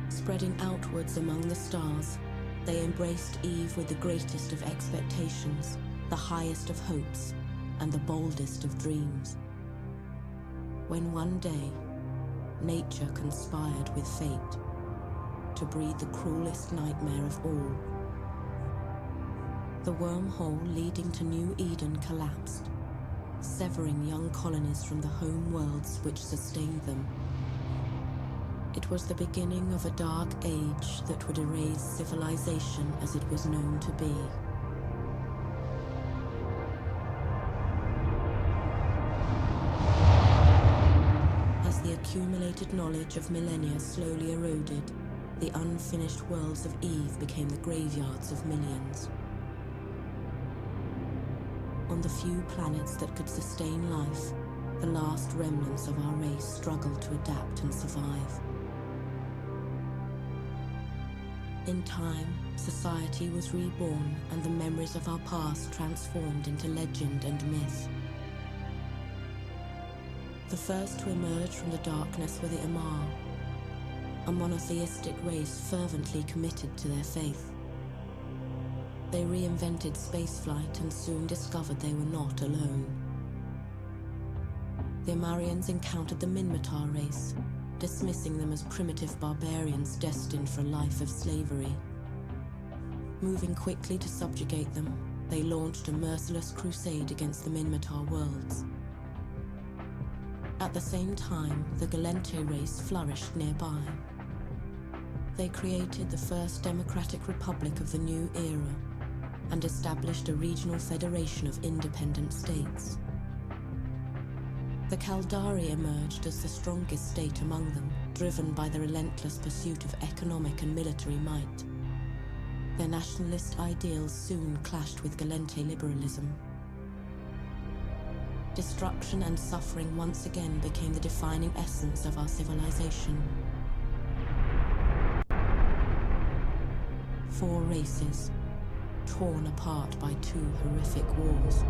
[SPEAKER 22] Spreading outwards among the stars, they embraced Eve with the greatest of expectations, the highest of hopes, and the boldest of dreams. When one day, nature conspired with fate to breed the cruelest nightmare of all. The wormhole leading to New Eden collapsed, severing young colonies from the home worlds which sustained them. It was the beginning of a dark age that would erase civilization as it was known to be. As the accumulated knowledge of millennia slowly eroded, the unfinished worlds of Eve became the graveyards of millions. On the few planets that could sustain life, the last remnants of our race struggled to adapt and survive. In time, society was reborn and the memories of our past transformed into legend and myth. The first to emerge from the darkness were the Amar, a monotheistic race fervently committed to their faith. They reinvented spaceflight and soon discovered they were not alone. The Amarians encountered the Minmatar race, dismissing them as primitive barbarians destined for a life of slavery. Moving quickly to subjugate them, they launched a merciless crusade against the Minmatar worlds. At the same time, the Gallente race flourished nearby. They created the first democratic republic of the new era and established a regional federation of independent states. The Kaldari emerged as the strongest state among them, driven by the relentless pursuit of economic and military might. Their nationalist ideals soon clashed with Gallente liberalism. Destruction and suffering once again became the defining essence of our civilization. 4 races, torn apart by 2 horrific wars.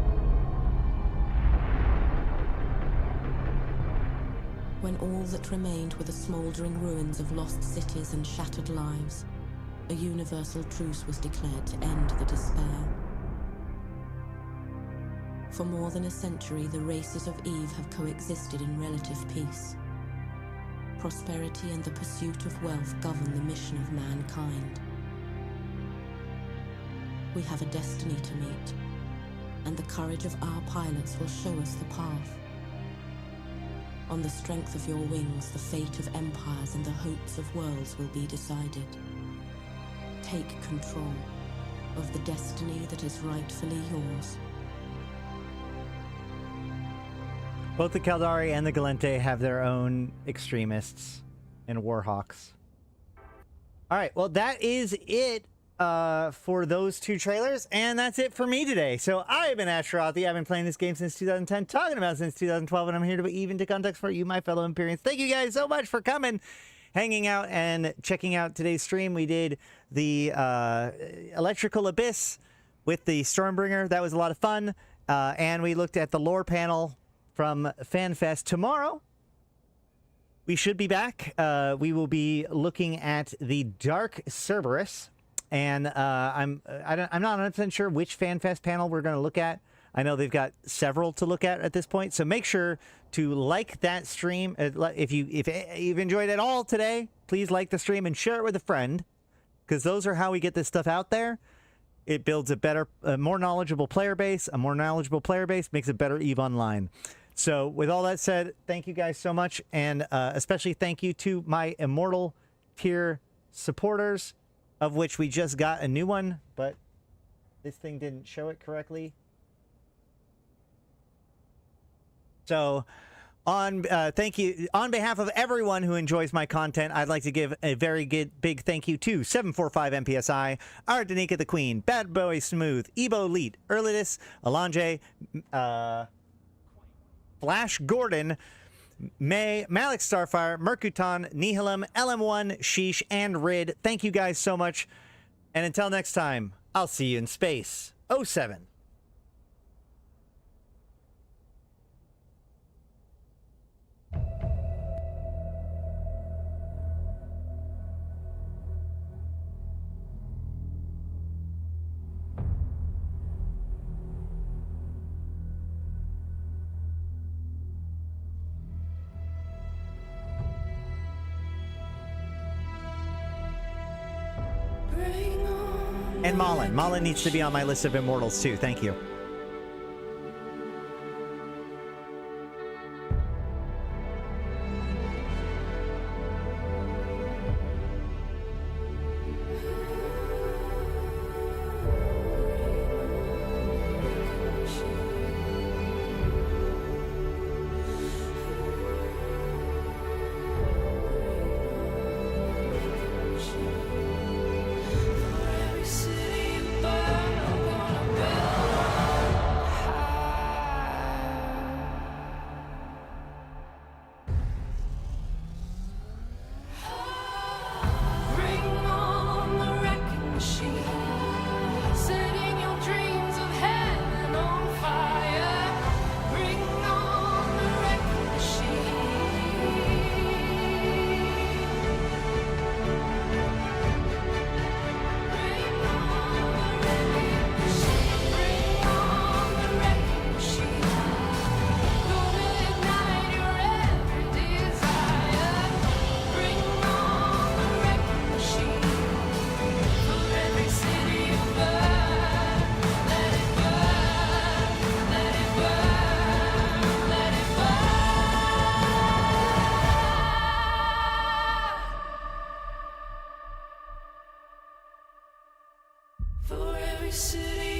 [SPEAKER 22] When all that remained were the smouldering ruins of lost cities and shattered lives, a universal truce was declared to end the despair. For more than a century, the races of Eve have coexisted in relative peace. Prosperity and the pursuit of wealth govern the mission of mankind. We have a destiny to meet, and the courage of our pilots will show us the path. On the strength of your wings, the fate of empires and the hopes of worlds will be decided. Take control of the destiny that is rightfully yours.
[SPEAKER 1] Both the Kaldari and the Gallente have their own extremists and warhawks. All right, well, that is it for those 2 trailers, and that's it for me today. So I have been Astronauthy. I've been playing this game since 2010, talking about it since 2012, and I'm here to be even to context for you, my fellow Empyreans. Thank you guys so much for coming, hanging out, and checking out today's stream. We did the Electrical Abyss with the Stormbringer. That was a lot of fun, and we looked at the lore panel from FanFest. Tomorrow, we should be back. We will be looking at the Dark Cerberus. And I'm not 100% sure which FanFest panel we're going to look at. I know they've got several to look at this point. So make sure to like that stream. If you've enjoyed it all today, please like the stream and share it with a friend, because those are how we get this stuff out there. It builds a more knowledgeable player base. A more knowledgeable player base makes a better EVE Online. So with all that said, thank you guys so much. And especially thank you to my Immortal tier supporters, of which we just got a new one, but this thing didn't show it correctly. So, thank you on behalf of everyone who enjoys my content. I'd like to give a very big thank you to 745 MPSI, our Danica the Queen, Bad Boy Smooth, Ebo Elite, Erlidus, Alanje, Flash Gordon, May, Malik Starfire, Mercuton, Nihilum, LM1, Sheesh, and Rid. Thank you guys so much. And until next time, I'll see you in space. 07. And Malin. Malin needs to be on my list of immortals too. Thank you.
[SPEAKER 7] For every city